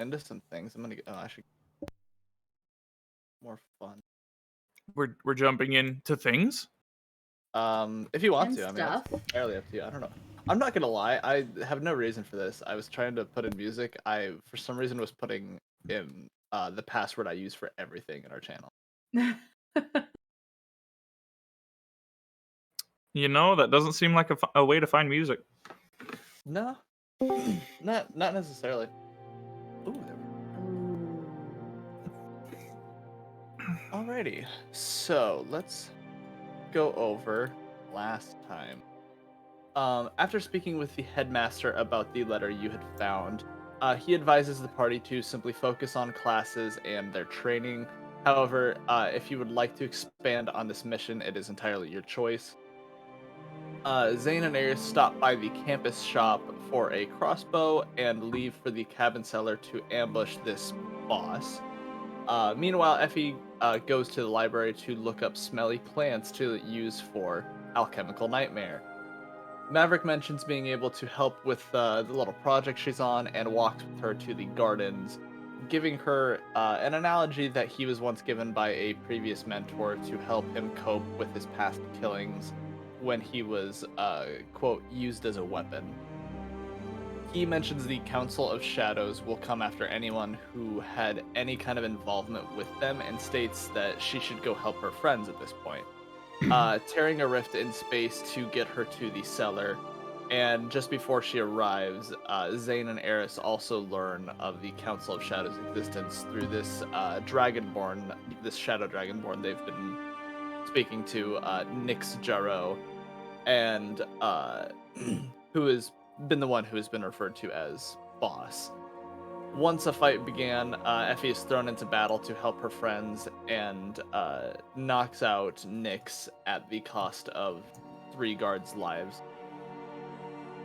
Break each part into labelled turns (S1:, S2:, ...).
S1: into some things. I'm gonna get. Oh, I should more fun.
S2: We're jumping into things.
S1: If you want
S3: And
S1: to, I mean,
S3: stuff.
S1: that's entirely up to you. I don't know. I'm not gonna lie. I have no reason for this. I was trying to put in music. I, for some reason, was putting in the password I use for everything in our channel.
S2: You know, that doesn't seem like a way to find music.
S1: No, not necessarily. Ooh, there we go. Alrighty, so let's go over last time. After speaking with the headmaster about the letter you had found, he advises the party to simply focus on classes and their training. However, if you would like to expand on this mission, it is entirely your choice. Zane and Aries stop by the campus shop for a crossbow and leave for the cabin cellar to ambush this boss. Meanwhile, Effie goes to the library to look up smelly plants to use for Alchemical Nightmare. Maverick mentions being able to help with the little project she's on and walks with her to the gardens, giving her an analogy that he was once given by a previous mentor to help him cope with his past killings when he was, quote, used as a weapon. He mentions the Council of Shadows will come after anyone who had any kind of involvement with them and states that she should go help her friends at this point. Tearing a rift in space to get her to the cellar, and just before she arrives, Zane and Eris also learn of the Council of Shadows' existence through this Dragonborn, this Shadow Dragonborn they've been speaking to, Nyx Jarreau, and who has been the one who has been referred to as Boss. Once a fight began, Effie is thrown into battle to help her friends and knocks out Nyx at the cost of 3 guards' lives.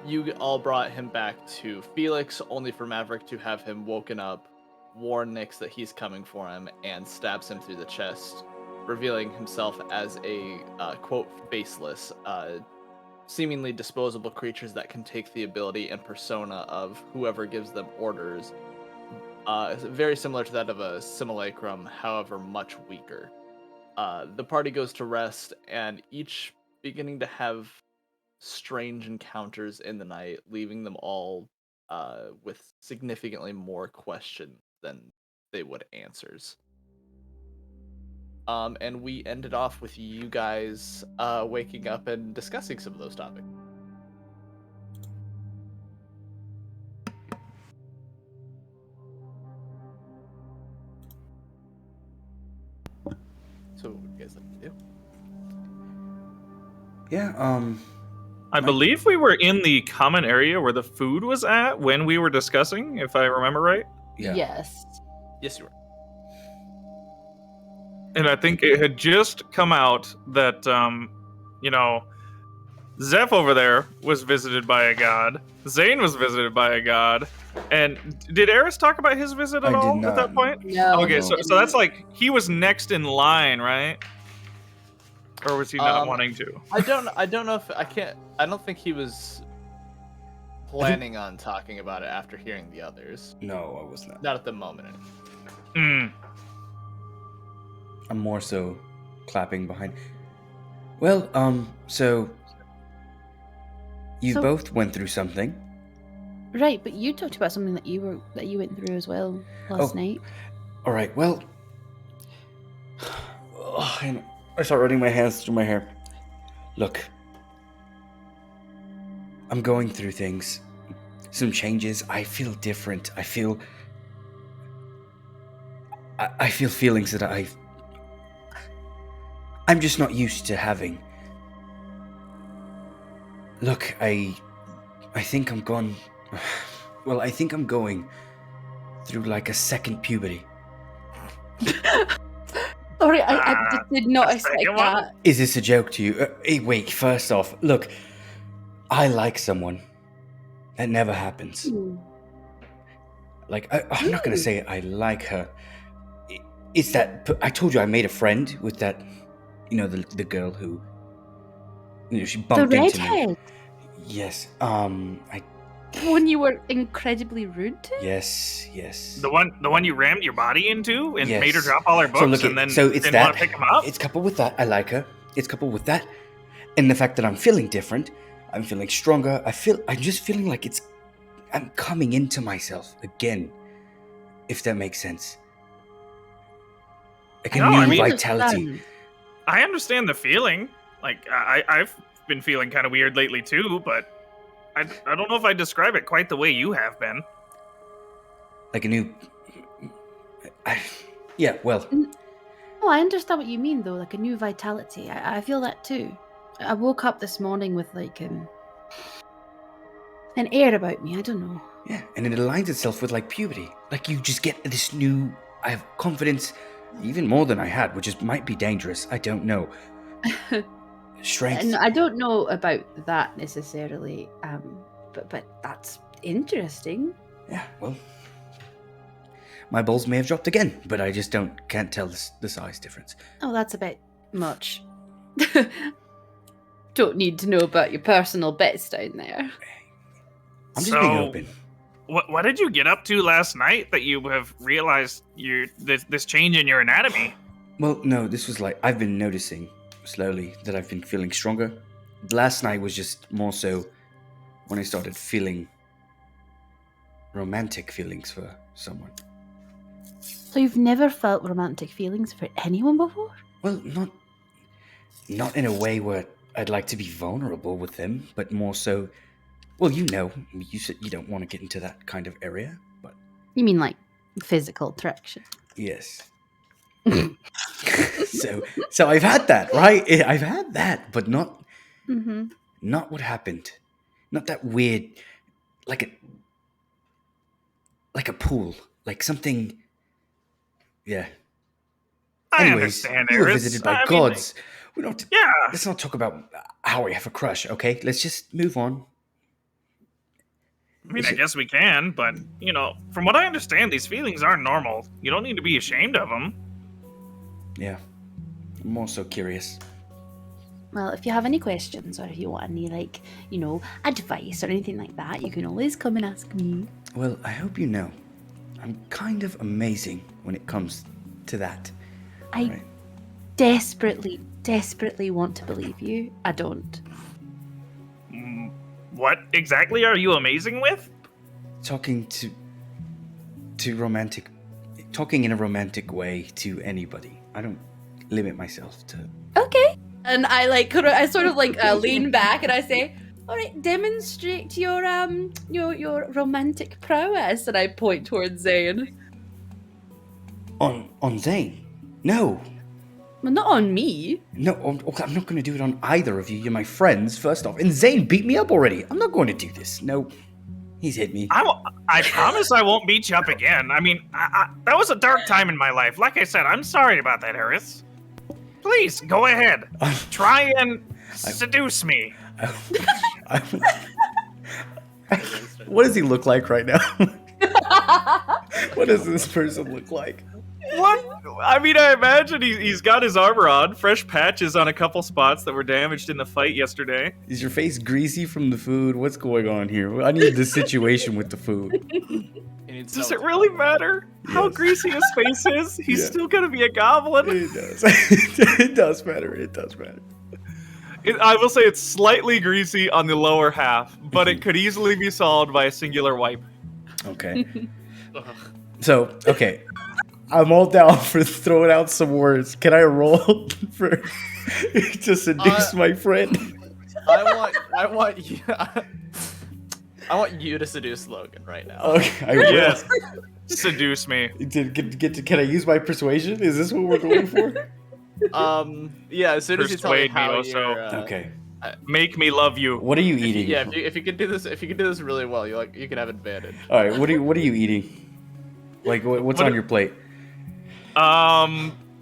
S1: You all brought him back to Felix, only for Maverick to have him woken up, warn Nyx that he's coming for him, and stabs him through the chest, revealing himself as a, quote, faceless, seemingly disposable creatures that can take the ability and persona of whoever gives them orders. Very similar to that of a simulacrum, however much weaker. The party goes to rest, and each beginning to have strange encounters in the night, leaving them all with significantly more questions than they would answers. And we ended off with you guys waking up and discussing some of those topics. So what would you guys like to do?
S4: Yeah,
S2: I believe we were in the common area where the food was at when we were discussing, if I remember right.
S4: yeah.
S3: Yes.
S1: Yes, you were.
S2: And I think it had just come out that, Zeph over there was visited by a god. Zane was visited by a god. And did Eris talk about his visit at
S4: I
S2: all
S4: did
S2: at that
S4: not.
S2: point?
S3: No.
S2: Okay, so that's like, he was next in line, right? Or was he not wanting to?
S1: I don't know if I don't think he was planning on talking about it after hearing the others.
S4: No, I was not.
S1: Not at the moment, anyway.
S4: I'm more so clapping behind. Well, so you both went through something.
S3: Right, but you talked about something that you went through as well last night.
S4: All right. Well, and I start running my hands through my hair. Look, I'm going through things, some changes. I feel different. I feel feelings that I'm just not used to having. Look, I think I'm going. Well, I think I'm going through like a second puberty.
S3: Sorry, I did not expect that.
S4: Is this a joke to you? Hey, wait, first off, look, I like someone. That never happens. Like, I'm not going to say I like her. It's that, I told you I made a friend with that, the girl who, she bumped into me.
S3: The redhead?
S4: Yes,
S3: One you were incredibly rude to?
S4: Yes, yes.
S2: The one you rammed your body into and
S4: Yes.
S2: made her drop all her books
S4: So look,
S2: and then
S4: so it's
S2: didn't
S4: that.
S2: want to pick them up?
S4: It's coupled with that. I like her. It's coupled with that, and the fact that I'm feeling different. I'm feeling stronger. I'm just feeling like I'm coming into myself again. If that makes sense. Like a
S2: No,
S4: new
S2: I mean-
S4: vitality.
S2: I understand the feeling. Like, I've been feeling kind of weird lately too, but I don't know if I describe it quite the way you have been.
S4: Like a new. Yeah, well.
S3: Oh, I understand what you mean, though. Like a new vitality. I feel that too. I woke up this morning with like an air about me. I don't know.
S4: Yeah, and it aligns itself with like puberty. Like you just get this new. I have confidence, even more than I had, which might be dangerous. I don't know. Strength.
S3: And I don't know about that necessarily. But that's interesting.
S4: Yeah, well, my balls may have dropped again, but I just can't tell the size difference.
S3: Oh, that's a bit much. Don't need to know about your personal bits down there.
S4: I'm just being open.
S2: What did you get up to last night that you have realized this change in your anatomy?
S4: Well, no, this was like I've been noticing slowly that I've been feeling stronger. Last night was just more so when I started feeling romantic feelings for someone.
S3: So you've never felt romantic feelings for anyone before?
S4: Well, not in a way where I'd like to be vulnerable with them, but more so. Well, you said you don't want to get into that kind of area, but
S3: You mean like physical attraction?
S4: yes. so I've had that, right? I've had that, but not what happened. Not that weird, like a pool, like something. Yeah.
S2: I
S4: Anyways,
S2: understand,
S4: you were
S2: Eris.
S4: visited by
S2: I mean,
S4: gods. We don't.
S2: Yeah.
S4: Let's not talk about how I have a crush, okay? Let's just move on.
S2: I mean, I guess we can, but, from what I understand, these feelings aren't normal. You don't need to be ashamed of them.
S4: Yeah. I'm also curious.
S3: Well, if you have any questions or if you want any, advice or anything like that, you can always come and ask me.
S4: Well, I hope you know, I'm kind of amazing when it comes to that.
S3: I desperately, desperately want to believe you. I don't.
S2: What exactly are you amazing with?
S4: Talking in a romantic way to anybody. I don't limit myself to.
S3: Okay. And I sort of lean back and I say, "All right, demonstrate your romantic prowess." And I point towards Zane.
S4: On Zane? No.
S3: Well, not on me.
S4: No, I'm not going to do it on either of you. You're my friends, first off. And Zane beat me up already. I'm not going to do this. No. He's hit me.
S2: I promise I won't beat you up again. I mean, that was a dark time in my life. Like I said, I'm sorry about that, Eris. Please, go ahead. Try and seduce me.
S4: What does he look like right now? What does this person look like?
S2: What? I mean, I imagine he's got his armor on, fresh patches on a couple spots that were damaged in the fight yesterday.
S4: Is your face greasy from the food? What's going on here? I need the situation with the food.
S2: Does it really matter how greasy his face is? He's still gonna be a goblin.
S4: It does. It does matter. It does matter.
S2: I will say it's slightly greasy on the lower half, but it could easily be solved by a singular wipe.
S4: Okay. So, okay. I'm all down for throwing out some words. Can I roll for to seduce my friend?
S1: I want you. I want you to seduce Logan right now.
S4: Okay, I will.
S2: Yes. Seduce me.
S4: Can I use my persuasion? Is this what we're going for?
S1: Yeah. As soon as you tell me
S2: Persuade me
S1: how
S2: also.
S1: you're,
S4: Okay.
S2: Make me love you.
S4: What are you eating?
S1: Yeah. If you can do this really well, you can have advantage.
S4: All right. What are you eating? Like what's on your plate?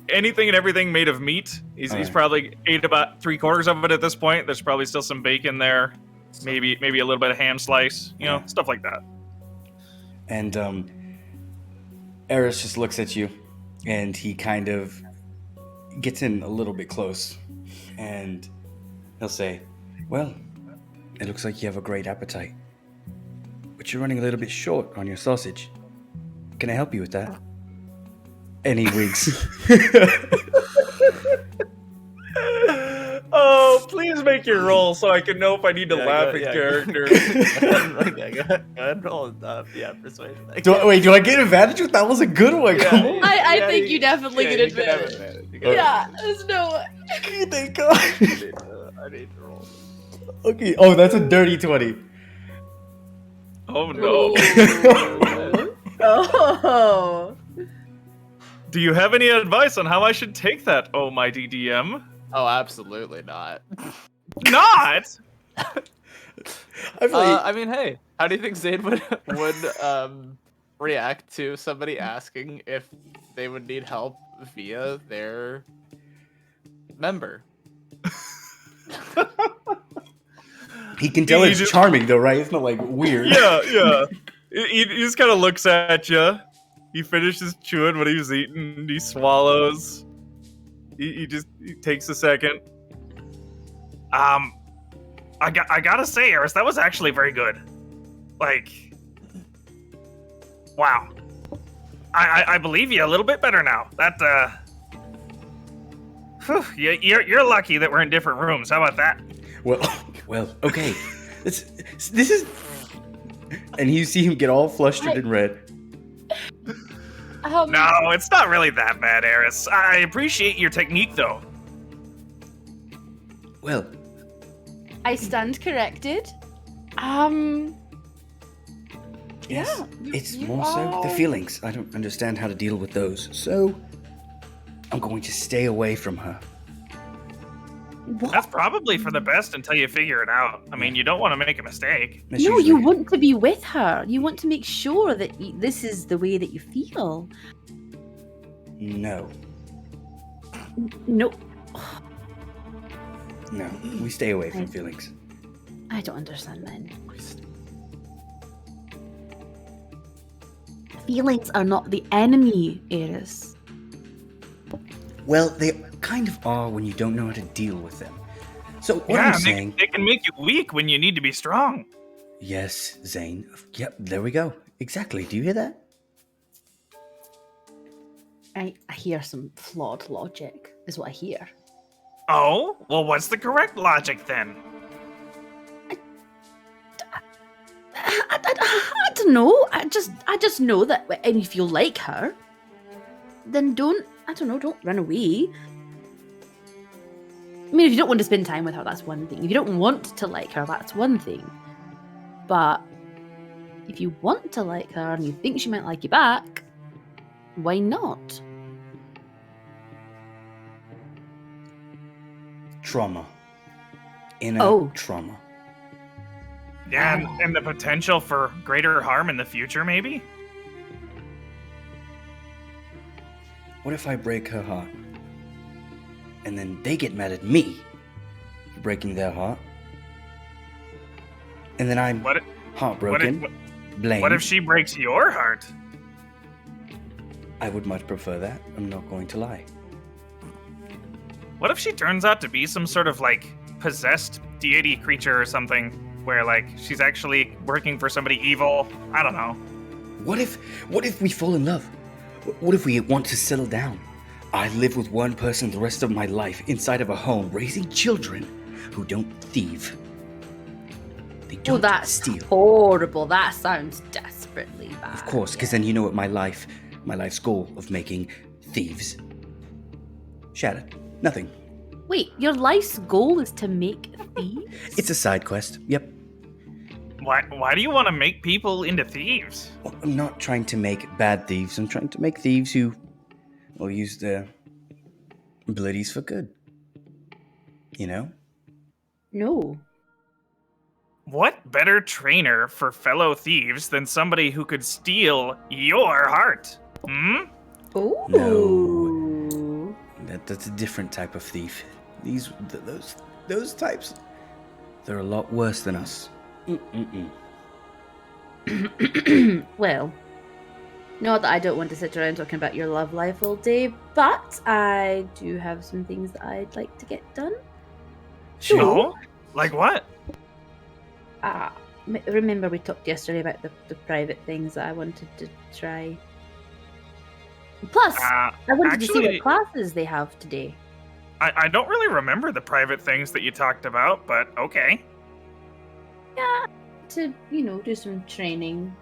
S2: Anything and everything made of meat. He's probably ate about 3/4 of it at this point. There's probably still some bacon there. Maybe a little bit of ham slice. Stuff like that.
S4: And Eris just looks at you, and he kind of gets in a little bit close, and he'll say, "Well, it looks like you have a great appetite." but you're running a little bit short on your sausage. Can I help you with that? And he winks.
S2: Oh, please make your roll so I can know if I need to laugh in character.
S1: Go ahead and roll persuasion.
S4: Do I get advantage? That was a good one.
S1: Yeah.
S4: Come on.
S3: I think you definitely get
S1: you can have
S3: advantage.
S1: You can have
S3: There's no way.
S4: Thank God.
S1: advantage. I need to roll.
S4: Okay. Oh, that's a dirty 20.
S2: Oh no.
S3: Oh.
S2: Do you have any advice on how I should take that, oh my DDM?
S1: Oh, absolutely not.
S2: Not?
S4: I feel like
S1: I mean, hey, how do you think Zane would react to somebody asking if they would need help via their member?
S4: he can tell
S2: He
S4: it's
S2: just-
S4: charming though, right? It's not like weird.
S2: Yeah. He just kind of looks at you. He finishes chewing what he was eating. He swallows. He takes a second. I gotta say, Eris, that was actually very good. Like, wow. I believe you a little bit better now. That whew, you're lucky that we're in different rooms. How about that?
S4: Well, okay. This is, and you see him get all flustered and red.
S2: No, it's not really that bad, Eris. I appreciate your technique, though.
S4: Well,
S3: I stand corrected.
S4: yes,
S3: Yeah,
S4: it's
S3: you
S4: more so the
S3: are-
S4: feelings. I don't understand how to deal with those, so I'm going to stay away from her.
S2: That's probably for the best until you figure it out. I mean, you don't want to make a mistake.
S4: That's
S3: No,
S4: usually-
S3: you want to be with her. You want to make sure that this is the way that you feel.
S4: No,
S3: No,
S4: we stay away from feelings.
S3: I don't understand then. Feelings are not the enemy, Eris.
S4: Well, they kind of are when you don't know how to deal with them. So what
S2: Yeah,
S4: I'm
S2: they,
S4: saying,
S2: they can make you weak when you need to be strong.
S4: yes, Zane. Yep, there we go. Exactly. Do you hear that?
S3: I hear some flawed logic, is what I hear.
S2: Oh, well, what's the correct logic then?
S3: I don't know. I just know that if you like her, then don't run away. I mean, if you don't want to spend time with her, that's one thing. If you don't want to like her, that's one thing. But if you want to like her and you think she might like you back, why not?
S4: Trauma. Inner
S3: Oh.
S4: trauma.
S2: Yeah, and the potential for greater harm in the future, maybe?
S4: What if I break her heart? And then they get mad at me for breaking their heart. And then I'm
S2: What,
S4: heartbroken, blamed.
S2: what if she breaks your heart?
S4: I would much prefer that. I'm not going to lie.
S2: What if she turns out to be some sort of, like, possessed deity creature or something, where, like, she's actually working for somebody evil? I don't know.
S4: What if we fall in love? What if we want to settle down? I live with one person the rest of my life inside of a home, raising children who don't thieve. They don't
S3: Oh, that's
S4: steal.
S3: horrible. That sounds desperately bad.
S4: Of course, because then you know what my life's goal of making thieves shattered. Nothing.
S3: Wait, your life's goal is to make thieves?
S4: It's a side quest. Yep.
S2: Why do you want to make people into thieves?
S4: Well, I'm not trying to make bad thieves. I'm trying to make thieves who will use their abilities for good. You know?
S3: No.
S2: What better trainer for fellow thieves than somebody who could steal your heart? Hmm?
S3: Oh.
S4: No. That's a different type of thief. Those types, they're a lot worse than us.
S3: Well, not that I don't want to sit around talking about your love life all day, but I do have some things that I'd like to get done.
S2: No? Like what?
S3: remember we talked yesterday about the private things that I wanted to try. Plus, I wanted to see
S2: actually-
S3: what classes they have today.
S2: I don't really remember the private things that you talked about, but okay.
S3: Yeah, to, do some training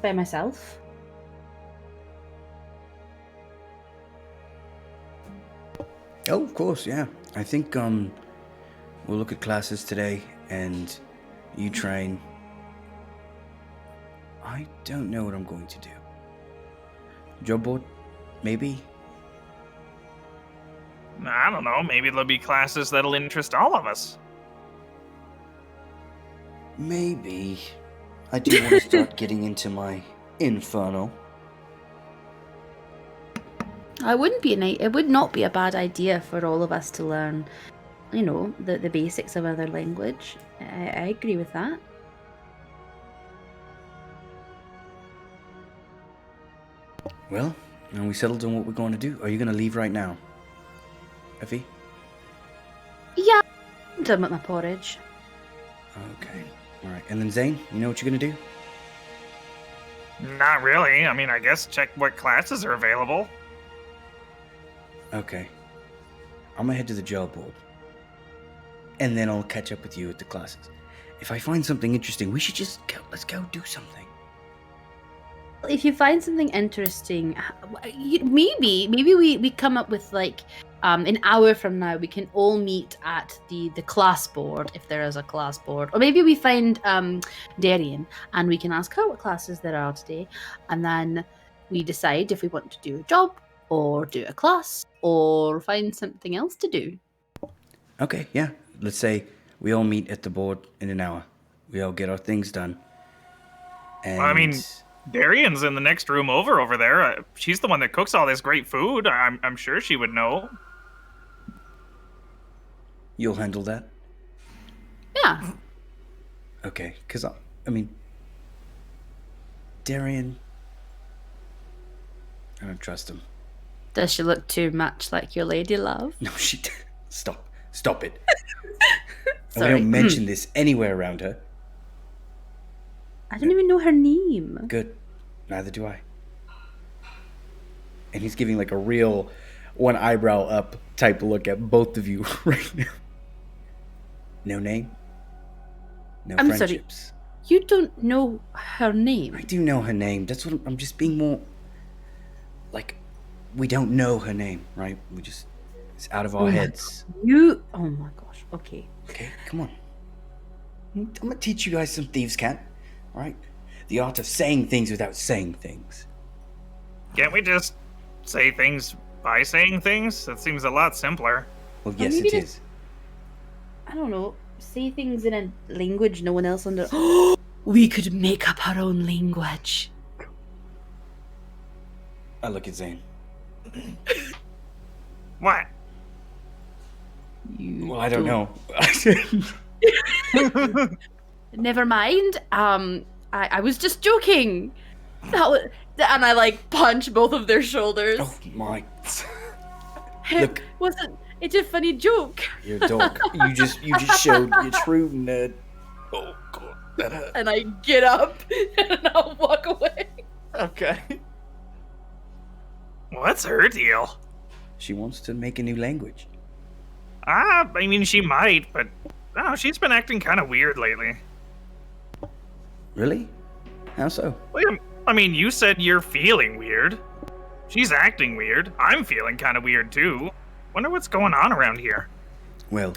S3: by myself.
S4: Oh, of course, yeah. I think we'll look at classes today, and you train. I don't know what I'm going to do. Job board, maybe.
S2: I don't know, maybe there'll be classes that'll interest all of us.
S4: Maybe. I do want to start getting into my Inferno.
S3: It would not be a bad idea for all of us to learn, the basics of another language. I agree with that.
S4: Well, now we settled on what we're going to do. Are you going to leave right now? Effie?
S3: Yeah, I'm done with my porridge.
S4: Okay. Alright, and then Zane, you know what you're going to do?
S2: Not really. I mean, I guess check what classes are available.
S4: Okay. I'm gonna head to the jail board. And then I'll catch up with you at the classes. If I find something interesting, we should just go. Let's go do something.
S3: If you find something interesting, maybe we come up with an hour from now we can all meet at the class board, if there is a class board, or maybe we find Darian and we can ask her what classes there are today, and then we decide if we want to do a job or do a class or find something else to do.
S4: Okay, yeah. Let's say we all meet at the board in an hour. We all get our things done. And
S2: I mean, Darian's in the next room over there. She's the one that cooks all this great food. I'm sure she would know.
S4: you'll handle that?
S3: Yeah.
S4: Okay, because I mean, Darian, I don't trust him.
S3: Does she look too much like your lady love?
S4: No, she. Stop it. And we
S3: Sorry.
S4: don't mention this anywhere around her.
S3: I don't even know her name.
S4: Good. Neither do I. And he's giving like a real one eyebrow up type look at both of you right now. No name. No
S3: I'm sorry.
S4: friendships.
S3: You don't know her name.
S4: I do know her name. That's what I'm just being more like, we don't know her name, right? It's out of our heads.
S3: Oh my gosh. Okay.
S4: Okay, come on. I'm gonna teach you guys some thieves' cant, all right? The art of saying things without saying things.
S2: Can't we just say things by saying things? That seems a lot simpler.
S4: Well, yes,
S3: maybe
S4: it
S3: just-
S4: is.
S3: I don't know. Say things in a language no one else under. We could make up our own language.
S4: I look at Zane.
S2: What?
S4: Well, I don't know.
S3: Never mind. I was just joking. And I punch both of their shoulders.
S4: Oh my! Look,
S3: Wasn't it a funny joke?
S4: you're a dog. You just showed your true nerd. Oh god, that hurt.
S3: And I get up and I'll walk away.
S1: Okay.
S2: What's her deal?
S4: She wants to make a new language.
S2: I mean, she might, but I don't know, she's been acting kind of weird lately.
S4: Really? How so?
S2: Well, I mean, you said you're feeling weird. She's acting weird. I'm feeling kind of weird too. Wonder what's going on around here.
S4: Well,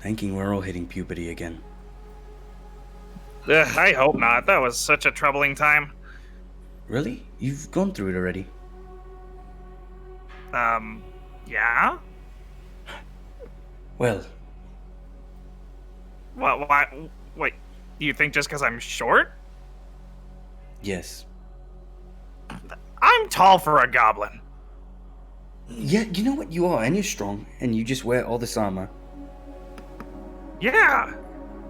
S4: thinking we're all hitting puberty again.
S2: I hope not. That was such a troubling time.
S4: Really? You've gone through it already.
S2: Yeah?
S4: Well,
S2: Why? Wait, you think just because I'm short?
S4: yes.
S2: I'm tall for a goblin.
S4: Yeah, you know what? You are, and you're strong, and you just wear all this armor.
S2: Yeah.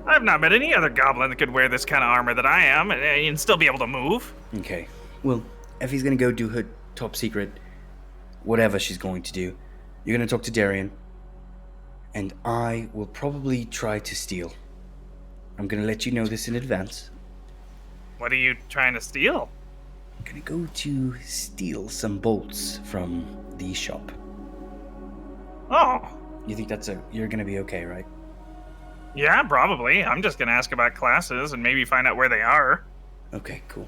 S2: I've not met any other goblin that could wear this kind of armor that I am and still be able to move.
S4: Okay. Well, Effie's gonna go do her top secret, whatever she's going to do. You're gonna talk to Darian, and I will probably try to steal. I'm gonna let you know this in advance.
S2: What are you trying to steal?
S4: I'm gonna go to steal some bolts from the shop.
S2: Oh,
S4: You think you're gonna be okay, right?
S2: yeah, probably. I'm just gonna ask about classes and maybe find out where they are.
S4: Okay, cool.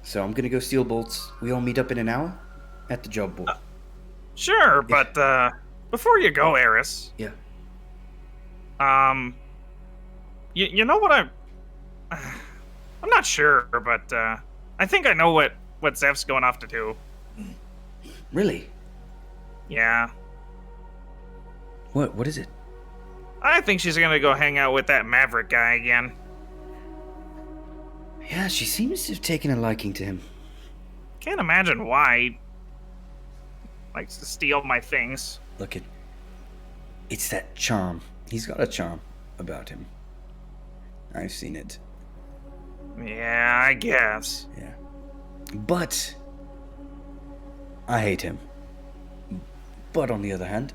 S4: So I'm gonna go steal bolts. We all meet up in an hour at the job board.
S2: Sure, but before you go, Eris,
S4: Yeah.
S2: you know what I'm not sure, but I think I know what Zeph's going off to do.
S4: Really?
S2: Yeah,
S4: What is it?
S2: I think she's gonna go hang out with that Maverick guy again.
S4: Yeah, she seems to have taken a liking to him.
S2: Can't imagine why. He likes to steal my things.
S4: Look, it's that charm. He's got a charm about him. I've seen it.
S2: Yeah, I guess.
S4: Yeah. But I hate him. But on the other hand,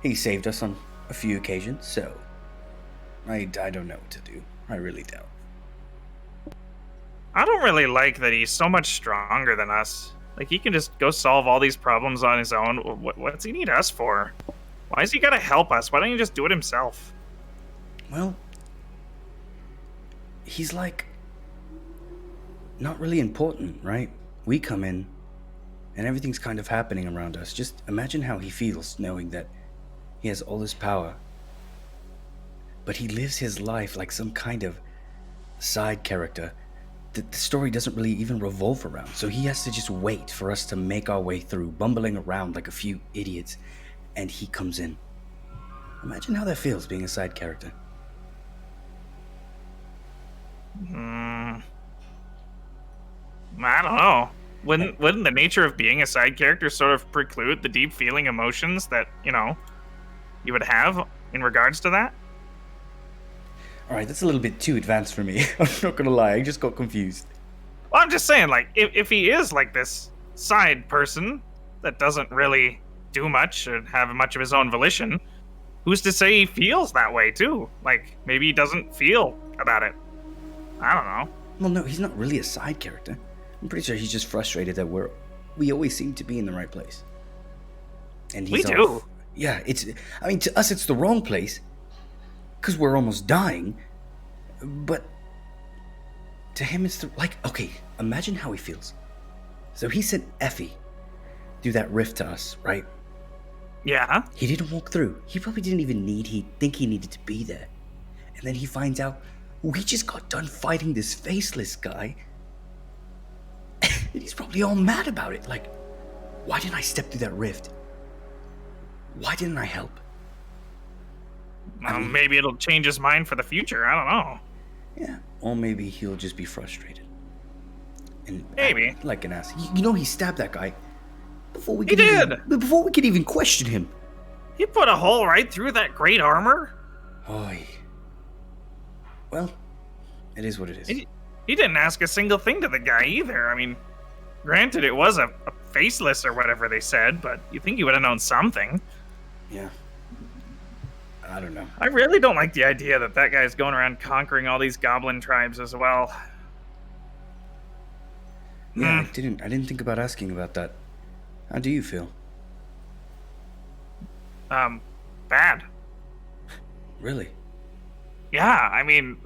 S4: he saved us on a few occasions, so I don't know what to do. I really don't.
S2: I don't really like that he's so much stronger than us. Like, he can just go solve all these problems on his own. What's he need us for? Why is he gotta help us? Why don't he just do it himself?
S4: Well, he's like not really important, right? We come in and everything's kind of happening around us. Just imagine how he feels knowing that he has all this power, but he lives his life like some kind of side character that the story doesn't really even revolve around. So he has to just wait for us to make our way through, bumbling around like a few idiots, and he comes in. Imagine how that feels being a side character.
S2: I don't know. Wouldn't the nature of being a side character sort of preclude the deep feeling emotions that, you would have in regards to that?
S4: Alright, that's a little bit too advanced for me. I'm not gonna lie, I just got confused.
S2: Well, I'm just saying, like, if he is like this side person that doesn't really do much or have much of his own volition, who's to say he feels that way too? Like, maybe he doesn't feel about it. I don't know.
S4: Well, no, he's not really a side character. I'm pretty sure he's just frustrated that we always seem to be in the right place. And
S2: We do.
S4: Yeah, to us it's the wrong place, because we're almost dying, but to him it's okay, imagine how he feels. So he sent Effie through that rift to us, right?
S2: Yeah.
S4: He didn't walk through. He probably didn't even think he needed to be there. And then he finds out we just got done fighting this faceless guy. And he's probably all mad about it. Like, why didn't I step through that rift? Why didn't I help?
S2: Maybe it'll change his mind for the future. I don't know.
S4: Yeah, or maybe he'll just be frustrated. And
S2: Maybe.
S4: act like an ass. He stabbed that guy before we
S2: He
S4: could before we could even question him.
S2: He put a hole right through that great armor.
S4: Oy. Well, it is what it is.
S2: He didn't ask a single thing to the guy either. I mean, granted, it was a faceless or whatever they said, but you think he would have known something.
S4: Yeah. I don't know.
S2: I really don't like the idea that guy's going around conquering all these goblin tribes as well.
S4: Yeah, I didn't think about asking about that. How do you feel?
S2: Bad.
S4: Really?
S2: Yeah, I mean,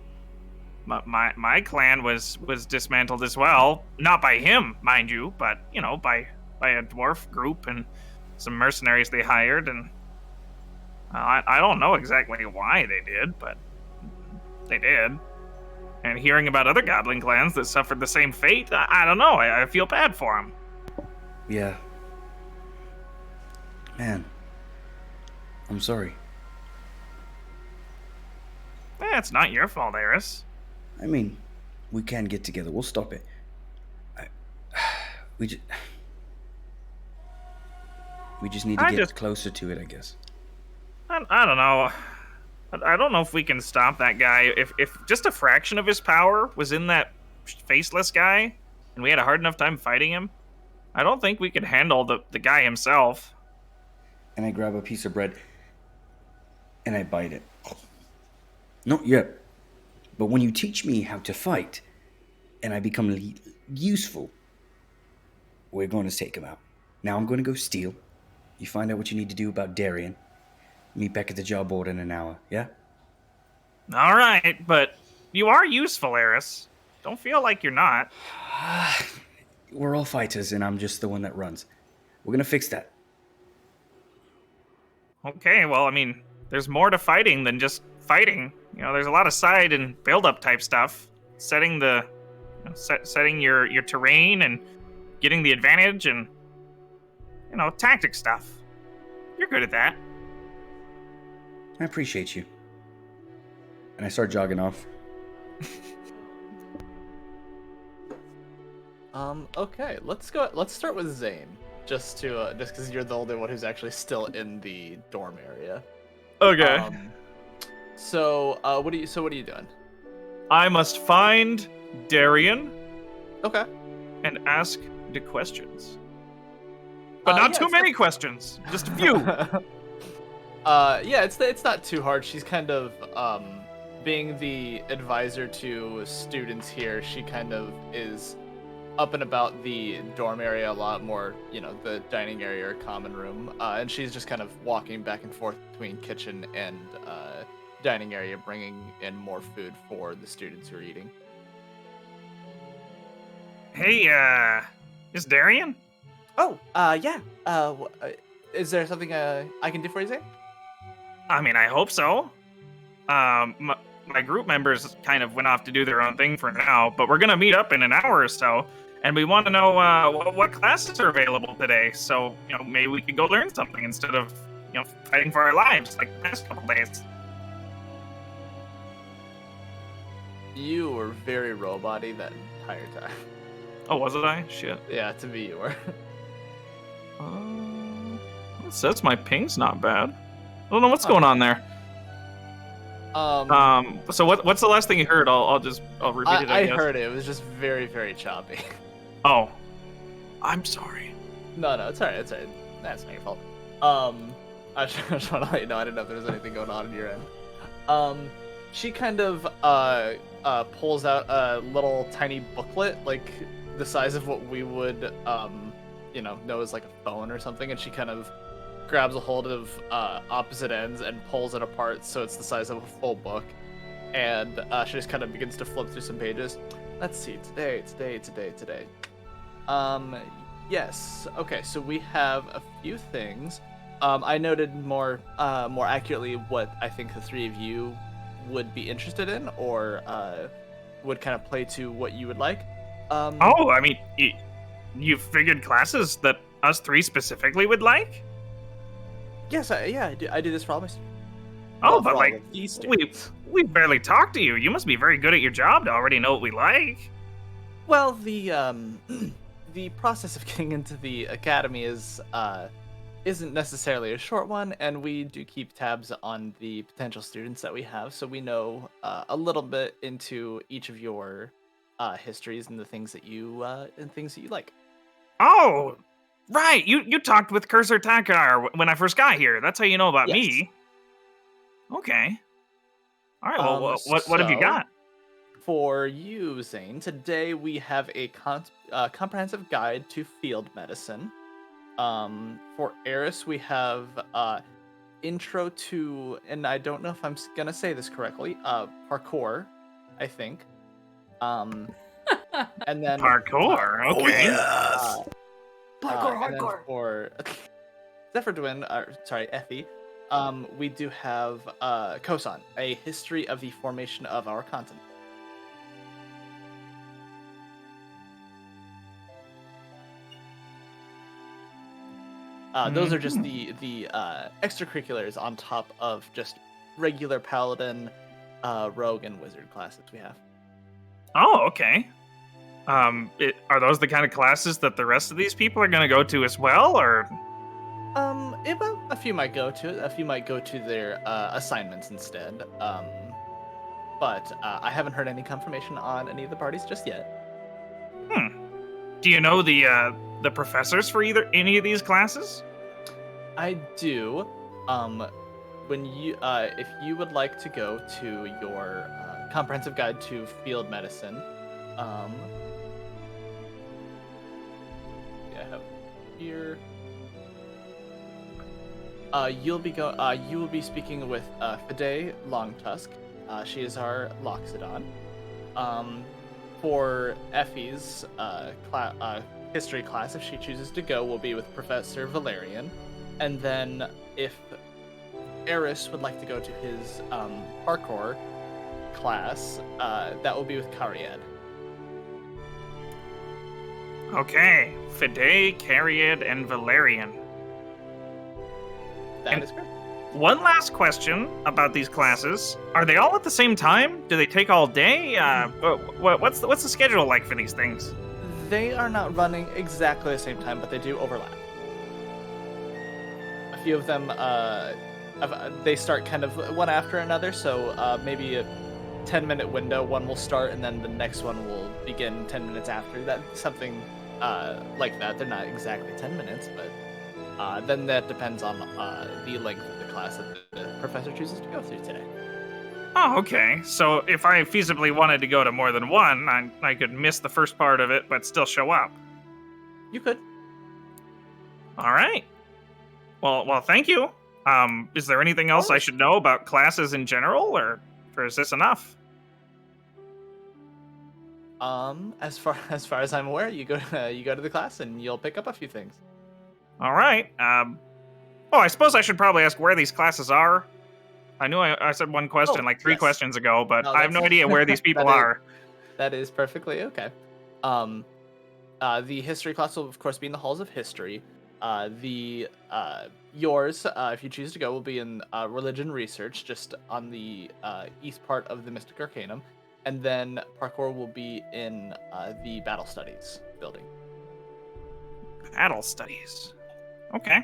S2: my clan was dismantled as well. Not by him, mind you, but, by a dwarf group and some mercenaries they hired, and I don't know exactly why they did, but they did. And hearing about other goblin clans that suffered the same fate, I don't know, I feel bad for them.
S4: Yeah. Man. I'm sorry.
S2: It's not your fault, Eris.
S4: I mean, we can get together. We'll stop it. We just need to get closer to it, I guess.
S2: I don't know. I don't know if we can stop that guy. If just a fraction of his power was in that faceless guy, and we had a hard enough time fighting him, I don't think we could handle the guy himself.
S4: And I grab a piece of bread, and I bite it. Not yet. But when you teach me how to fight, and I become useful, we're going to take him out. Now I'm going to go steal. You find out what you need to do about Darian. Meet back at the job board in an hour, yeah?
S2: All right, but you are useful, Eris. Don't feel like you're not.
S4: We're all fighters, and I'm just the one that runs. We're going to fix that.
S2: Okay, well, I mean, there's more to fighting than just fighting. You know, there's a lot of side and build-up type stuff. Setting your terrain and getting the advantage and, tactic stuff. You're good at that.
S4: I appreciate you. And I start jogging off.
S1: Okay, let's start with Zane. Just because you're the only one who's actually still in the dorm area.
S2: Okay.
S1: So what are you doing?
S2: I must find Darian.
S1: Okay.
S2: And ask the questions. But not too many questions. Just a few.
S1: Yeah, it's not too hard. She's kind of being the advisor to students here. She kind of is up and about the dorm area a lot more, the dining area or common room, and she's just kind of walking back and forth between kitchen and dining area, bringing in more food for the students who are eating.
S2: Hey, is Darian?
S1: Oh, yeah. Is there something I can do for you, Zane?
S2: I mean, I hope so. My group members kind of went off to do their own thing for now, but we're gonna meet up in an hour or so, and we want to know what classes are available today. So, maybe we could go learn something instead of, fighting for our lives like the past couple days.
S1: You were very robot-y that entire time.
S2: Oh, wasn't I? Shit.
S1: Yeah, to me you were.
S2: It says my ping's not bad. I don't know what's going on there. So what's the last thing you heard? I'll repeat it.
S1: I heard it. It was just very, very choppy.
S2: Oh, I'm sorry.
S1: No, it's alright. It's alright. That's not your fault. I just want to let you know I didn't know if there was anything going on your end. She kind of pulls out a little tiny booklet, like the size of what we would know as like a phone or something, and she kind of grabs a hold of opposite ends and pulls it apart so it's the size of a full book, and she just kind of begins to flip through some pages. Let's see, today. Yes, okay, so we have a few things. I noted more accurately what I think the three of you would be interested in, or would kind of play to what you would like.
S2: I mean, you figured classes that us three specifically would like?
S1: Yes, I do this for all my students.
S2: Oh, but like, we barely talked to you. You must be very good at your job to already know what we like.
S1: Well, the process of getting into the academy isn't necessarily a short one, and we do keep tabs on the potential students that we have, so we know a little bit into each of your histories and the things that you like.
S2: Oh, right. You talked with Cursor Takar when I first got here. That's how you know about me. Okay. All right. Well, what have you got?
S1: For you, Zane, today we have a comprehensive guide to field medicine. For Eris, we have intro to, and I don't know if I'm gonna say this correctly, parkour, I think. And then
S2: parkour. Okay.
S5: Oh, yes.
S1: Parkour. For Effie, we do have Kosan, a history of the formation of our continent. Those are just the extracurriculars on top of just regular paladin, rogue, and wizard classes we have.
S2: Oh, okay. Are those the kind of classes that the rest of these people are going to go to as well, or?
S1: Well, a few might go to it. A few might go to their assignments instead. But I haven't heard any confirmation on any of the parties just yet.
S2: Do you know the professors for any of these classes?
S1: I do. When you if you would like to go to your Comprehensive Guide to Field Medicine. Yeah, I have here. You will be speaking with Fide Longtusk. She is our Loxodon. For Effie's history class, if she chooses to go, will be with Professor Valerian. And then if Eris would like to go to his parkour class, that will be with Cariad.
S5: Okay, Fide, Cariad, and Valerian.
S1: That is correct.
S5: One last question about these classes. Are they all at the same time? Do they take all day? What's the schedule like for these things?
S1: They are not running exactly the same time, but they do overlap. A few of them, they start kind of one after another, so maybe a 10-minute window, one will start, and then the next one will begin 10 minutes after. That something like that. They're not exactly 10 minutes, but then that depends on the length of the class that the professor chooses to go through today.
S5: Oh, okay. So if I feasibly wanted to go to more than one, I could miss the first part of it, but still show up.
S1: You could.
S5: All right. Well, thank you. Is there anything else I should know about classes in general, or is this enough?
S1: As far as I'm aware, you go to the class and you'll pick up a few things.
S5: All right. I suppose I should probably ask where these classes are. I knew I said one question like 3 questions ago, but
S1: No,
S5: I have no idea where these people are.
S1: That is perfectly okay. The history class will of course be in the halls of history. Yours, if you choose to go, will be in religion research, just on the east part of the Mystic Arcanum, and then parkour will be in the battle studies building.
S5: Battle studies. Okay.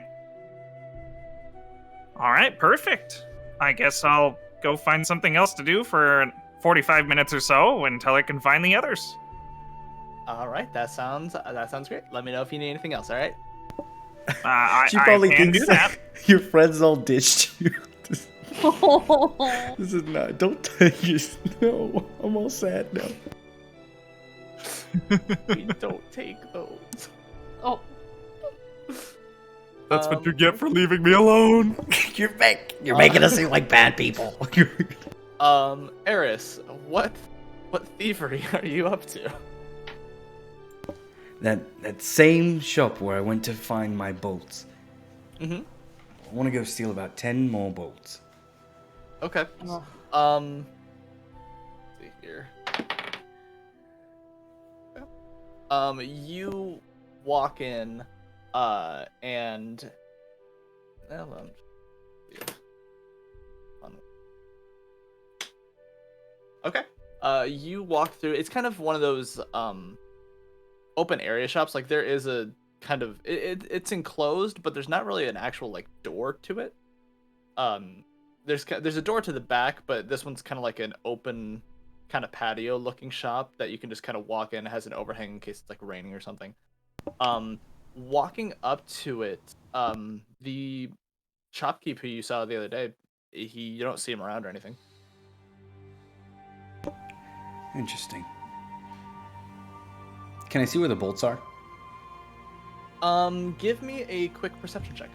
S5: All right, perfect. I guess I'll go find something else to do for 45 minutes or so until I can find the others.
S1: All right, that sounds great. Let me know if you need anything else. All right.
S4: She probably
S5: I can
S4: thinks
S5: do that.
S4: your friends all ditched you. This is not. Don't take your. No, I'm all sad now.
S1: We don't take those.
S3: Oh.
S2: That's what you get for leaving me alone.
S4: You're making us seem like bad people.
S1: Eris, what thievery are you up to?
S4: That same shop where I went to find my bolts.
S1: Mm-hmm.
S4: I want to go steal about 10 more bolts.
S1: Okay.
S3: Oh.
S1: Let's see here. You walk in, and okay. You walk through. It's kind of one of those open area shops. Like there is a kind of it's enclosed, but there's not really an actual like door to it. There's a door to the back, but this one's kind of like an open kind of patio looking shop that you can just kind of walk in. It has an overhang in case it's like raining or something. Walking up to it, the shopkeeper who you saw the other day, you don't see him around or anything.
S4: Interesting. Can I see where the bolts are?
S1: Give me a quick perception check.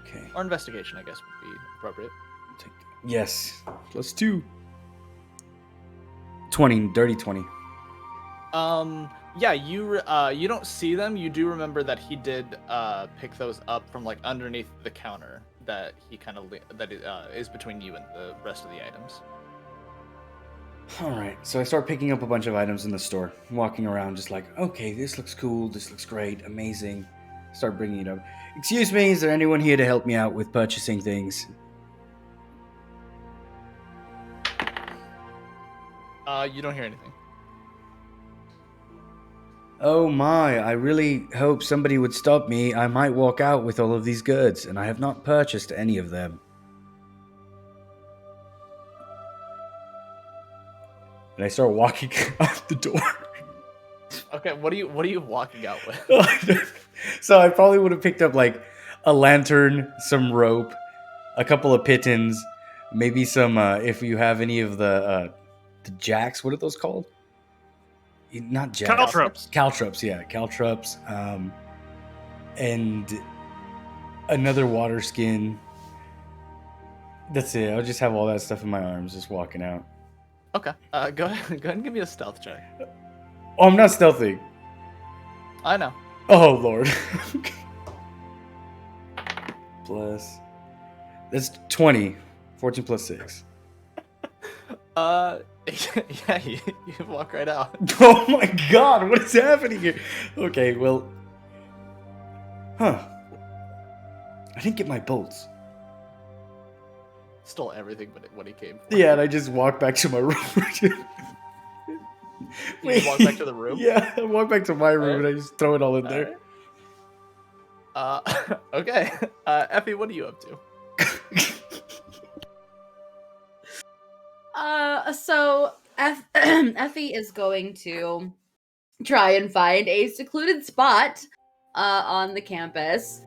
S4: Okay.
S1: Or investigation, I guess, would be appropriate.
S4: Yes. +2. 20. Dirty 20.
S1: Yeah, you don't see them. You do remember that he did pick those up from like underneath the counter that he kind of is between you and the rest of the items.
S4: Alright, so I start picking up a bunch of items in the store. Walking around just like, okay, this looks cool, this looks great, amazing. Start bringing it up. Excuse me, is there anyone here to help me out with purchasing things?
S1: You don't hear anything.
S4: Oh my, I really hope somebody would stop me. I might walk out with all of these goods, and I have not purchased any of them. And I start walking out the door.
S1: Okay, what are you walking out with?
S4: So I probably would have picked up like a lantern, some rope, a couple of pitons, Maybe some. If you have any of the jacks, what are those called? Not jacks.
S5: Caltrops.
S4: Caltrops, yeah, caltrops. And another water skin. That's it. I'll just have all that stuff in my arms, just walking out.
S1: Okay. Go ahead and give me a stealth check.
S4: Oh, I'm not stealthy.
S1: I know.
S4: Oh Lord. Plus, that's 20. 14 plus 6.
S1: Yeah, you walk right out.
S4: Oh my God, what is happening here? Okay, well, I didn't get my bolts.
S1: Stole everything but what he came for.
S4: Yeah, and I just walked back to my room.
S1: You walk back to the room?
S4: Yeah, I walk back to my room and I just throw it all in there.
S1: Okay. Effie, what are you up to?
S3: So Effie is going to try and find a secluded spot on the campus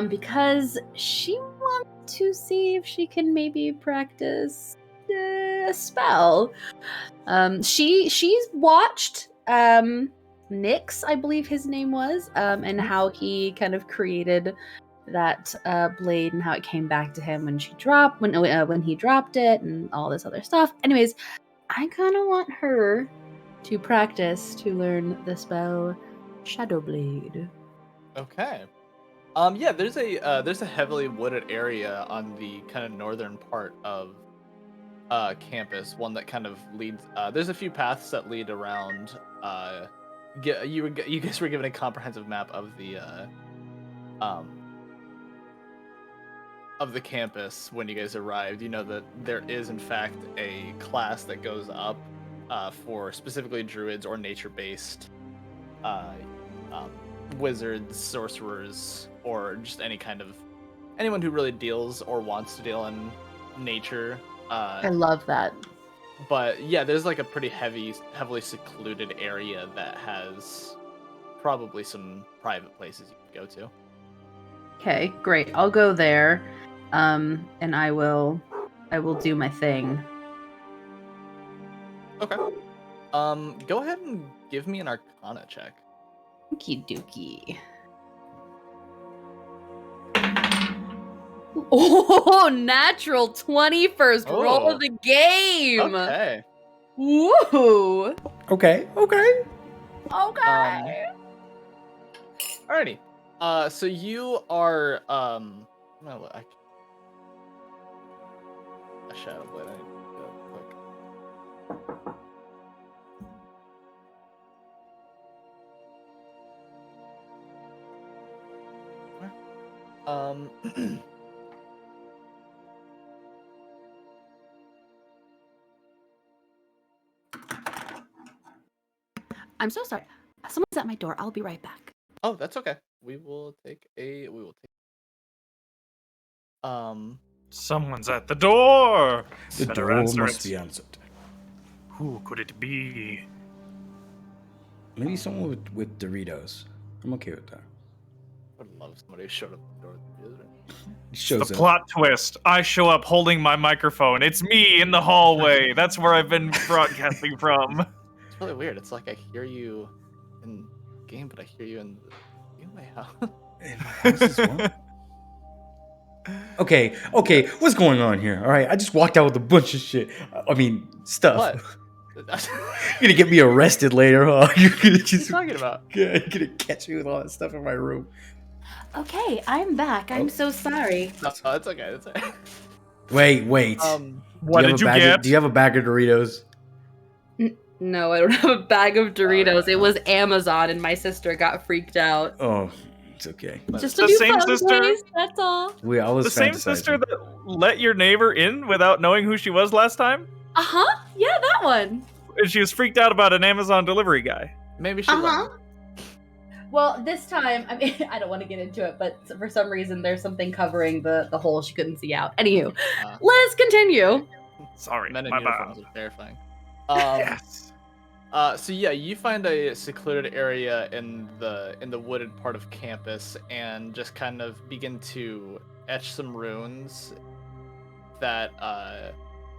S3: because she wants to see if she can maybe practice a spell. She's watched Nyx, I believe his name was, and how he kind of created that blade and how it came back to him when he dropped it and all this other stuff. Anyways, I kind of want her to practice to learn the spell Shadow Blade.
S1: Okay. Yeah, there's a heavily wooded area on the kind of northern part of campus, one that kind of leads there's a few paths that lead around. You guys were given a comprehensive map of the campus when you guys arrived. You know that there is in fact a class that goes up for specifically druids or nature-based wizards, sorcerers, or just anyone who really deals or wants to deal in nature.
S3: I love that.
S1: But yeah, there's like a pretty heavily secluded area that has probably some private places you can go to.
S3: Okay, great. I'll go there, and I will do my thing.
S1: Okay. Go ahead and give me an Arcana check.
S3: Okie dokie. Oh, natural 20 first roll of the game.
S1: Okay.
S3: Woo.
S4: Okay.
S3: Okay.
S1: Alrighty. So you are a Shadow Blade. I need to go quick.
S3: I'm so sorry. Someone's at my door. I'll be right back.
S1: Oh, that's okay. We will take.
S5: Someone's at the door.
S4: The
S5: Better
S4: door
S5: answer
S4: must
S5: it.
S4: be answered.
S5: Who could it be?
S4: Maybe someone with Doritos. I'm okay with that.
S1: I would love somebody who showed up at the door.
S4: He shows
S5: The
S4: up.
S5: plot twist. I show up holding my microphone. It's me in the hallway. That's where I've been broadcasting from.
S1: It's really weird. It's like I hear you in the game, but I hear you in my house.
S4: In my house as well? Okay, what's going on here? All right, I just walked out with a bunch of shit. I mean, stuff.
S1: What?
S4: You're gonna get me arrested later, huh? You're gonna just,
S1: What are you talking about?
S4: You're gonna catch me with all that stuff in my room.
S3: Okay, I'm back. I'm so sorry.
S1: No, it's okay. It's okay.
S4: Wait.
S5: What did you get?
S4: Do you have a bag of Doritos?
S3: No, I don't have a bag of Doritos. It was Amazon, and my sister got freaked out.
S4: Oh, it's okay.
S3: Just a
S5: The
S3: new
S5: same
S3: phone
S5: sister?
S3: case, that's all.
S4: I was
S5: The same
S4: fantasizing.
S5: sister that let your neighbor in without knowing who she was last time?
S3: Uh-huh. Yeah, that one.
S5: And she was freaked out about an Amazon delivery guy.
S1: Maybe she.
S3: Uh-huh. Well, this time, I mean, I don't want to get into it, but for some reason, there's something covering the hole she couldn't see out. Anywho, let's continue.
S5: Sorry,
S1: Men in
S5: my
S1: uniforms
S5: bad.
S1: are terrifying.
S5: Yes.
S1: So yeah, you find a secluded area in the wooded part of campus and just kind of begin to etch some runes that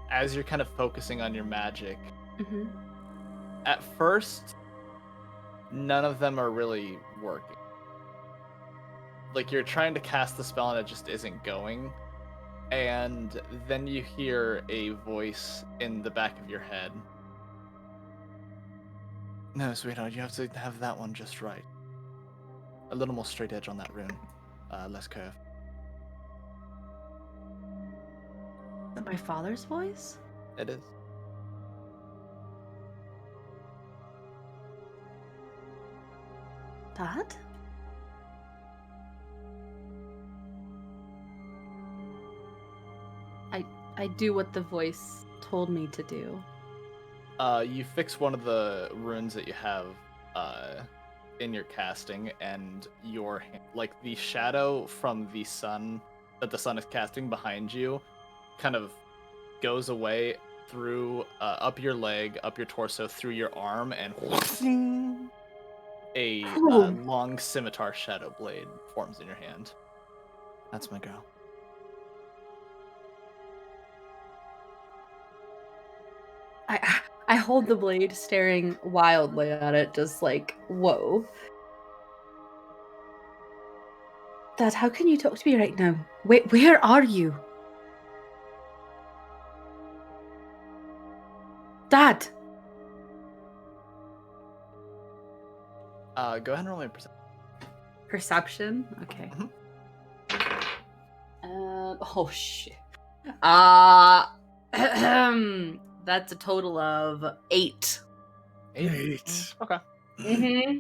S1: as you're kind of focusing on your magic,
S3: Mm-hmm.
S1: at first, none of them are really working. Like, you're trying to cast the spell and it just isn't going. And then you hear a voice in the back of your head. No, sweetheart, you have to have that one just right. A little more straight edge on that rune. Less curve.
S3: Is that my father's voice?
S1: It is.
S3: Dad? I do what the voice told me to do.
S1: You fix one of the runes that you have in your casting, and your like the shadow from the sun that the sun is casting behind you kind of goes away through up your leg, up your torso, through your arm, and a long scimitar shadow blade forms in your hand. That's my girl.
S3: I hold the blade, staring wildly at it, just like, whoa. Dad, how can you talk to me right now? Where are you? Dad!
S1: Go ahead and roll me a perception.
S3: Perception? Okay.
S1: Mhm.
S3: Oh shit. That's a total of 8.
S2: 8.
S1: Okay.
S3: Mm-hmm.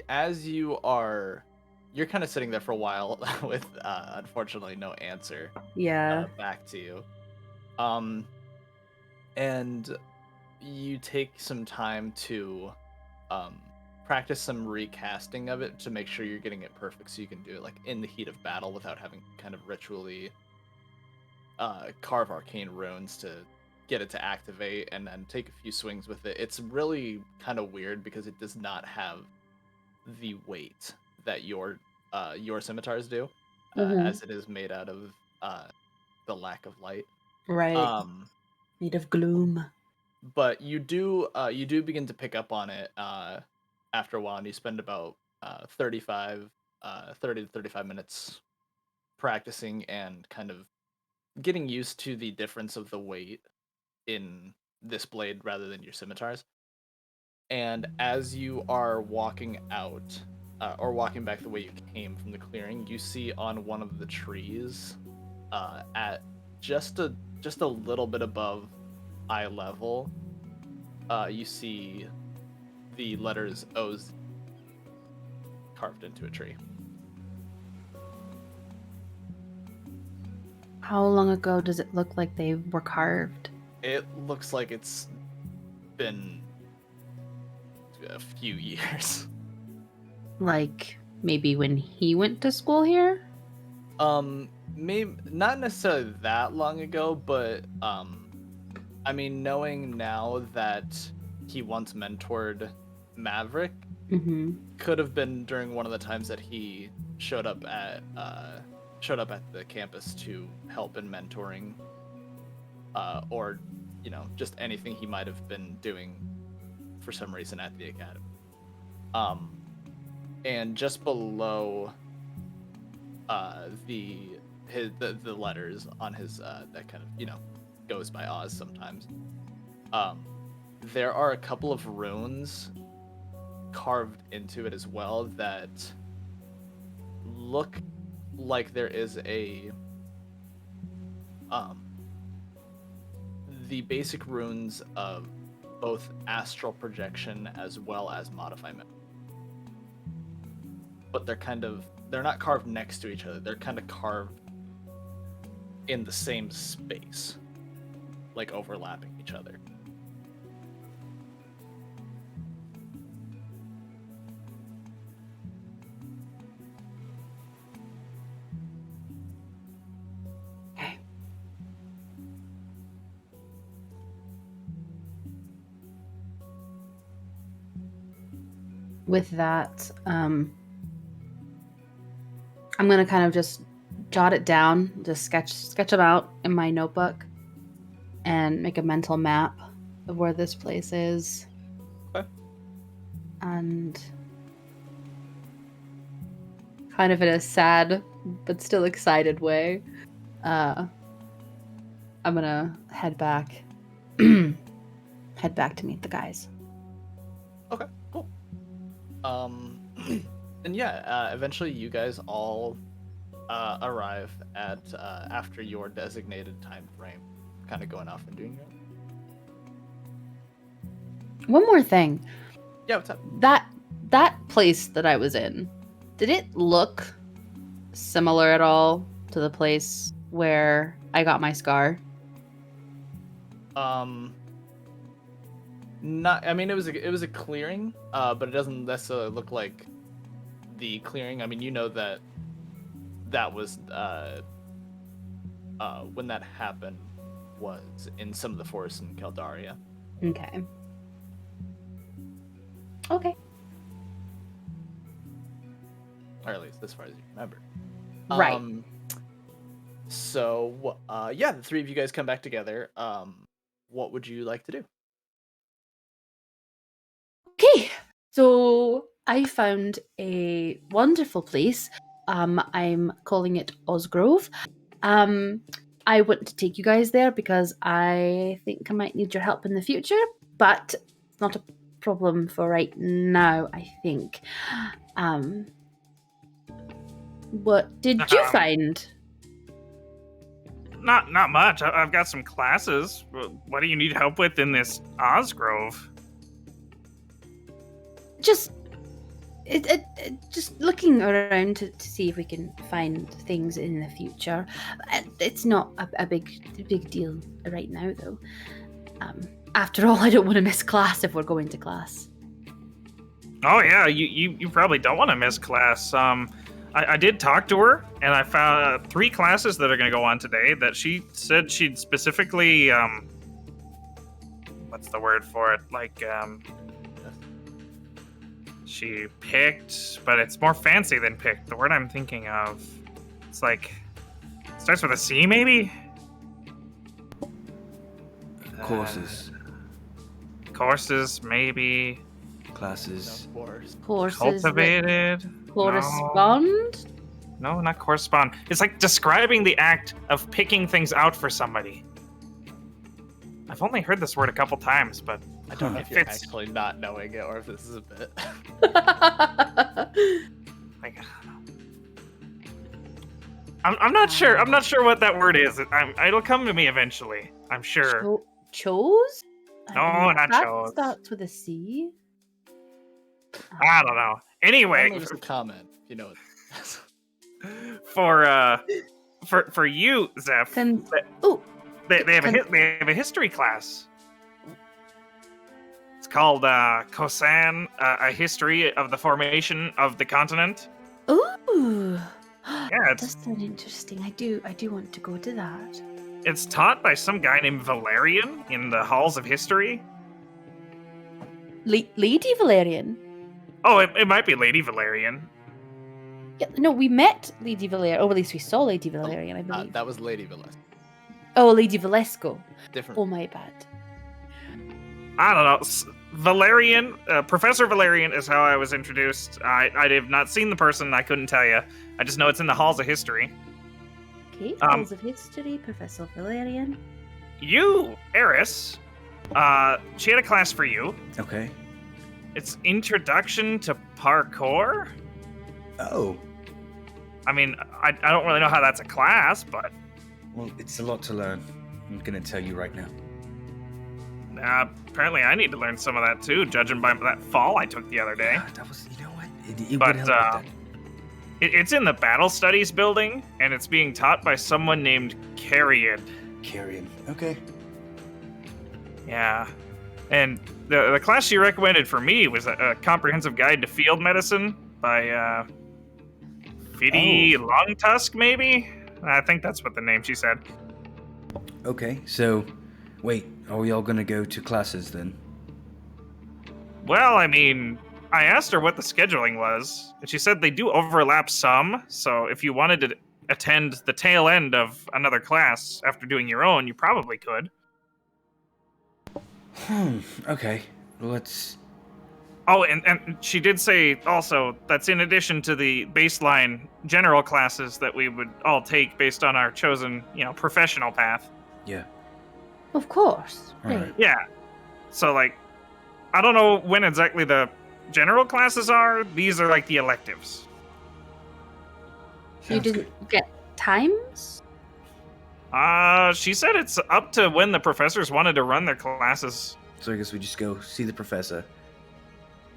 S1: As you're kind of sitting there for a while with unfortunately no answer
S3: Yeah.
S1: back to you. And you take some time to practice some recasting of it to make sure you're getting it perfect so you can do it like in the heat of battle without having to kind of ritually carve arcane runes to get it to activate and then take a few swings with it. It's really kind of weird because it does not have the weight that your scimitars do, as it is made out of the lack of light.
S3: Right. Made of gloom.
S1: But you do begin to pick up on it after a while, and you spend about 30 to 35 minutes practicing and kind of getting used to the difference of the weight in this blade rather than your scimitars. And as you are walking out, or walking back the way you came from the clearing, you see on one of the trees, at just a little bit above eye level, you see the letters O's carved into a tree.
S3: How long ago does it look like they were carved?
S1: It looks like it's been a few years.
S3: Like, maybe when he went to school here?
S1: Maybe not necessarily that long ago, but I mean, knowing now that he once mentored Maverick,
S3: Mm-hmm.
S1: could have been during one of the times that he showed up at the campus to help in mentoring, or just anything he might have been doing for some reason at the academy. And just below the letters on his that kind of goes by Oz sometimes. There are a couple of runes carved into it as well that look like there is the basic runes of both astral projection as well as modify memory. But they're not carved next to each other. They're kind of carved in the same space, like overlapping each other.
S3: Okay. With that, I'm gonna kind of just jot it down, just sketch them out in my notebook, and make a mental map of where this place is.
S1: Okay.
S3: And kind of in a sad but still excited way, I'm gonna head back. Head back to meet the guys.
S1: Okay, cool. And yeah, eventually you guys all arrive at after your designated time frame, kind of going off and doing your own.
S3: One more thing.
S1: Yeah, what's up?
S3: That place that I was in, did it look similar at all to the place where I got my scar?
S1: Not. I mean, it was a clearing, but it doesn't necessarily look like the clearing. I mean, you know that was when that happened was in some of the forests in Caldaria.
S3: Okay. Okay.
S1: Or at least as far as you remember.
S3: Right.
S1: So, yeah, the three of you guys come back together. What would you like to do?
S3: Okay. So I found a wonderful place. I'm calling it Osgrove. I want to take you guys there because I think I might need your help in the future, but it's not a problem for right now, I think. What did you find?
S5: Not much. I've got some classes. What do you need help with in this Osgrove?
S3: Just looking around to see if we can find things in the future. It's not a big deal right now, though. After all, I don't want to miss class if we're going to class.
S5: Oh yeah, you probably don't want to miss class. I did talk to her, and I found 3 classes that are going to go on today that she said she'd specifically, what's the word for it? Like, she picked, but it's more fancy than picked. The word I'm thinking of, it's like, starts with a C, maybe?
S4: Courses.
S5: Courses, maybe.
S4: Classes.
S1: Of course.
S3: Courses.
S5: Cultivated.
S3: Correspond?
S5: No, not correspond. It's like describing the act of picking things out for somebody. I've only heard this word a couple times, but
S1: I don't know if
S5: it
S1: you're
S5: fits.
S1: actually not knowing it or if this is a bit.
S5: Like, I'm not sure. I'm not sure what that word is. It'll come to me eventually. I'm sure.
S3: Chose?
S5: No, not
S3: that
S5: chose.
S3: Starts with a C.
S5: I don't know. Anyway,
S1: Leave us a comment if you know it.
S5: for you, Zeph,
S3: Oh,
S5: they have a history class. It's called Kosan, a history of the formation of the continent.
S3: ooh.
S5: Yeah,
S3: That does sound interesting. I do want to go to that.
S5: It's taught by some guy named Valerian in the halls of history.
S3: Lady Valerian.
S5: Oh, it might be Lady Valerian.
S3: Yeah, no, we met Lady Valerian, or at least we saw Lady Valerian, I believe.
S1: That was Lady Velasco.
S3: Oh, Lady Valesco.
S1: Different.
S3: Oh, my bad.
S5: I don't know. Valerian, Professor Valerian is how I was introduced. I have not seen the person. I couldn't tell you. I just know it's in the halls of history.
S3: Okay, Halls of History, Professor Valerian.
S5: You, Eris, she had a class for you.
S4: Okay.
S5: It's Introduction to Parkour.
S4: Oh.
S5: I mean, I don't really know how that's a class, but
S4: Well, it's a lot to learn. I'm gonna tell you right now.
S5: apparently I need to learn some of that too, judging by that fall I took the other day.
S4: That was, you know what? It
S5: But,
S4: would help with that.
S5: It's in the Battle Studies building, and it's being taught by someone named Carrion.
S4: Carrion. Okay.
S5: Yeah. And the class she recommended for me was a comprehensive guide to field medicine by Fidi Longtusk, maybe? I think that's what the name she said.
S4: Okay, so, wait, are we all gonna go to classes then?
S5: Well, I mean, I asked her what the scheduling was, and she said they do overlap some. So if you wanted to attend the tail end of another class after doing your own, you probably could.
S4: Okay. Let's.
S5: Oh, and she did say also that's in addition to the baseline general classes that we would all take based on our chosen, professional path.
S4: Yeah.
S3: Of course.
S4: All right.
S3: Right.
S5: Yeah. So, like, I don't know when exactly the general classes are. These are, like, the electives.
S3: You
S4: Sounds
S3: didn't get times?
S5: She said it's up to when the professors wanted to run their classes.
S4: So I guess we just go see the professor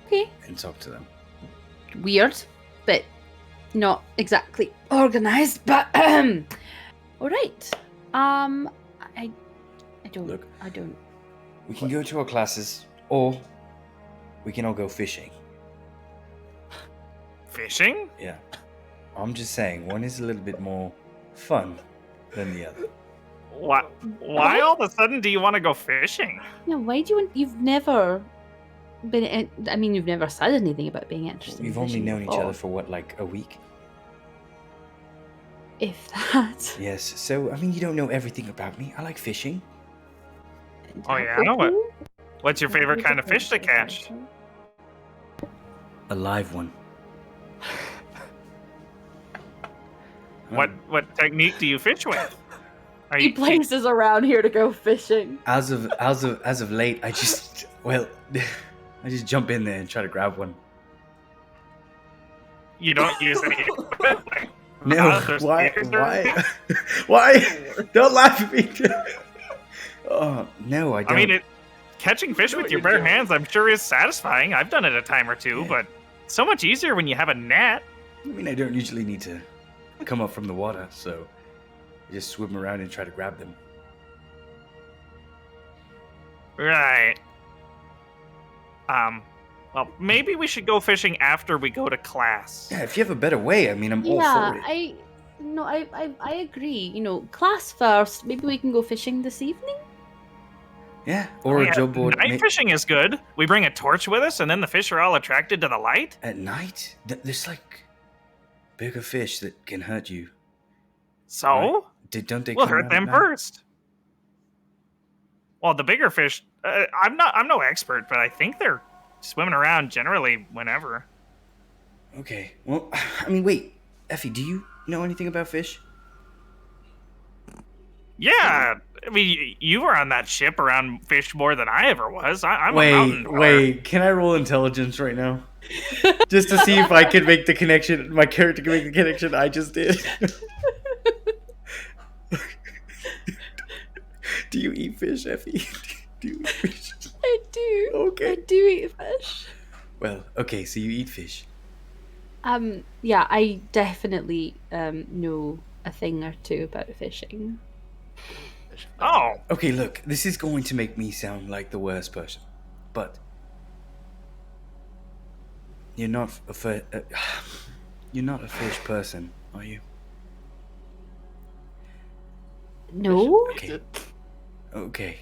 S3: Okay.
S4: and talk to them.
S3: Weird, but not exactly organized. But all right. I don't.
S4: Look.
S3: I don't.
S4: We can go to our classes, or we can all go fishing.
S5: Fishing?
S4: Yeah. I'm just saying, one is a little bit more fun than the other.
S5: Why all of a sudden do you want to go fishing?
S3: Yeah. Why do you? You've never been. I mean, you've never said anything about being interested.
S4: We've
S3: in
S4: only
S3: fishing
S4: known each
S3: before.
S4: other for what, like a week?
S3: If that.
S4: Yes. So I mean, you don't know everything about me. I like fishing.
S5: Oh, yeah, I know it. What's your favorite kind of fish to catch?
S4: A live one.
S5: What technique do you fish with? Are
S3: He places around here to go fishing.
S4: As of late, I just I just jump in there and try to grab one.
S5: You don't use any equipment?
S4: No,
S5: There's
S4: why?
S5: spears or
S4: Why? Don't laugh at me. Oh no, I don't.
S5: I mean, catching fish with your bare hands, I'm sure is satisfying. I've done it a time or two,
S4: Yeah.
S5: but so much easier when you have a net.
S4: I mean, I don't usually need to come up from the water, so I just swim around and try to grab them.
S5: Right. Well, maybe we should go fishing after we go to class.
S4: Yeah, if you have a better way, I mean, I'm all
S3: Yeah,
S4: for it.
S3: I agree. Class first. Maybe we can go fishing this evening.
S4: Yeah, or
S5: Oh,
S4: a
S5: yeah,
S4: job board
S5: night fishing is good. We bring a torch with us, and then the fish are all attracted to the light.
S4: at night. There's like bigger fish that can hurt you.
S5: So
S4: Right? Don't they?
S5: we'll
S4: come
S5: hurt
S4: out
S5: them
S4: at night?
S5: first. Well, the bigger fish, I'm no expert, but I think they're swimming around generally whenever.
S4: Okay. Well, I mean, wait, Effie, do you know anything about fish?
S5: Yeah, I mean, you were on that ship around fish more than I ever was. I'm a mountain dweller.
S4: Wait. Can I roll intelligence right now? Just to see if I can make the connection. My character can make the connection I just did. Do you eat fish, Effie? Do you eat fish?
S3: I do.
S4: Okay.
S3: I do eat fish.
S4: Well, okay, so you eat fish.
S3: Yeah, I definitely know a thing or two about fishing.
S5: Oh,
S4: Okay, look, this is going to make me sound like the worst person, but you're not you're not a fish person, are you?
S3: No.
S4: Okay. Okay.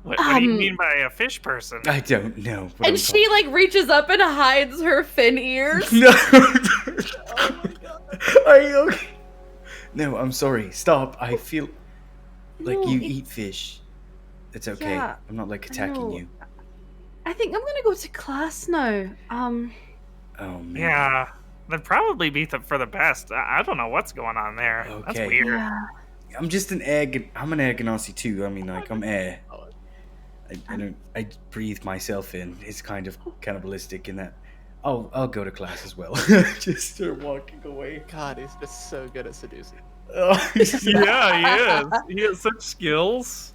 S5: what do you
S3: Um,
S5: mean by a fish person?
S4: I don't know. What
S3: And
S4: I'm
S3: she reaches up and hides her fin ears.
S4: No. Are you okay? No, I'm sorry. Stop. I feel like
S3: No,
S4: you
S3: it-
S4: eat fish. It's okay.
S3: Yeah,
S4: I'm not like attacking
S3: know.
S4: you.
S3: I think I'm gonna go to class now.
S4: Oh man.
S5: Yeah, that'd probably be for the best. I don't know what's going on there. That's
S4: Okay.
S5: weird.
S3: Yeah.
S4: I'm just an egg. I'm an egg ganassi too. I mean, like I'm air. I don't. I breathe myself in. It's kind of cannibalistic in that. I'll go to class as well. Just start walking away.
S1: God, he's just so good at seducing.
S4: Oh,
S5: Yeah, he is. He has such skills.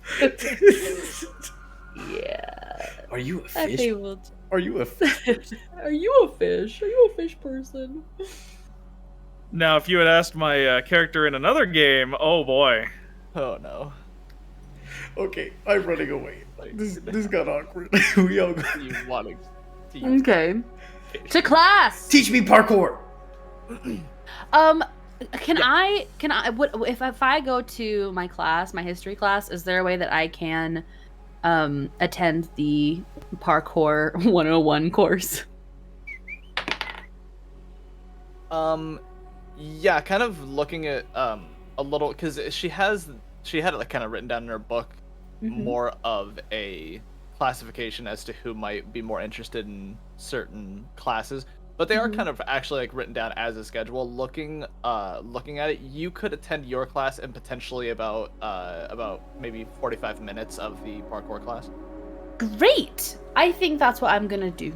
S3: Yeah.
S4: Are you a
S3: I
S4: fish?
S3: think we'll.
S4: Are you a fish?
S3: Are you a fish? Are you a fish person?
S2: Now, if you had asked my character in another game, oh boy.
S1: Oh no.
S4: Okay, I'm running away. This got awkward. We all go.
S1: You want to use
S3: Okay. To class.
S4: Teach me parkour.
S3: Can I? What if I go to my class, my history class? Is there a way that I can, attend the Parkour 101 course?
S1: Yeah, kind of looking at a little, because she had it like kind of written down in her book, more of a classification as to who might be more interested in certain classes, but they are kind of actually like written down as a schedule. Looking at it, you could attend your class and potentially about maybe 45 minutes of the parkour class.
S3: Great. I think that's what I'm gonna do.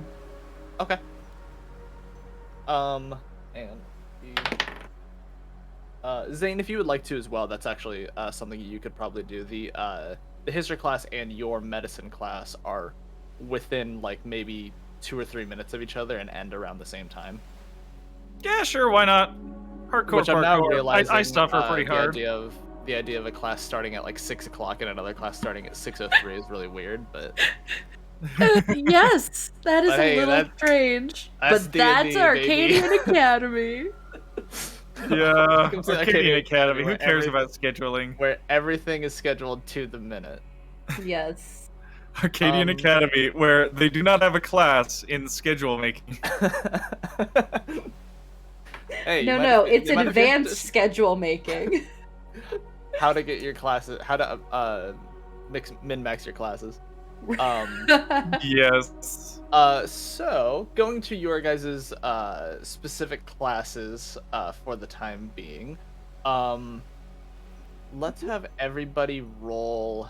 S1: Okay. And Zane, if you would like to as well, that's actually something you could probably do. The history class and your medicine class are within like maybe 2 or 3 minutes of each other and end around the same time.
S5: Yeah, sure, why not? Parkour,
S1: Which I'm now
S5: parkour.
S1: realizing
S5: I suffer pretty hard.
S1: The idea of a class starting at like 6 o'clock and another class starting at 6:03 is really weird, but
S3: Yes, that is
S1: But
S3: a
S1: hey,
S3: little strange.
S1: that's
S3: But that's
S1: D&D,
S3: Arcadian
S1: baby.
S3: Academy.
S5: Yeah,
S1: Welcome to
S5: Arcadian Academy. Who
S1: where
S5: cares
S1: every-
S5: about scheduling?
S1: where everything is scheduled to the minute.
S3: Yes.
S5: Arcadian Academy, where they do not have a class in schedule making.
S1: Hey,
S3: No, it's advanced schedule making.
S1: how to get your classes, how to min-max your classes.
S5: Yes.
S1: So going to your guys' specific classes for the time being, let's have everybody roll.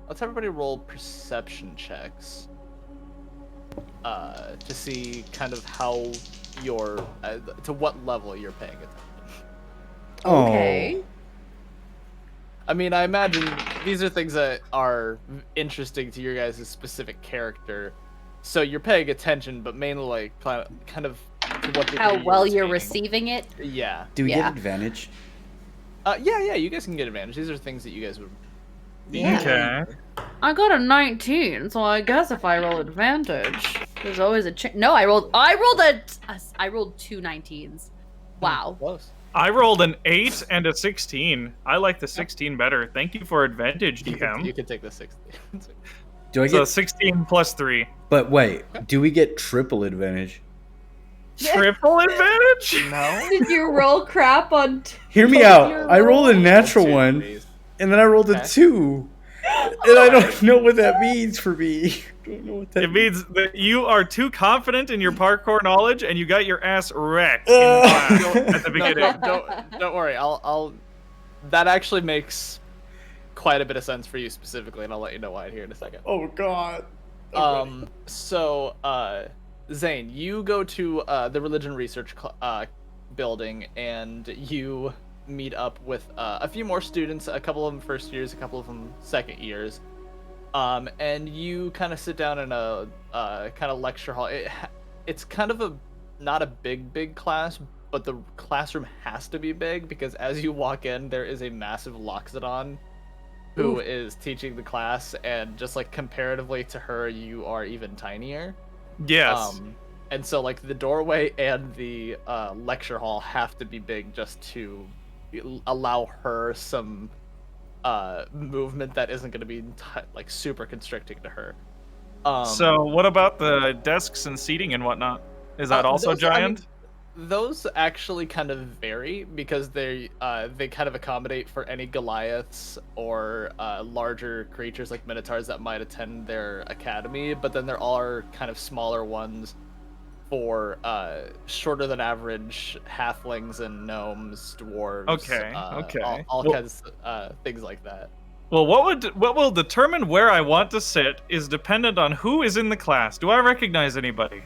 S1: Let's have everybody roll perception checks to see kind of how you're to what level you're paying attention.
S3: Okay.
S1: I mean, I imagine these are things that are interesting to your guys' specific character, so you're paying attention, but mainly like kind of to what
S3: How well you're
S1: retaining.
S3: receiving it.
S1: Yeah.
S4: Do we
S3: Yeah.
S4: get advantage?
S1: Yeah, you guys can get advantage. These are things that you guys would be
S3: Yeah.
S5: Okay.
S3: I got a 19, so I guess if I roll advantage, there's always a chance. No, I rolled 2 19s. Wow.
S1: close.
S5: I rolled an 8 and a 16. I like the 16 better. Thank you for advantage,
S1: You
S5: DM.
S1: can take the 60.
S4: Do I
S5: So
S4: get?
S5: 16 plus 3.
S4: But wait, do we get triple advantage?
S5: Triple advantage?
S1: No.
S3: Did you roll crap on?
S4: Hear me
S3: Your
S4: out. I rolled a
S3: roll?
S4: natural
S1: Two
S4: one,
S1: threes.
S4: and then I rolled a
S1: Okay.
S4: 2, and I don't know what that means for me. I don't know what that
S5: It means that you are too confident in your parkour knowledge and you got your ass wrecked in class at the
S1: No,
S5: beginning.
S1: don't worry. I'll. That actually makes quite a bit of sense for you specifically, and I'll let you know why here in a second.
S4: Oh God.
S1: So, Zane, you go to the religion research building, and you meet up with a few more students. A couple of them first years, a couple of them second years. And you kind of sit down in a kind of lecture hall. It's kind of not a big class, but the classroom has to be big because as you walk in, there is a massive Loxodon who is teaching the class, and just like comparatively to her, you are even tinier.
S5: Yes.
S1: And so like the doorway and the lecture hall have to be big just to allow her some movement that isn't going to be like super constricting to her.
S5: So what about the desks and seating and whatnot? Is that also
S1: those- I
S5: giant?
S1: mean, those actually kind of vary because they kind of accommodate for any Goliaths or larger creatures like Minotaurs that might attend their academy, but then there are kind of smaller ones for shorter than average halflings and gnomes, dwarves.
S5: Okay, okay.
S1: All
S5: Well-
S1: kinds of things like that.
S5: Well, what will determine where I want to sit is dependent on who is in the class. Do I recognize anybody?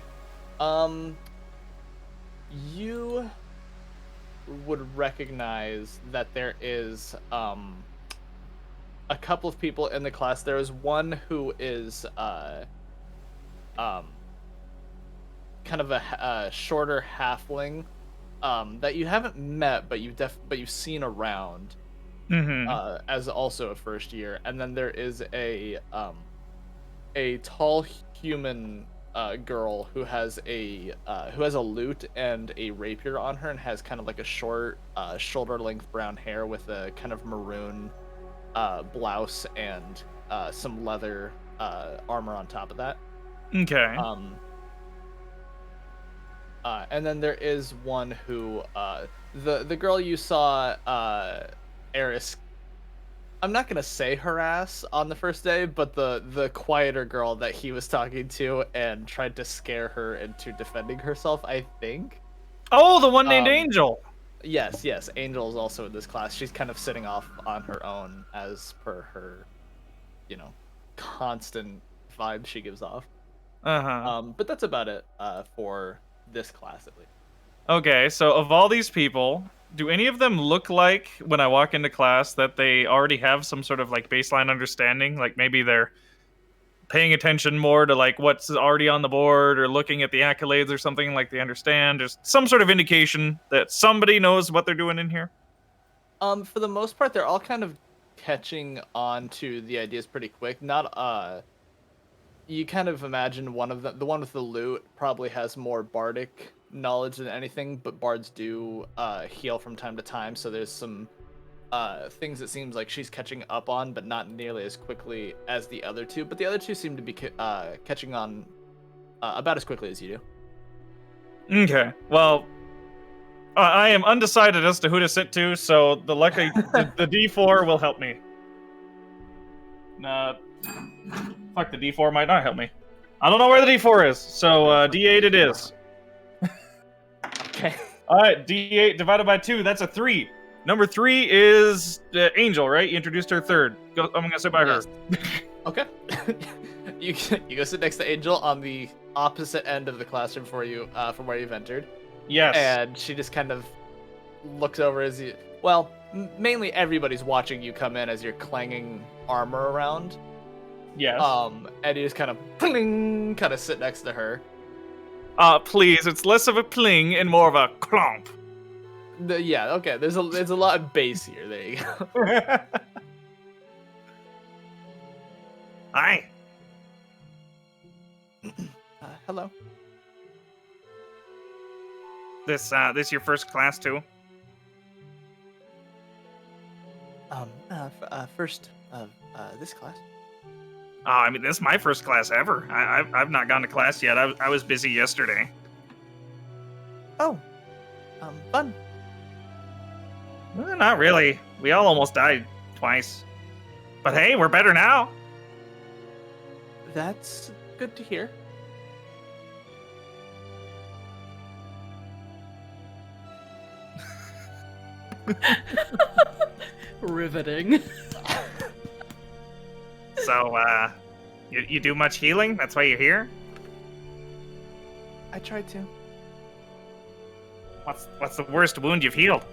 S1: You would recognize that there is a couple of people in the class. There is one who is kind of a shorter halfling that you haven't met, but you've seen around
S5: Mm-hmm.
S1: as also a first year. And then there is a tall human girl who has a lute and a rapier on her and has kind of like a short shoulder length brown hair with a kind of maroon blouse and some leather armor on top of that.
S2: Okay.
S1: And then there is one who, the girl you saw, Eris, I'm not gonna say harass on the first day, but the quieter girl that he was talking to and tried to scare her into defending herself, I think.
S2: Oh, the one named
S1: Um,
S2: Angel.
S1: Yes, Angel is also in this class. She's kind of sitting off on her own as per her, constant vibe she gives off. But that's about it for this class at least.
S2: Okay, so of all these people, do any of them look like, when I walk into class, that they already have some sort of, like, baseline understanding? Like, maybe they're paying attention more to, like, what's already on the board, or looking at the accolades or something, like they understand? Just some sort of indication that somebody knows what they're doing in here?
S1: For the most part, they're all kind of catching on to the ideas pretty quick. Not, you kind of imagine one of them, the one with the lute, probably has more bardic knowledge than anything, but bards do heal from time to time, so there's some things it seems like she's catching up on, but not nearly as quickly as the other two. But the other two seem to be catching on about as quickly as you do.
S2: Okay, well, I am undecided as to who to sit to, so the lucky the D4 will help me. Fuck, the D4 might not help me. I don't know where the D4 is, so D8 it is.
S1: Okay.
S2: Alright, D8 divided by 2, that's a 3. Number 3 is Angel, right? You introduced her third. I'm gonna sit by her.
S1: Okay. you go sit next to Angel on the opposite end of the classroom from where you've entered.
S2: Yes.
S1: And she just kind of looks over as you. Well, mainly everybody's watching you come in as you're clanging armor around.
S2: Yes.
S1: And you just kind of sit next to her.
S2: Please, it's less of a pling and more of a clomp.
S1: Yeah, okay. There's a lot of bass here. There you go.
S5: Hi.
S1: Hello.
S5: This your first class too?
S1: First of this class.
S5: Oh, I mean, this is my first class ever. I've not gone to class yet. I was busy yesterday.
S1: Oh, fun.
S5: Not really. We all almost died twice. But hey, we're better now.
S1: That's good to hear.
S3: Riveting.
S5: So, you do much healing? That's why you're here?
S1: I tried to.
S5: What's the worst wound you've healed?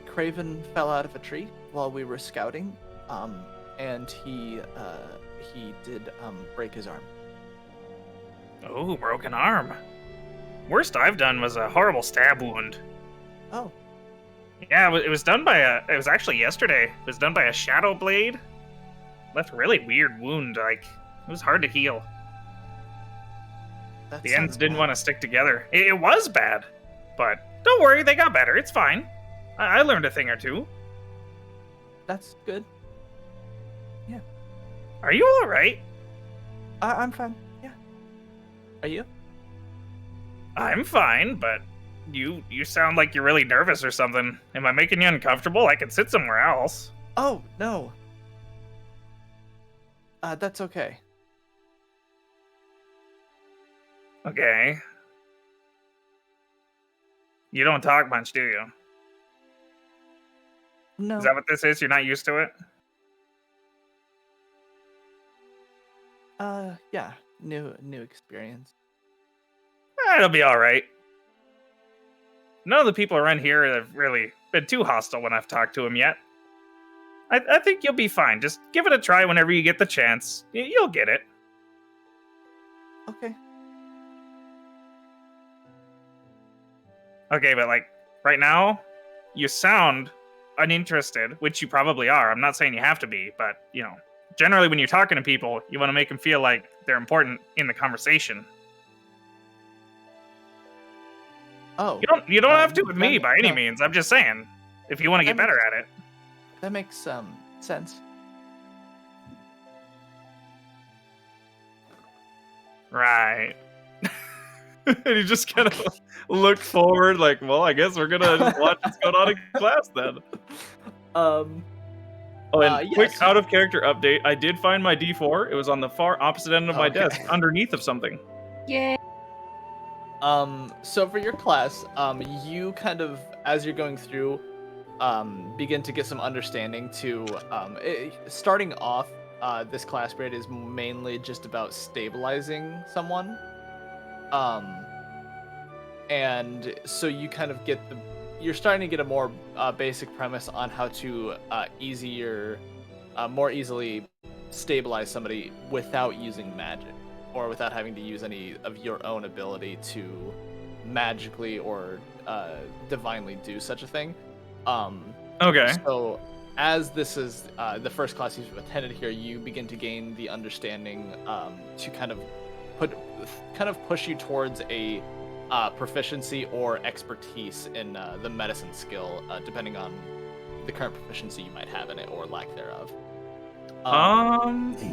S1: Craven fell out of a tree while we were scouting, and he did break his arm.
S5: Oh, broken arm. Worst I've done was a horrible stab wound.
S1: Oh.
S5: Yeah, it was done by it was actually yesterday. It was done by a shadow blade. Left a really weird wound, like, it was hard to heal. The ends didn't want to stick together. It was bad, but don't worry, they got better. It's fine. I learned a thing or two.
S1: That's good. Yeah.
S5: Are you all right?
S1: I'm fine. Yeah. Are you?
S5: I'm fine, but you sound like you're really nervous or something. Am I making you uncomfortable? I could sit somewhere else.
S1: Oh, no. That's okay.
S5: Okay. You don't talk much, do you?
S1: No.
S5: Is that what this is? You're not used to it?
S1: Yeah. New experience.
S5: It'll be alright. None of the people around here have really been too hostile when I've talked to them yet. I think you'll be fine. Just give it a try whenever you get the chance. You'll get it.
S1: Okay.
S5: Okay, but like, right now, you sound uninterested, which you probably are. I'm not saying you have to be, but, generally when you're talking to people, you want to make them feel like they're important in the conversation.
S1: Oh.
S5: You don't have to with me by any means. I'm just saying, if you want to get better at it.
S1: That makes sense.
S5: Right.
S2: And he just kind of looked forward, like, well, I guess we're gonna just watch what's going on in class then. Oh, and quick
S1: Yes.
S2: out of character update. I did find my D4. It was on the far opposite end of my
S1: Okay.
S2: desk, underneath of something.
S3: Yay.
S1: So for your class, you kind of, as you're going through, begin to get some understanding to, starting off, this class period is mainly just about stabilizing someone. And so you kind of get you're starting to get a more basic premise on how to more easily stabilize somebody without using magic, or without having to use any of your own ability to magically or divinely do such a thing.
S2: Okay.
S1: So, as this is the first class you've attended here, you begin to gain the understanding to kind of push you towards a proficiency or expertise in the medicine skill, depending on the current proficiency you might have in it or lack thereof.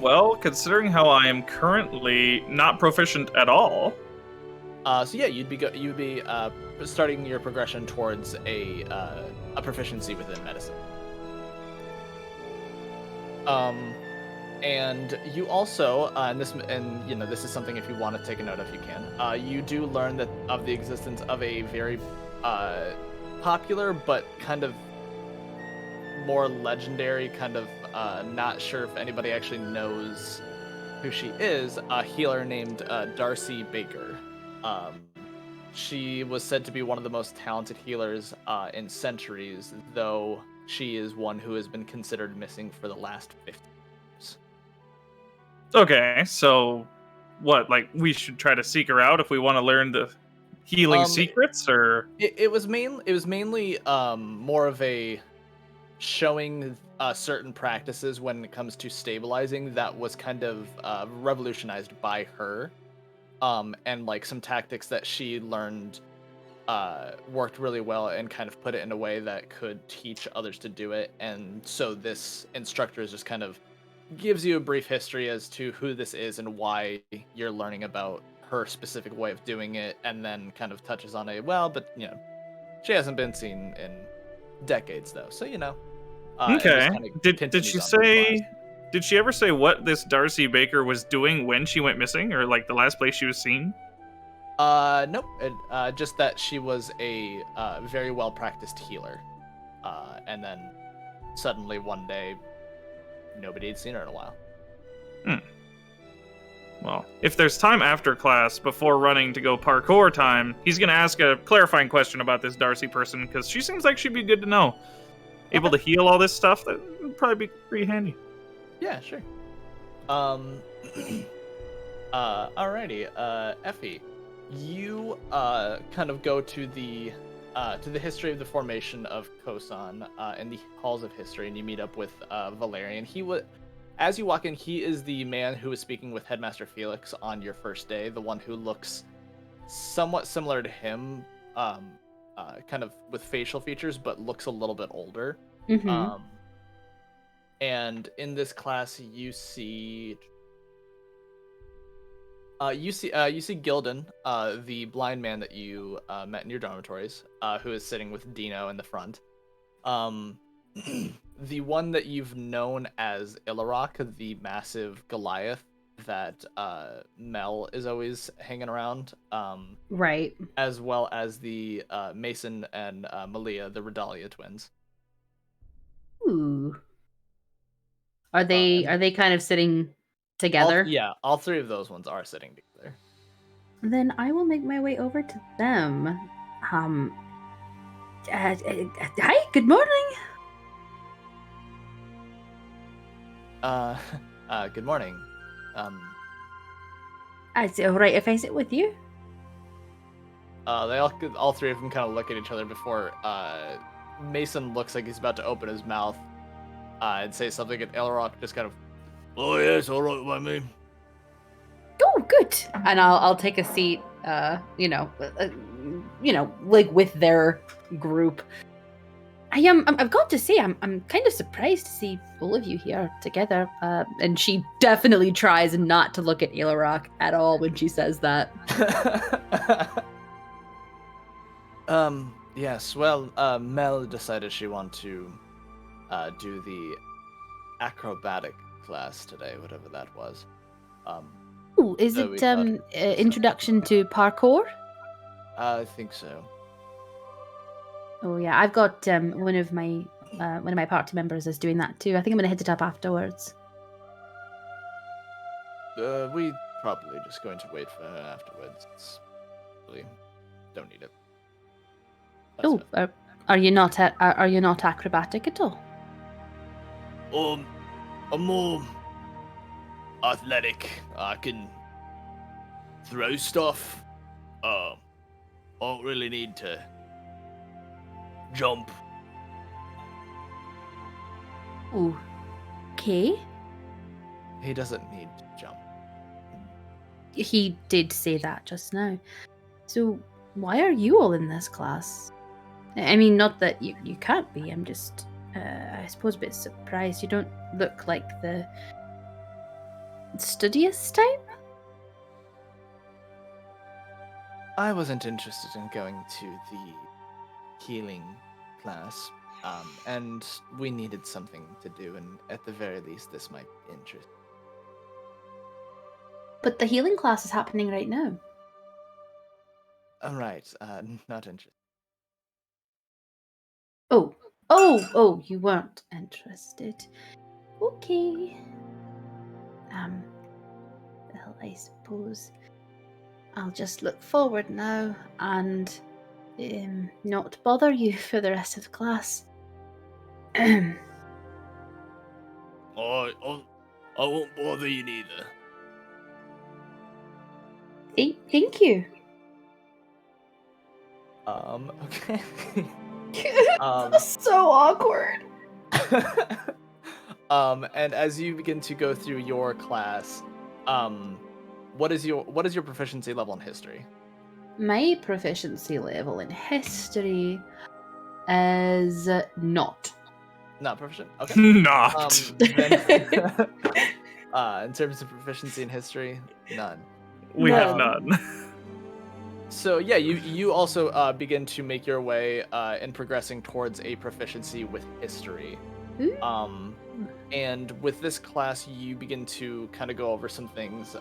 S2: Well, considering how I am currently not proficient at all.
S1: So yeah, you'd be starting your progression towards a proficiency within medicine. And you also, this is something, if you want to take a note of, you can. You do learn that of the existence of a very popular but kind of more legendary, kind of not sure if anybody actually knows who she is, a healer named Darcy Baker. She was said to be one of the most talented healers in centuries, though she is one who has been considered missing for the last 50 years.
S2: Okay, so what? Like, we should try to seek her out if we want to learn the healing secrets, or
S1: it was mainly more of a showing certain practices when it comes to stabilizing that was kind of revolutionized by her, and like some tactics that she learned worked really well, and kind of put it in a way that could teach others to do it. And so this instructor is just kind of gives you a brief history as to who this is and why you're learning about her specific way of doing it, and then kind of touches on but she hasn't been seen in decades though, so
S2: okay. Did
S1: continues
S2: she
S1: on with the
S2: say?
S1: class.
S2: Did she ever say what this Darcy Baker was doing when she went missing, or like the last place she was seen?
S1: Nope. Just that she was a very well practiced healer, and then suddenly one day nobody had seen her in a while.
S2: Well, if there's time after class before running to go parkour time, he's gonna ask a clarifying question about this Darcy person, because she seems like she'd be good to know. Able to heal all this stuff, that would probably be pretty handy.
S1: Yeah, sure. Alrighty. Effie, you kind of go to the history of the formation of Kosan in the halls of history, and you meet up with Valerian. As you walk in, he is the man who was speaking with Headmaster Felix on your first day, the one who looks somewhat similar to him, kind of with facial features, but looks a little bit older.
S3: Mm-hmm.
S1: And in this class, you see Gildan, the blind man that you met in your dormitories, who is sitting with Dino in the front. The one that you've known as Ilarok, the massive Goliath that Mel is always hanging around.
S3: Right.
S1: As well as the Mason and Malia, the Redalia twins.
S3: Ooh. Are they kind of sitting together?
S1: All three of those ones are sitting together.
S3: Then I will make my way over to them. Hi, good morning.
S1: Good morning.
S3: Is it alright if I sit with you?
S1: They all three of them kind of look at each other before Mason looks like he's about to open his mouth and say something, and Elrock just kind of, oh yes, all right by me.
S3: Oh, good. And I'll take a seat. Like with their group. I've got to say, I'm kind of surprised to see all of you here together. And she definitely tries not to look at Ailarok at all when she says that.
S1: Yes, well, Mel decided she wanted to do the acrobatic class today, whatever that was.
S3: Ooh, is
S1: So we
S3: it
S1: thought
S3: introduction to parkour?
S1: I think so.
S3: Oh yeah, I've got one of my party members is doing that too. I think I'm gonna hit it up afterwards.
S1: We probably just going to wait for her afterwards. It's really don't need it. That's
S3: Oh,
S1: it.
S3: are you not acrobatic at all?
S1: I'm more athletic. I can throw stuff. I don't really need to jump.
S3: Ooh, okay.
S1: He doesn't need to jump.
S3: He did say that just now. So why are you all in this class? I mean, not that you can't be. I'm just, I suppose, a bit surprised. You don't look like the studious type.
S1: I wasn't interested in going to the healing class, and we needed something to do, and at the very least, this might be interesting.
S3: But the healing class is happening right now.
S1: All right, not interested.
S3: Oh, you weren't interested. Okay. Well, I suppose I'll just look forward now and not bother you for the rest of the class.
S1: I won't bother you neither.
S3: Thank you.
S1: Okay.
S3: So awkward.
S1: And as you begin to go through your class, what is your proficiency level in history?
S3: My proficiency level in history is not.
S1: Not proficient. Okay.
S5: Not.
S1: Then, in terms of proficiency in history, none.
S5: We have
S3: None.
S5: none.
S1: So yeah, you also begin to make your way in progressing towards a proficiency with history.
S3: Ooh.
S1: And with this class, you begin to kind of go over some things.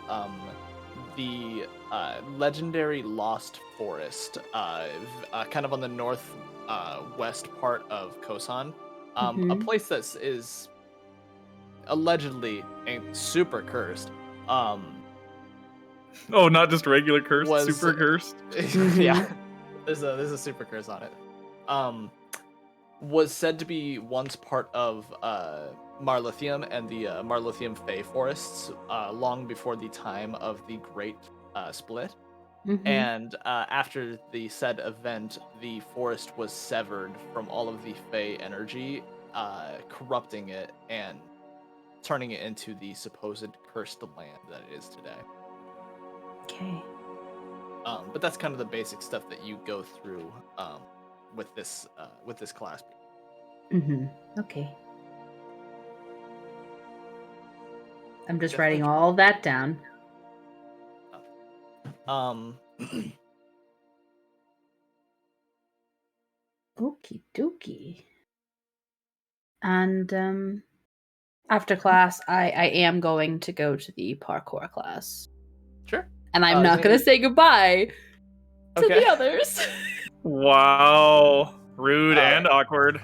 S1: The legendary Lost Forest, kind of on the north west part of Kosan, a place that is allegedly super cursed.
S2: Oh, not just regular cursed,
S1: Was-
S2: super cursed.
S1: Yeah, there's a super curse on it. Was said to be once part of Marlithium and the Marlithium Fey forests long before the time of the Great Split. And after the said event, the forest was severed from all of the Fey energy, corrupting it and turning it into the supposed cursed land that it is today.
S3: Okay.
S1: But that's kind of the basic stuff that you go through with this class.
S3: Okay. I'm just writing all that down. Okie dokie. And after class, I am going to go to the parkour class.
S1: Sure.
S3: And I'm not going to say goodbye to
S1: Okay.
S3: the others.
S2: Wow. Rude and awkward.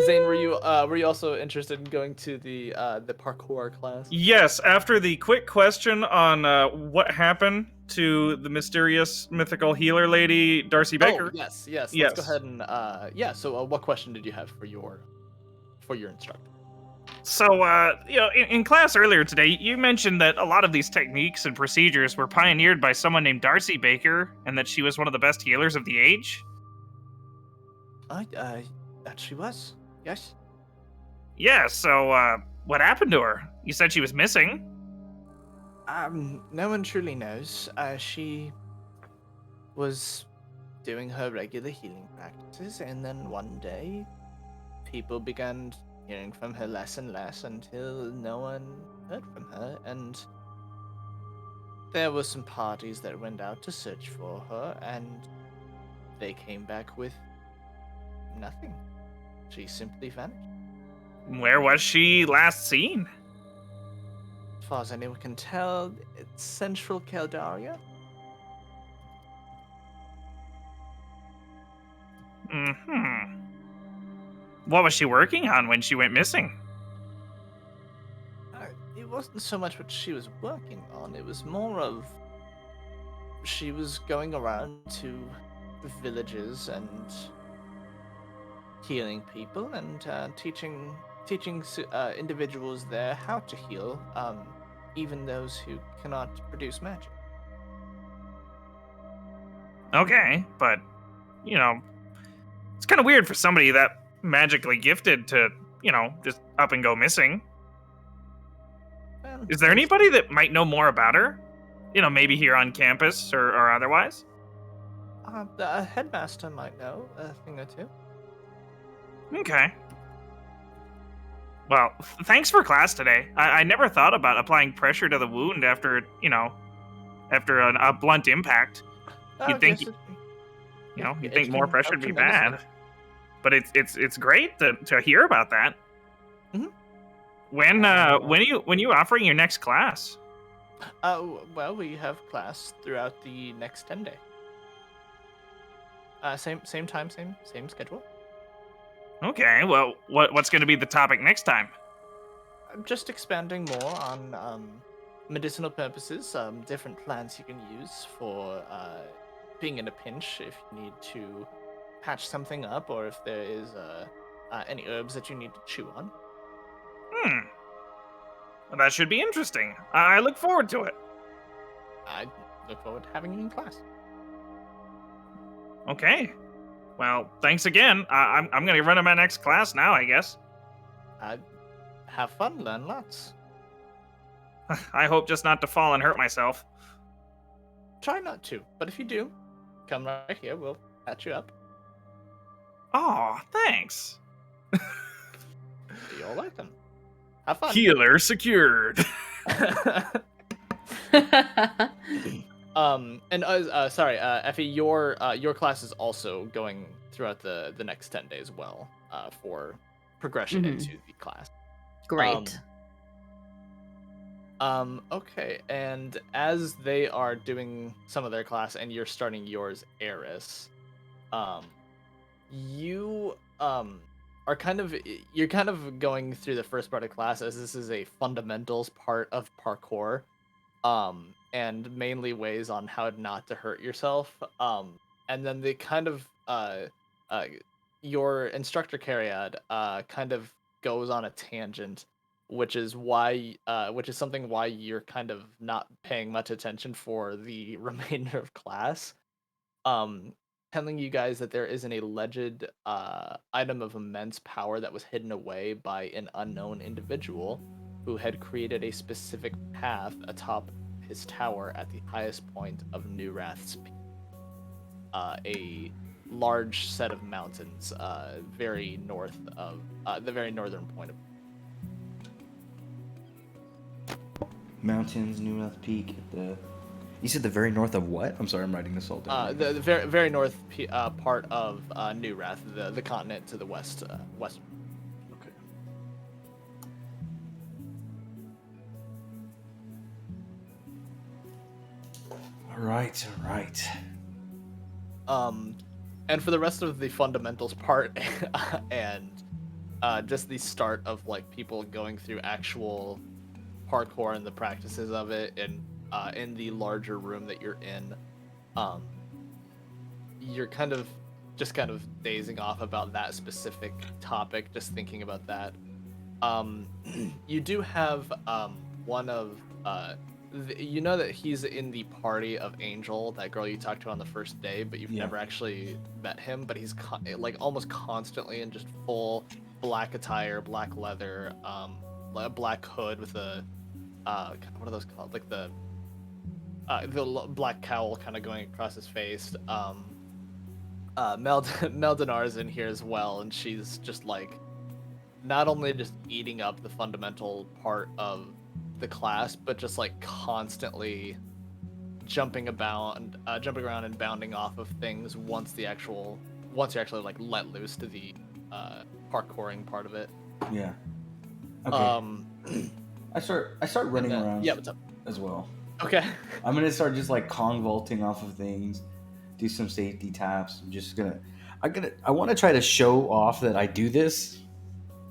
S1: Zane, were you also interested in going to the parkour class?
S2: Yes, after the quick question on what happened to the mysterious mythical healer lady, Darcy Baker.
S1: Oh, yes. Let's
S2: Yes.
S1: go ahead and So, what question did you have for your instructor?
S5: So, in class earlier today, you mentioned that a lot of these techniques and procedures were pioneered by someone named Darcy Baker, and that she was one of the best healers of the age.
S1: That she was. Yes.
S5: Yeah. So, what happened to her? You said she was missing.
S1: No one truly knows. She was doing her regular healing practices, and then one day people began hearing from her less and less until no one heard from her, and there were some parties that went out to search for her, and they came back with nothing. She simply vanished.
S5: Where was she last seen?
S1: As far as anyone can tell, it's central Caldaria.
S5: Hmm. What was she working on when she went missing?
S1: It wasn't so much what she was working on, it was more of she was going around to villages and healing people and teaching individuals there how to heal, even those who cannot produce magic.
S5: Okay, but, you know, it's kind of weird for somebody that magically gifted to, just up and go missing.
S1: Well,
S5: Is there anybody that might know more about her? Maybe here on campus or otherwise?
S1: The headmaster might know a thing or two.
S5: Okay. Well, thanks for class today. I never thought about applying pressure to the wound after, after a blunt impact. You'd think, you'd think more pressure would be bad. But it's great to hear about that.
S1: Mhm.
S5: When you offering your next class?
S1: Well, we have class throughout the next 10 days. Same time, same schedule.
S5: Okay, well, what's going to be the topic next time?
S1: I'm just expanding more on medicinal purposes, different plants you can use for being in a pinch if you need to patch something up, or if there is any herbs that you need to chew on.
S5: Well, that should be interesting. I look forward to it.
S1: I look forward to having you in class.
S5: Okay. Well, thanks again. I'm going to run to my next class now, I guess.
S1: Have fun, learn lots.
S5: I hope just not to fall and hurt myself.
S1: Try not to, but if you do, come right here. We'll patch you up.
S5: Oh, thanks.
S1: You're welcome. Have fun.
S2: Healer secured.
S1: Sorry, Effie, your class is also going throughout the next 10 days as well, for progression into the class.
S3: Great.
S1: Okay, and as they are doing some of their class and you're starting yours, Eris, you are kind of going through the first part of class, as this is a fundamentals part of parkour, and mainly ways on how not to hurt yourself. And then they kind of your instructor Cariad kind of goes on a tangent, which is something why you're kind of not paying much attention for the remainder of class. Telling you guys that there is an alleged item of immense power that was hidden away by an unknown individual who had created a specific path atop his tower at the highest point of New Wrath's peak. A large set of mountains, very north of the very northern point of.
S4: Mountains, New North Peak. You said the very north of what? I'm sorry, I'm writing this all down.
S1: The very north part of New Wrath, the continent to the west. West.
S4: Okay. All right.
S1: And for the rest of the fundamentals part, and just the start of like people going through actual parkour and the practices of it, and in the larger room that you're in, you're kind of dazing off about that specific topic, just thinking about that. You do have one of you know that he's in the party of Angel, that girl you talked to on the first day, but you've never actually met him. But he's like almost constantly in just full black attire, black leather, a black hood with a what are those called? Like the black cowl kind of going across his face. Meldonar's in here as well, and she's just like not only just eating up the fundamental part of the class, but just like constantly jumping around and bounding off of things once you actually like let loose to the parkouring part of it.
S4: Yeah. Okay. I start running around.
S1: Yeah, what's up?
S4: As well.
S1: Okay.
S4: I'm gonna start just like Kong vaulting off of things, do some safety taps. I want to try to show off that I do this,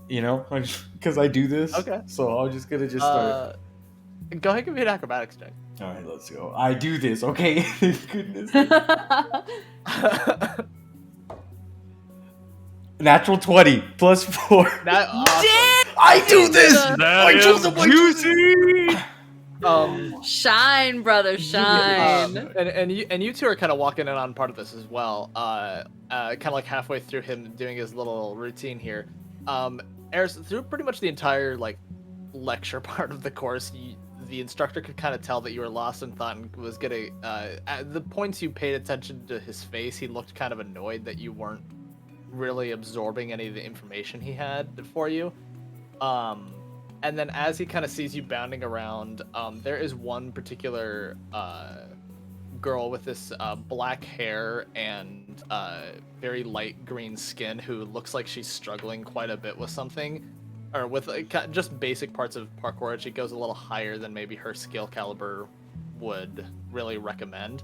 S4: because I do this.
S1: Okay.
S4: So I'm just gonna start.
S1: Go ahead and give me an acrobatics check.
S4: All right, let's go. I do this. Okay. Goodness. Natural 20 plus 4.
S1: Awesome.
S4: I do this.
S5: That is juicy.
S3: Shine, brother, shine.
S1: And you two are kind of walking in on part of this as well. Kind of like halfway through him doing his little routine here. Eris, through pretty much the entire like lecture part of the course, the instructor could kind of tell that you were lost in thought and was getting. At the points you paid attention to his face, he looked kind of annoyed that you weren't really absorbing any of the information he had for you. And then as he kind of sees you bounding around, there is one particular girl with this black hair and very light green skin who looks like she's struggling quite a bit with something, or with just basic parts of parkour. And she goes a little higher than maybe her skill caliber would really recommend.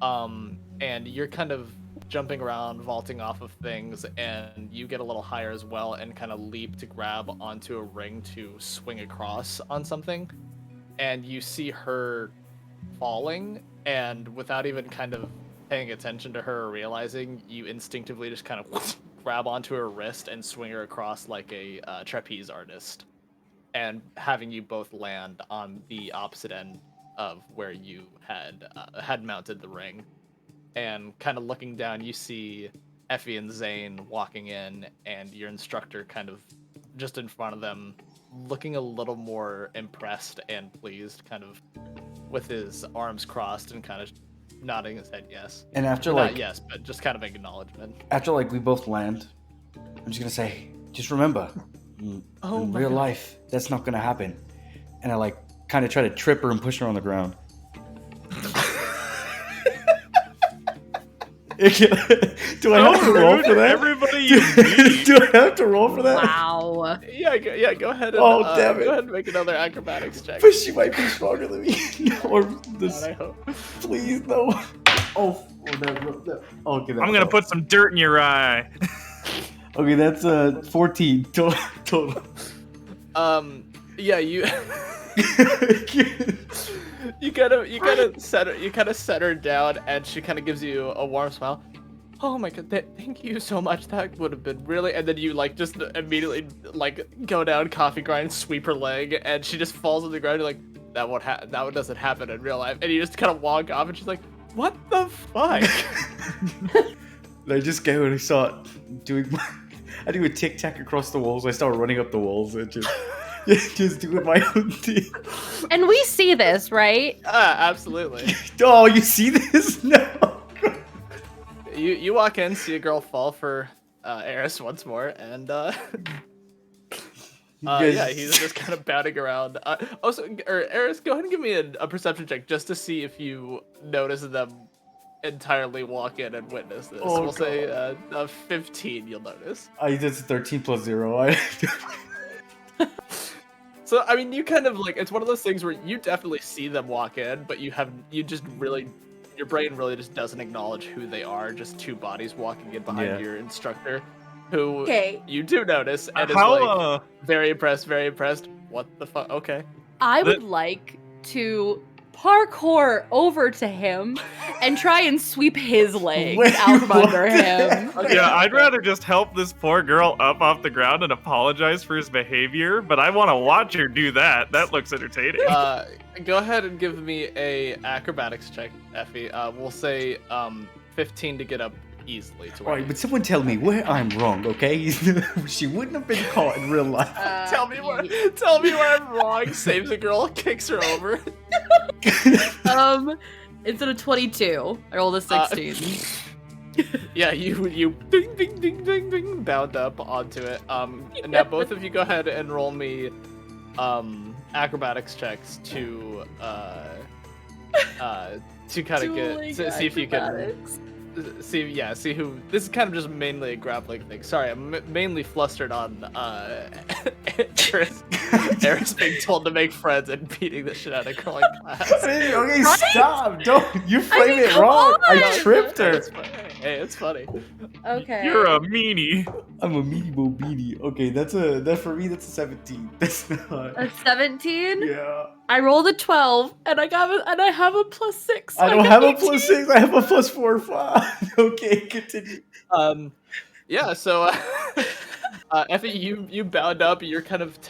S1: And you're kind of jumping around, vaulting off of things, and you get a little higher as well and kind of leap to grab onto a ring to swing across on something. And you see her falling, and without even kind of paying attention to her or realizing, you instinctively just kind of grab onto her wrist and swing her across like a trapeze artist, and having you both land on the opposite end of where you had mounted the ring. And kind of looking down, you see Effie and Zane walking in, and your instructor kind of just in front of them, looking a little more impressed and pleased, kind of with his arms crossed and kind of nodding his head yes.
S4: And after
S1: not yes, but just kind of acknowledgement.
S4: After like we both land, I'm just gonna say, just remember, in real life, that's not gonna happen. And I like kind of try to trip her and push her on the ground. Do I have to roll for that?
S5: Everybody you meet.
S4: Do I have to roll for that?
S3: Wow.
S1: Yeah, go ahead and
S4: damn it.
S1: go ahead and make another acrobatics check.
S4: But she might be stronger than me. Or this.
S1: God, I hope.
S4: Please, no. Oh, no. Okay,
S5: I'm gonna put some dirt in your eye.
S4: Okay, that's 14 total.
S1: Yeah, you you kind of set her down, and she kind of gives you a warm smile. Oh my god, thank you so much. That would have been really. And then you like just immediately like go down, coffee grind, sweep her leg, and she just falls on the ground. You're like, that doesn't happen in real life. And you just kind of walk off, and she's like, what the fuck?
S4: And I just go and I start doing I do a tic tac across the walls. I start running up the walls and just doing my own thing.
S3: And we see this, right?
S1: Absolutely.
S4: Oh, you see this? No.
S1: You walk in, see a girl fall for Eris once more, and yeah, he's just kind of bounding around. Eris, go ahead and give me a perception check just to see if you notice them entirely walk in and witness this.
S4: Oh,
S1: we'll say a 15 you'll notice.
S4: That's 13 plus 0.
S1: So I mean, you kind of like, it's one of those things where you definitely see them walk in, but your brain really just doesn't acknowledge who they are. Just two bodies walking in behind your instructor, who you do notice and is like very impressed. What the fuck? Okay.
S3: I would like to parkour over to him and try and sweep his legs out from under him.
S5: Yeah, I'd rather just help this poor girl up off the ground and apologize for his behavior, but I want to watch her do that. That looks entertaining.
S1: Go ahead and give me a acrobatics check, Effie. We'll say 15 to get up easily. To
S4: Alright, but someone tell me where I'm wrong, okay? She wouldn't have been caught in real life.
S1: Tell me where I'm wrong. Saves a girl, kicks her over.
S3: Instead of 22, I rolled a 16.
S1: Yeah, you ding ding ding ding ding bound up onto it. Now both of you go ahead and roll me acrobatics checks to kind of get see if you can see who. This is kind of just mainly a grappling thing. Sorry, I'm mainly flustered on Eris being told to make friends and beating the shit out of girl in class.
S4: Okay, stop! Don't you frame it wrong. I tripped her.
S1: Hey, it's funny.
S3: Okay.
S5: You're a meanie.
S4: I'm a meanie mo beanie. Okay, that for me that's a 17. That's not.
S3: A 17?
S4: Yeah.
S3: I rolled a 12, and I have a +6. So
S4: I don't have a +6. I have a +4 or 5. Okay, continue.
S1: Yeah. So, Effie, you bound up. You're kind of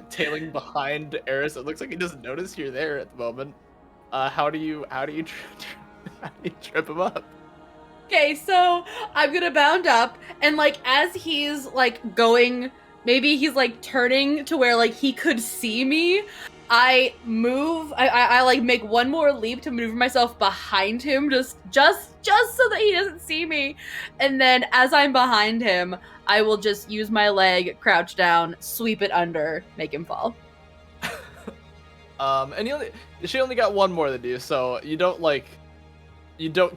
S1: tailing behind Eris. It looks like he doesn't notice you're there at the moment. How do you trip him up?
S3: Okay, so I'm gonna bound up, and like as he's like going, maybe he's like turning to where like he could see me. I move. I like make one more leap to move myself behind him, just so that he doesn't see me. And then as I'm behind him, I will just use my leg, crouch down, sweep it under, make him fall.
S1: And she only got one more than you, so you don't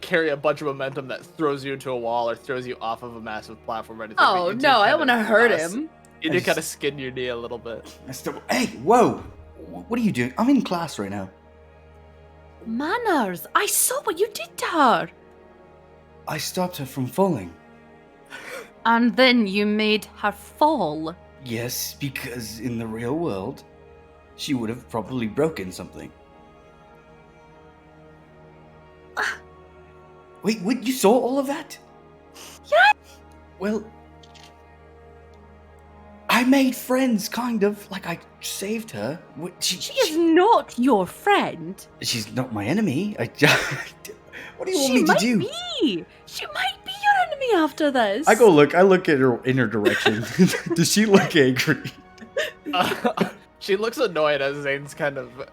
S1: carry a bunch of momentum that throws you into a wall or throws you off of a massive platform or anything.
S3: Oh no, I don't want to hurt him.
S1: You do kind of skin your knee a little bit.
S4: Hey, whoa! What are you doing? I'm in class right now.
S3: Manners! I saw what you did to her.
S4: I stopped her from falling.
S3: And then you made her fall.
S4: Yes, because in the real world, she would have probably broken something. Wait, what? You saw all of that?
S3: Yeah.
S4: Well, I made friends, kind of. Like, I saved her.
S3: She is not your friend.
S4: She's not my enemy. What do you want me to do?
S3: She might be your enemy after this.
S4: I look at her in her direction. Does she look angry?
S1: She looks annoyed as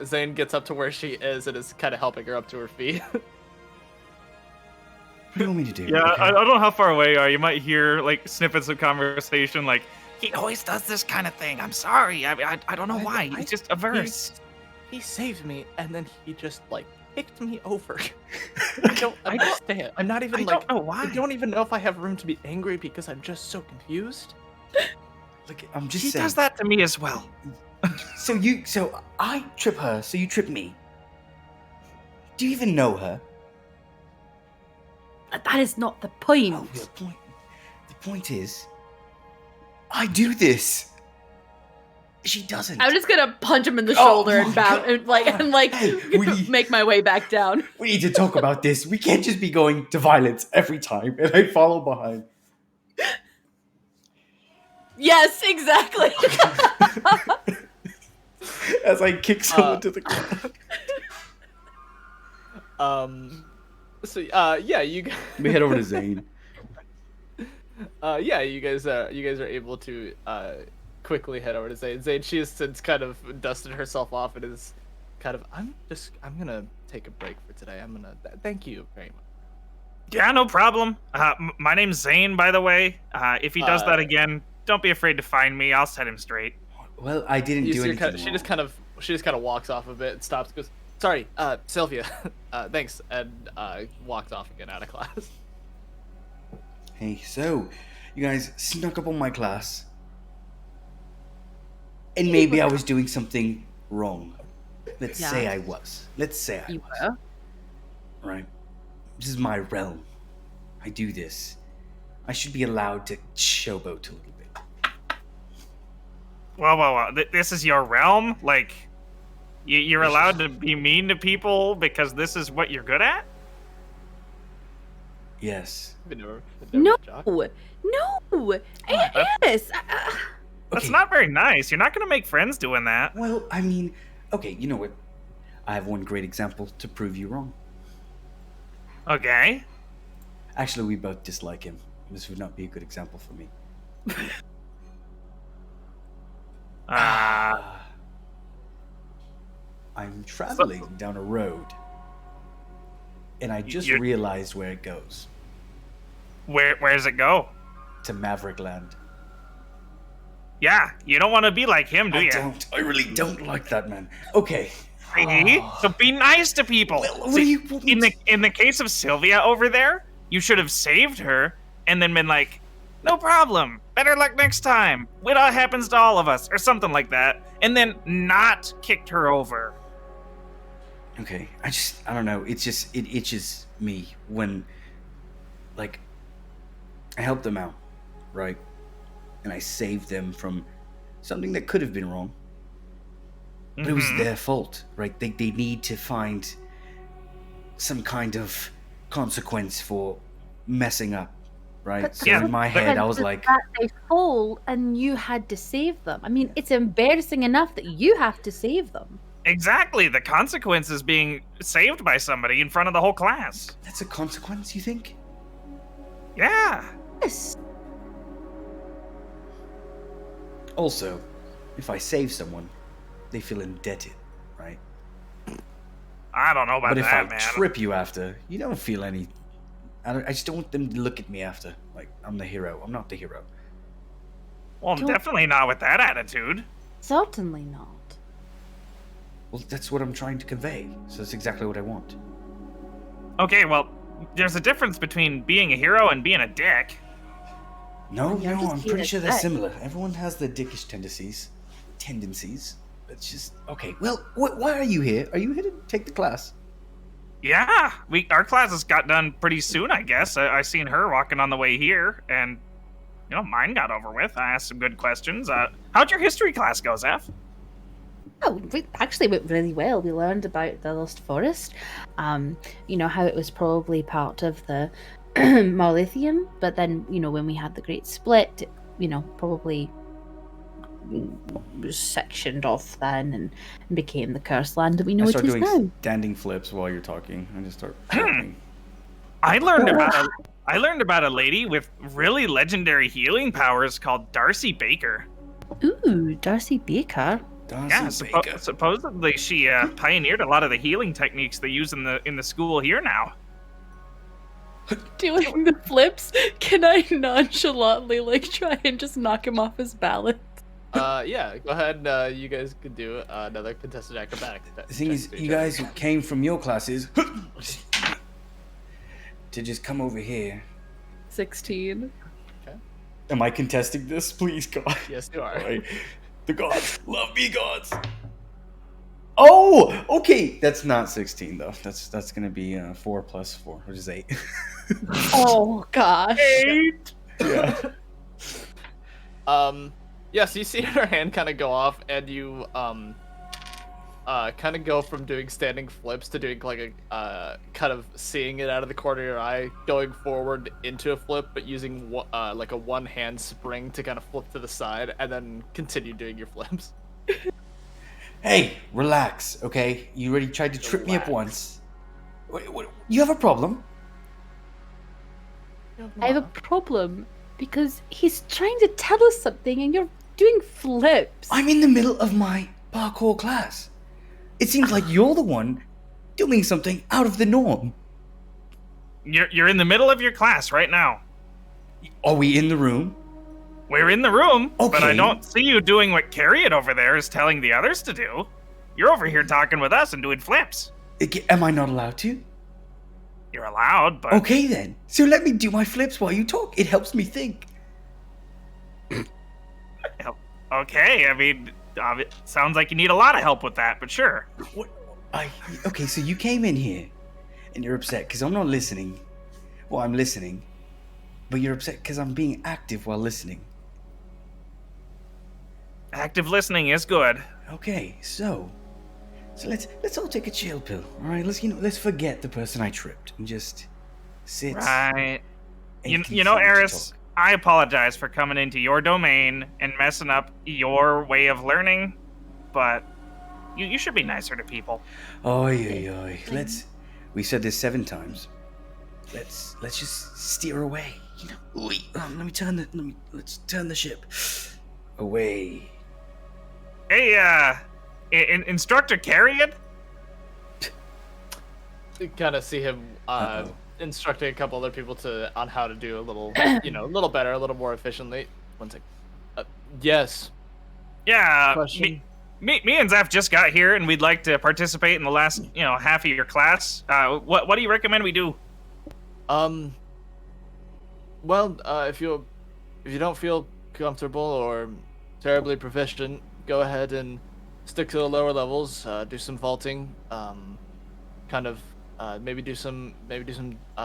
S1: Zane gets up to where she is and is kind of helping her up to her feet.
S4: What do you want me to do?
S5: Yeah,
S4: Okay.
S5: I don't know how far away you are. You might hear like snippets of conversation, like he always does this kind of thing. I'm sorry. I don't know why. He's just averse.
S1: He saved me, and then he just like kicked me over. I don't understand. I'm not even
S5: I don't know why.
S1: I don't even know if I have room to be angry because I'm just so confused.
S4: Look, I'm just
S5: He
S4: saying.
S5: does that to me as well.
S4: So I trip her, so you trip me. Do you even know her?
S3: That is not the point.
S4: Oh, the point is, I do this. She doesn't.
S3: I'm just gonna punch him in the
S4: Oh
S3: shoulder
S4: my
S3: and bow
S4: God.
S3: and like
S4: Hey,
S3: make my way back down.
S4: We need to talk about this. We can't just be going to violence every time, and I follow behind.
S3: Yes, exactly.
S4: As I kick someone to the ground.
S1: So yeah, you
S4: We head over to Zane.
S1: yeah, you guys are able to quickly head over to Zane. Zane, she has since kind of dusted herself off and is kind of I'm gonna take a break for today. Thank you very much.
S5: Yeah, no problem. My name's Zane, by the way. If he does that again, don't be afraid to find me. I'll set him straight.
S4: Well, I didn't do anything.
S1: She just kind of walks off a bit and stops. Goes, sorry, Sylvia. Thanks, and walks off again out of class.
S4: Hey, so you guys snuck up on my class, and maybe I was doing something wrong. Let's say I was. Let's say I was.
S3: were.
S4: Right. This is my realm. I do this. I should be allowed to showboat a little bit.
S5: Well. This is your realm? Like, you're allowed to be mean to people because this is what you're good at?
S4: Yes.
S3: No.
S1: Jock.
S3: No. Yes.
S5: That's
S4: Okay.
S5: not very nice. You're not going to make friends doing that.
S4: Well, I mean, okay, you know what? I have one great example to prove you wrong.
S5: Okay.
S4: Actually, we both dislike him. This would not be a good example for me. I'm traveling down a road, and I just
S5: You're-
S4: realized where it goes.
S5: Where does it go?
S4: To Maverick Land.
S5: Yeah, you don't want to be like him, do you?
S4: I really don't like that man. Okay.
S5: See? So be nice to people.
S4: Well, what
S5: See,
S4: do you
S5: in the case of Sylvia over there, you should have saved her and then been like, no problem. Better luck next time. It all happens to all of us, or something like that. And then not kicked her over.
S4: Okay, I don't know. It itches me when, like, I helped them out, right? And I saved them from something that could have been wrong. But it was their fault, right? They need to find some kind of consequence for messing up, right?
S3: But
S4: So in my head, I was like,
S3: that they fall and you had to save them. I mean, it's embarrassing enough that you have to save them.
S5: Exactly. The consequence is being saved by somebody in front of the whole class.
S4: that's a consequence, you think?
S5: Yeah.
S3: Yes.
S4: Also, if I save someone, they feel indebted, right?
S5: I don't know about
S4: But if
S5: that,
S4: I
S5: man.
S4: trip you after, you don't feel any. I just don't want them to look at me after like I'm the hero. I'm not the hero.
S5: Well,
S3: Don't-
S5: definitely not with that attitude.
S3: Certainly not.
S4: Well, that's what I'm trying to convey. So that's exactly what I want.
S5: Okay, well, there's a difference between being a hero and being a dick.
S4: No,
S3: You're just
S4: I'm
S3: being
S4: pretty
S3: a
S4: sure they're
S3: dick.
S4: similar. Everyone has their dickish tendencies. It's just okay. Well, why are you here? Are you here to take the class?
S5: Yeah, our classes got done pretty soon, I guess. I seen her walking on the way here, and mine got over with. I asked some good questions. How'd your history class go, Zeph?
S3: Oh, it actually went really well. We learned about the Lost Forest, how it was probably part of the Marlithium, but then, when we had the Great Split, probably was sectioned off then and became the Cursed Land that we know
S4: I
S3: it
S4: start
S3: is
S4: doing
S3: now.
S4: standing flips while you're talking. I just start talking.
S5: I learned about a lady with really legendary healing powers called Darcy Baker.
S3: Ooh, Darcy Baker.
S4: Darcy
S5: Yeah,
S4: Baker.
S5: supposedly she pioneered a lot of the healing techniques they use in the school here now.
S3: Doing the flips, can I nonchalantly try and just knock him off his balance?
S1: Yeah, go ahead. You guys could do another contested acrobatics.
S4: The thing is, you guys came from your classes to just come over here.
S3: 16.
S4: Am I contesting this? Please, God.
S1: Yes, you are.
S4: Alright. The gods. Love me, gods. Oh, okay. That's not 16 though. That's gonna be 4 plus 4, which is 8.
S3: Oh gosh.
S5: 8.
S4: Yeah.
S1: Yeah, so you see her hand kind of go off, and you kind of go from doing standing flips to doing like a kind of seeing it out of the corner of your eye, going forward into a flip, but using like a one-hand spring to kind of flip to the side, and then continue doing your flips.
S4: Hey, relax, okay? You already tried to trip me up once. What, you have a problem?
S3: I have a problem because he's trying to tell us something and you're doing flips.
S4: I'm in the middle of my parkour class. It seems like you're the one doing something out of the norm.
S5: You're in the middle of your class right now.
S4: Are we in the room?
S5: We're in the room, but I
S4: Okay.
S5: don't see you doing what Carriot over there is telling the others to do. You're over here talking with us and doing flips.
S4: Am I not allowed to?
S5: You're allowed, but
S4: Okay then. So let me do my flips while you talk. It helps me think.
S5: okay. I mean, it sounds like you need a lot of help with that, but sure.
S4: What? Okay, so you came in here and you're upset because I'm not listening. Well, I'm listening, but you're upset because I'm being active while listening.
S5: Active listening is good.
S4: Okay, so let's all take a chill pill. All right, let's forget the person I tripped and just sit.
S5: Right.
S4: and
S5: You
S4: continue
S5: know,
S4: to
S5: Eris,
S4: talk.
S5: I apologize for coming into your domain and messing up your way of learning, but you should be nicer to people.
S4: Oi. We said this 7 times. Let's just steer away. Let's turn the ship away.
S5: Hey, Instructor Carriot?
S1: You kind of see him.
S4: Uh-oh.
S1: instructing a couple other people on how to do a little, a little better, a little more efficiently. One sec. Yes.
S5: Yeah,
S1: Question.
S5: me and Zaf just got here, and we'd like to participate in the last, half of your class. What do you recommend we do?
S1: Well, if you don't feel comfortable or terribly proficient, go ahead and stick to the lower levels. Do some vaulting. Maybe do some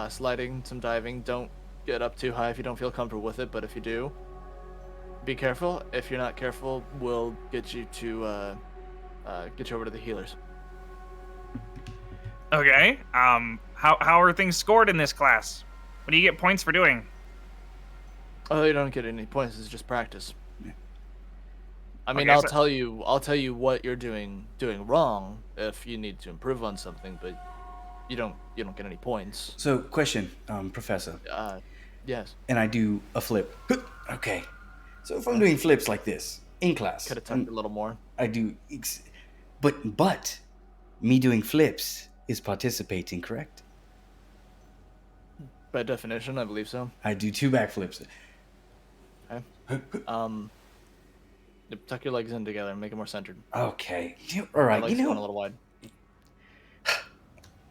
S1: sliding, some diving. Don't get up too high if you don't feel comfortable with it. But if you do, be careful. If you're not careful, we'll get you over to the healers.
S5: Okay. How are things scored in this class? What do you get points for doing?
S1: Oh, you don't get any points. It's just practice. I mean,
S5: Okay,
S1: I'll tell you what you're doing wrong if you need to improve on something, but you don't get any points.
S4: So, question, Professor.
S1: Yes.
S4: And I do a flip. Okay. So if I'm doing flips like this in class,
S1: Could have tucked a little more.
S4: I do, but me doing flips is participating, correct?
S1: By definition, I believe so.
S4: I do 2 backflips.
S1: Okay. Tuck your legs in together and make it more centered.
S4: Okay. All right.
S1: Legs going a little wide.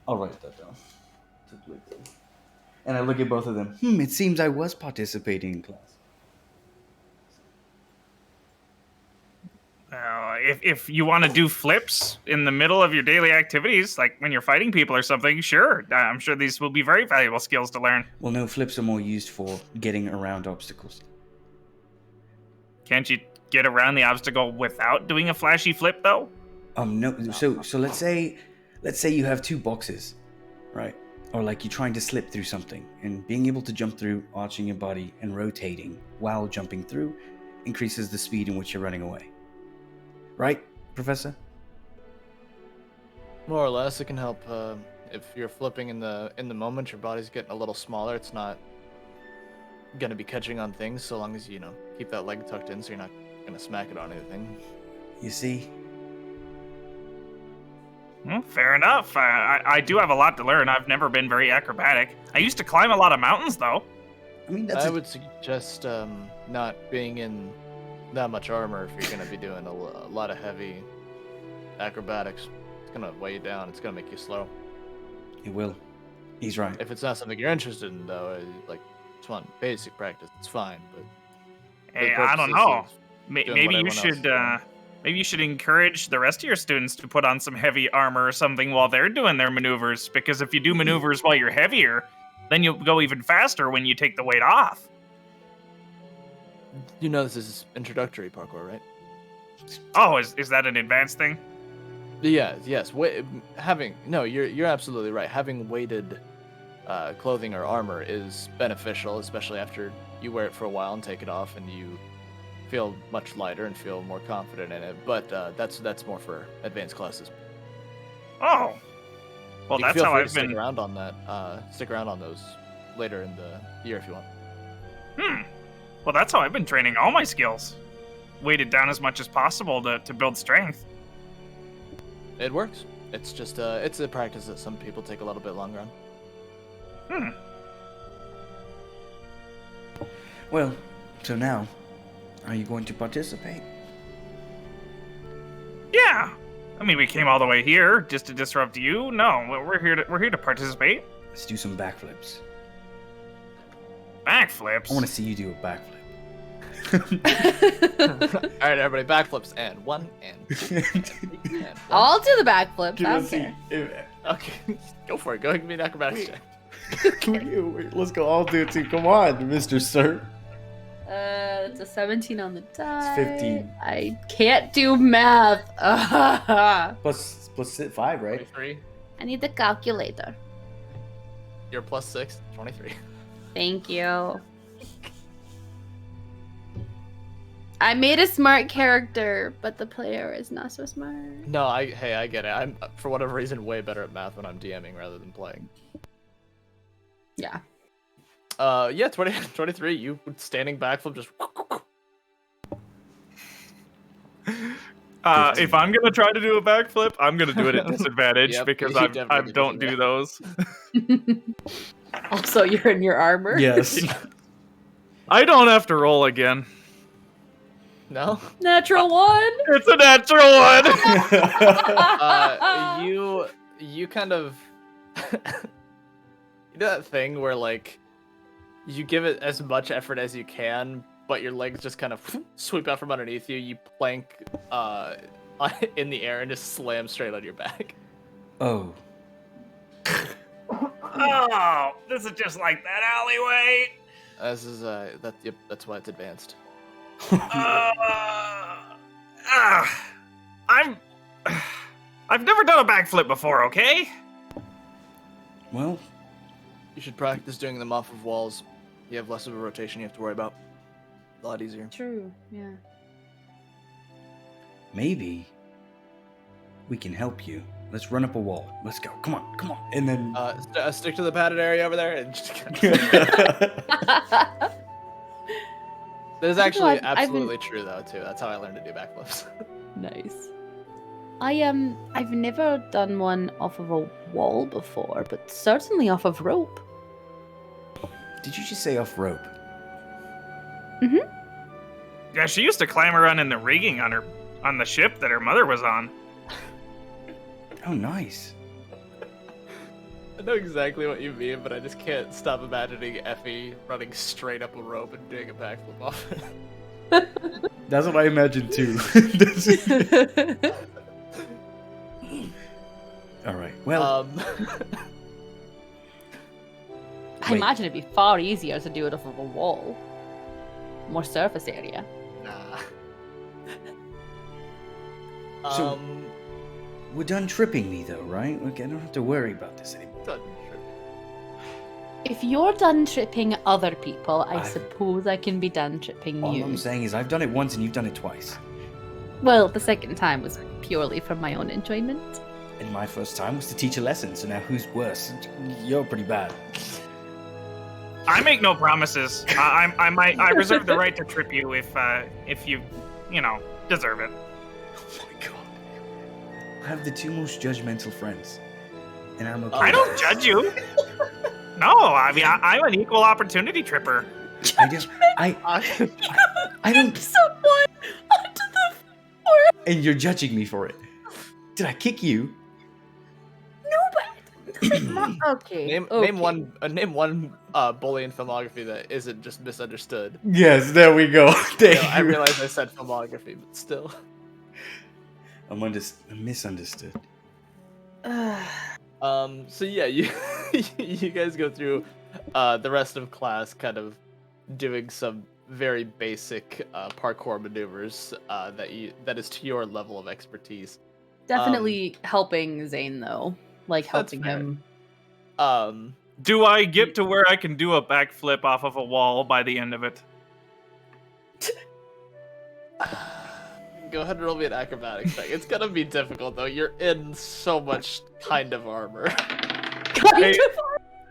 S4: I'll write that down. And I look at both of them. It seems I was participating in class.
S5: If you want to do flips in the middle of your daily activities, like when you're fighting people or something, sure. I'm sure these will be very valuable skills to learn.
S4: Well, no, flips are more used for getting around obstacles.
S5: Can't you get around the obstacle without doing a flashy flip, though?
S4: No. So let's say you have 2 boxes, right? Or like you're trying to slip through something, and being able to jump through, arching your body and rotating while jumping through increases the speed in which you're running away. Right, Professor?
S1: More or less, it can help. If you're flipping in the moment, your body's getting a little smaller. It's not gonna be catching on things, so long as you keep that leg tucked in, so you're not gonna smack it on anything.
S4: You see?
S5: Well, fair enough. I do have a lot to learn. I've never been very acrobatic. I used to climb a lot of mountains, though.
S4: I mean,
S1: I would suggest not being in that much armor if you're gonna be doing a lot of heavy acrobatics. It's gonna weigh you down. It's gonna make you slow.
S4: It will. He's right.
S1: If it's not something you're interested in, though, like just want basic practice, it's fine. But
S5: Hey, I don't know. Maybe you should encourage the rest of your students to put on some heavy armor or something while they're doing their maneuvers. Because if you do maneuvers while you're heavier, then you'll go even faster when you take the weight off.
S1: You know this is introductory parkour, right?
S5: Oh, is that an advanced thing?
S1: Yes. You're absolutely right. Having weighted clothing or armor is beneficial, especially after you wear it for a while and take it off, and you feel much lighter and feel more confident in it. But that's more for advanced classes.
S5: Oh, well, that's how I've been.
S1: Stick around on that. Stick around on those later in the year if you want.
S5: Well, that's how I've been training all my skills. Weighted down as much as possible to build strength.
S1: It works. It's just it's a practice that some people take a little bit longer on.
S4: Well, so now, are you going to participate?
S5: Yeah. I mean, we came all the way here just to disrupt you. No, we're here to participate.
S4: Let's do some backflips.
S5: Backflips.
S4: I want to see you do a backflip.
S1: All right, everybody, backflips and 1 and 2 and 3 and 1.
S3: I'll do the backflips. I don't care.
S1: Okay, go for it. Go ahead and give me an acrobatics check.
S4: Wait, let's go all do it too. Come on, Mr. Sir.
S3: It's a 17 on the die.
S4: It's 15.
S3: I can't do math.
S4: Plus 5, right?
S1: 23.
S3: I need the calculator.
S1: You're plus 6, 23.
S3: Thank you. I made a smart character, but the player is not so smart.
S1: No, I get it. I'm, for whatever reason, way better at math when I'm DMing rather than playing.
S3: Yeah.
S1: Yeah, 23, you standing backflip just...
S2: If I'm gonna try to do a backflip, I'm gonna do it at disadvantage
S1: Yep,
S2: because
S1: you
S2: I
S1: definitely
S2: don't
S1: do
S2: do those.
S3: Also, you're in your armor.
S4: Yes.
S2: I don't have to roll again.
S1: No.
S3: Natural 1.
S2: It's a natural one.
S1: You kind of you do that thing where like you give it as much effort as you can, but your legs just kind of sweep out from underneath you. You plank in the air and just slam straight on your back.
S4: Oh.
S5: Oh, this is just like that alleyway.
S1: This is yep, that's why it's advanced.
S5: I've never done a backflip before, okay?
S4: Well,
S1: You should practice doing them off of walls. You have less of a rotation you have to worry about. A lot easier.
S3: True. Yeah.
S4: maybe we can help you. Let's run up a wall. Let's go. Come on, come on. And then
S1: Stick to the padded area over there. And just That is actually absolutely true, though, too. That's how I learned to do backflips.
S3: Nice. I've never done one off of a wall before, but certainly off of rope.
S4: Did you just say off rope?
S5: Yeah, she used to climb around in the rigging on the ship that her mother was on.
S4: Oh, nice.
S1: I know exactly what you mean, but I just can't stop imagining Effie running straight up a rope and doing a backflip off it.
S4: That's what I imagined too. All right. Well,
S3: I imagine it'd be far easier to do it off of a wall. More surface area.
S1: Nah.
S4: So- we're done tripping me though, right? Okay, I don't have to worry about this anymore.
S1: Done tripping.
S3: If you're done tripping other people, I
S4: I've-
S3: suppose I can be done tripping
S4: All
S3: you.
S4: I'm saying is I've done it once and you've done it twice.
S3: Well, the second time was purely for my own enjoyment.
S4: And my first time was to teach a lesson, so now who's worse? You're pretty bad.
S5: I make no promises. I reserve the right to trip you if you deserve it.
S4: Oh my god. I have the two most judgmental friends. And I'm okay.
S5: I don't judge you. No, I mean I'm an equal opportunity tripper.
S4: I just I don't
S3: Someone onto the floor.
S4: and you're judging me for it. Did I kick you?
S3: Okay.
S1: Name one bully in filmography that isn't just misunderstood.
S4: Yes, there we go. Thank
S1: I realize I said filmography, but still.
S4: I'm misunderstood.
S1: So yeah, you you guys go through the rest of class kind of doing some very basic parkour maneuvers that is to your level of expertise.
S3: Definitely helping Zane though. Like helping
S1: fair.
S3: him.
S2: Do I get to where I can do a backflip off of a wall by the end of it?
S1: Go ahead and roll me an acrobatics check. It's gonna be difficult though. You're in so much kind of armor.
S2: Hey,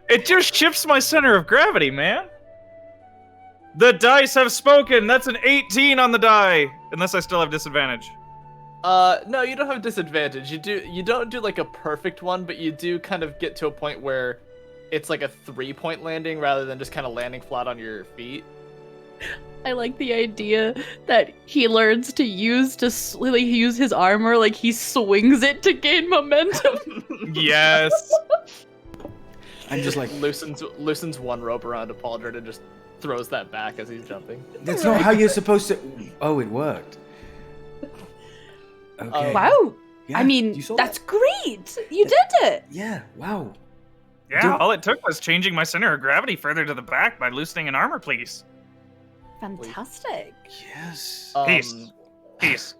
S2: it just shifts my center of gravity, man. The dice have spoken. That's an 18 on the die, unless I still have disadvantage.
S1: No, you don't have disadvantage. You don't do like a perfect one, but you do kind of get to a point where it's like a 3-point landing rather than just kind of landing flat on your feet.
S3: I like the idea that he learns to use his armor, like he swings it to gain momentum.
S2: Yes.
S4: I'm just like,
S1: loosens one rope around a pauldron and just throws that back as he's jumping.
S4: that's not how you're supposed to. Oh, it worked. Okay.
S3: Wow.
S4: Yeah,
S3: I mean,
S4: you saw
S3: that's
S4: that?
S3: great. You did it.
S4: Yeah. Wow.
S5: Yeah,
S4: Don't-
S5: all it took was changing my center of gravity further to the back by loosening an armor piece.
S3: Fantastic.
S4: Yes.
S5: Peace.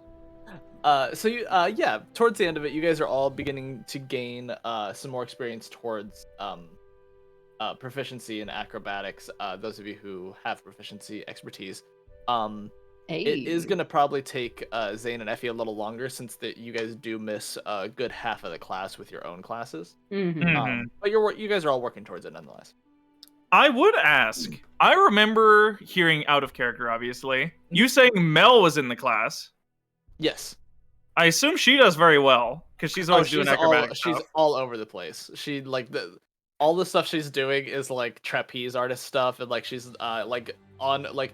S1: So you, yeah, towards the end of it, you guys are all beginning to gain some more experience towards proficiency in acrobatics. Those of you who have proficiency expertise.
S3: Hey.
S1: It is gonna probably take Zane and Effie a little longer since you guys do miss a good half of the class with your own classes.
S3: Mm-hmm.
S1: But you guys are all working towards it nonetheless.
S2: I would ask. I remember hearing out of character, obviously. You saying Mel was in the class.
S1: Yes.
S2: I assume she does very well because she's always doing acrobatics.
S1: She's all over the place. She all the stuff she's doing is like trapeze artist stuff, and like she's like on like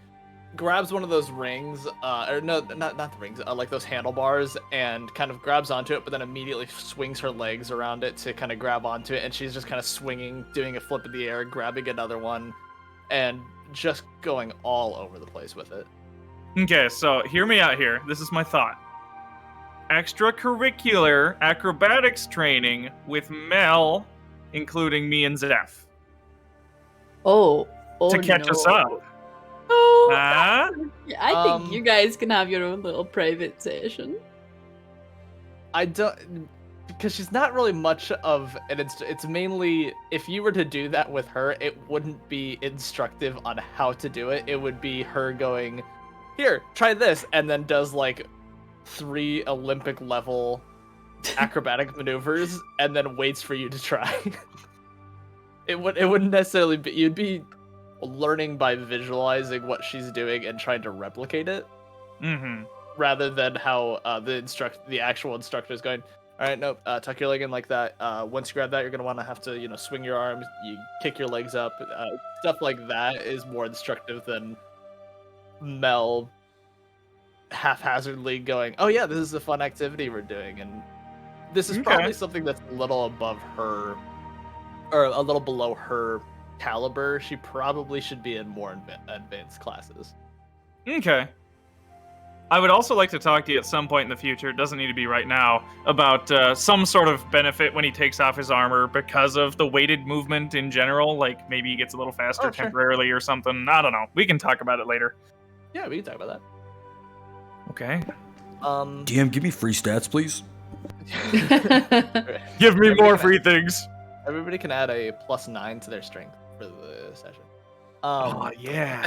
S1: grabs one of those rings, or no, not the rings, like those handlebars, and kind of grabs onto it, but then immediately swings her legs around it to kind of grab onto it, and she's just kind of swinging, doing a flip in the air, grabbing another one, and just going all over the place with it.
S2: Okay, so hear me out here. This is my thought. Extracurricular acrobatics training with Mel, including me and Zeph,
S3: Oh,
S2: to catch us
S3: no.
S2: up.
S3: Oh,
S2: Huh?
S3: I think you guys can have your own little private session.
S1: I don't, because she's not really much of an it's mainly, if you were to do that with her, it wouldn't be instructive on how to do it. It would be her going, here, try this, and then does like 3 Olympic level acrobatic maneuvers and then waits for you to try. It wouldn't necessarily be, you'd be learning by visualizing what she's doing and trying to replicate it, rather than how the actual instructor is going, all right, nope, tuck your leg in like that. Once you grab that, you're gonna want to have to swing your arms, you kick your legs up, stuff like that is more instructive than Mel haphazardly going, oh yeah, this is a fun activity we're doing, and this is probably something that's a little above her, or a little below her caliber. She probably should be in more advanced classes.
S2: Okay. I would also like to talk to you at some point in the future, it doesn't need to be right now, about some sort of benefit when he takes off his armor because of the weighted movement in general. Like, maybe he gets a little faster temporarily or something. I don't know. We can talk about it later.
S1: Yeah, we can talk about that.
S2: Okay.
S6: DM, give me free stats, please.
S2: Give me more free things.
S1: Everybody can add a +9 to their strength for the session.
S2: Oh yeah.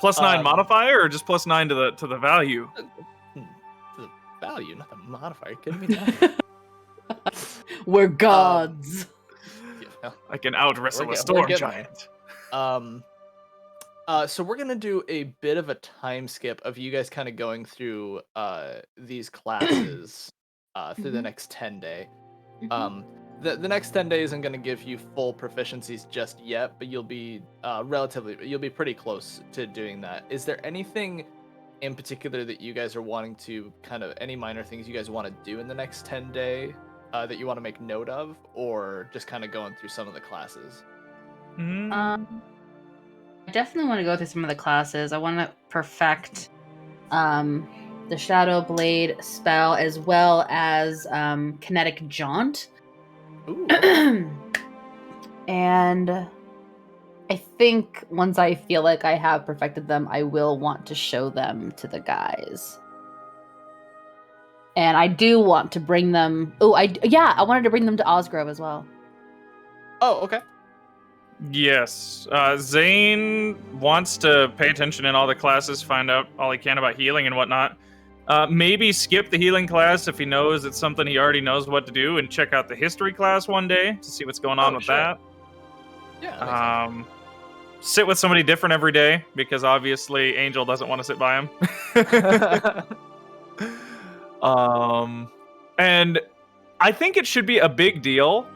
S2: +9 modifier, or just +9 to the value?
S1: The value, not the modifier. Kidding me? Now?
S3: We're gods.
S2: I can out wrestle a storm giant.
S1: So we're gonna do a bit of a time skip of you guys kind of going through these classes through the next 10 day. The next 10 days isn't going to give you full proficiencies just yet, but you'll be you'll be pretty close to doing that. Is there anything in particular that you guys are wanting to any minor things you guys want to do in the next 10 day that you want to make note of, or just kind of going through some of the classes?
S3: I definitely want to go through some of the classes. I want to perfect the Shadow Blade spell as well as Kinetic Jaunt.
S1: Ooh.
S3: And I think once I feel like I have perfected them, I will want to show them to the guys. And I do want to bring them. I wanted to bring them to Osgrove as well.
S1: Oh, okay.
S2: Yes. Zane wants to pay attention in all the classes, find out all he can about healing and whatnot. Maybe skip the healing class if he knows it's something he already knows what to do, and check out the history class one day to see what's going on with that.
S1: Yeah.
S2: Sit with somebody different every day, because obviously Angel doesn't want to sit by him. And I think it should be a big deal,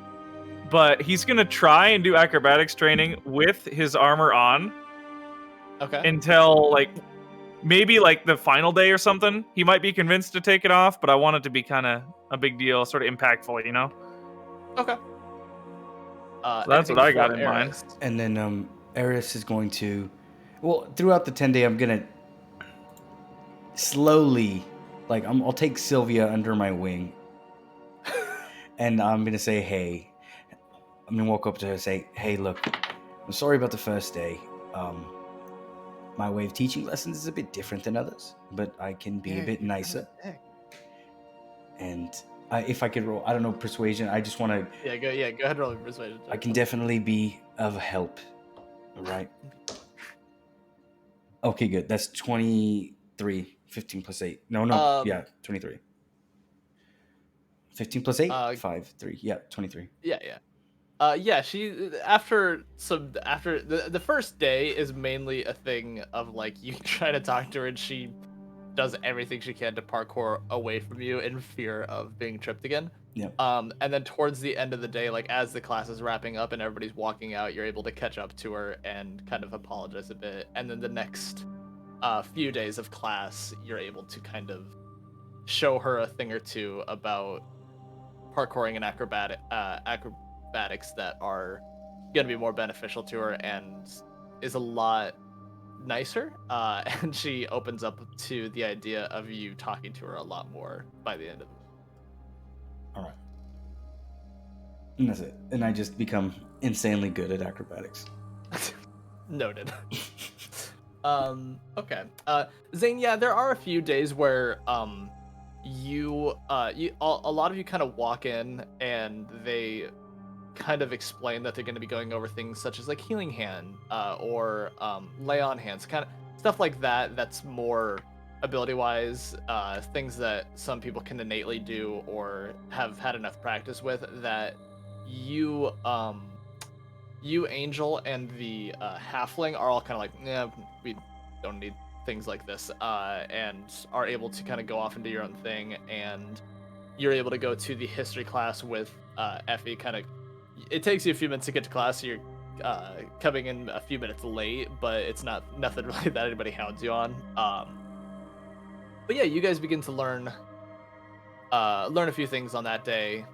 S2: but he's gonna try and do acrobatics training with his armor on.
S1: Okay.
S2: Until maybe the final day or something. He might be convinced to take it off, but I want it to be kind of a big deal, sort of impactful,
S1: Okay.
S2: So that's what I got in mind.
S4: And then Eris is going to, throughout the 10 day, I'm gonna slowly, I'll take Sylvia under my wing, and I'm gonna say, hey. I'm gonna walk up to her and say, hey, look, I'm sorry about the first day. My way of teaching lessons is a bit different than others, but I can be a bit nicer. And if I could roll, I don't know, persuasion, I just want to...
S1: Go ahead and roll your persuasion.
S4: I can definitely be of help, all right? Okay, good. That's 23. 15 plus 8. No, 23. 15 plus 8? 5, 3. Yeah, 23.
S1: Yeah. She after the first day is mainly a thing of you try to talk to her, and she does everything she can to parkour away from you in fear of being tripped again.
S4: Yep.
S1: And then towards the end of the day, like as the class is wrapping up and everybody's walking out, you're able to catch up to her and kind of apologize a bit. And then the next few days of class, you're able to kind of show her a thing or two about parkouring and acrobatics that are going to be more beneficial to her and is a lot nicer. And she opens up to the idea of you talking to her a lot more by the end of it.
S4: All right. And that's it. And I just become insanely good at acrobatics.
S1: Noted. Okay. Zane, yeah, there are a few days where a lot of you kind of walk in and they kind of explain that they're going to be going over things such as like healing hand or lay on hands, kind of stuff like that. That's more ability wise, things that some people can innately do or have had enough practice with that you Angel and the halfling are all kind of like, yeah, we don't need things like this, and are able to kind of go off and do your own thing. And you're able to go to the history class with Effie. Kind of, it takes you a few minutes to get to class, so you're coming in a few minutes late, but it's nothing really that anybody hounds you on. But yeah, you guys begin to learn a few things on that day,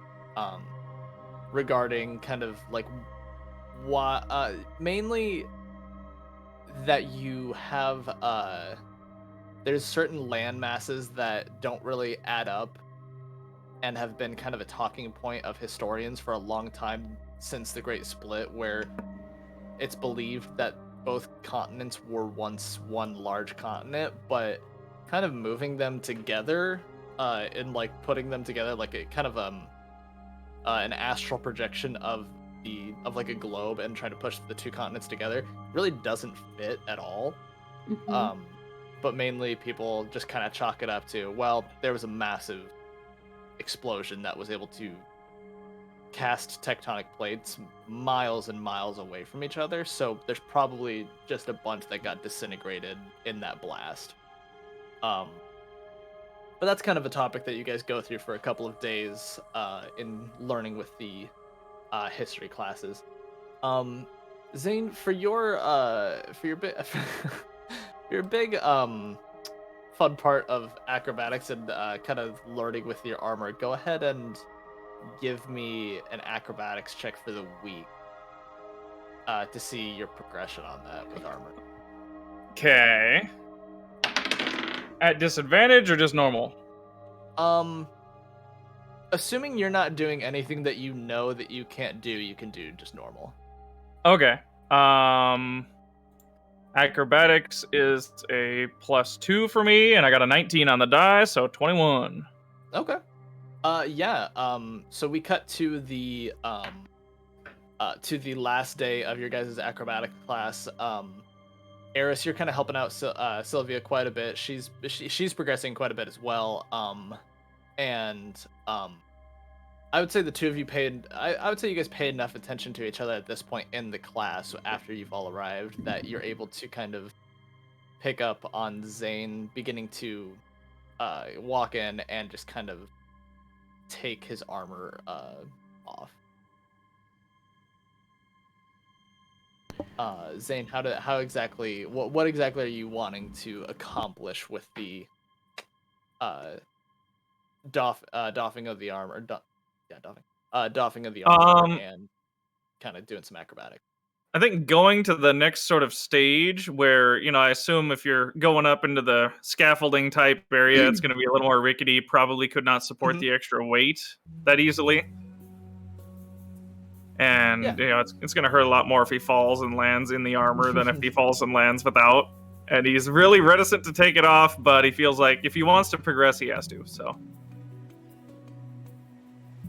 S1: regarding kind of like why, mainly that you have there's certain land masses that don't really add up and have been kind of a talking point of historians for a long time since the Great Split, where it's believed that both continents were once one large continent, but kind of moving them together and like putting them together like a kind of an astral projection of like a globe and trying to push the two continents together really doesn't fit at all.
S3: Mhm.
S1: But mainly people just kind of chalk it up to, well, there was a massive explosion that was able to cast tectonic plates miles and miles away from each other, so there's probably just a bunch that got disintegrated in that blast. But that's kind of a topic that you guys go through for a couple of days in learning with the history classes. Zane, for your your big fun part of acrobatics and kind of learning with your armor, go ahead and give me an acrobatics check for the week to see your progression on that with armor.
S2: Okay. At disadvantage or just normal?
S1: Assuming you're not doing anything that you know that you can't do, you can do just normal.
S2: Okay. Acrobatics is a +2 for me, and I got a 19 on the die, so 21.
S1: Okay. Yeah. So we cut to the last day of your guys' acrobatic class. Eris, you're kind of helping out Sylvia quite a bit. She's progressing quite a bit as well. And I would say the two of you I would say you guys paid enough attention to each other at this point in the class after you've all arrived that you're able to kind of pick up on Zane beginning to walk in and just kind of take his armor off. Zane, how exactly what exactly are you wanting to accomplish with the doffing of the armor? Doffing of the armor and kind of doing some acrobatics.
S2: I think going to the next sort of stage where, I assume if you're going up into the scaffolding type area, it's going to be a little more rickety, probably could not support the extra weight that easily. And, it's going to hurt a lot more if he falls and lands in the armor than if he falls and lands without. And he's really reticent to take it off, but he feels like if he wants to progress, he has to, so.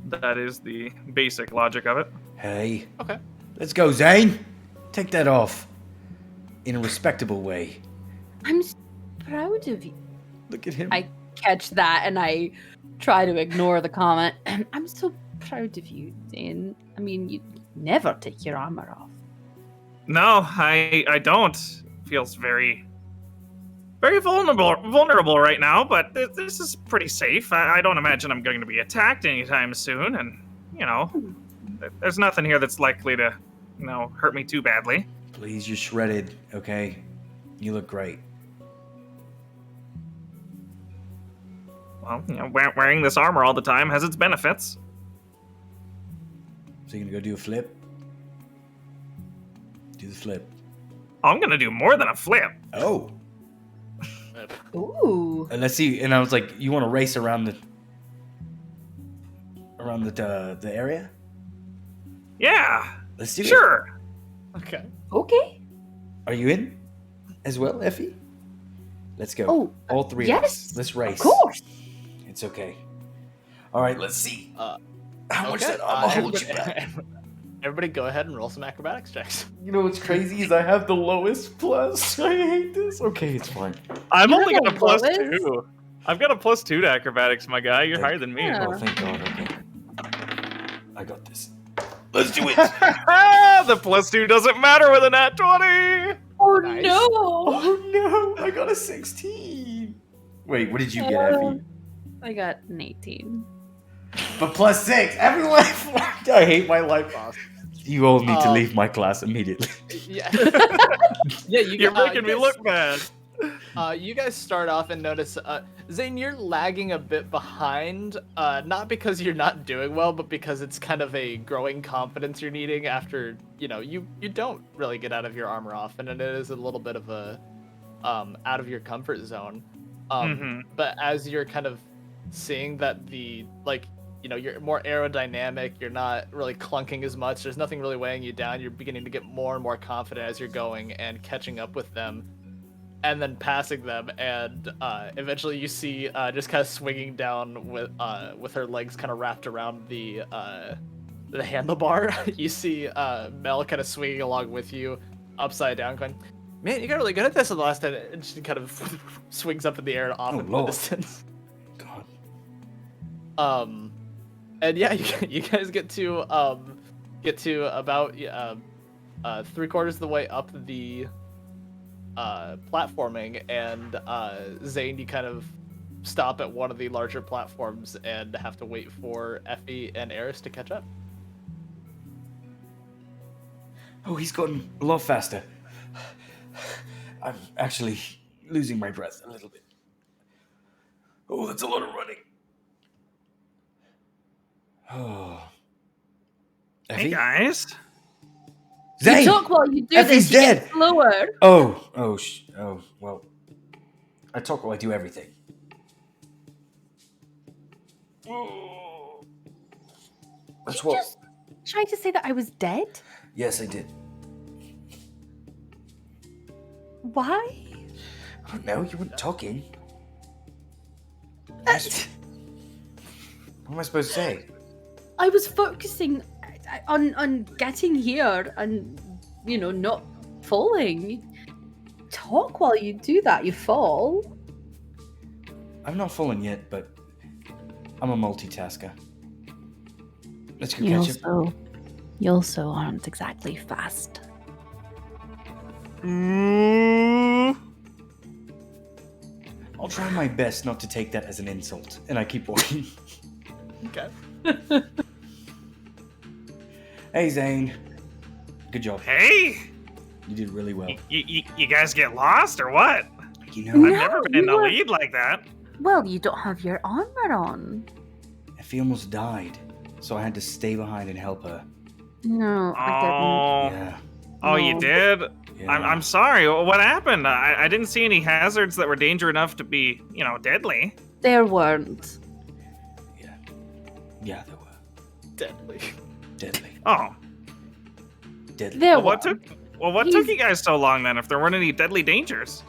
S2: That is the basic logic of it.
S4: Hey.
S1: Okay.
S4: Let's go, Zane. Take that off. In a respectable way.
S3: I'm so proud of you.
S4: Look at him.
S3: I catch that and I try to ignore the comment. I'm so proud of you, Zane. I mean, you never take your armor off.
S2: No, I don't. Feels very
S5: very vulnerable right now, but this is pretty safe. I don't imagine I'm going to be attacked anytime soon, and, you know, there's nothing here that's likely to, you know, hurt me too badly.
S4: Please, you're shredded, okay? You look great.
S5: Well, you know, wearing this armor all the time has its benefits.
S4: So you're gonna go do a flip? Do the flip.
S5: I'm gonna do more than a flip.
S4: Oh.
S3: Ooh.
S4: And let's see. And I was like, you want to race around the area?
S5: Yeah.
S4: Let's do it.
S5: Sure.
S1: Okay.
S3: Okay.
S4: Are you in as well, Effie? Let's go.
S3: Oh,
S4: all three
S3: yes,
S4: of us. Let's race.
S3: Of course.
S4: It's okay. All right, let's see. How much
S1: Okay,
S4: that armor holds you
S1: everybody,
S4: back?
S1: everybody go ahead and roll some acrobatics checks.
S4: You know what's crazy is I have the lowest plus. I hate this. Okay, it's fine.
S2: I'm
S3: You
S2: only
S3: have
S2: got a
S3: a
S2: plus
S3: lowest?
S2: 2. I've got a plus 2 to acrobatics, my guy. You're higher than me.
S3: Yeah.
S4: Oh, thank God. Okay. I got this. Let's do it.
S2: The plus 2 doesn't matter with a nat 20.
S3: Oh
S1: Nice.
S3: no.
S4: Oh no! I got a 16. Wait, what did you get, Effie?
S3: I got an 18.
S4: But plus 6. Everyone. I hate my life. You all need to leave my class immediately.
S1: Yeah. Yeah,
S2: You're making me look bad.
S1: You guys start off and notice, Zane, you're lagging a bit behind, not because you're not doing well, but because it's kind of a growing confidence you're needing after, you know, you don't really get out of your armor often, and it is a little bit of a, out of your comfort zone. But as you're kind of seeing that the, like, you know, you're more aerodynamic, you're not really clunking as much, there's nothing really weighing you down, you're beginning to get more and more confident as you're going and catching up with them. And then passing them, and eventually you see just kind of swinging down with her legs kind of wrapped around the handlebar. You see Mel kind of swinging along with you, upside down, going, "Man, you got really good at this in the last time." And she kind of swings up in the air and off in the distance.
S4: God.
S1: And yeah, you guys get to about 3/4 of the way up the platforming, and Zane, you kind of stop at one of the larger platforms and have to wait for Effie and Eris to catch up.
S4: Oh, he's gotten a lot faster. I'm actually losing my breath a little bit. Oh, that's a lot of running. Oh. Effie?
S5: Hey guys.
S4: Zane!
S3: You talk while you do
S4: Effie's
S3: this. You
S4: dead.
S3: get slower.
S4: Oh, well. I talk while I do everything. That's
S3: Did you
S4: what.
S3: just try to say that I was dead?
S4: Yes, I did.
S3: Why?
S4: I don't know. You weren't talking. What am I supposed to say?
S3: I was focusing on getting here and, you know, not falling. Talk while you do that, you fall.
S4: I've not fallen yet, but I'm a multitasker. Let's go catch him.
S3: You also aren't exactly fast.
S4: I'll try my best not to take that as an insult, and I keep walking.
S1: Okay.
S4: Hey, Zane. Good job.
S5: Hey.
S4: You did really well.
S5: You guys get lost or what?
S4: You know,
S5: I've
S3: No,
S5: never been in
S3: you
S5: a
S3: were-
S5: lead like that.
S3: Well, you don't have your armor on.
S4: Effie almost died, so I had to stay behind and help her.
S3: No, I didn't.
S5: Oh.
S4: Yeah.
S5: Oh, you
S3: No.
S5: did?
S4: Yeah.
S5: I'm sorry. What happened? I didn't see any hazards that were danger enough to be, you know, deadly.
S3: There weren't.
S4: Yeah, there were.
S1: Deadly.
S4: Deadly.
S5: Oh.
S4: Deadly.
S3: There
S5: What
S3: weren't.
S5: took
S3: He's-
S5: you guys so long then if there weren't any deadly dangers?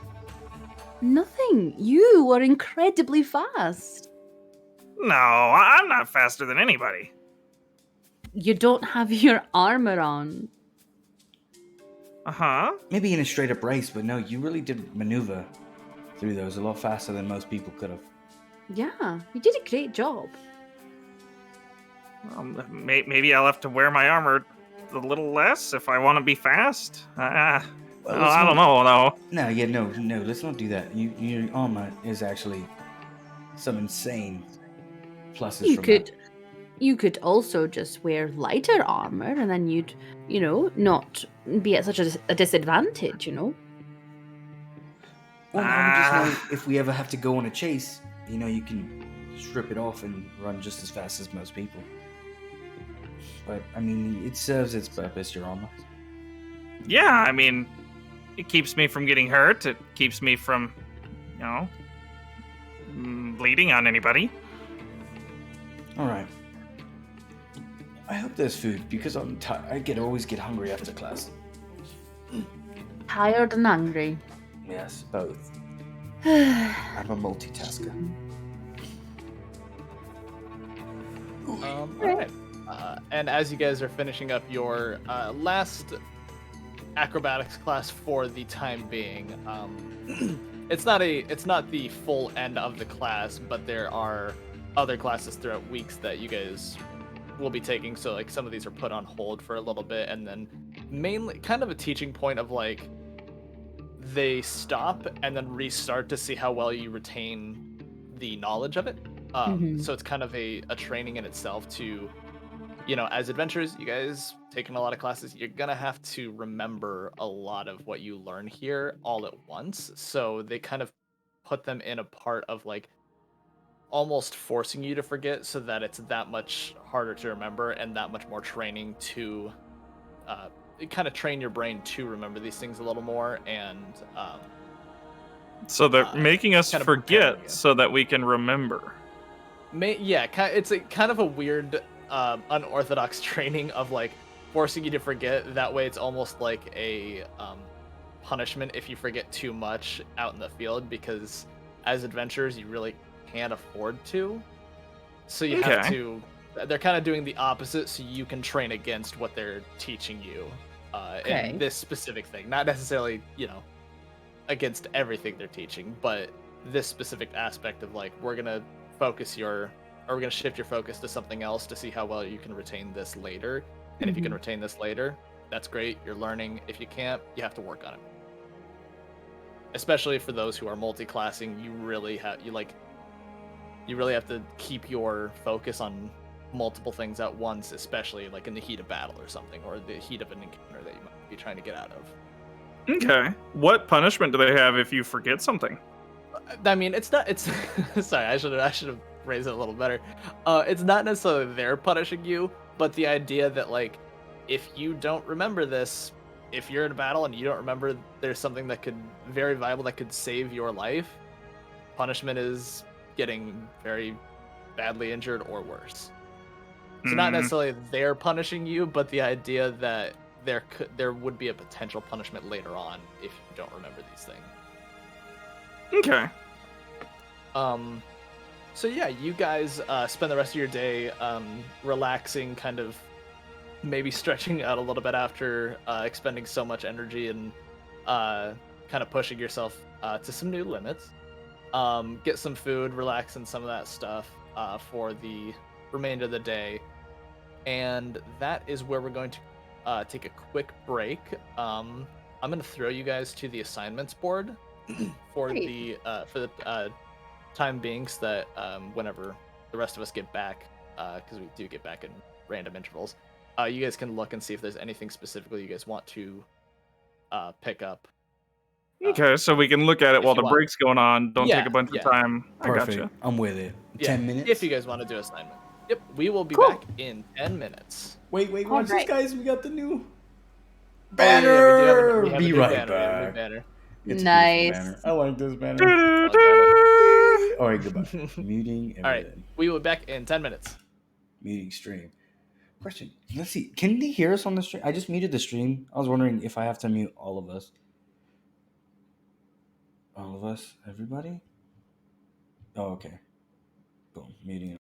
S3: Nothing. You were incredibly fast.
S5: No, I'm not faster than anybody.
S3: You don't have your armor on.
S5: Uh-huh.
S4: Maybe in a straight up race, but no, you really did maneuver through those a lot faster than most people could have.
S3: Yeah, you did a great job.
S5: Maybe I'll have to wear my armor a little less if I want to be fast.
S4: Well,
S5: I don't know though.
S4: No. Let's not do that. Your armor is actually some insane pluses
S3: You
S4: from that.
S3: could also just wear lighter armor, and then you'd, not be at such a disadvantage.
S4: Well, now we just know
S5: Ah.
S4: if we ever have to go on a chase, you can strip it off and run just as fast as most people. But I mean, it serves its purpose, your armor.
S5: Yeah, I mean, it keeps me from getting hurt. It keeps me from, bleeding on anybody.
S4: All right. I hope there's food because I always get hungry after class.
S3: Tired and hungry.
S4: Yes, both. I'm a multitasker.
S1: All right. And as you guys are finishing up your last acrobatics class for the time being, it's not the full end of the class, but there are other classes throughout weeks that you guys will be taking. So like some of these are put on hold for a little bit, and then mainly kind of a teaching point of like they stop and then restart to see how well you retain the knowledge of it. So it's kind of a training in itself to, as adventurers, you guys taking a lot of classes, you're gonna have to remember a lot of what you learn here all at once. So they kind of put them in a part of like almost forcing you to forget, so that it's that much harder to remember and that much more training to kind of train your brain to remember these things a little more, and
S5: So they're making us
S1: kind of prepare you.
S5: forget so that we can remember.
S1: It's a kind of a weird, unorthodox training of like forcing you to forget. That way, it's almost like a punishment if you forget too much out in the field, because as adventurers, you really can't afford to. So you have
S5: Okay.
S1: to. They're kind of doing the opposite, so you can train against what they're teaching you
S3: Okay.
S1: in this specific thing. Not necessarily, against everything they're teaching, but this specific aspect of like we're gonna shift your focus to something else to see how well you can retain this later. And if you can retain this later, that's great. You're learning. If you can't, you have to work on it. Especially for those who are multi-classing, you really have to keep your focus on multiple things at once, especially like in the heat of battle or something, or the heat of an encounter that you might be trying to get out of.
S5: Okay. What punishment do they have if you forget something?
S1: I mean, it's sorry, I should have phrased it a little better. It's not necessarily they're punishing you, but the idea that like if you don't remember this, if you're in a battle and you don't remember there's something that could very viable that could save your life, punishment is getting very badly injured or worse. So not necessarily they're punishing you, but the idea that there would be a potential punishment later on if you don't remember these things.
S5: Okay.
S1: So yeah, you guys spend the rest of your day relaxing, kind of maybe stretching out a little bit after expending so much energy and kind of pushing yourself to some new limits. Get some food, relax, and some of that stuff for the remainder of the day. And that is where we're going to take a quick break. I'm going to throw you guys to the assignments board for the time being, so that whenever the rest of us get back, because we do get back in random intervals, you guys can look and see if there's anything specifically you guys want to pick up.
S5: Okay, so we can look at it
S1: if
S5: while
S1: you
S5: the
S1: want.
S5: break's going on. Don't take a bunch of time. I
S4: Perfect.
S5: gotcha.
S4: I'm with it.
S1: Yeah,
S4: 10 minutes?
S1: if you guys want to do assignment. Yep, we will be
S3: Cool.
S1: back in 10 minutes.
S4: Wait, watch this, guys. We got the new
S1: Banner!
S4: banner.
S1: We have a
S4: Be
S1: new
S4: right
S1: banner. We have a new
S4: back.
S1: banner.
S4: It's
S3: Nice.
S4: a beautiful banner. I like this banner. All right, goodbye. Muting
S1: All right,
S4: everything.
S1: we will be back in 10 minutes.
S4: Muting stream. Question. Let's see. Can they hear us on the stream? I just muted the stream. I was wondering if I have to mute all of us. All of us? Everybody? Oh, okay. Boom. Muting.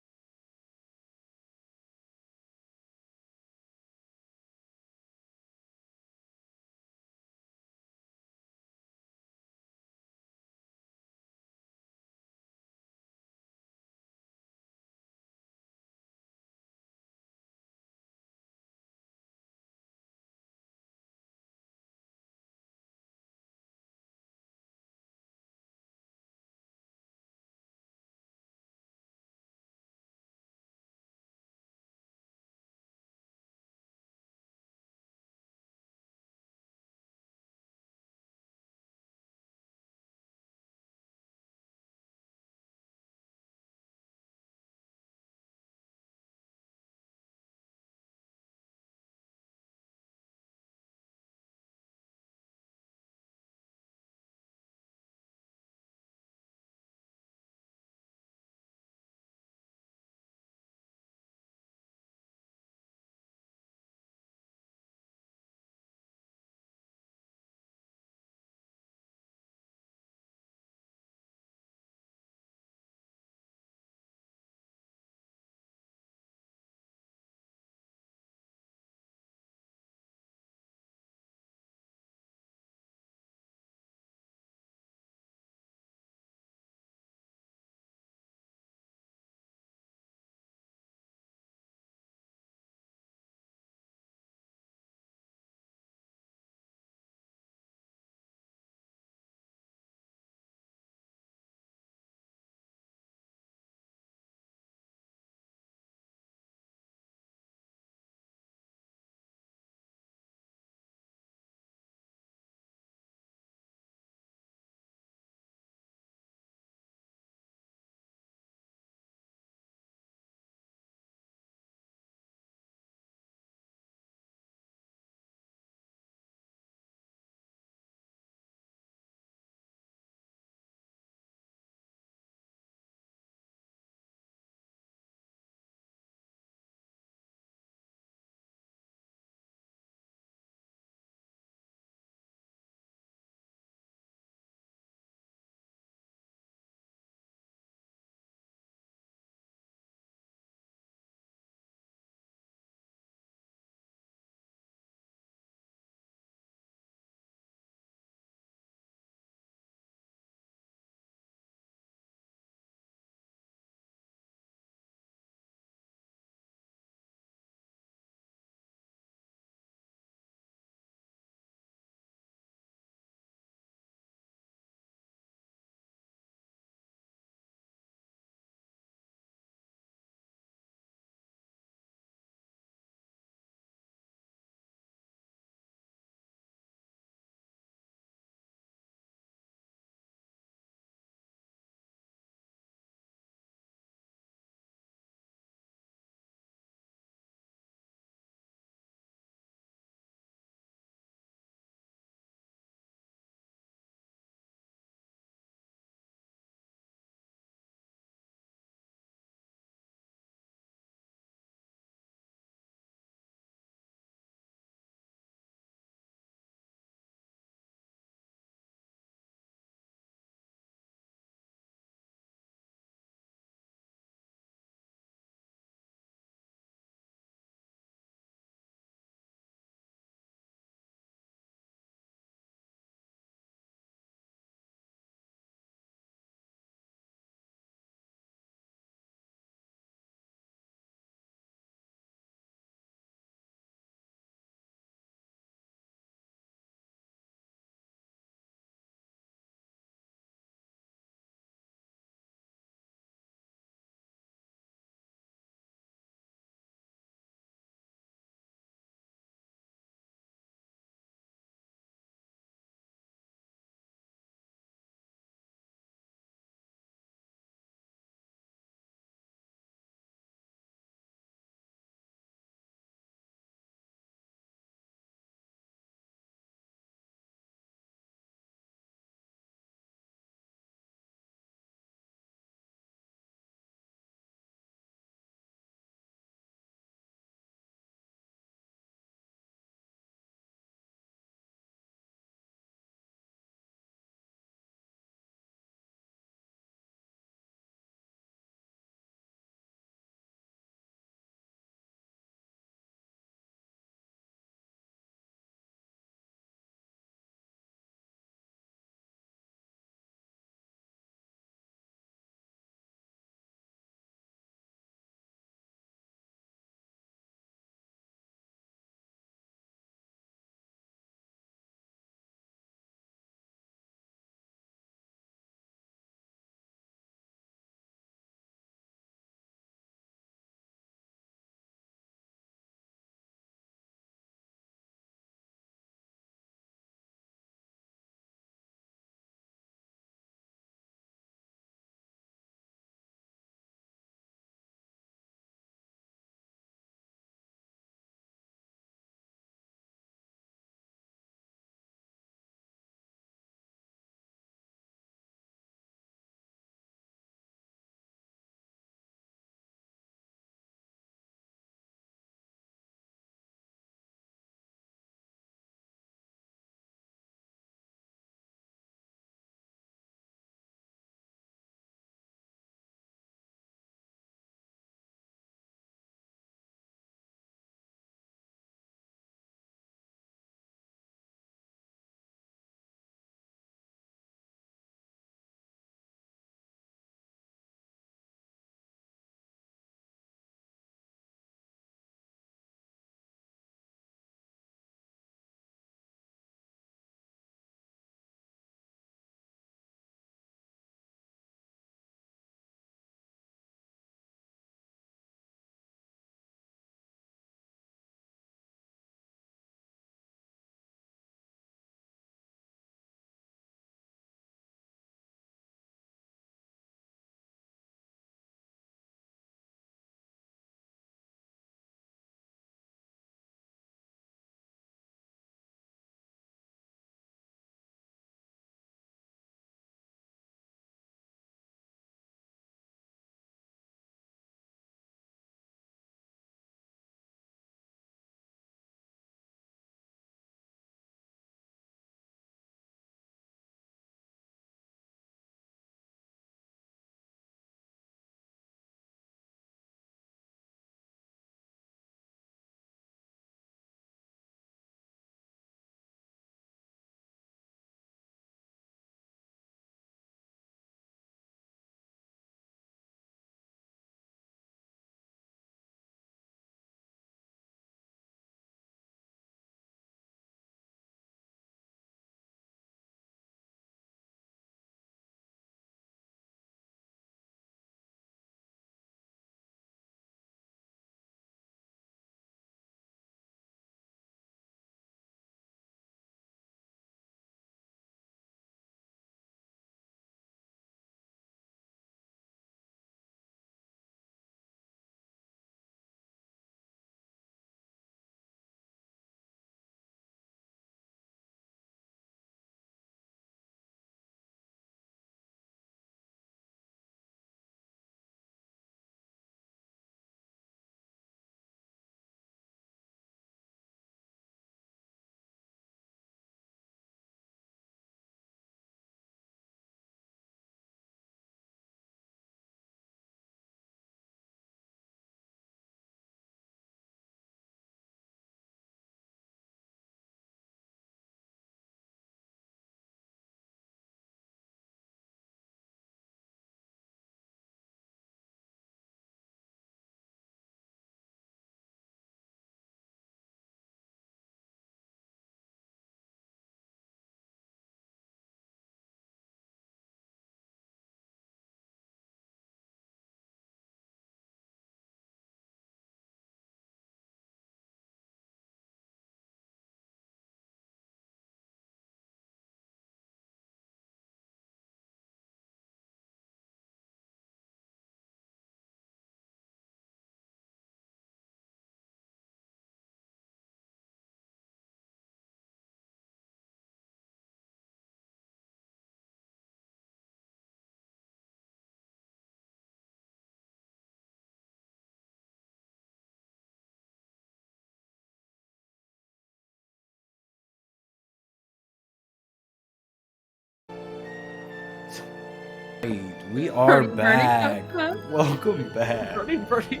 S4: right, we are
S3: Bernie,
S4: back.
S3: cut, cut.
S4: Welcome back.
S1: Bernie,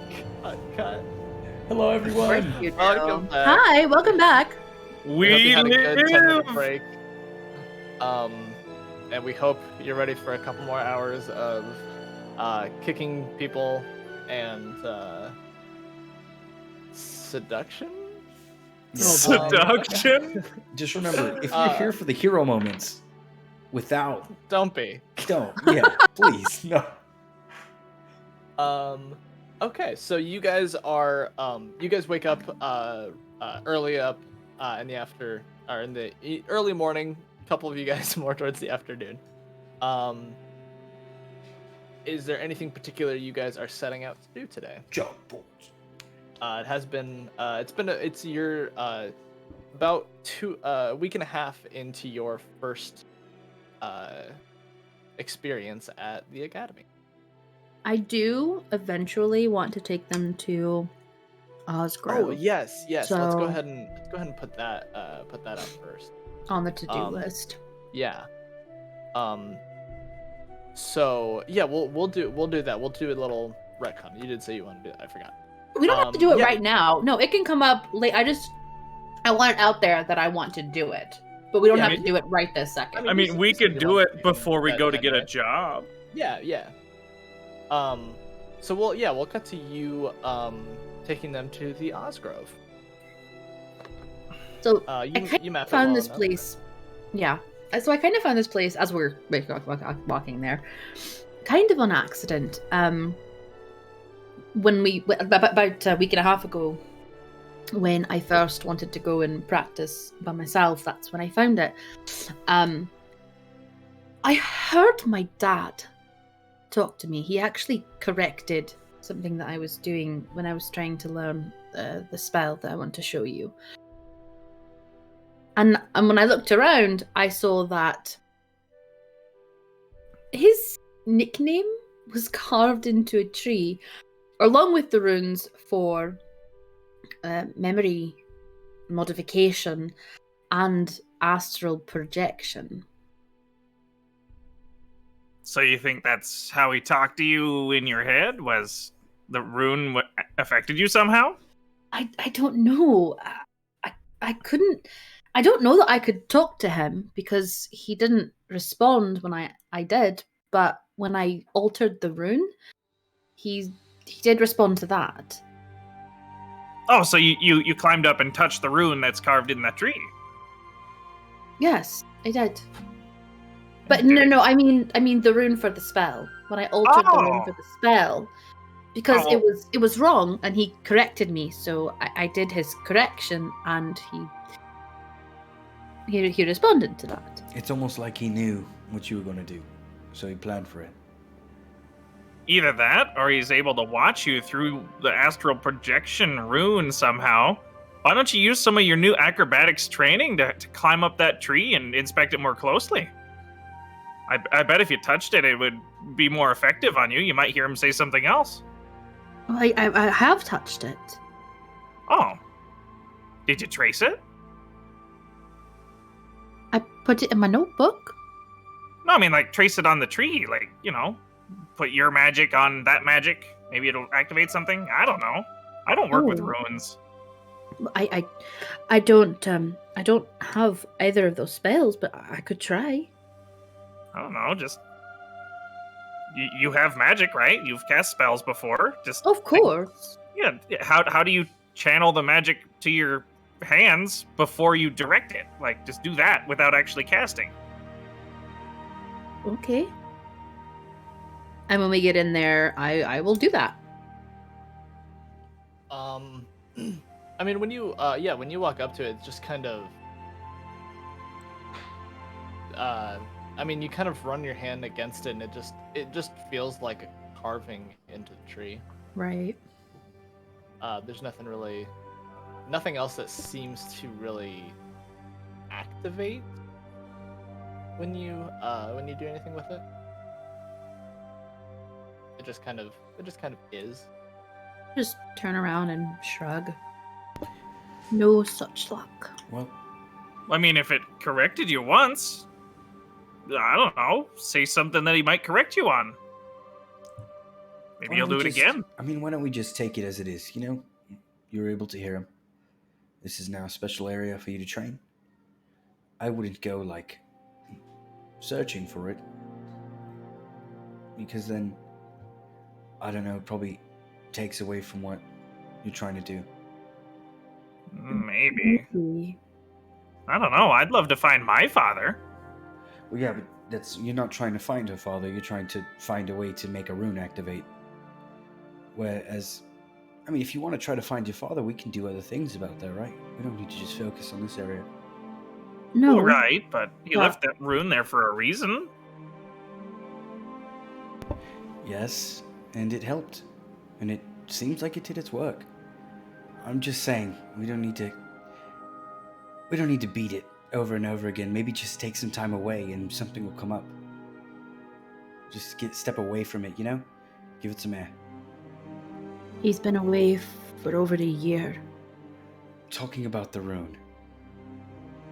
S1: cut.
S4: Hello, everyone.
S1: Welcome back.
S3: Hi, welcome back.
S1: We hope
S2: We
S1: you had a good 10-minute
S2: live.
S1: break. And we hope you're ready for a couple more hours of kicking people and seduction.
S2: Seduction.
S4: Just remember, if you're here for the hero moments,
S1: Don't be.
S4: please, no.
S1: Okay, so you guys are you guys wake up early up in the early morning. A couple of you guys more towards the afternoon. Is there anything particular you guys are setting out to do today?
S4: Jump boards.
S1: It has been it's your about a week and a half into your first experience at the academy.
S3: I do eventually want to take them to Osgrove.
S1: Oh yes. Let's go
S3: So-
S1: ahead and put that up first.
S3: On the to-do
S1: list.
S3: list.
S1: Yeah. So yeah, we'll do that. We'll do a little retcon. You did say you want to do that. I forgot.
S3: We don't have to do it
S1: yeah.
S3: right now. No, it can come up late. I want it out there that I want to do it, but we don't
S1: Yeah,
S3: have to do it right this second.
S2: I mean, we could do it before we go to get a job.
S1: Yeah. So we'll cut to you taking them to the Osgrove.
S3: So
S1: You
S3: I kind
S1: you map
S3: of
S1: it
S3: found
S1: well
S3: this
S1: enough.
S3: place. Yeah. So I kind of found this place as we're walking there, kind of on accident. When about a week and a half ago, when I first wanted to go and practice by myself, that's when I found it. I heard my dad talk to me. He actually corrected something that I was doing when I was trying to learn the spell that I want to show you. And when I looked around, I saw that his nickname was carved into a tree, along with the runes for memory modification and astral projection.
S5: So you think that's how he talked to you in your head? Was the rune affected you somehow?
S3: I don't know. I couldn't. I don't know that I could talk to him because he didn't respond when I did. But when I altered the rune, he did respond to that.
S5: Oh, so you climbed up and touched the rune that's carved in that tree.
S3: Yes, I did. But no, I mean the rune for the spell. When I altered the rune for the spell, because it was wrong, and he corrected me, so I did his correction, and he responded to that.
S4: It's almost like he knew what you were going to do, so he planned for it.
S5: Either that, or he's able to watch you through the astral projection rune somehow. Why don't you use some of your new acrobatics training to climb up that tree and inspect it more closely? I bet if you touched it, it would be more effective on you. You might hear him say something else.
S3: Well, I have touched it.
S5: Oh. Did you trace it?
S3: I put it in my notebook.
S5: No, I mean, like, trace it on the tree. Like, put your magic on that magic. Maybe it'll activate something. I don't know. I don't work with
S3: Oh.
S5: runes.
S3: I don't have either of those spells, but I could try.
S5: I don't know, just... You have magic, right? You've cast spells before. Just
S3: Of course.
S5: Yeah. How do you channel the magic to your hands before you direct it? Like, just do that without actually casting.
S3: Okay. And when we get in there, I will do that.
S1: I mean, when you walk up to it, it's just kind of I mean, you kind of run your hand against it, and it just feels like a carving into the tree.
S3: Right.
S1: There's nothing else that seems to really activate when you do anything with it. It just kind of is.
S3: Just turn around and shrug. No such luck.
S4: Well,
S5: I mean, if it corrected you once, I don't know, say something that he might correct you on. Maybe
S4: Why
S5: he'll
S4: don't
S5: do
S4: we
S5: it
S4: just-
S5: again.
S4: I mean, why don't we just take it as it is? You know, you were able to hear him. This is now a special area for you to train. I wouldn't go, like, searching for it. Because then, I don't know, it probably takes away from what you're trying to do.
S5: Maybe. I don't know. I'd love to find my father.
S4: Well, yeah, but you're not trying to find her father, you're trying to find a way to make a rune activate. Whereas, I mean, if you want to try to find your father, we can do other things about that, right? We don't need to just focus on this area.
S3: No.
S5: Well, right, but he
S3: Yeah.
S5: left that rune there for a reason.
S4: Yes, and it helped. And it seems like it did its work. I'm just saying, we don't need to beat it over and over again. Maybe just take some time away and something will come up. Just step away from it, you know? Give it some air.
S3: He's been away for over a year.
S4: Talking about the rune.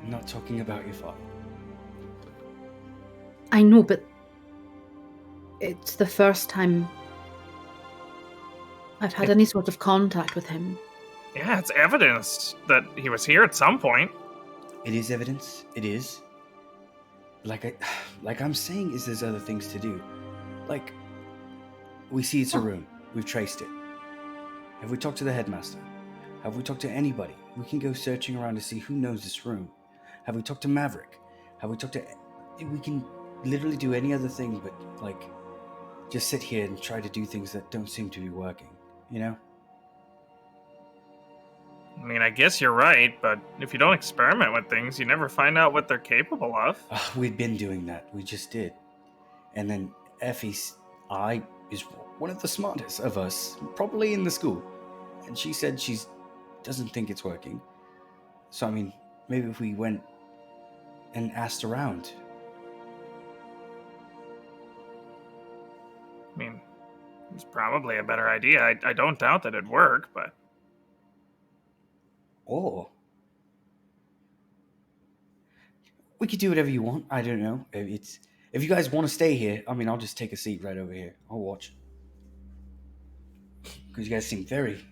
S4: I'm not talking about your father.
S3: I know, but it's the first time I've had any sort of contact with him.
S5: Yeah, it's evidence that he was here at some point.
S4: It is evidence. It is. Like I'm saying, is there's other things to do. Like, we see it's a rune. We've traced it. Have we talked to the headmaster? Have we talked to anybody? We can go searching around to see who knows this rune. Have we talked to Maverick? Have we talked to... We can literally do any other thing but, like, just sit here and try to do things that don't seem to be working, you know?
S5: I mean, I guess you're right, but if you don't experiment with things, you never find out what they're capable of.
S4: We'd been doing that. We just did. And then Effie's eye is one of the smartest of us, probably in the school. And she said she doesn't think it's working. So, I mean, maybe if we went and asked around.
S5: I mean, it's probably a better idea. I don't doubt that it'd work, but...
S4: Or we could do whatever you want. I don't know. If you guys want to stay here, I mean, I'll just take a seat right over here. I'll watch. Because you guys seem very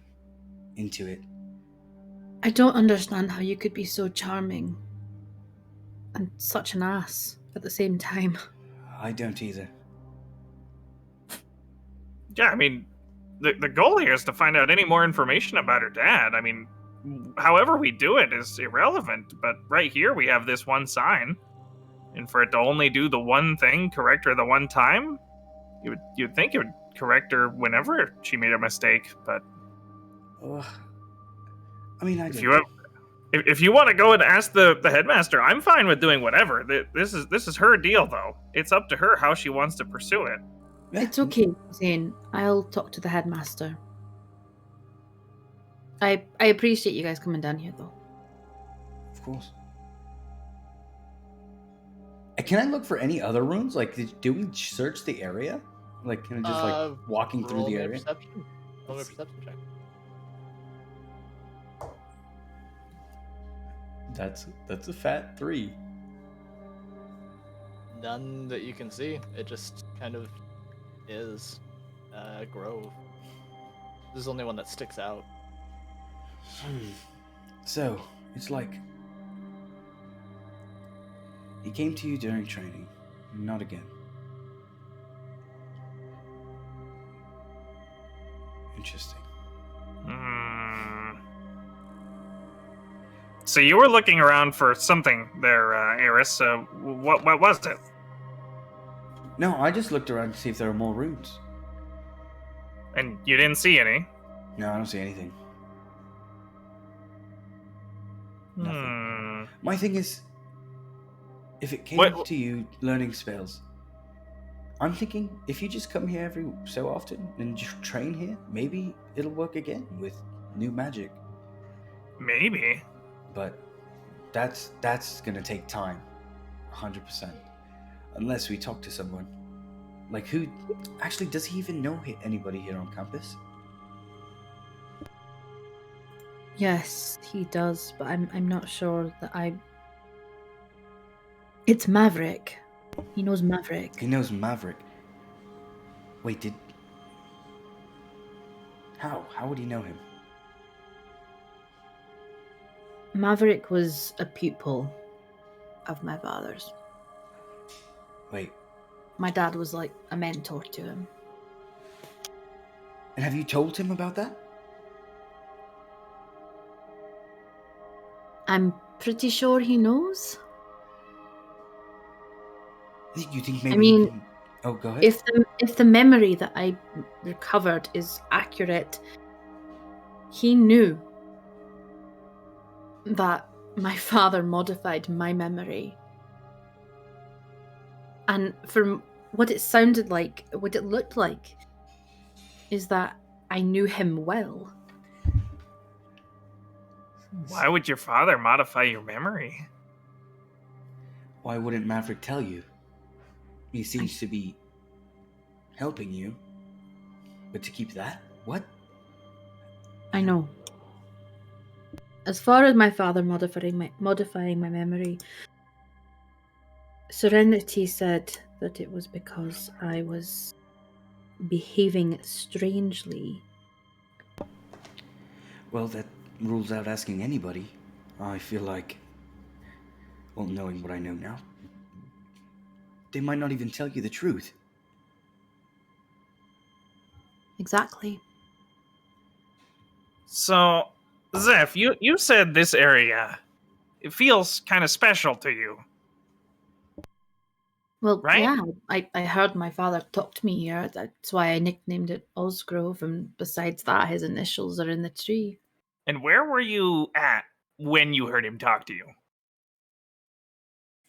S4: into it.
S3: I don't understand how you could be so charming and such an ass at the same time.
S4: I don't either.
S5: Yeah, I mean, the goal here is to find out any more information about her dad. I mean, however we do it is irrelevant, but right here we have this one sign. And for it to only do the one thing, correct her the one time, you'd think it would correct her whenever she made a mistake, but...
S4: I mean,
S5: If you want to go and ask the headmaster, I'm fine with doing whatever. This is her deal, though. It's up to her how she wants to pursue it.
S4: Yeah.
S3: It's okay, Zane. I'll talk to the headmaster. I appreciate you guys coming down here, though.
S4: Of course. Can I look for any other runes? Like, do we search the area? Like, can I just, like, walking through
S1: Roll
S4: the
S1: me a
S4: area?
S1: perception. Roll me a perception check.
S4: That's a fat 3.
S1: None that you can see. It just kind of is a grove. There's only one that sticks out.
S4: So, it's like he came to you during training, not again. Interesting.
S5: So you were looking around for something there, Eris. What was it?
S4: No, I just looked around to see if there were more runes.
S5: And you didn't see any?
S4: No, I don't see anything. Nothing. My thing is, if it came to you learning spells, I'm thinking if you just come here every so often and just train here, maybe it'll work again with new magic.
S5: Maybe.
S4: But that's gonna take time, 100%. Unless we talk to someone. Like who? Actually, does he even know anybody here on campus?
S3: Yes, he does, but I'm not sure that I... It's Maverick. He knows Maverick.
S4: He knows Maverick. Wait, How? How would he know him?
S3: Maverick was a pupil of my father's.
S4: Wait,
S3: My dad was like a mentor to him.
S4: and have you told him about that?
S3: I'm pretty sure he knows.
S4: You think maybe?
S3: I mean,
S4: he can... Oh, go ahead.
S3: if the memory that I recovered is accurate, he knew that my father modified my memory. And from what it sounded like, what it looked like, is that I knew him well.
S5: Why would your father modify your memory?
S4: Why wouldn't Maverick tell you? He seems to be helping you. But to keep that? What?
S3: I know. As far as my father modifying my memory, Serenity said that it was because I was behaving strangely.
S4: Well, that rules out asking anybody. I feel like, well, knowing what I know now, they might not even tell you the truth.
S3: Exactly.
S5: So, Zeph, you said this area, it feels kind of special to you.
S3: Well,
S5: Right?
S3: yeah, I heard my father talk to me here. That's why I nicknamed it Osgrove, and besides that, his initials are in the tree.
S5: And where were you at when you heard him talk to you?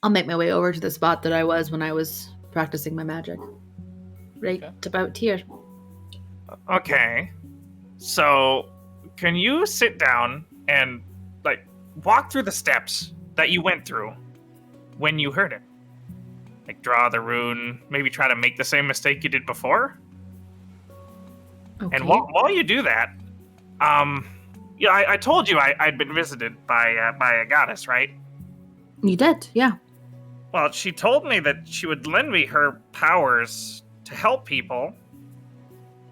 S3: I'll make my way over to the spot that I was when I was practicing my magic. Right about here.
S5: Okay. So, can you sit down and, like, walk through the steps that you went through when you heard it? Like, draw the rune, maybe try to make the same mistake you did before?
S3: Okay.
S5: And while you do that, yeah, I told you I'd been visited by a goddess, right?
S3: You did, yeah.
S5: Well, she told me that she would lend me her powers to help people,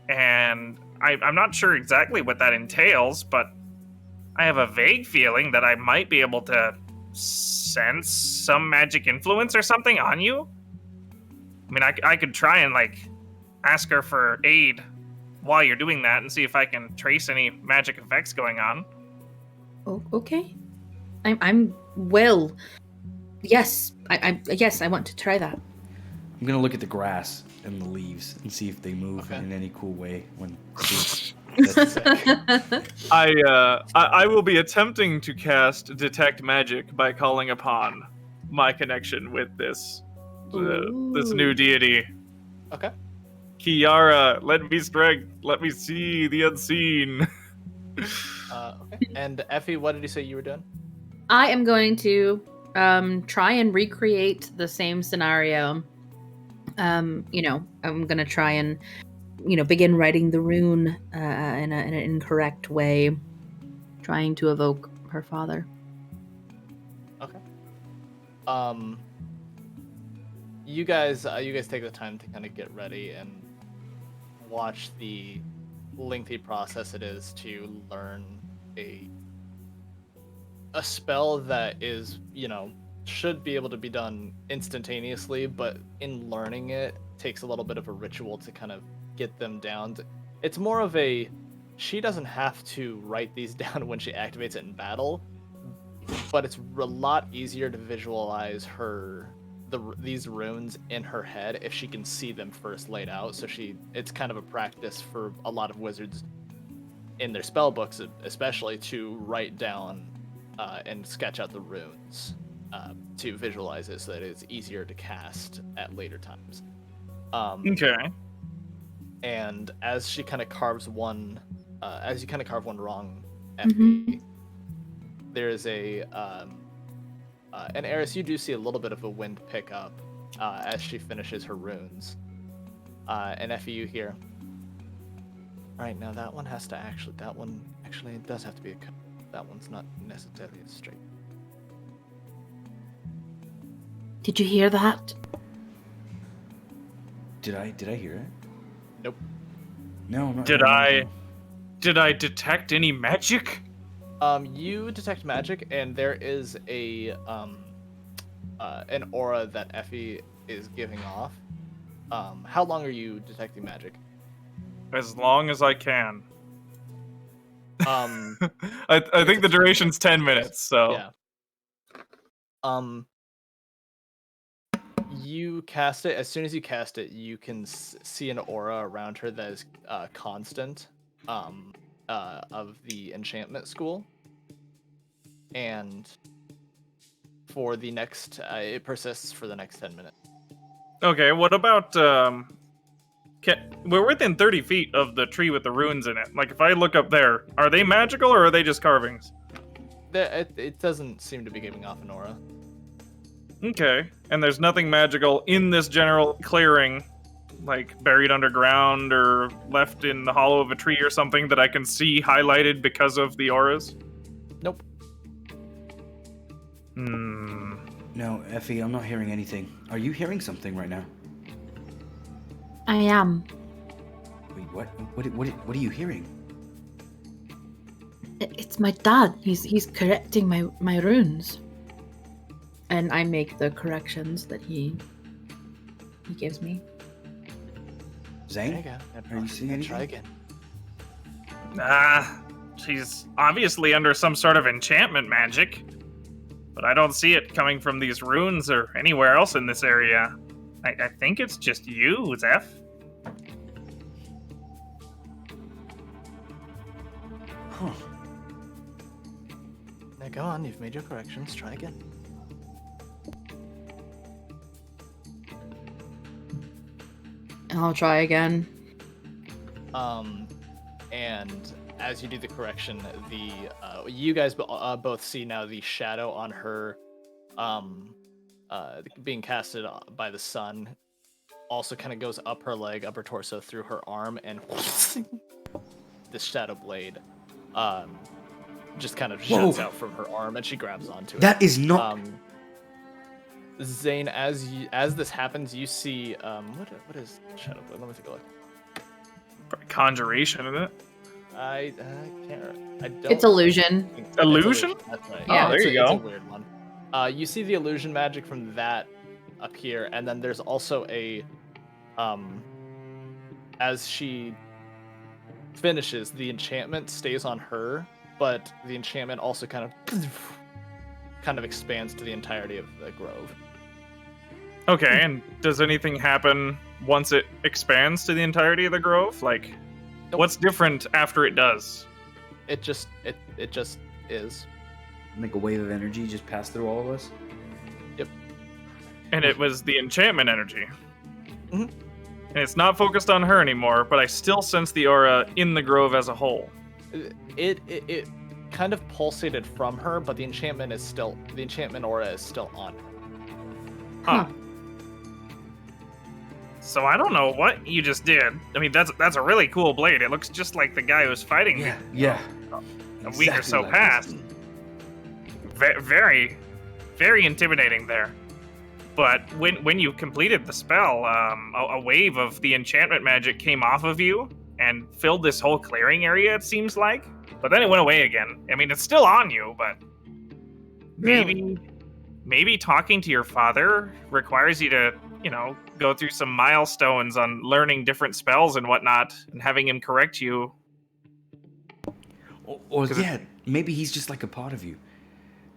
S5: and I'm not sure exactly what that entails, but I have a vague feeling that I might be able to sense some magic influence or something on you. I mean, I could try and, like, ask her for aid while you're doing that and see if I can trace any magic effects going on.
S3: Oh, okay. I'm well. Yes, I want to try that.
S4: I'm gonna look at the grass and the leaves and see if they move in any cool way when. That's
S2: I will be attempting to cast Detect Magic by calling upon my connection with this new deity.
S1: Okay.
S2: Kiara, let me strike. Let me see the unseen.
S1: Okay. And Effie, what did you say you were doing?
S3: I am going to try and recreate the same scenario. I'm gonna try and begin writing the rune in an incorrect way, trying to evoke her father.
S1: Okay. You guys take the time to kind of get ready and watch the lengthy process it is to learn a spell that is, should be able to be done instantaneously, but in learning it takes a little bit of a ritual to kind of get them down. It's more of a, she doesn't have to write these down when she activates it in battle, but it's a lot easier to visualize these runes in her head if she can see them first laid out. So it's kind of a practice for a lot of wizards in their spell books, especially, to write down and sketch out the runes to visualize it so that it's easier to cast at later times.
S5: Okay.
S1: And as she kind of carves one, as you kind of carve one wrong, Effie, there is and Eris, you do see a little bit of a wind pick up as she finishes her runes. And Effie, you hear, all right, now that one has to actually, it does have to be a cut. That one's not necessarily as straight.
S3: Did you hear that?
S4: Did I hear it?
S1: Nope.
S4: No, I'm not
S5: Did
S4: hearing
S5: I
S4: anything.
S5: did I detect any magic?
S1: You detect magic, and there is an aura that Effie is giving off. How long are you detecting magic?
S5: As long as I can.
S1: Um,
S5: I
S1: it's
S5: think the
S1: a 10
S5: duration's
S1: minute
S5: 10 minutes, so.
S1: Yeah. You cast it. As soon as you cast it, you can see an aura around her that is constant, of the enchantment school, and for the next, it persists for the next 10 minutes.
S5: Okay, what about, we're within 30 feet of the tree with the runes in it. Like, if I look up there, are they magical or are they just carvings?
S1: It doesn't seem to be giving off an aura.
S5: Okay, and there's nothing magical in this general clearing, like buried underground or left in the hollow of a tree or something that I can see highlighted because of the auras?
S1: Nope.
S4: No, Effie, I'm not hearing anything. Are you hearing something right now?
S3: I am.
S4: Wait, what? What are you hearing?
S3: It's my dad. He's correcting my runes. And I make the corrections that he gives me.
S1: There you
S4: Zane?
S1: go.
S4: Are you seeing anything?
S1: Try again.
S5: She's obviously under some sort of enchantment magic, but I don't see it coming from these runes or anywhere else in this area. I think it's just you, Zeph.
S4: Huh.
S1: Now go on. You've made your corrections. Try again.
S3: I'll try again.
S1: And as you do the correction, you guys both see now the shadow on her, being casted by the sun, also kind of goes up her leg, up her torso, through her arm, and this shadow blade, just kind of shoots out from her arm, and she grabs onto it.
S4: That is not.
S1: Zane, as this happens, you see what is shadow blade? Let me take a look.
S5: Probably conjuration, isn't it?
S1: I can't. I don't.
S3: It's illusion.
S1: It's
S5: Illusion?
S1: That's right.
S3: Yeah,
S5: there you
S1: It's
S5: go.
S1: a weird one. You see the illusion magic from that appear, and then there's also a, as she finishes, the enchantment stays on her, but the enchantment also kind of expands to the entirety of the grove.
S5: Okay, and does anything happen once it expands to the entirety of the grove? Like,
S1: Nope.
S5: what's different after it does?
S1: It just is.
S4: Like a wave of energy just pass through all of us?
S5: And it was the enchantment energy.
S1: Mhm.
S5: And it's not focused on her anymore, but I still sense the aura in the grove as a whole.
S1: It kind of pulsated from her, but the enchantment aura is still on her.
S5: Huh. So I don't know what you just did. I mean, that's a really cool blade. It looks just like the guy who was fighting me
S4: Yeah.
S5: a week or
S4: Exactly
S5: so
S4: like
S5: past. Very, very intimidating there. But when you completed the spell, a wave of the enchantment magic came off of you and filled this whole clearing area, it seems like. But then it went away again. I mean, it's still on you, but maybe talking to your father requires you to, go through some milestones on learning different spells and whatnot, and having him correct you.
S4: Or yeah, maybe he's just like a part of you.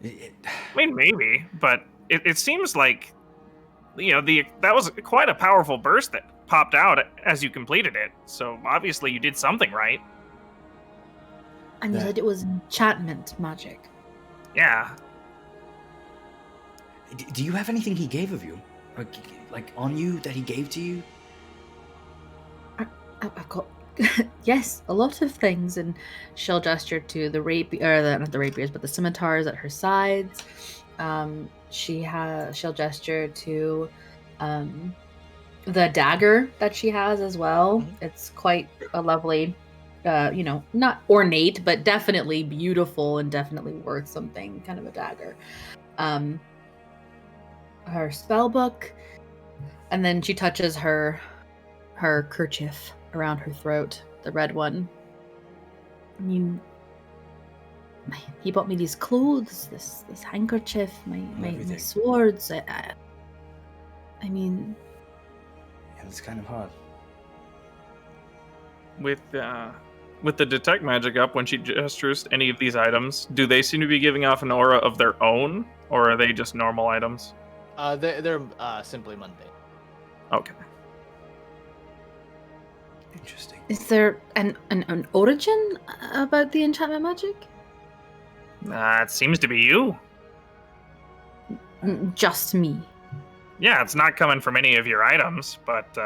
S5: I mean, maybe, but it seems like, that was quite a powerful burst that popped out as you completed it. So obviously you did something right.
S3: And you said it was enchantment magic.
S5: Yeah.
S4: Do you have anything he gave of you? Like on you that he gave to you?
S3: I've got yes, a lot of things, and she'll gesture to the not the rapiers, but the scimitars at her sides. She'll gesture to the dagger that she has as well.
S1: Mhm.
S3: It's quite a lovely, not ornate, but definitely beautiful and definitely worth something kind of a dagger. Her spell book, and then she touches her her kerchief around her throat, the red one. I mean, he bought me these clothes, this handkerchief, my swords. I mean,
S4: yeah, it's kind of hard.
S2: With the detect magic up, when she gestures to any of these items, do they seem to be giving off an aura of their own, or are they just normal items?
S1: They're simply mundane.
S2: Okay.
S4: Interesting.
S3: is there an origin about the enchantment magic?
S5: It seems to be you.
S3: Just me.
S5: Yeah, it's not coming from any of your items, but,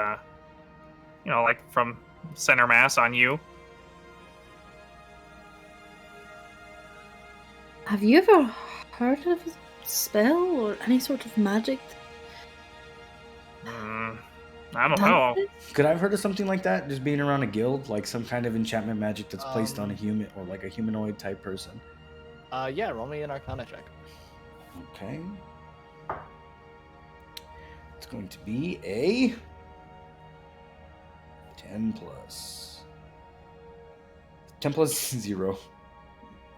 S5: like from center mass on you.
S3: Have you ever heard of a spell or any sort of magic?
S5: I don't know.
S4: Could I have heard of something like that? Just being around a guild, like some kind of enchantment magic that's placed on a human or like a humanoid type person.
S1: Yeah, roll me an Arcana check.
S4: Okay. It's going to be a 10 plus 0.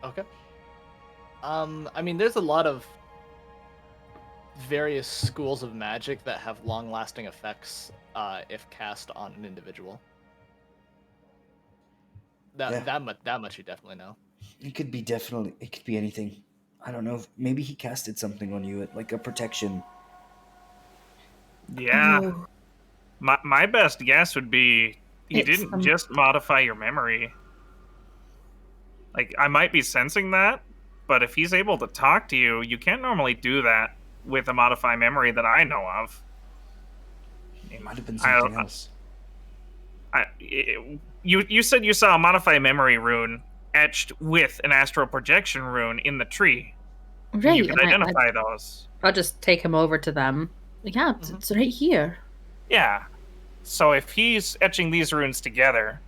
S1: Okay. I mean, there's a lot of various schools of magic that have long-lasting effects if cast on an individual. That much you definitely know.
S4: It could be anything. I don't know. Maybe he casted something on you, like a protection.
S5: Yeah.
S3: Oh,
S5: My best guess would be he
S3: It's
S5: didn't just modify your memory. Like, I might be sensing that, but if he's able to talk to you, you can't normally do that with a modify memory that I know of.
S4: It might have been something else.
S5: You said you saw a modify memory rune etched with an astral projection rune in the tree.
S3: right.
S5: You can
S3: and
S5: identify those.
S3: I'll just take him over to them. Yeah, it's right here.
S5: Yeah. So if he's etching these runes together,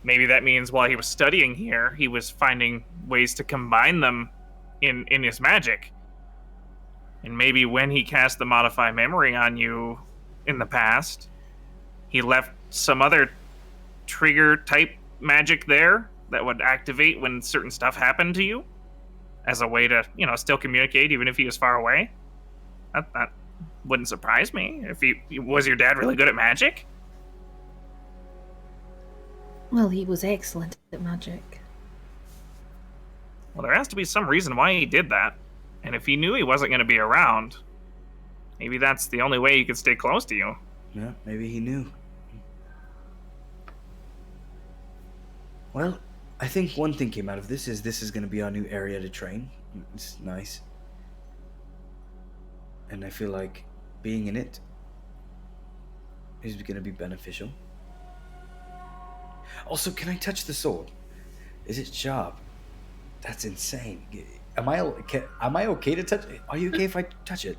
S5: maybe that means while he was studying here, he was finding ways to combine them in his magic. And maybe when he cast the modify memory on you in the past, he left some other trigger type magic there that would activate when certain stuff happened to you as a way to, still communicate even if he was far away. That wouldn't surprise me. If was your dad really good at magic?
S3: Well, he was excellent at magic.
S5: Well, there has to be some reason why he did that. And if he knew he wasn't going to be around, maybe that's the only way he could stay close to you.
S4: Yeah, maybe he knew. Well, I think one thing came out of this is going to be our new area to train. It's nice. And I feel like being in it is going to be beneficial. Also, can I touch the sword? Is it sharp? That's insane. Am I okay to touch it? Are you okay if I touch it?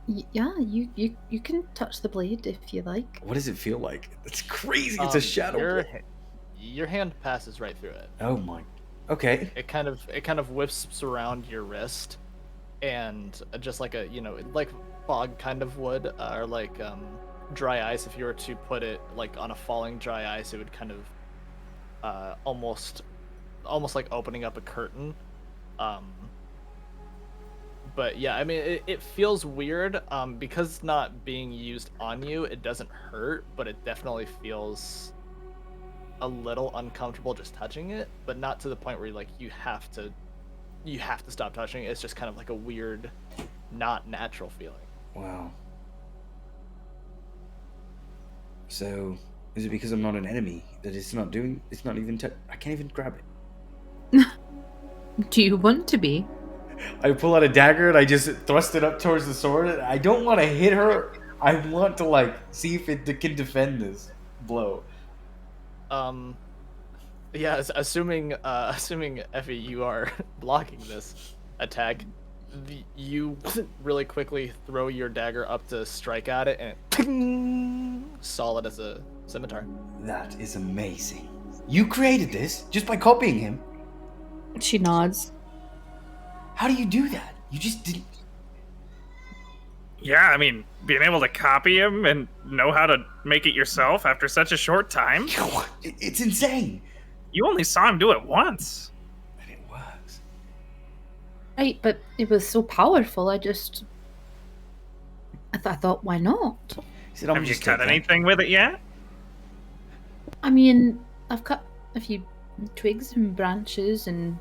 S3: Yeah, you can touch the blade if you like.
S4: What does it feel like? It's crazy. It's a shadow blade.
S1: Your hand passes right through it.
S4: Oh my. Okay.
S1: It kind of wisps around your wrist, and just like like fog kind of would, or like dry ice. If you were to put it like on a falling dry ice, it would kind of almost like opening up a curtain. But yeah, I mean, it feels weird because it's not being used on you. It doesn't hurt, but it definitely feels a little uncomfortable just touching it, but not to the point where you have to stop touching it. It's just kind of like a weird, not natural feeling.
S4: Wow. So, is it because I'm not an enemy that it's not even I can't even grab it?
S3: Do you want to be?
S4: I pull out a dagger and I just thrust it up towards the sword. I don't want to hit her. I want to see if it can defend this blow.
S1: Yeah, assuming Effie, you are blocking this attack, you really quickly throw your dagger up to strike at it, and it solid as a scimitar.
S4: That is amazing. You created this just by copying him.
S3: She nods.
S4: How do you do that? You just didn't.
S5: Yeah, I mean, being able to copy him and know how to make it yourself after such a short time.
S4: It's insane.
S5: You only saw him do it once.
S4: And it works.
S3: Right, but it was so powerful. I thought, why not?
S5: Have you cut anything with it yet?
S3: I mean, I've cut a few twigs and branches and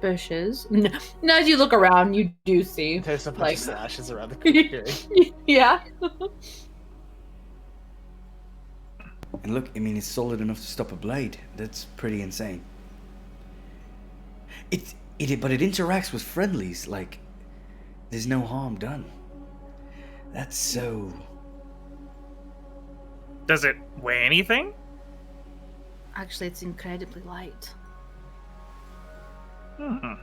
S3: bushes. And as you look around, you do see
S1: There's a bunch
S3: like
S1: of slashes around the corner.
S3: yeah.
S4: And look, I mean, it's solid enough to stop a blade. That's pretty insane. But it interacts with friendlies. Like, there's no harm done. That's so.
S5: Does it weigh anything?
S3: Actually, it's incredibly light.
S5: Hmm.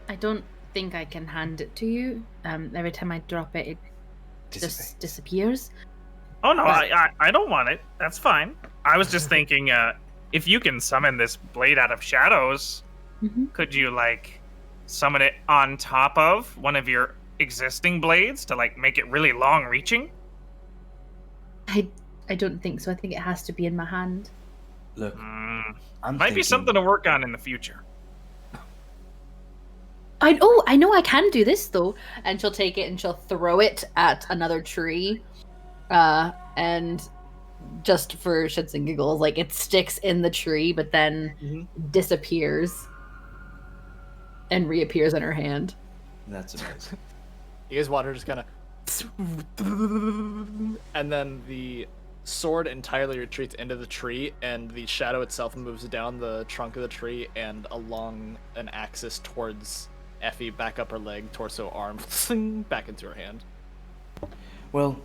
S3: I don't think I can hand it to you. Every time I drop it, it
S4: Dissipates.
S3: just disappears.
S5: Oh no,
S3: But-
S5: I don't want it. That's fine. I was just thinking, if you can summon this blade out of shadows, could you like summon it on top of one of your existing blades to like make it really long reaching?
S3: I don't think so. I think it has to be in my hand.
S4: Look,
S5: Might
S4: I'm
S5: be
S4: thinking-
S5: something to work on in the future.
S3: I know I can do this though. And she'll take it and she'll throw it at another tree. And just for shits and giggles, like it sticks in the tree, but then disappears and reappears in her hand.
S4: That's amazing.
S1: You guys watch her just kind of, and then the sword entirely retreats into the tree, and the shadow itself moves down the trunk of the tree and along an axis towards Effie, back up her leg, torso, arm, back into her hand.
S4: Well,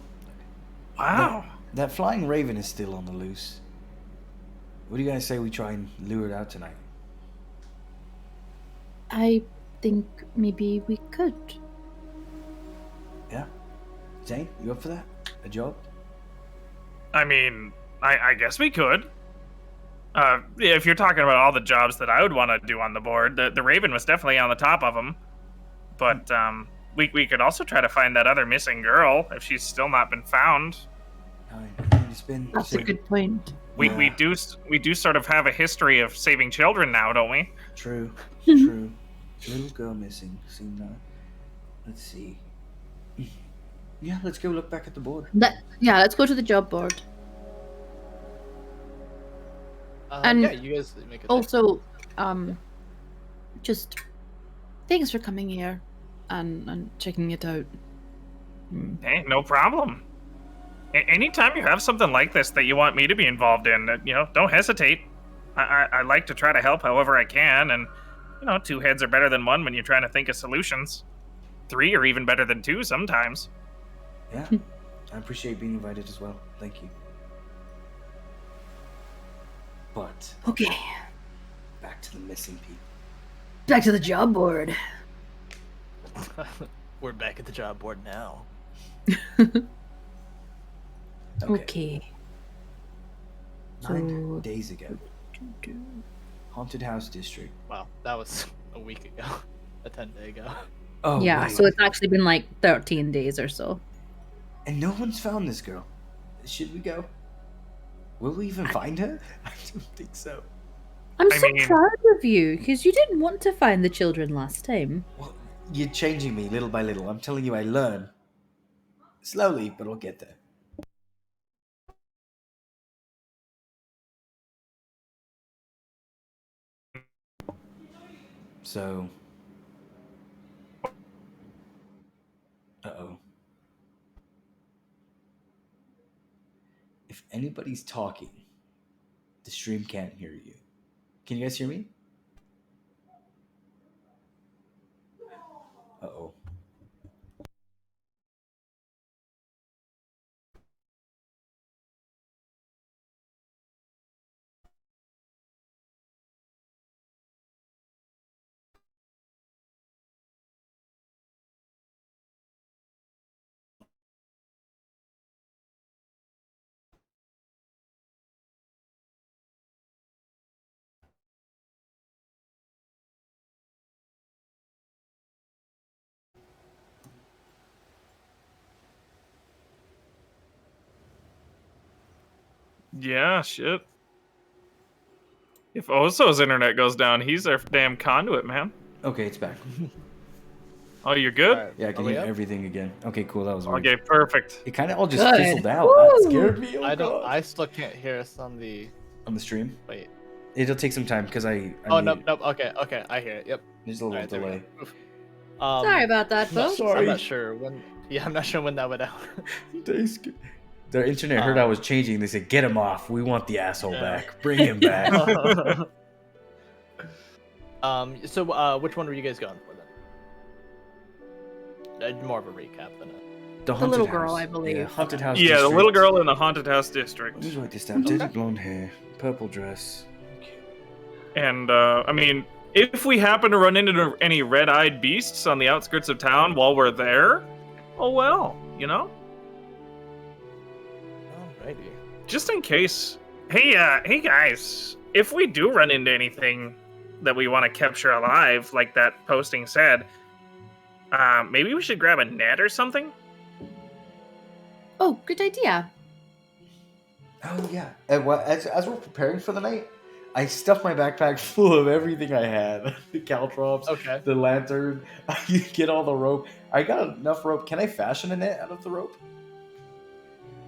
S5: Wow.
S4: that flying raven is still on the loose. What do you guys say we try and lure it out tonight?
S3: I think maybe we could.
S4: Yeah? Zane, you up for that? A job?
S5: I mean, I guess we could. Yeah, if you're talking about all the jobs that I would want to do on the board, the Raven was definitely on the top of them. But we could also try to find that other missing girl if she's still not been found.
S4: It's been
S3: That's a good point.
S5: We do sort of have a history of saving children now, don't we?
S4: True. True. Little girl missing. Seen that. Let's see. Yeah, let's go look back at the board.
S3: Let's go to the job board. And
S1: yeah, you guys make a
S3: Also, just thanks for coming here and checking it out.
S5: Hey, no problem. Anytime you have something like this that you want me to be involved in, don't hesitate. I like to try to help however I can, and, 2 heads are better than 1 when you're trying to think of solutions. 3 are even better than 2 sometimes.
S4: Yeah, I appreciate being invited as well. Thank you. But
S3: Okay,
S4: back to the missing people.
S3: back to the job board.
S1: We're back at the job board now.
S3: Okay.
S4: 9 days ago. Haunted House District.
S1: Wow, that was a week ago, a 10-day ago.
S4: Oh,
S3: Yeah,
S4: wait.
S3: so it's actually been like 13 days or so.
S4: And no one's found this girl. Should we go? Will we even find her? I don't think so.
S3: I'm
S5: I
S3: so
S5: mean-
S3: proud of you because you didn't want to find the children last time.
S4: Well, you're changing me little by little. I'm telling you, I learn. Slowly, but I'll get there. So. Uh-oh. If anybody's talking, the stream can't hear you. Can you guys hear me? Uh-oh.
S5: Yeah, shit. If Oso's internet goes down, he's our damn conduit, man.
S4: Okay, it's back.
S5: Oh, you're good?
S1: Alright,
S4: Yeah, I
S1: are
S4: can
S1: we
S4: hear
S1: up?
S4: everything again. Okay, cool. That was weird.
S5: Okay, perfect.
S4: It kind of all just
S3: Good.
S4: fizzled out. That
S3: Woo!
S4: scared me. Oh,
S1: I don't.
S4: God.
S1: I still can't hear us on the.
S4: On the stream,
S1: Wait.
S4: it'll take some time because I
S1: Oh
S4: need-
S1: nope. Okay. I hear it. Yep.
S4: There's a little
S1: Alright, there we
S4: delay.
S1: go. Oof.
S3: Sorry about that,
S1: I'm not-
S3: folks.
S4: Sorry.
S1: I'm not sure when. Yeah, I'm not sure when that went out.
S4: Their internet heard I was changing. They said, "Get him off. We want the asshole
S1: Yeah.
S4: back. Bring him back."
S1: So which one were you guys going for then? More of a recap than a.
S4: The
S3: little
S4: haunted
S3: girl,
S4: house.
S3: I believe.
S4: Yeah, haunted house.
S5: Yeah, the
S4: district.
S5: little girl in the haunted house district.
S4: Let me write this down. Dirty blonde hair, purple dress.
S5: And, I mean, if we happen to run into any red-eyed beasts on the outskirts of town while we're there, oh well, you know?
S1: Alrighty.
S5: Just in case. Hey guys, if we do run into anything that we want to capture alive, like that posting said, maybe we should grab a net or something?
S3: Oh, good idea.
S4: Oh yeah. And as we're preparing for the night, I stuffed my backpack full of everything I had. The caltrops,
S1: Okay.
S4: the lantern. You get all the rope. I got enough rope. Can I fashion a net out of the rope?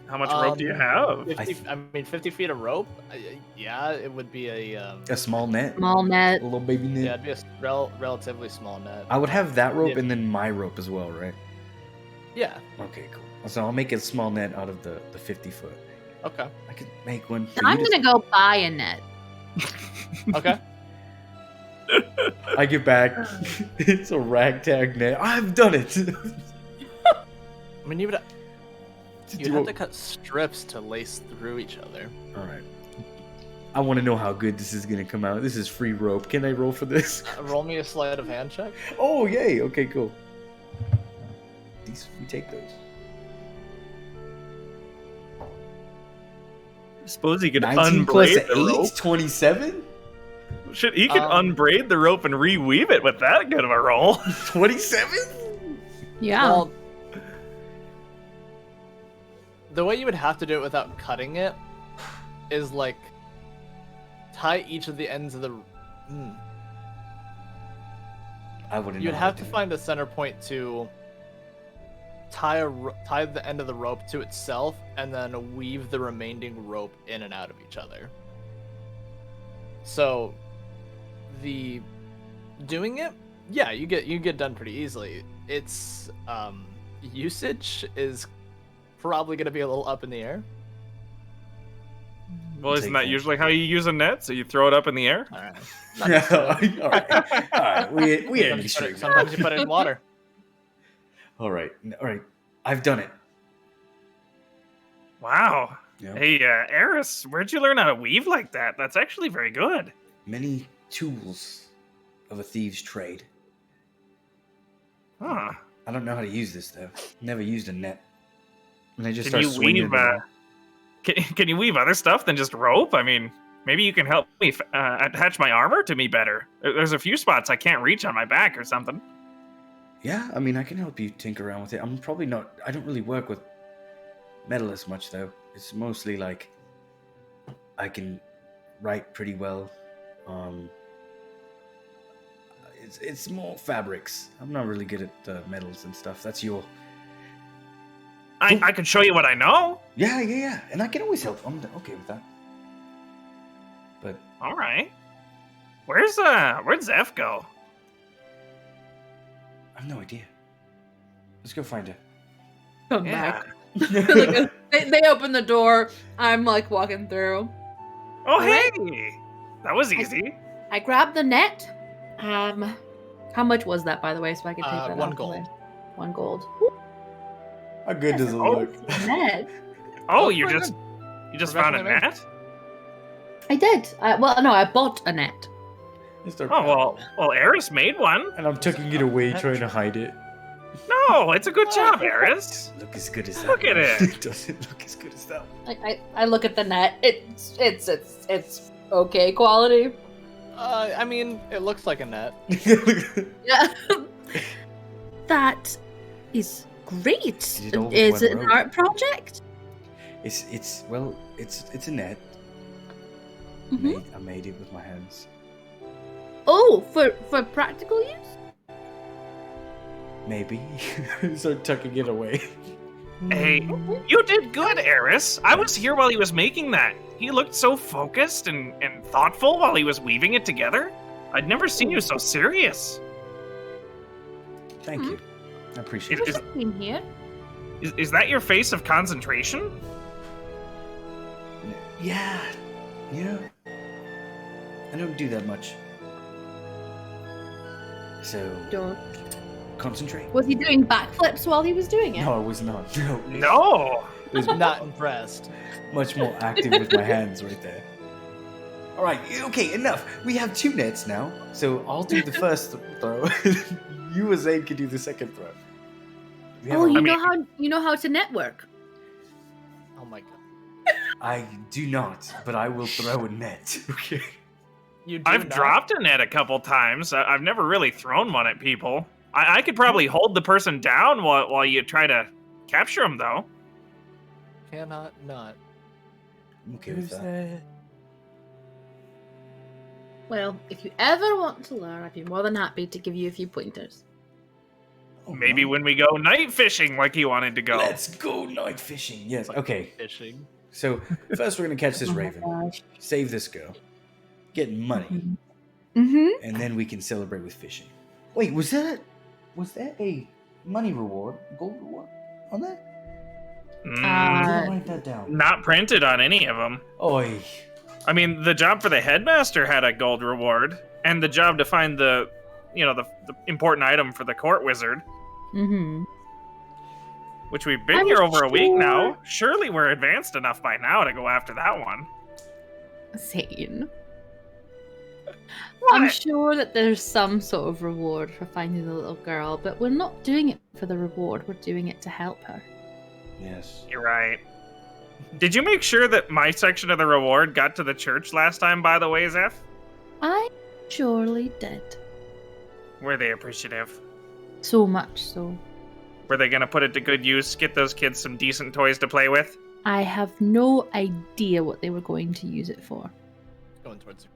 S5: How much rope do you have?
S1: 50 feet of rope. Yeah, it would be a.
S4: A small net.
S3: Small
S4: A
S3: net.
S4: little baby net.
S1: Yeah, it'd be a relatively small net.
S4: I would have that rope
S1: Yeah.
S4: and then my rope as well, right?
S1: Yeah.
S4: Okay, cool. So I'll make a small net out of the 50 foot.
S1: Okay.
S4: I could make one.
S3: I'm gonna go buy a net.
S1: Okay.
S4: I get back. It's a ragtag net. I've done it.
S1: I mean, you'd
S4: Do
S1: have
S4: it.
S1: to cut strips to lace through each other.
S4: All right. I want to know how good this is gonna come out. This is free rope. Can I roll for this?
S1: Roll me a sleight of hand check.
S4: Oh yay! Okay, cool. These we take those.
S5: I suppose he could
S4: 19 plus
S5: unbraid the
S4: 8,
S5: rope.
S4: 27?
S5: Shit, he could
S1: Um,
S5: unbraid the rope and reweave it with that good of a roll.
S4: 27?
S3: Yeah.
S1: Well, the way you would have to do it without cutting it is like tie each of the ends of the.
S4: I wouldn't.
S1: You'd
S4: know how
S1: have to
S4: do it.
S1: find a center point to tie the end of the rope to itself, and then weave the remaining rope in and out of each other. So, the doing it, yeah, you get done pretty easily. Its usage is probably going to be a little up in the air.
S5: Well, isn't
S4: Take
S5: that
S4: that.
S5: usually how you use a net? So you throw it up in the air?
S1: All right.
S4: all right. We had
S1: Sometimes
S4: extreme.
S1: sometimes you put it in water.
S4: All right. I've done it.
S5: Wow.
S4: Yeah.
S5: Hey, Eris, where'd you learn how to weave like that? That's actually very good.
S4: Many tools of a thieves' trade.
S5: Huh.
S4: I don't know how to use this though. Never used a net. And I just
S5: Can
S4: start
S5: you
S4: swinging.
S5: weave?
S4: it around.
S5: Can you weave other stuff than just rope? I mean, maybe you can help me attach my armor to me better. There's a few spots I can't reach on my back or something.
S4: Yeah, I mean, I can help you tinker around with it. I'm probably not. I don't really work with metal as much though. It's mostly like I can write pretty well. It's more fabrics. I'm not really good at metals and stuff. That's your.
S5: I can show you what I know.
S4: Yeah. And I can always help. I'm okay with that. But
S5: All right. Where'd Zeph go?
S4: I have no idea. Let's go find her.
S3: Come
S5: Yeah.
S3: back. They open the door. I'm like walking through.
S5: Oh,
S3: Alright.
S5: hey! That was easy.
S3: I grabbed the net. How much was that, by the way, so I can take that
S1: 1
S3: off
S1: gold.
S3: the way? 1 gold.
S4: How good does it
S5: Oh.
S4: look?
S3: Net.
S5: Oh,
S1: That's
S5: you
S1: pretty
S5: just found a
S1: Professionally made.
S5: net?
S3: I did. Well, no, I bought a net.
S5: Oh, well, Eris made one.
S4: And I'm tucking it away, trying to hide it.
S5: No, it's a good job, Eris.
S4: Look as good as that.
S5: Look at it.
S4: It doesn't look as good as that.
S3: I look at the net. It's okay quality.
S1: I mean, it looks like a net.
S3: Yeah. That is great.
S4: Did it all with
S3: Is
S4: one
S3: it an
S4: rope?
S3: art project?
S4: It's a net.
S3: Mhm.
S4: I made it with my hands.
S3: Oh, for practical use?
S4: Maybe. Start tucking it away.
S5: Hey, you did good, Eris. I was here while he was making that. He looked so focused and thoughtful while he was weaving it together. I'd never seen you so serious.
S4: Thank you. I appreciate
S5: Is-
S4: it.
S3: In here.
S5: Is that your face of concentration?
S4: Yeah. I don't do that much. So
S3: Don't.
S4: concentrate.
S3: Was he doing backflips while he was doing it?
S4: No, I was not. No.
S5: No.
S4: It was
S1: Not impressed.
S4: much more active with my hands right there. All right, okay, enough. We have 2 nets now, so I'll do the first throw. You or Zane can do the second throw. We have
S3: Oh,
S4: a-
S3: you know how to network.
S1: Oh my god.
S4: I do not, but I will throw a net. Okay.
S1: You do
S5: I've
S1: not?
S5: dropped a net a couple times. I've never really thrown one at people. I could probably hold the person down while you try to capture them, though.
S1: Cannot not.
S4: I'm okay with that.
S3: Well, if you ever want to learn, I'd be more than happy to give you a few pointers.
S4: Oh,
S5: Maybe
S4: no.
S5: when we go night fishing like he wanted to go.
S4: Let's go night fishing. Yes. Okay.
S1: Fishing.
S4: So first we're gonna catch this
S3: Oh my
S4: raven,
S3: gosh.
S4: save this girl, get money,
S3: Mm-hmm.
S4: and then we can celebrate with fishing. Wait, was that a money reward, gold reward on that?
S5: Mm,
S4: I didn't write that down.
S5: not printed on any of them.
S4: Oi.
S5: I mean, the job for the headmaster had a gold reward, and the job to find the important item for the court wizard,
S3: Mm-hmm.
S5: which we've been
S3: I'm
S5: here over a week
S3: sure-
S5: now. Surely we're advanced enough by now to go after that one.
S3: Sane.
S5: What?
S3: I'm sure that there's some sort of reward for finding the little girl, but we're not doing it for the reward. We're doing it to help her.
S4: Yes.
S5: You're right. Did you make sure that my section of the reward got to the church last time, by the way, Zeph?
S3: I surely did.
S5: Were they appreciative?
S3: So much so.
S5: Were they going to put it to good use, get those kids some decent toys to play with?
S3: I have no idea what they were going to use it for.
S1: Going towards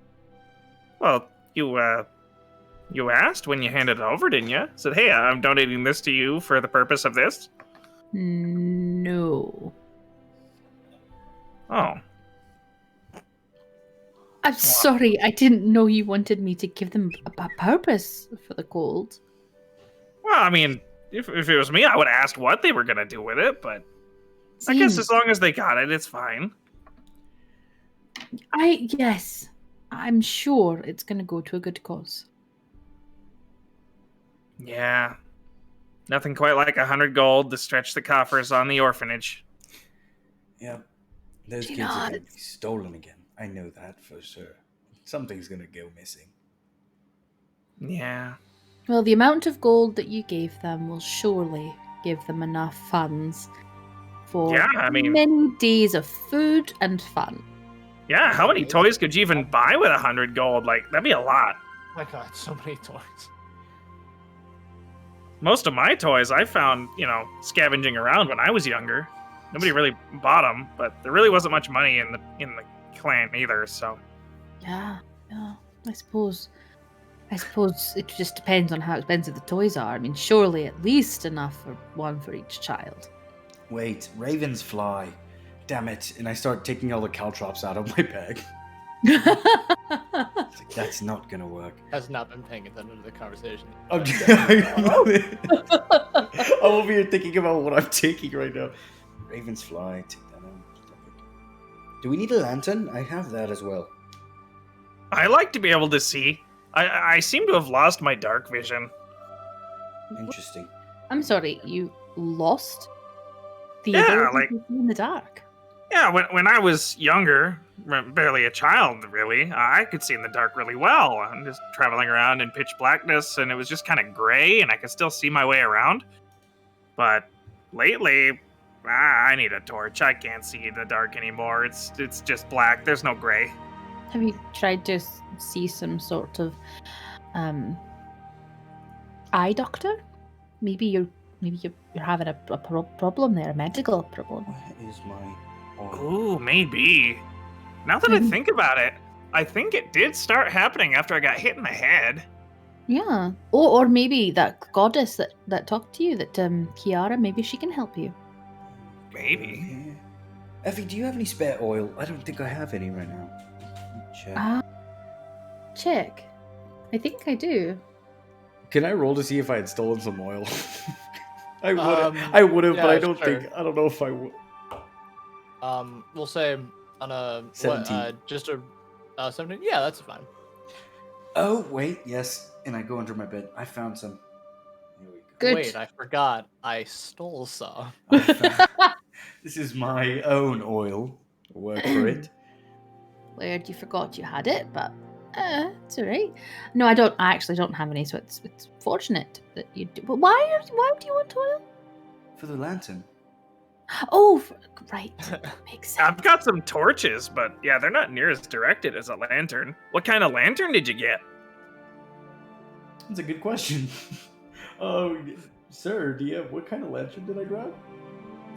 S5: Well, you asked when you handed it over, didn't you? Said, hey, I'm donating this to you for the purpose of this.
S3: No.
S5: Oh.
S3: I'm sorry, I didn't know you wanted me to give them a purpose for the gold.
S5: Well, I mean, if it was me, I would have asked what they were going to do with it, but I guess
S3: Zane,
S5: as long as they got it, it's fine.
S3: yes, I'm sure it's going to go to a good cause.
S5: Yeah. Nothing quite like 100 gold to stretch the coffers on the orphanage.
S4: Yep. Those
S3: Do
S4: kids are
S3: not-
S4: gonna be stolen again. I know that for sure. Something's gonna go missing.
S5: Yeah.
S3: Well, the amount of gold that you gave them will surely give them enough funds for
S5: Yeah, I mean-
S3: many days of food and fun.
S5: Yeah, how many toys could you even buy with 100 gold? Like, that'd be a lot.
S1: Oh my god, so many toys.
S5: Most of my toys I found, scavenging around when I was younger. Nobody really bought them, but there really wasn't much money in the clan either, so...
S3: Yeah, I suppose it just depends on how expensive the toys are. I mean, surely at least enough for one for each child.
S4: Wait, ravens fly. Damn it. And I start taking all the caltrops out of my bag. It's like, that's not gonna work.
S1: Has not been paying attention to the conversation.
S4: I'm over here thinking about what I'm taking right now. Ravens fly, take that out. Do we need a lantern? I have that as well.
S5: I like to be able to see. I seem to have lost my dark vision.
S4: Interesting.
S3: I'm sorry, you lost the
S5: Yeah,
S3: ability
S5: like-
S3: to see in the dark.
S5: Yeah, when I was younger, barely a child, really, I could see in the dark really well. I'm just traveling around in pitch blackness, and it was just kind of gray, and I could still see my way around. But lately, I need a torch. I can't see in the dark anymore. It's just black. There's no gray.
S3: Have you tried to see some sort of eye doctor? Maybe you're having a problem there, a medical problem.
S4: Where is my
S5: Ooh, maybe. Now that I think about it, I think it did start happening after I got hit in the head.
S3: Yeah. Or maybe that goddess that talked to you, that Kiara, maybe she can help you.
S5: Maybe.
S4: Yeah. Effie, do you have any spare oil? I don't think I have any right now. Check.
S3: Check. I think I do.
S4: Can I roll to see if I had stolen some oil? I
S1: Um,
S4: would have, but
S1: yeah,
S4: I don't
S1: sure.
S4: think. I don't know if I would.
S1: We'll say on a
S4: 17.
S1: just a 17. Yeah, that's fine.
S4: Oh wait, yes. And I go under my bed. I found some. Here we go.
S3: Good.
S1: Wait, I forgot. I stole some.
S4: I found- this is my own oil. Work for it.
S3: Weird, you forgot you had it, but it's alright. No, I don't. I actually don't have any, so it's fortunate that you do. But why do you want oil?
S4: For the lantern.
S3: Oh, right. Makes sense.
S5: I've got some torches, but yeah, they're not near as directed as a lantern. What kind of lantern did you get?
S4: That's a good question. Sir, what kind of lantern did I grab?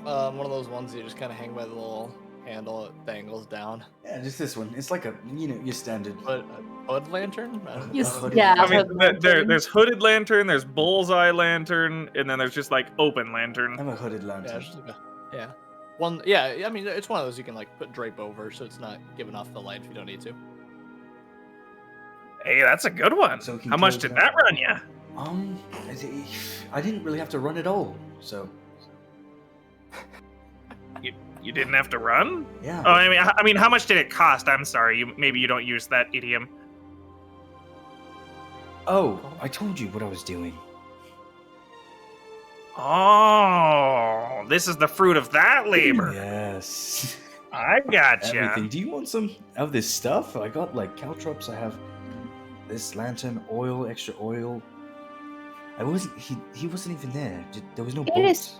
S1: One of those ones you just kind of hang by the little handle. It dangles down.
S4: Yeah, just this one. It's like your standard.
S1: But a hood lantern?
S3: Yes,
S4: hooded
S3: yeah.
S5: I mean,
S3: hood lantern.
S5: there's hooded lantern, there's bullseye lantern, and then there's just like open lantern.
S4: I'm a hooded
S1: Yeah,
S4: lantern.
S1: just like yeah. One. Yeah. I mean, it's one of those you can like put drape over, so it's not giving off the light if you don't need to.
S5: Hey, that's a good one.
S4: So it can
S5: How much
S4: close
S5: did
S4: up.
S5: that run you?
S4: I didn't really have to run at all. So
S5: You didn't have to run?
S4: yeah.
S5: Oh, I mean, how much did it cost? I'm sorry, maybe you don't use that idiom.
S4: Oh, I told you what I was doing.
S5: Oh, this is the fruit of that labor.
S4: Yes.
S5: I gotcha.
S4: Everything. Do you want some of this stuff? I got like caltrops. I have this lantern, oil, extra oil. He wasn't even there. There was no
S3: It
S4: boats.
S3: is-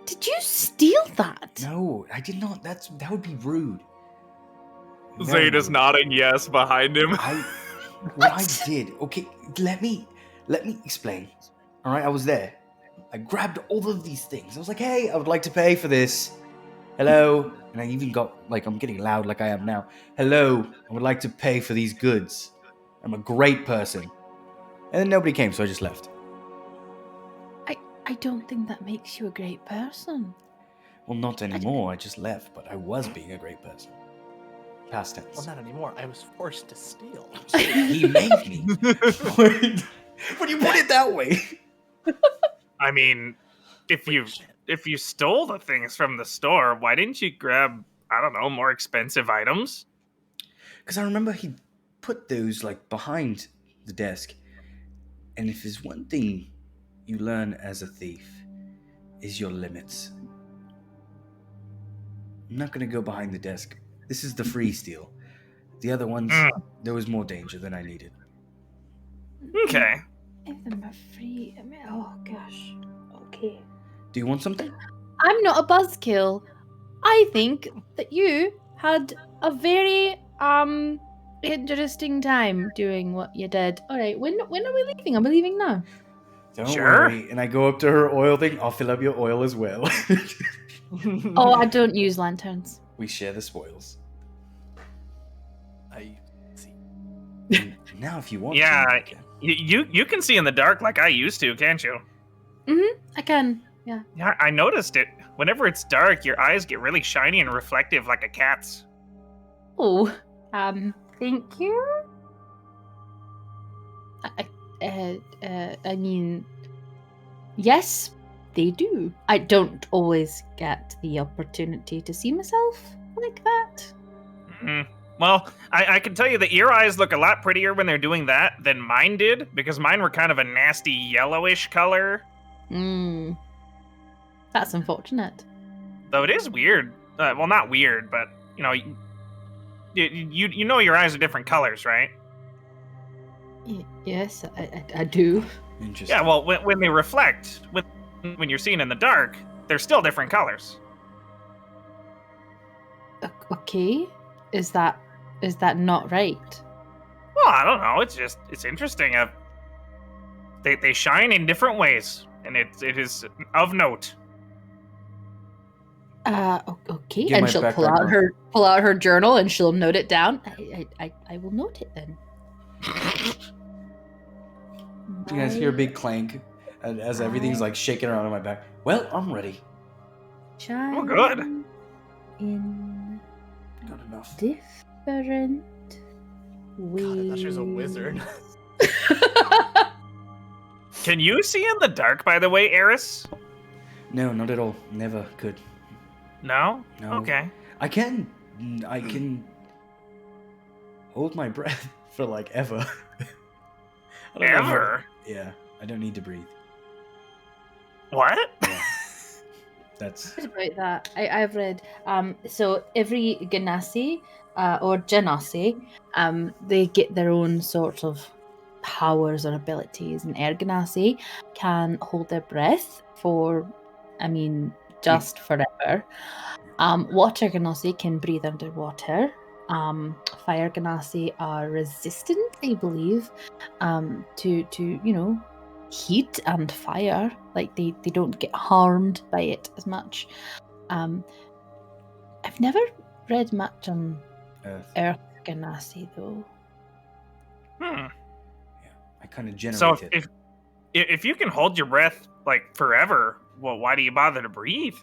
S3: Did you steal that?
S4: No, I did not. That would be rude. Very
S2: Zayn is
S4: rude.
S2: nodding yes behind him.
S4: What I did. Okay, let me explain. All right, I was there. I grabbed all of these things. I was like, "Hey, I would like to pay for this. Hello." And I even got like I'm getting loud like I am now. "Hello, I would like to pay for these goods. I'm a great person." And then nobody came, so I just left.
S3: I don't think that makes you a great person.
S4: Well, not anymore. I just left, but I was being a great person. Past tense.
S1: Well, not anymore. I was forced to steal.
S4: He made me. When you put it that way.
S5: I mean, if you stole the things from the store, why didn't you grab, I don't know, more expensive items?
S4: Because I remember he put those like behind the desk. And if there's one thing you learn as a thief, is your limits. I'm not gonna go behind the desk. This is the free steal. The other ones, there was more danger than I needed.
S5: Okay.
S3: If them are free. Oh gosh. Okay.
S4: Do you want something?
S3: I'm not a buzzkill. I think that you had a very interesting time doing what you did. All right. When are we leaving? Are we leaving now?
S4: Don't
S5: Sure.
S4: worry. And I go up to her oil thing. I'll fill up your oil as well.
S3: Oh, I don't use lanterns.
S4: We share the spoils.
S1: I see.
S4: And now, if you want
S5: Yeah.
S4: to, you can.
S5: You can see in the dark like I used to, can't you?
S3: I can. Yeah.
S5: Yeah, I noticed it. Whenever it's dark, your eyes get really shiny and reflective like a cat's.
S3: Oh. Thank you. I mean, yes, they do. I don't always get the opportunity to see myself like that.
S5: Well, I can tell you that your eyes look a lot prettier when they're doing that than mine did, because mine were kind of a nasty yellowish color.
S3: That's unfortunate.
S5: Though it is weird. Well, not weird, but you know, you know your eyes are different colors, right?
S3: Yes, I do.
S4: Interesting.
S5: Yeah. Well, when they reflect, when you're seeing in the dark, they're still different colors.
S3: Okay, is that not right?
S5: Well, I don't know. It's interesting. They shine in different ways, and it is of note.
S3: Okay,
S4: Get
S3: and
S4: my
S3: she'll
S4: backpack
S3: pull out her journal and she'll note it down. I will note it then.
S4: You guys hear a big clank as everything's like shaking around on my back. Well, I'm ready.
S3: Shine
S5: Oh, good.
S3: in
S4: Not enough.
S3: different ways.
S1: God, I thought she was a wizard.
S5: Can you see in the dark, by the way, Eris?
S4: No, not at all. Never could.
S5: No?
S4: No.
S5: Okay.
S4: I can hold my breath for like ever. I don't know how-
S5: Ever?
S4: Yeah, I don't need to breathe.
S5: What?
S4: Yeah. That's
S3: What about that? I've read. So every Ganassi or Genasi, they get their own sort of powers or abilities, and Erganassi can hold their breath for, just forever. Water Ganassi can breathe underwater. Fire Ganassi are resistant, I believe, to heat and fire. Like they don't get harmed by it as much. I've never read much on Earth Ganassi though.
S5: Hmm.
S4: I kind of
S5: So
S4: generate it.
S5: if you can hold your breath like forever, well, why do you bother to breathe?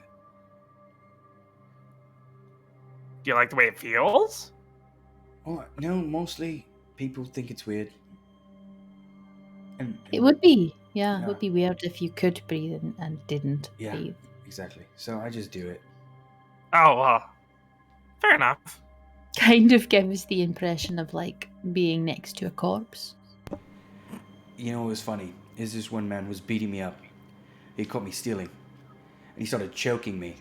S5: Do you like the way it feels?
S4: Oh, no, mostly people think it's weird. And
S3: It would be, it
S4: Yeah.
S3: would be weird if you could breathe and didn't
S4: Yeah.
S3: breathe.
S4: Exactly. So I just do it.
S5: Oh, well, fair enough.
S3: Kind of gives the impression of like being next to a corpse.
S4: You know what was funny? Is this one man was beating me up. He caught me stealing. And he started choking me.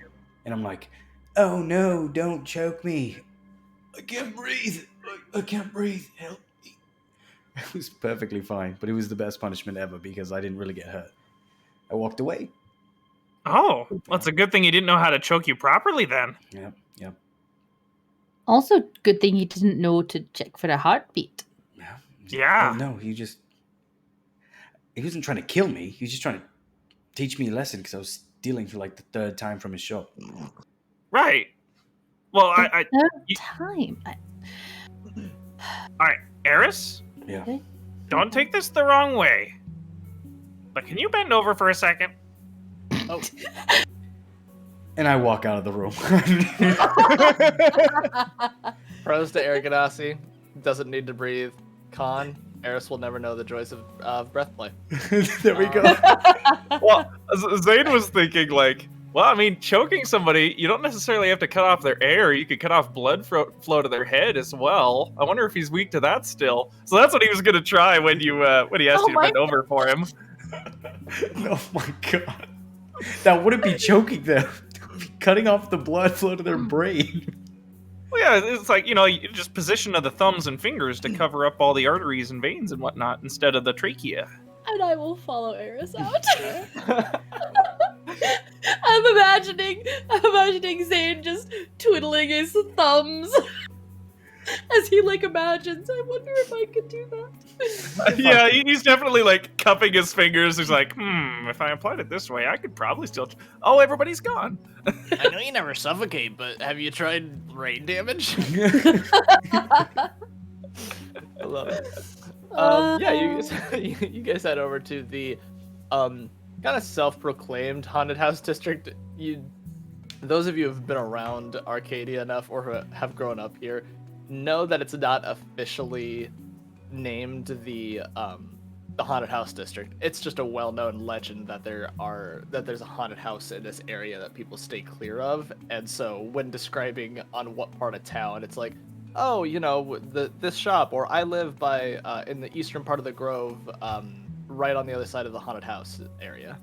S4: And I'm like, oh no, don't choke me. I can't breathe. I can't breathe. Help me. It was perfectly fine, but it was the best punishment ever because I didn't really get hurt. I walked away.
S5: Oh, well, it's a good thing he didn't know how to choke you properly then.
S4: Yep.
S3: Also, good thing you didn't know to check for a heartbeat.
S5: Yeah.
S4: Oh, no, he wasn't trying to kill me. He was just trying to teach me a lesson because I was stealing for like the third time from his shop.
S5: Right. Well,
S3: Third time.
S5: All right, Eris,
S4: Yeah.
S5: don't take this the wrong way. But can you bend over for a second?
S1: Oh,
S4: And I walk out of the room.
S1: pros to Arcadian, doesn't need to breathe. Con, Eris will never know the joys of breath play.
S4: There we go.
S5: Well, Zane was thinking like, well, I mean, choking somebody, you don't necessarily have to cut off their air. You could cut off blood flow to their head as well. I wonder if he's weak to that still. So that's what he was gonna try when he asked you to bend over for him.
S4: Oh my god. That wouldn't be choking them. It would be cutting off the blood flow to their brain.
S5: Well, yeah, it's like, you just position of the thumbs and fingers to cover up all the arteries and veins and whatnot instead of the trachea.
S3: And I will follow Eris out. I'm imagining Zane just twiddling his thumbs as he like imagines. I wonder if I could do that.
S5: Yeah, he's definitely like cupping his fingers. He's like, if I applied it this way, I could probably still. Oh, everybody's gone.
S1: I know you never suffocate, but have you tried rain damage? I love it. You guys head over to the kind of self-proclaimed haunted house district. Those of you who have been around Arcadia enough or who have grown up here know that it's not officially named the haunted house district. It's just a well-known legend that there's a haunted house in this area that people stay clear of. And so when describing on what part of town, it's like, oh, this shop, or I live by in the eastern part of the Grove, right on the other side of the haunted house area.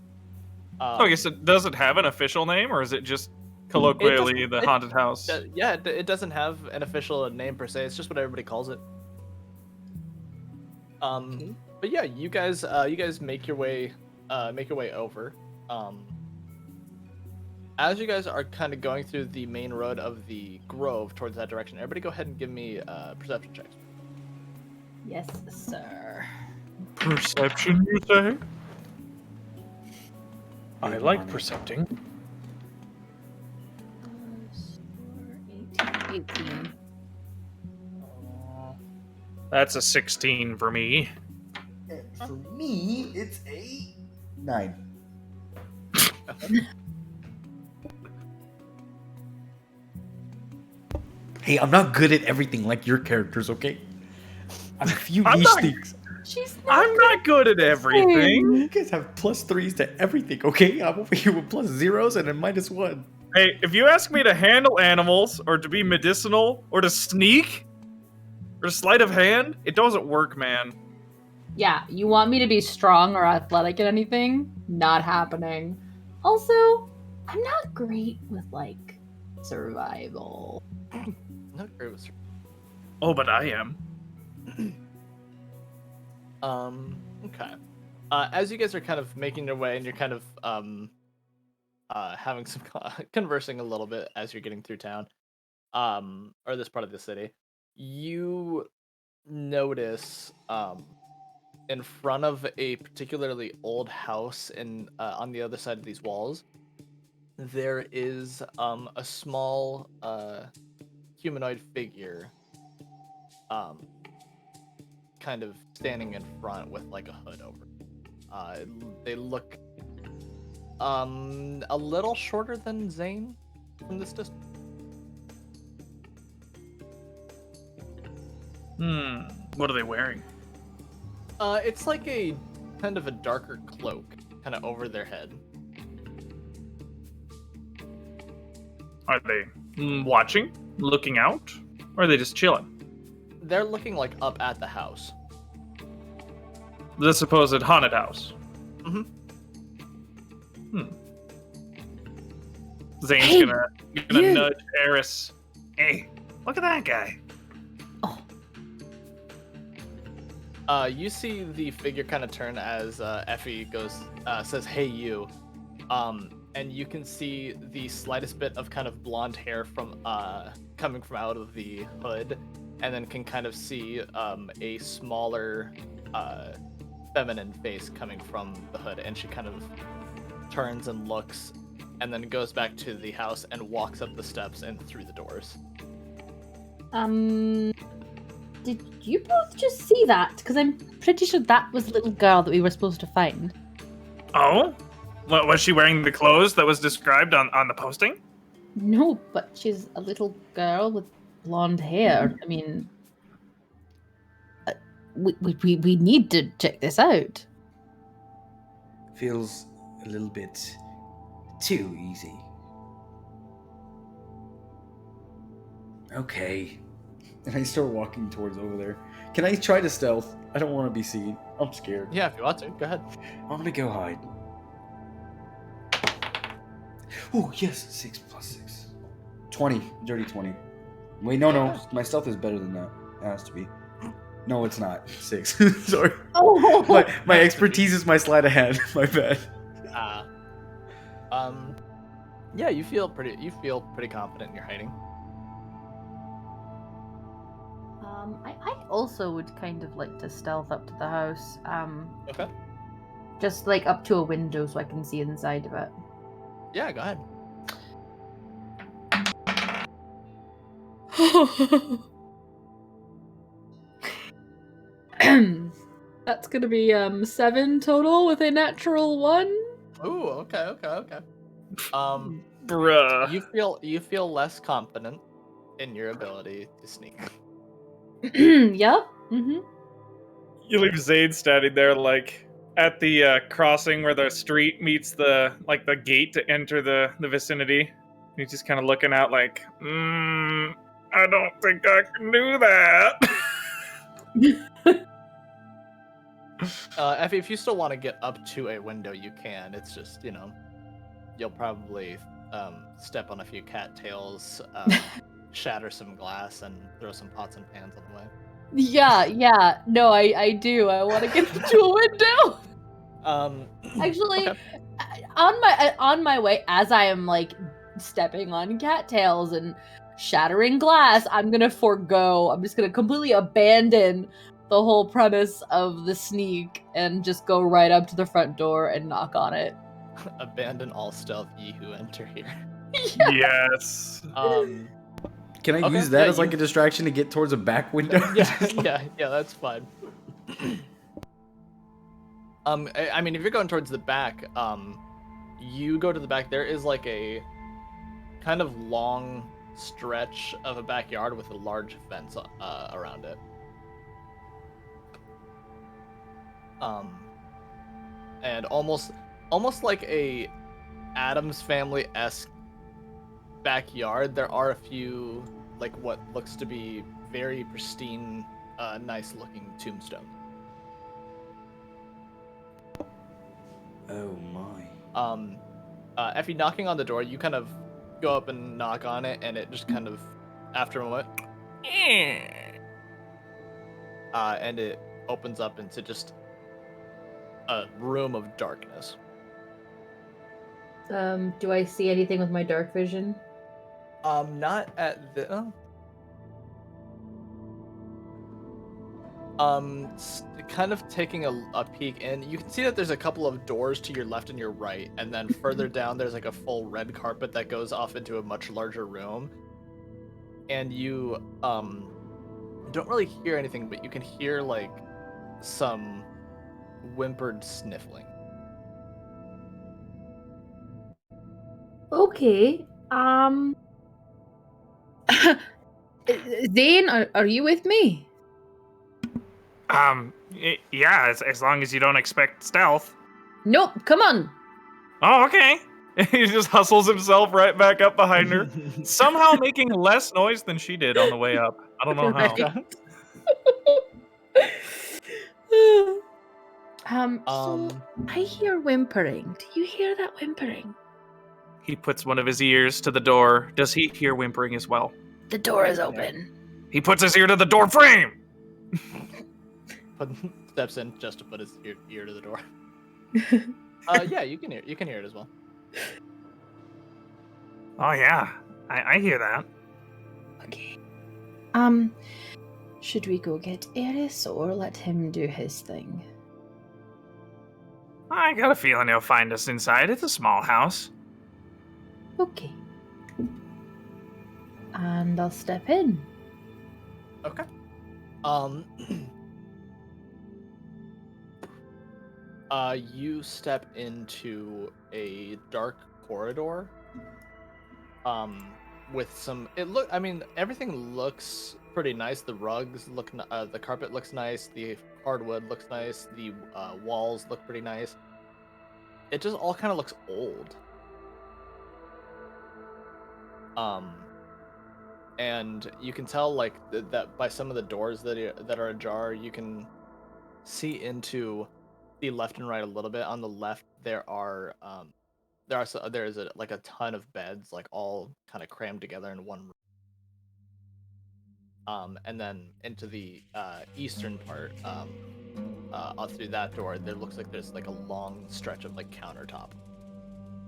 S5: Okay, so does it have an official name, or is it just colloquially the haunted house?
S1: It doesn't have an official name per se. It's just what everybody calls it. But yeah, you guys make your way over. As you guys are kind of going through the main road of the Grove towards that direction, everybody go ahead and give me perception checks.
S3: Yes, sir.
S5: Perception, you say? I like percepting.
S3: 18.
S5: That's a 16 for me.
S4: For me, it's a 9. Hey, I'm not good at everything like your characters, okay? I'm a few
S5: I'm
S4: niche
S5: not-
S4: things.
S5: I'm not good at everything.
S4: You guys have +3s to everything, okay? I'm over here with +0s and a -1.
S5: Hey, if you ask me to handle animals, or to be medicinal, or to sneak, or sleight of hand, it doesn't work, man.
S3: Yeah, you want me to be strong or athletic at anything? Not happening. Also, I'm not great with, like, survival.
S1: Not great with
S5: Oh, but I am.
S1: Okay. As you guys are kind of making your way and you're kind of having some conversing a little bit as you're getting through town, or this part of the city, you notice in front of a particularly old house in on the other side of these walls, there is a small humanoid figure kind of standing in front with like a hood over. They look a little shorter than Zane from this distance.
S5: What are they wearing?
S1: It's like a kind of a darker cloak kind of over their head.
S5: Are they watching? Looking out? Or are they just chilling?
S1: They're looking like up at the house.
S5: The supposed haunted house.
S1: Mm-hmm.
S5: Zane's
S3: Hey,
S5: gonna
S3: you.
S5: nudge Eris. Hey, look at that guy.
S1: You see the figure kind of turn as Effie says, "Hey, you," and you can see the slightest bit of kind of blonde hair from coming from out of the hood, and then can kind of see a smaller feminine face coming from the hood, and she kind of turns and looks, and then goes back to the house and walks up the steps and through the doors.
S3: Did you both just see that? Because I'm pretty sure that was the little girl that we were supposed to find.
S5: Oh? What, was she wearing the clothes that was described on the posting?
S3: No, but she's a little girl with blonde hair. I mean, we need to check this out.
S4: Feels a little bit too easy. Okay. And I start walking towards over there. Can I try to stealth? I don't want to be seen. I'm scared.
S1: Yeah, if you want to, go ahead.
S4: I'm gonna go hide. Oh, yes. 6 + 6. 20. Dirty 20. Wait, no. My stealth is better than that. It has to be. No, it's not. 6. Sorry.
S3: Oh,
S4: My expertise is my sleight of hand. My bad.
S1: Yeah, you feel pretty confident in your hiding.
S3: I also would kind of like to stealth up to the house.
S1: Okay.
S3: Just like up to a window so I can see inside of it.
S1: Yeah, go ahead.
S3: That's gonna be 7 total with a natural 1.
S1: Ooh, okay.
S5: Bruh.
S1: You feel less confident in your ability to sneak.
S3: Yep. Mm-hmm.
S5: You leave Zane standing there, like, at the crossing where the street meets the gate to enter the vicinity. He's just kind of looking out like, I don't think I can do that.
S1: Effie, if you still want to get up to a window, you can. It's just, you'll probably step on a few cattails, shatter some glass, and throw some pots and pans on the way.
S3: Yeah. No, I do. I want to get to a window. Actually,
S1: okay.
S3: on my way, as I am like stepping on cattails and shattering glass, I'm just gonna completely abandon the whole premise of the sneak and just go right up to the front door and knock on it.
S1: Abandon all stealth, ye who enter here.
S5: Yes.
S4: Can Can I
S1: Okay,
S4: use that
S1: yeah,
S4: as like a distraction to get towards a back window?
S1: yeah, that's fine. I mean, if you're going towards the back, you go to the back. There is like a kind of long stretch of a backyard with a large fence around it. And almost like a Addams Family-esque backyard. There are a few like what looks to be very pristine, nice-looking tombstones.
S4: Oh my.
S1: Effie, knocking on the door, you kind of go up and knock on it, and it just kind of, after a moment, and it opens up into just a room of darkness.
S3: Do I see anything with my dark vision?
S1: Not at the. Kind of taking a peek in, you can see that there's a couple of doors to your left and your right, and then further down there's like a full red carpet that goes off into a much larger room. And you don't really hear anything, but you can hear like some whimpered sniffling.
S3: Okay. Zane, are you with me?
S5: Yeah, as long as you don't expect stealth.
S3: Nope. Come on.
S5: Oh, okay.
S2: He just hustles himself right back up behind her, somehow making less noise than she did on the way up. I don't know how.
S3: So I hear whimpering. Do you hear that whimpering?
S2: He puts one of his ears to the door. Does he hear whimpering as well?
S3: The door is open.
S2: He puts his ear to the door frame.
S1: Steps in just to put his ear to the door. Yeah, you can hear it as well.
S5: Oh yeah, I hear that.
S3: Okay. Should we go get Eris or let him do his thing?
S5: I got a feeling he'll find us inside. It's a small house.
S3: Okay. And I'll step in.
S1: Okay. You step into a dark corridor. With some, I mean, everything looks pretty nice. The rugs look, the carpet looks nice. The hardwood looks nice. The walls look pretty nice. It just all kind of looks old. And you can tell like that by some of the doors that are ajar. You can see into the left and right a little bit. On the left, there is like a ton of beds, like all kind of crammed together in one room. And then into the eastern part, through that door, there looks like there's like a long stretch of like countertop.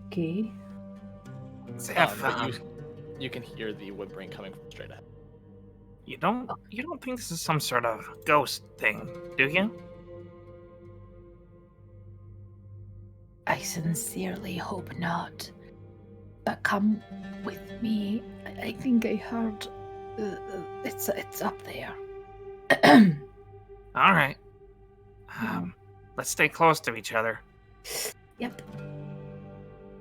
S3: Okay.
S1: But you can hear the whimpering coming from straight ahead.
S5: You don't think this is some sort of ghost thing, do you?
S3: I sincerely hope not. But come with me. I think I heard it's up there.
S5: All right. Let's stay close to each other.
S3: Yep.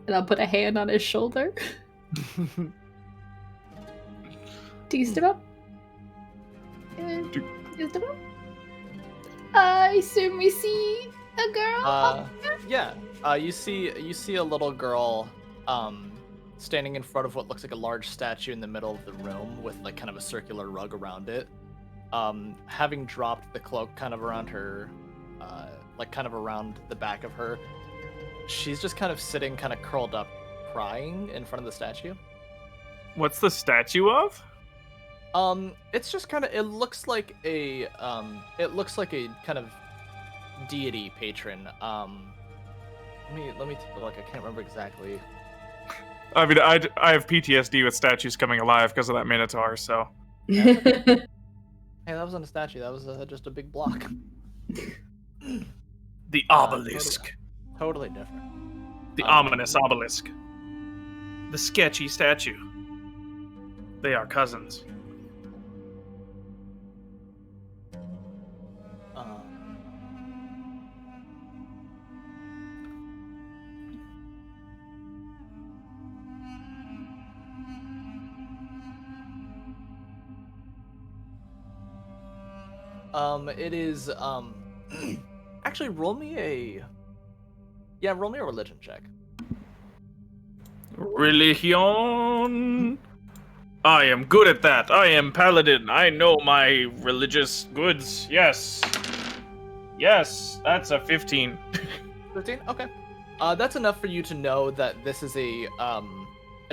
S3: And I'll put a hand on his shoulder. Do you step up? You step up? I assume we see a girl.
S1: Yeah. You see a little girl standing in front of what looks like a large statue in the middle of the room with like kind of a circular rug around it. Having dropped the cloak kind of around her, like kind of around the back of her, she's just kind of sitting kind of curled up crying in front of the statue.
S2: What's the statue of?
S1: It's just kind of, it looks like a kind of deity patron. Let me take a look. I can't remember exactly.
S2: I mean, I have PTSD with statues coming alive because of that Minotaur, so.
S1: Hey, that wasn't a statue. That was just a big block.
S2: The obelisk.
S1: Totally different.
S2: The ominous obelisk. The sketchy statue.
S5: They are cousins.
S1: It is actually roll me a religion check.
S5: Religion. I am good at that. I am paladin. I know my religious goods. Yes. Yes, that's a 15.
S1: 15? Okay. That's enough for you to know that this is a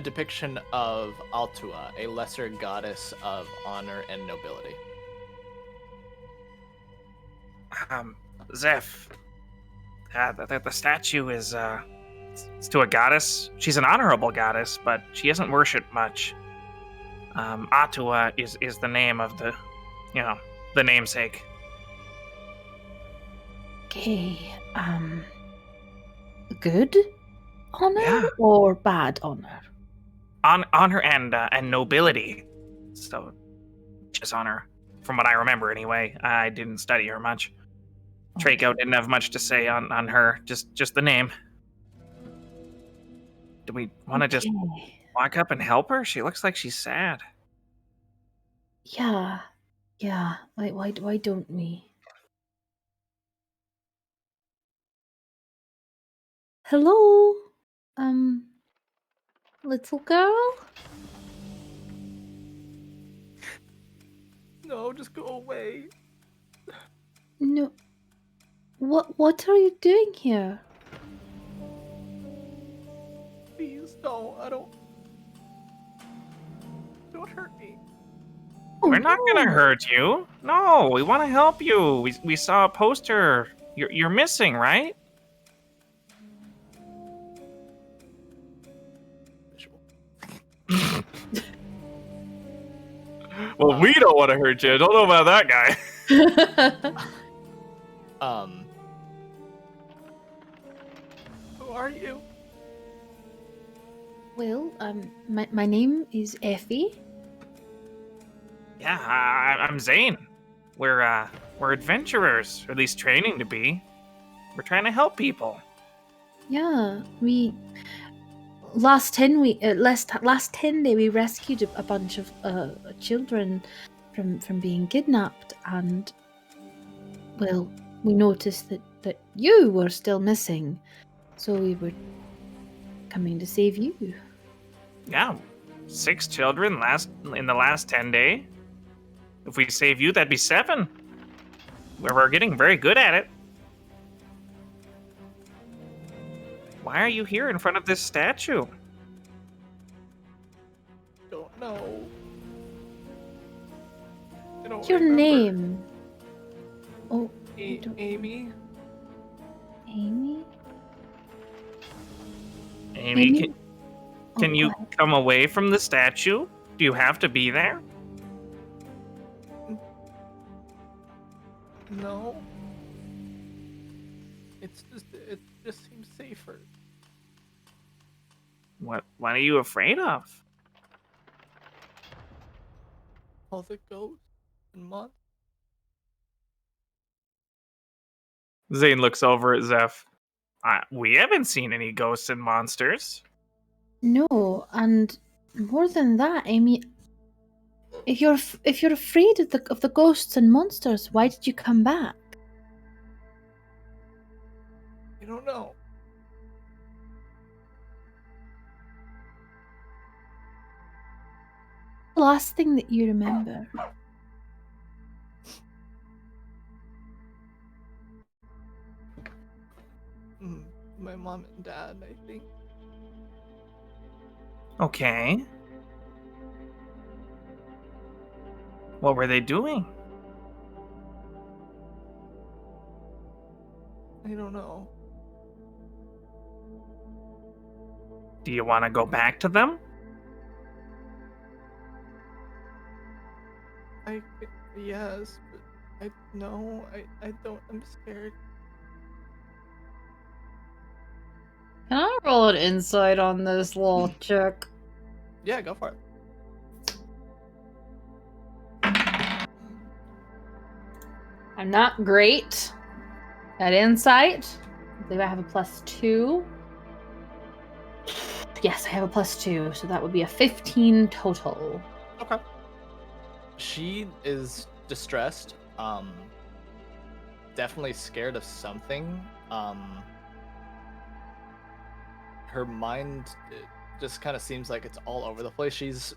S1: depiction of Altua, a lesser goddess of honor and nobility.
S5: Zeph. The statue is it's to a goddess. She's an honorable goddess, but she isn't worshipped much. Atua is the name of the namesake.
S3: Okay. Good honor
S5: Yeah.
S3: or bad honor?
S5: Honor and nobility. So, just honor, from what I remember anyway. I didn't study her much. Draco didn't have much to say on her. Just the name. Do we want to just
S3: Okay.
S5: walk up and help her? She looks like she's sad.
S3: Yeah. Why don't we? Hello, little girl.
S1: No, just go away.
S3: No. What are you doing here?
S1: Please, no, don't hurt me.
S3: Oh,
S5: We're not gonna
S3: no.
S5: hurt you. No, we want to help you. We saw a poster. You're missing, right? Well, we don't want to hurt you. Don't know about that guy.
S1: Who are you?
S3: Well, my name is Effie.
S5: Yeah, I'm Zane. We're adventurers, or at least training to be. We're trying to help people.
S3: Yeah, we last 10 day we rescued a bunch of children from being kidnapped, and well, we noticed that you were still missing, so we were coming to save you.
S5: Yeah, 6 children in the last 10 days. If we save you, that'd be 7. We're getting very good at it. Why are you here in front of this statue?
S1: Don't know. I don't
S3: Your
S1: remember.
S3: name? Oh,
S1: Amy?
S3: Amy?
S5: Amy, can
S3: Oh,
S5: you
S3: go ahead.
S5: come away from the statue? Do you have to be there?
S1: No. It just seems safer.
S5: What are you afraid of?
S1: All the ghosts and monsters.
S2: Zane looks over at Zeph. We haven't seen any ghosts and monsters.
S3: No, and more than that, Amy, if you're afraid of the ghosts and monsters, why did you come back?
S1: I don't know.
S3: The last thing that you remember.
S1: My mom and dad, I think.
S5: Okay. What were they doing?
S1: I don't know.
S5: Do you want to go back to them?
S1: Yes, but I don't. I'm scared.
S7: Can I roll an insight on this little chick?
S1: Yeah, go for it.
S3: I'm not great at insight. I believe I have a +2. Yes, I have a +2, so that would be a 15 total.
S1: Okay. She is distressed. Definitely scared of something. Her mind just kind of seems like it's all over the place. She's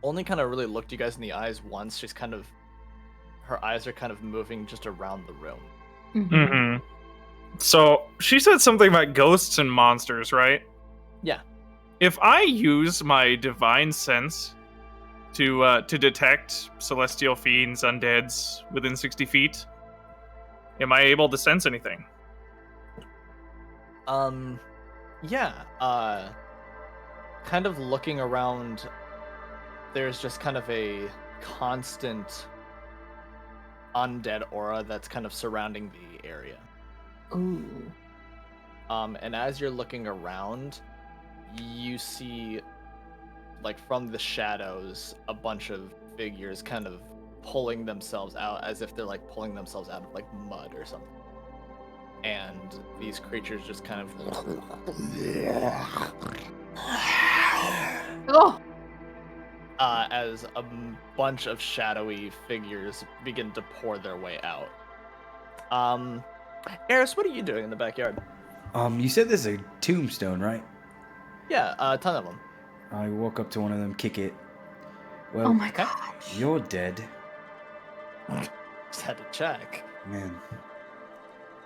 S1: only kind of really looked you guys in the eyes once. She's kind of, her eyes are kind of moving just around the room.
S5: Mm-hmm. So she said something about ghosts and monsters, right?
S1: Yeah.
S5: If I use my divine sense to detect celestial fiends, undeads within 60 feet, am I able to sense anything?
S1: Yeah. Kind of looking around, there's just kind of a constant undead aura that's kind of surrounding the area.
S3: Ooh.
S1: And as you're looking around, you see, like, from the shadows, a bunch of figures kind of pulling themselves out as if they're, like, pulling themselves out of, like, mud or something. And these creatures just kind of...
S3: Oh!
S1: As a bunch of shadowy figures begin to pour their way out. Eris, what are you doing in the backyard?
S4: You said there's a tombstone, right?
S1: Yeah, a ton of them.
S4: I walk up to one of them, kick it. Well,
S3: Oh my gosh.
S4: you're dead.
S1: Just had to check.
S4: Man.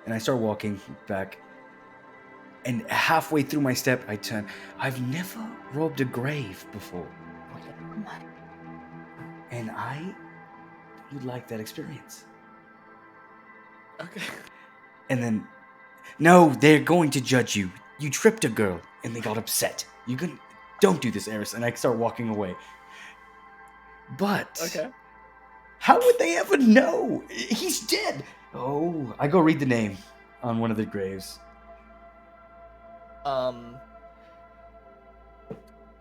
S4: And I start walking back. And halfway through my step, I turn. I've never robbed a grave before.
S3: Oh my.
S4: And I would like that experience.
S1: Okay.
S4: And then, no, they're going to judge you. You tripped a girl, and they got upset. Don't do this, Eris. And I start walking away. But,
S1: Okay.
S4: how would they ever know? He's dead. Oh, I go read the name on one of the graves.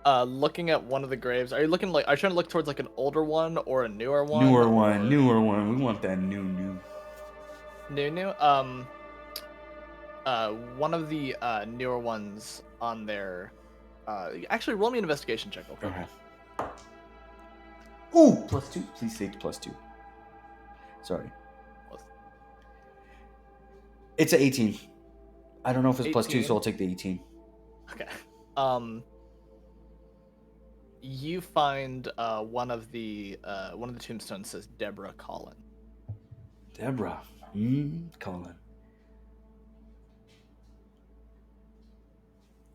S1: Looking at one of the graves, are you trying to look towards like an older one or a newer one?
S4: Newer one. We want that new.
S1: New. One of the newer ones on there. Actually, roll me an investigation check. Okay.
S4: Okay. Ooh, +2. Please say it's +2. Sorry. It's an 18. I don't know if it's +2, so I'll take the 18.
S1: Okay. You find one of the tombstones says Deborah Collin.
S4: Deborah. Colin.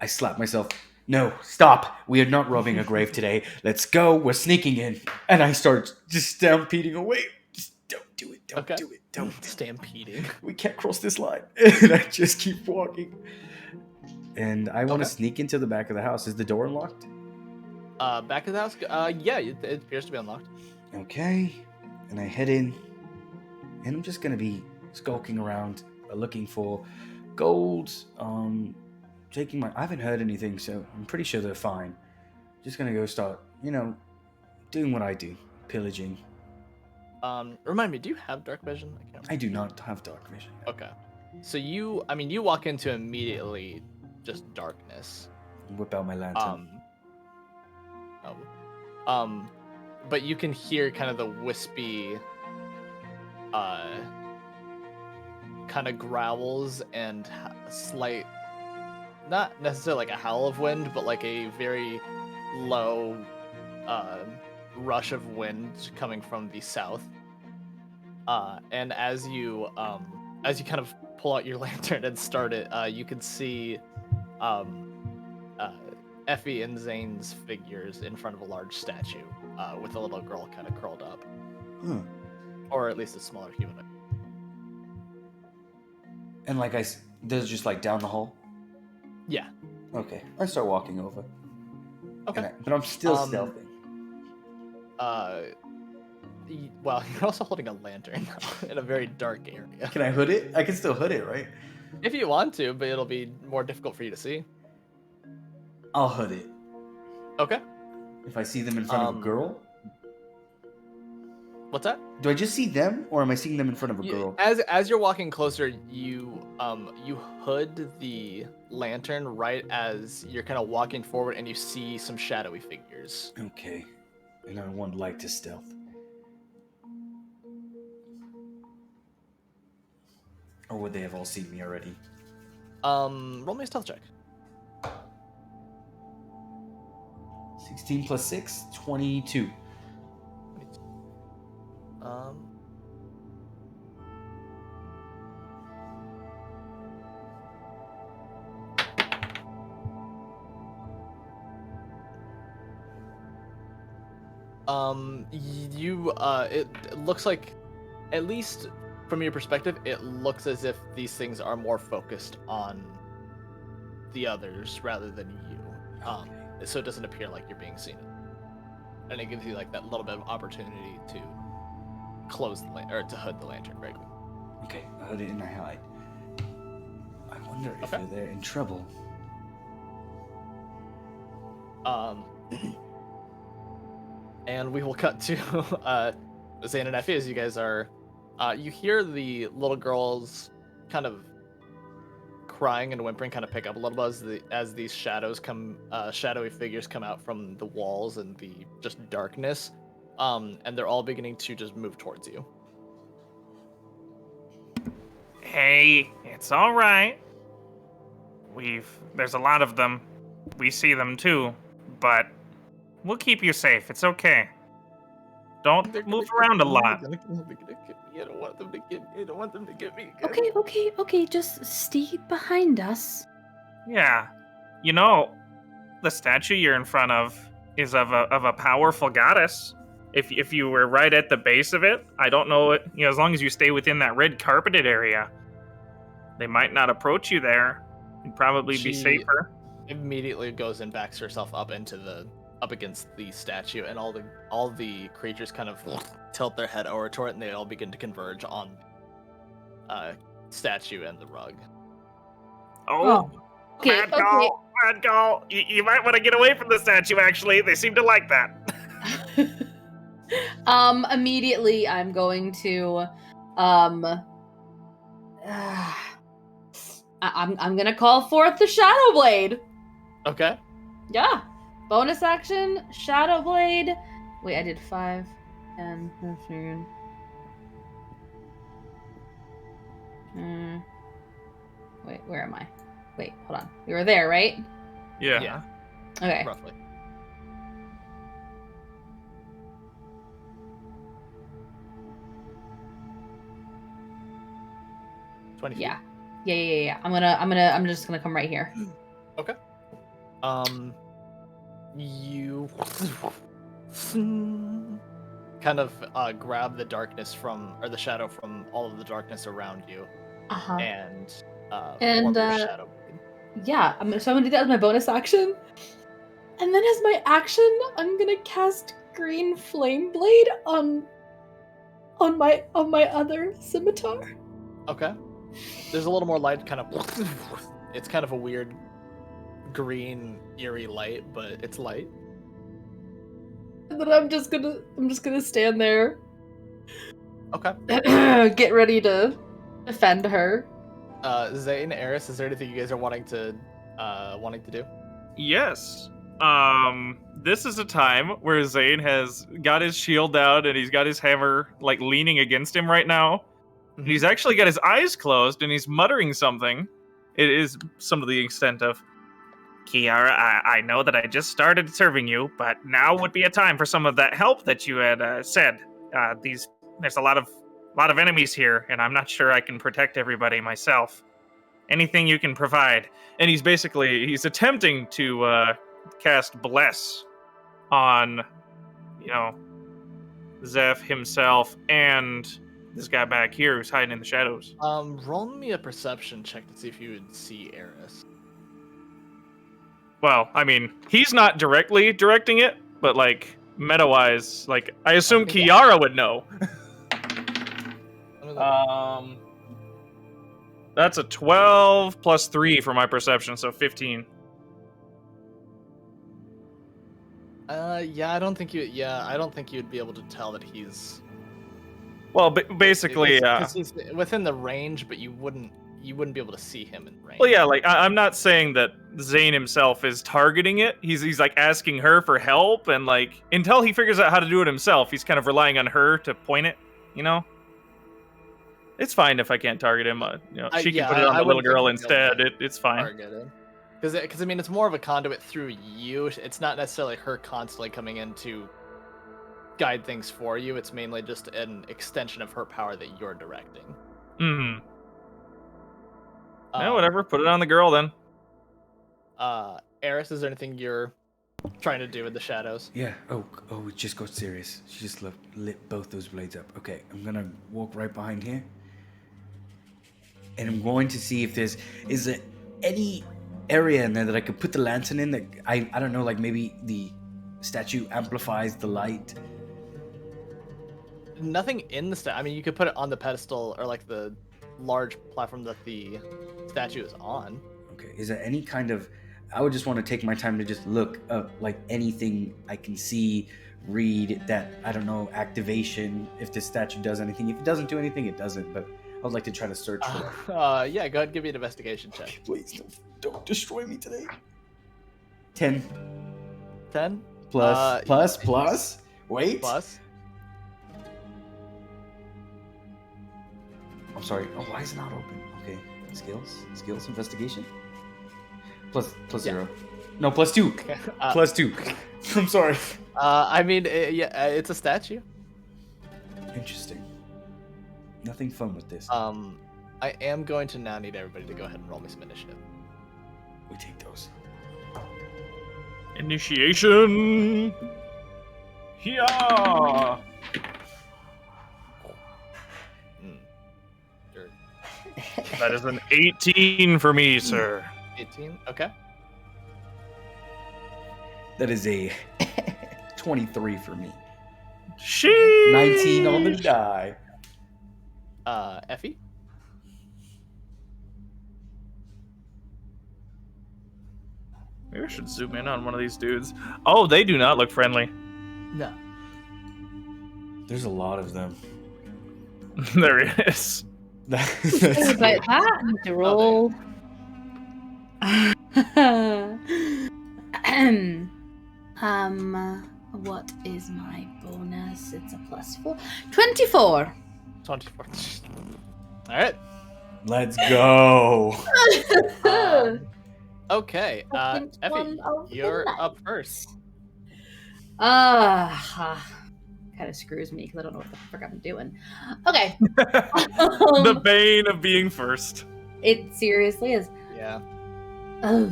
S4: I slap myself. No, stop. We are not robbing a grave today. Let's go. We're sneaking in. And I start just stampeding away. Just don't do it. Don't do it. Don't
S1: stampeding.
S4: We can't cross this line. And I just keep walking. And I want to sneak into the back of the house. Is the door unlocked?
S1: Back of the house? Yeah, it appears to be unlocked.
S4: Okay. And I head in. And I'm just going to be skulking around, looking for gold, I haven't heard anything, so I'm pretty sure they're fine. Just gonna go start, doing what I do, pillaging.
S1: Remind me, do you have dark vision?
S4: I do not have dark vision.
S1: Okay. So you walk into immediately just darkness.
S4: Whip out my lantern.
S1: But you can hear kind of the wispy, kind of growls and slight, not necessarily like a howl of wind, but like a very low rush of wind coming from the south. And as you kind of pull out your lantern and start it, you can see Effie and Zane's figures in front of a large statue with a little girl kind of curled up. Or at least a smaller humanoid.
S4: And they're just like down the hall?
S1: Yeah.
S4: Okay. I start walking over.
S1: Okay.
S4: But I'm still stealthing.
S1: Well, you're also holding a lantern in a very dark area.
S4: Can I hood it? I can still hood it, right?
S1: If you want to, but it'll be more difficult for you to see.
S4: I'll hood it.
S1: Okay.
S4: If I see them in front of a girl?
S1: What's that?
S4: Do I just see them, or am I seeing them in front of a girl?
S1: As you're walking closer, you hood the lantern right as you're kind of walking forward, and you see some shadowy figures.
S4: Okay. And I want light to stealth. Or would they have all seen me already?
S1: Roll me a stealth check.
S4: 16 plus 6, 22.
S1: It looks like, at least from your perspective, it looks as if these things are more focused on the others rather than you. So it doesn't appear like you're being seen. And it gives you like that little bit of opportunity to close the or to hood the lantern very quick.
S4: Okay, I hood it and I hide. I wonder if they're in trouble.
S1: And we will cut to Zane and Effie as you guys are. You hear the little girls kind of crying and whimpering, kind of pick up a little bit as these shadowy figures come out from the walls and the just darkness, and they're all beginning to just move towards you.
S5: Hey, it's all right. There's a lot of them. We see them too, but we'll keep you safe. It's okay. Don't move around a lot.
S1: I don't want them to get me. I don't want them to get me.
S3: Okay. Just stay behind us.
S5: Yeah. You know, the statue you're in front of is of a powerful goddess. If you were right at the base of it, I don't know it. You know, as long as you stay within that red carpeted area, they might not approach you there. You'd probably be safer.
S1: Immediately goes and backs herself up against the statue, and all the creatures kind of tilt their head over toward it, and they all begin to converge on statue and the rug.
S5: Oh.
S3: Okay.
S5: Bad call. You might want to get away from the statue, actually. They seem to like that.
S3: Immediately I'm going to I'm gonna call forth the Shadow Blade.
S1: Okay.
S3: Yeah. Bonus action, Shadow Blade. Wait, I did 5, 10, 15. Wait, where am I? Wait, hold on. We were there, right?
S5: Yeah.
S3: Okay.
S1: Roughly.
S3: Yeah. I'm just gonna come right here.
S1: Okay. You kind of grab the darkness or the shadow from all of the darkness around you, and form your shadow.
S3: Yeah, I'm gonna do that as my bonus action, and then as my action, I'm gonna cast Green Flame Blade on my other scimitar.
S1: Okay. There's a little more light, kind of. It's kind of a weird green, eerie light, but it's light.
S3: And then I'm just gonna stand there.
S1: Okay.
S3: Get ready to defend her.
S1: Zane, Eris, is there anything you guys are wanting to do?
S2: Yes. This is a time where Zane has got his shield down and he's got his hammer like leaning against him right now. And he's actually got his eyes closed and he's muttering something. It is some of the extent of, Kiara, I know that I just started serving you, but now would be a time for some of that help that you had said. There's a lot of enemies here, and I'm not sure I can protect everybody myself. Anything you can provide. And he's attempting to cast Bless on, Zeph himself and this guy back here who's hiding in the shadows.
S1: Roll me a perception check to see if you would see Eris.
S2: Well, I mean, he's not directly directing it, but like meta-wise, like I assume Kiara would know. That's a 12 plus 3 for my perception, so 15.
S1: I don't think you'd be able to tell that he's
S2: Well, basically,
S1: because he's within the range, but you wouldn't be able to see him in range.
S2: well, yeah, like I'm not saying that Zane himself is targeting it. He's like asking her for help, and like until he figures out how to do it himself, he's kind of relying on her to point it. You know, it's fine if I can't target him. She can put it on the little girl instead. It's fine.
S1: Targeted. Because I mean, it's more of a conduit through you. It's not necessarily her constantly coming in to guide things for you. It's mainly just an extension of her power that you're directing.
S2: Hmm. Yeah, whatever. Put it on the girl then.
S1: Eris, is there anything you're trying to do with the shadows?
S4: Yeah. Oh, it just got serious. She just lit both those blades up. Okay, I'm gonna walk right behind here, and I'm going to see if is there any area in there that I could put the lantern in that I don't know, like maybe the statue amplifies the light.
S1: Nothing in the I mean, you could put it on the pedestal or like the large platform that the statue is on.
S4: Okay, is there any kind of... I would just want to take my time to just look up, like, anything I can see, read that, I don't know, activation, if this statue does anything. If it doesn't do anything, it doesn't, but I would like to try to search for it.
S1: Yeah, go ahead and give me an investigation check.
S4: Okay, please, don't destroy me today. 10.
S1: 10?
S4: Plus? Wait.
S1: Plus?
S4: I'm sorry. Oh, why is it not open? Okay. Skills, investigation. Plus 0. No, plus 2. Plus 2. I'm sorry.
S1: I mean, it's a statue.
S4: Interesting. Nothing fun with this.
S1: I am going to now need everybody to go ahead and roll me some initiative.
S4: We take those.
S2: Initiation. Yeah. That is an 18 for me, sir.
S1: 18? Okay.
S4: That is a 23 for me.
S2: Sheesh.
S4: 19 on the die.
S1: Effie?
S2: Maybe I should zoom in on one of these dudes. Oh, they do not look friendly.
S1: No.
S4: There's a lot of them.
S2: There is.
S3: Sorry about that. I need to roll. What is my bonus? It's a +4. 24.
S1: 24. Alright.
S4: Let's go.
S1: Okay.
S3: Second
S1: Effie,
S3: one of the
S1: you're
S3: night.
S1: up first.
S3: Kind of screws me because I don't know what the frick I'm doing. Okay.
S2: The bane of being first.
S3: It seriously is.
S1: Yeah.
S3: Oh,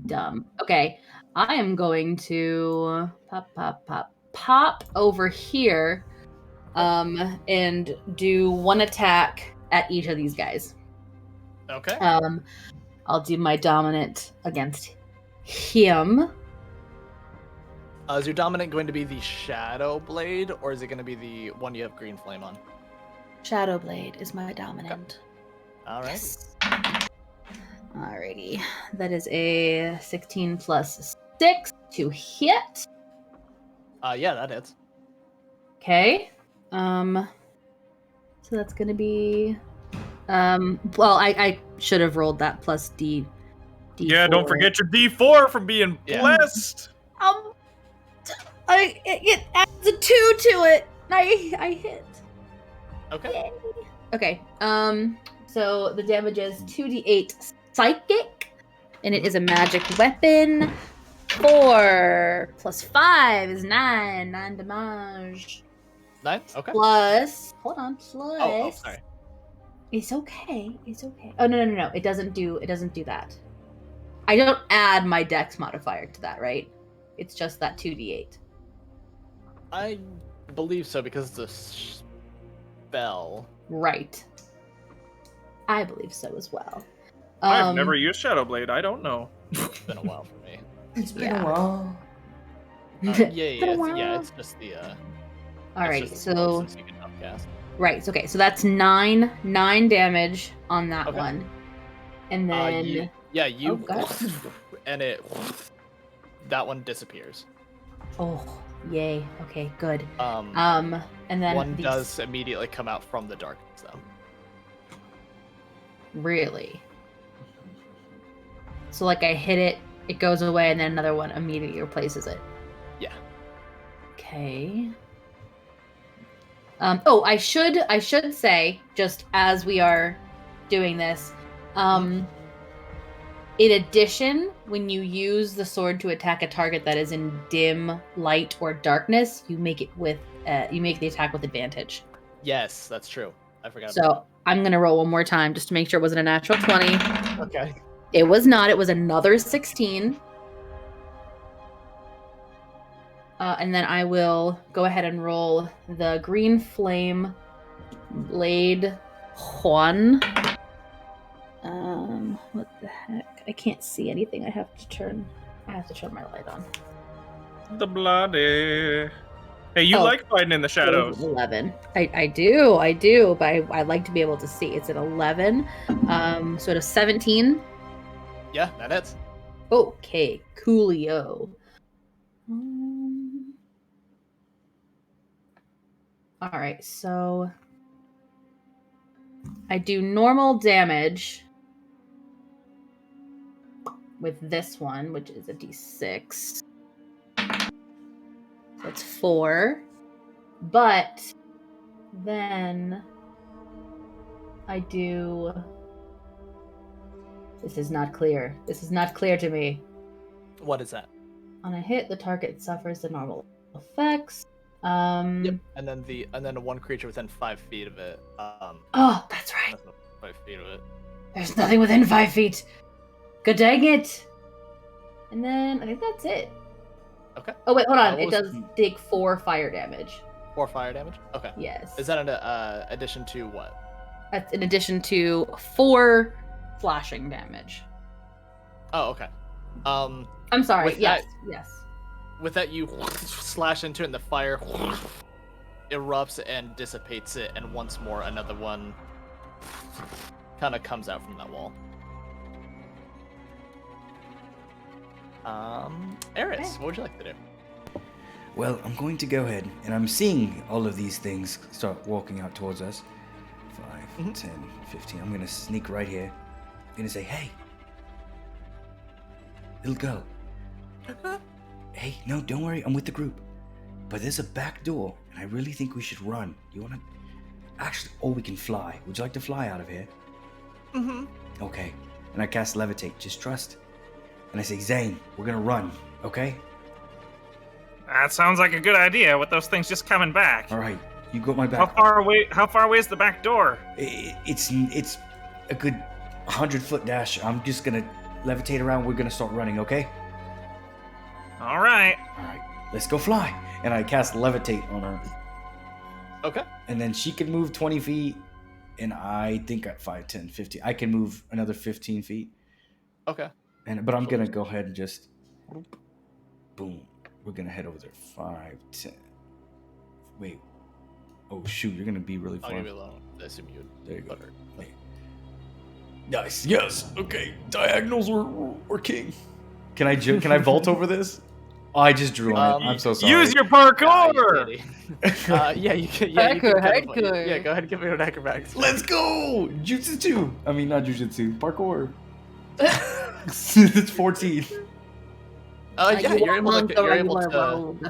S3: dumb. Okay. I am going to pop over here and do one attack at each of these guys.
S1: Okay.
S3: I'll do my dominant against him.
S1: Is your dominant going to be the Shadow Blade, or is it going to be the one you have green flame on?
S3: Shadow Blade is my dominant.
S1: All right.
S3: Yes. Alrighty. That is a 16 plus 6 to hit.
S1: Yeah, that hits.
S3: Okay. So that's gonna be well, I should have rolled that plus D.
S2: Yeah, don't forget your D4 from being blessed.
S3: It adds a 2 to it. I hit.
S1: Okay.
S3: Yay. Okay. So the damage is 2d8 psychic, and it is a magic weapon. 4 plus 5 is 9. 9 damage.
S1: 9? Okay.
S3: Plus, hold on. Plus.
S1: Oh, sorry.
S3: It's okay. It's okay. Oh no. It doesn't do that. I don't add my dex modifier to that, right? It's just that 2d8.
S1: I believe so because it's a spell.
S3: Right. I believe so as well.
S2: I've never used Shadow Blade. I don't know.
S1: It's been a while for me.
S4: It's been a while.
S1: It's just the.
S3: All right,
S1: just the
S3: so
S1: closest you can upcast.
S3: right, okay, so that's 9 damage on that
S1: Okay.
S3: one, and then
S1: you
S3: Oh, God.
S1: and that one disappears.
S3: Oh, yay. Okay, good.
S1: Um,
S3: And then
S1: one
S3: these-
S1: does immediately come out from the darkness, though.
S3: Really? So like I hit it, it goes away, and then another one immediately replaces it.
S1: Yeah.
S3: Okay. Oh, I should say, just as we are doing this, in addition, when you use the sword to attack a target that is in dim light or darkness, you make the attack with advantage.
S1: Yes, that's true. I forgot.
S3: So I'm gonna roll one more time just to make sure it wasn't a natural 20.
S1: Okay.
S3: It was not. It was another 16. And then I will go ahead and roll the green flame blade Juan. What the heck? I can't see anything. I have to turn my light on.
S2: The bloody. Hey, you
S3: Oh.
S2: like fighting in the
S3: It was
S2: shadows.
S3: an 11. I do, but I like to be able to see. It's an 11. Sort of 17.
S1: Yeah, that hits.
S3: Okay, coolio. All right, so I do normal damage with this one, which is a d6. So it's 4. But then I do... This is not clear. This is not clear to me.
S1: What is that?
S3: On a hit, the target suffers the normal effects.
S1: Yep. And then one creature within 5 feet of it.
S3: Oh, that's right.
S1: 5 feet of it.
S3: There's nothing within 5 feet. Good dang it. And then I think that's it.
S1: Okay.
S3: Oh wait, hold on.
S1: what
S3: It
S1: was-
S3: does take 4 fire damage.
S1: 4 fire damage. Okay.
S3: Yes.
S1: Is that an addition to what?
S3: That's in addition to 4 flashing damage.
S1: Oh, okay.
S3: I'm sorry.
S1: With
S3: Yes.
S1: that-
S3: Yes.
S1: With that, you slash into it, and the fire erupts and dissipates it, and once more another one kind of comes out from that wall. Eris,
S3: Okay.
S1: what would you like to do?
S4: Well, I'm going to go ahead, and I'm seeing all of these things start walking out towards us. 5, 10, 15. I'm going to sneak right here. I'm going to say, hey, little girl. Hey, no, don't worry. I'm with the group. But there's a back door, and I really think we should run. You want to... Actually, or we can fly. Would you like to fly out of here?
S1: Mm-hmm.
S4: Okay. And I cast Levitate. Just trust. And I say, Zane, we're going to run. Okay?
S5: That sounds like a good idea with those things just coming back.
S4: All right. You got my
S5: How
S4: back.
S5: far away is the back door?
S4: It's a good 100-foot dash. I'm just gonna levitate around. We're gonna start running, okay?
S5: All right.
S4: All right, let's go fly. And I cast levitate on her,
S1: Okay.
S4: and then she can move 20 feet, and I think at 5, 10, 15, I can move another 15 feet.
S1: Okay.
S4: But I'm gonna go ahead and just boom. We're gonna head over there. 5, 10. Wait. Oh shoot! You're gonna be really
S1: I'll
S4: far.
S1: give you a little. I assume you would.
S4: There you go.
S1: Butter.
S4: Nice. Yes. Okay. Diagonals were king. Can I vault over this? Oh, I just drew on it. I'm so sorry.
S5: Use your
S1: You
S5: parkour.
S1: idiot. Yeah, you can. Yeah, you can
S3: Parkour,
S1: kind of-
S3: hardcore.
S1: Yeah, go ahead and give me an acrobatics.
S4: Let's go. Jujitsu. I mean, not jujitsu. Parkour. It's 14.
S1: Yeah, you're able to. You're able to.
S3: rogue.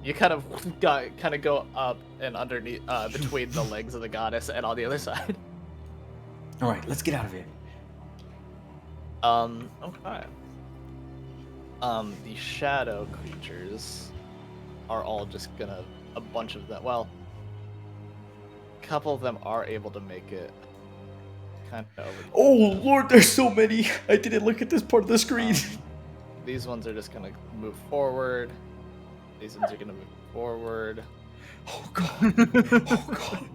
S1: You kind of go up and underneath, between the legs of the goddess and on the other side.
S4: All right, let's get out of here.
S1: Okay. The shadow creatures are all just gonna, a bunch of them, well, a couple of them are able to make it kind of over.
S4: Oh Lord, there's so many. I didn't look at this part of the screen.
S1: These ones are just gonna move forward. These ones are gonna move forward.
S4: Oh God. Oh God.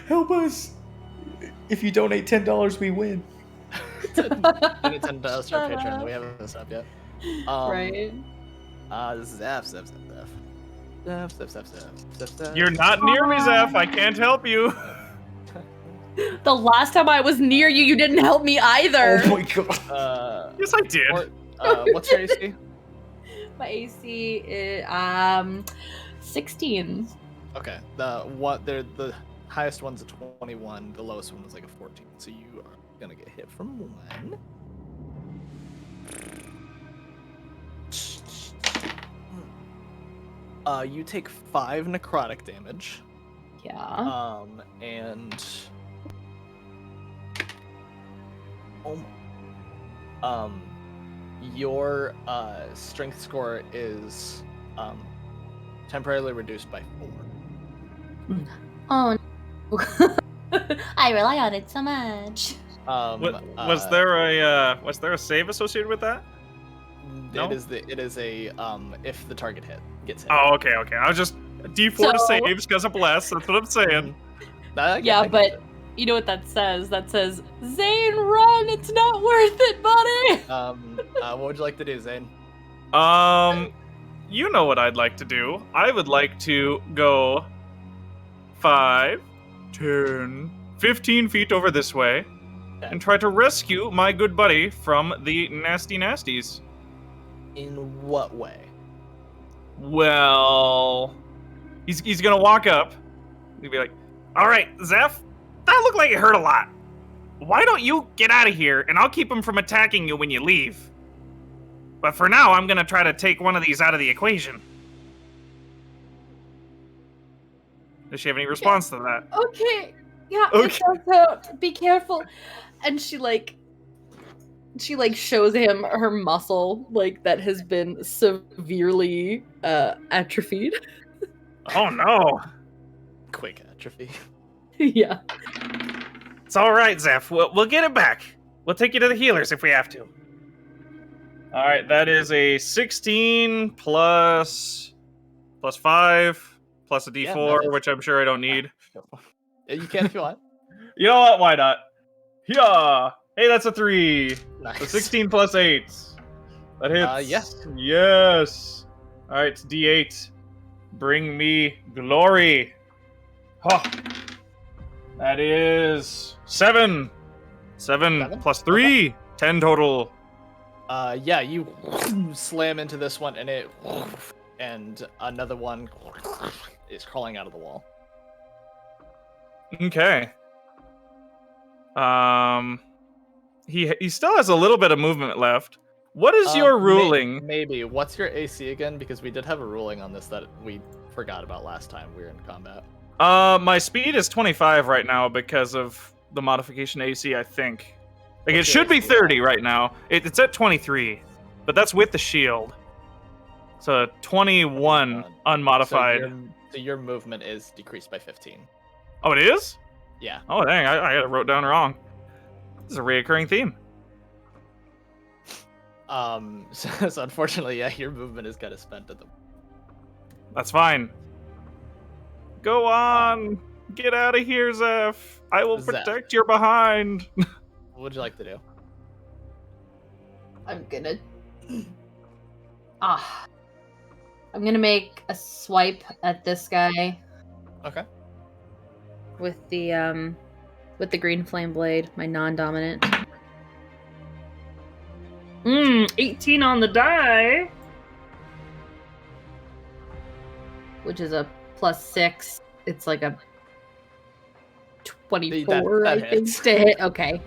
S4: Help us. If you donate $10, we win.
S1: And it's $10 to our Patreon. We haven't this up yet.
S3: Right.
S1: Zap.
S5: You're not near me, Zeph. I can't help you.
S3: The last time I was near you, you didn't help me either.
S4: Oh my God.
S5: Yes, I did.
S1: What's your AC?
S3: My AC is 16.
S1: Okay. The highest one's a 21. The lowest one was like a 14. So you are gonna get hit from 1. You take 5 necrotic damage.
S3: Yeah.
S1: And your strength score is temporarily reduced by 4.
S3: Oh, no. I rely on it so much.
S2: Was there a save associated with that? No?
S1: It is a if the target gets hit.
S2: Oh, okay. I was just D4 to saves because of bless. That's what I'm saying.
S3: Yeah, but you know what that says? That says, Zane, run! It's not worth it, buddy!
S1: What would you like to do, Zane?
S2: You know what I'd like to do. I would like to go 5, 10, 15 feet over this way and try to rescue my good buddy from the nasty nasties.
S1: In what way?
S2: Well, he's gonna walk up. He'll be like, "All right, Zeph, that looked like it hurt a lot. Why don't you get out of here, and I'll keep him from attacking you when you leave. But for now, I'm gonna try to take one of these out of the equation." Does she have any response to that?
S3: Okay. Yeah,
S2: Okay.
S3: it does hurt. Be careful. And she shows him her muscle, like, that has been severely atrophied.
S2: Oh no.
S1: Quick atrophy.
S3: Yeah.
S2: It's all right, Zeph. We'll get it back. We'll take you to the healers if we have to. All right, that is a 16 plus 5 plus a D4,
S1: Yeah,
S2: which I'm sure I don't need.
S1: You can if you want.
S2: You know what? Why not? Yeah. Hey, that's a 3.
S1: Nice.
S2: So 16 plus 8. That hits.
S1: Yes.
S2: Yes. All right, it's D8. Bring me glory. Huh. That is 7. 7 plus 3. Okay. 10 total.
S1: Yeah, you slam into this one, and another one is crawling out of the wall.
S2: Okay. He still has a little bit of movement left. What is your ruling?
S1: Maybe. What's your AC again? Because we did have a ruling on this that we forgot about last time we were in combat.
S2: My speed is 25 right now because of the modification AC, I think. Like, it should be 30 right now. It's at 23, but that's with the shield. So 21 unmodified.
S1: So your movement is decreased by 15.
S2: Oh, it is?
S1: Yeah.
S2: Oh, dang, I got it wrote down wrong. This is a reoccurring theme.
S1: So unfortunately, yeah, your movement is kind of spent at the.
S2: That's fine. Go on. Get out of here, Zeph. I will protect your behind.
S1: What would you like to do?
S3: I'm gonna... I'm gonna make a swipe at this guy.
S1: Okay.
S3: With the green flame blade, my non-dominant. 18 on the die. Which is a +6. It's like a 24,
S1: that
S3: I think,
S1: hits.
S3: to hit. Okay.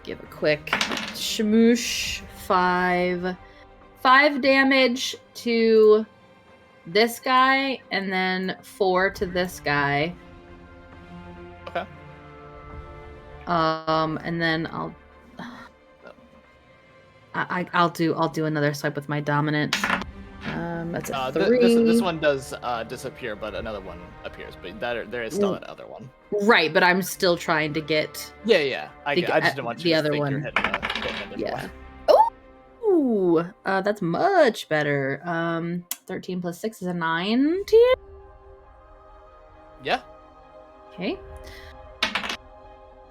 S3: Give a quick shmoosh. 5 damage to this guy, and then 4 to this guy.
S1: Okay.
S3: And then I'll do another swipe with my dominant. That's a 3.
S1: This one does disappear, but another one appears. But there is still that other one.
S3: Right, but I'm still trying to get.
S1: Yeah. I just didn't want you
S3: the
S1: to
S3: other
S1: think
S3: one.
S1: you're hitting a
S3: Yeah.
S1: one.
S3: Ooh, that's much better. 13 plus 6 is a 19.
S1: Yeah.
S3: Okay.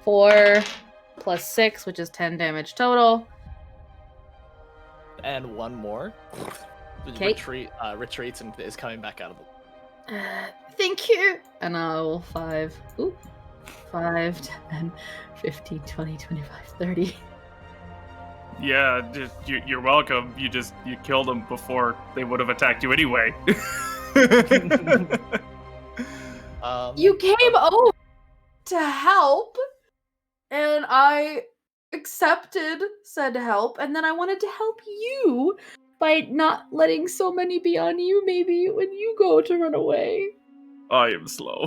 S3: 4 plus 6, which is 10 damage total.
S1: And one more.
S3: Okay.
S1: Retreats and is coming back out of the.
S3: Thank you. And I'll 5, 10, 15, 20, 25, 30.
S5: Yeah, you're welcome. You killed them before they would have attacked you anyway.
S3: You came over to help, and I accepted said help, and then I wanted to help you by not letting so many be on you, maybe when you go to run away.
S5: I am slow.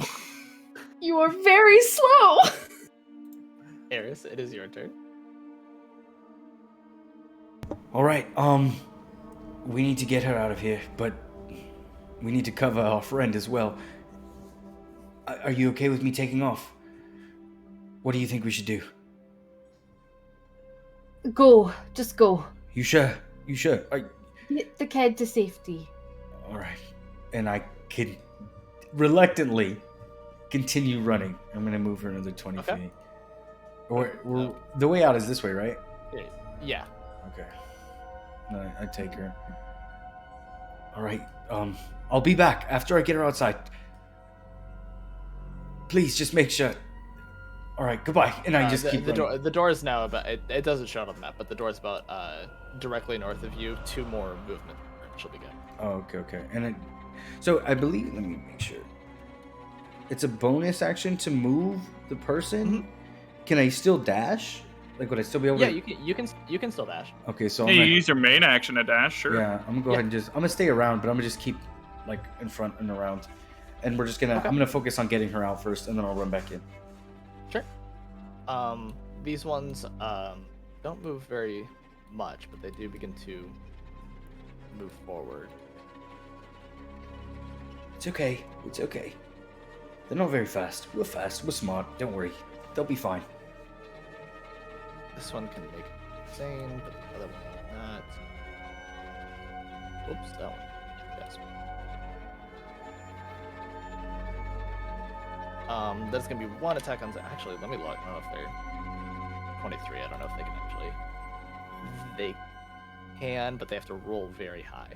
S3: You are very slow!
S1: Eris, it is your turn.
S4: All right, we need to get her out of here, but we need to cover our friend as well. Are you okay with me taking off? What do you think we should do?
S3: Go. Just go.
S4: You sure? You sure?
S3: Get the kid to safety.
S4: All right. And I can reluctantly continue running. I'm going to move her another 20
S1: Okay.
S4: feet. Or the way out is this way, right?
S1: Yeah.
S4: Okay. No, I take her. All right. I'll be back after I get her outside. Please, just make sure. All right, goodbye. And I just keep running.
S1: The door is now about. It doesn't show it on the map, but the door is about directly north of you. 2 more movement. She'll be good.
S4: Oh, okay. And then, so I believe. Let me make sure. It's a bonus action to move the person.
S1: Mm-hmm.
S4: Can I still dash? Like, would I still be able to?
S1: Yeah, you can still dash.
S4: Okay, so
S5: Hey, you use your main action to dash, sure.
S4: Yeah, I'm gonna go ahead and I'm gonna stay around, but I'm gonna just keep like in front and around, and we're just gonna.
S1: Okay.
S4: I'm gonna focus on getting her out first, and then I'll run back in.
S1: Sure. These ones don't move very much, but they do begin to move forward.
S4: It's okay. It's okay. They're not very fast. We're fast. We're smart. Don't worry. They'll be fine.
S1: This one can make it insane, but the other one not. Oops, that one. Yes. There's gonna be 1 attack on. Actually, let me look. I don't know if they're 23. I don't know if they can actually. They can, but they have to roll very high.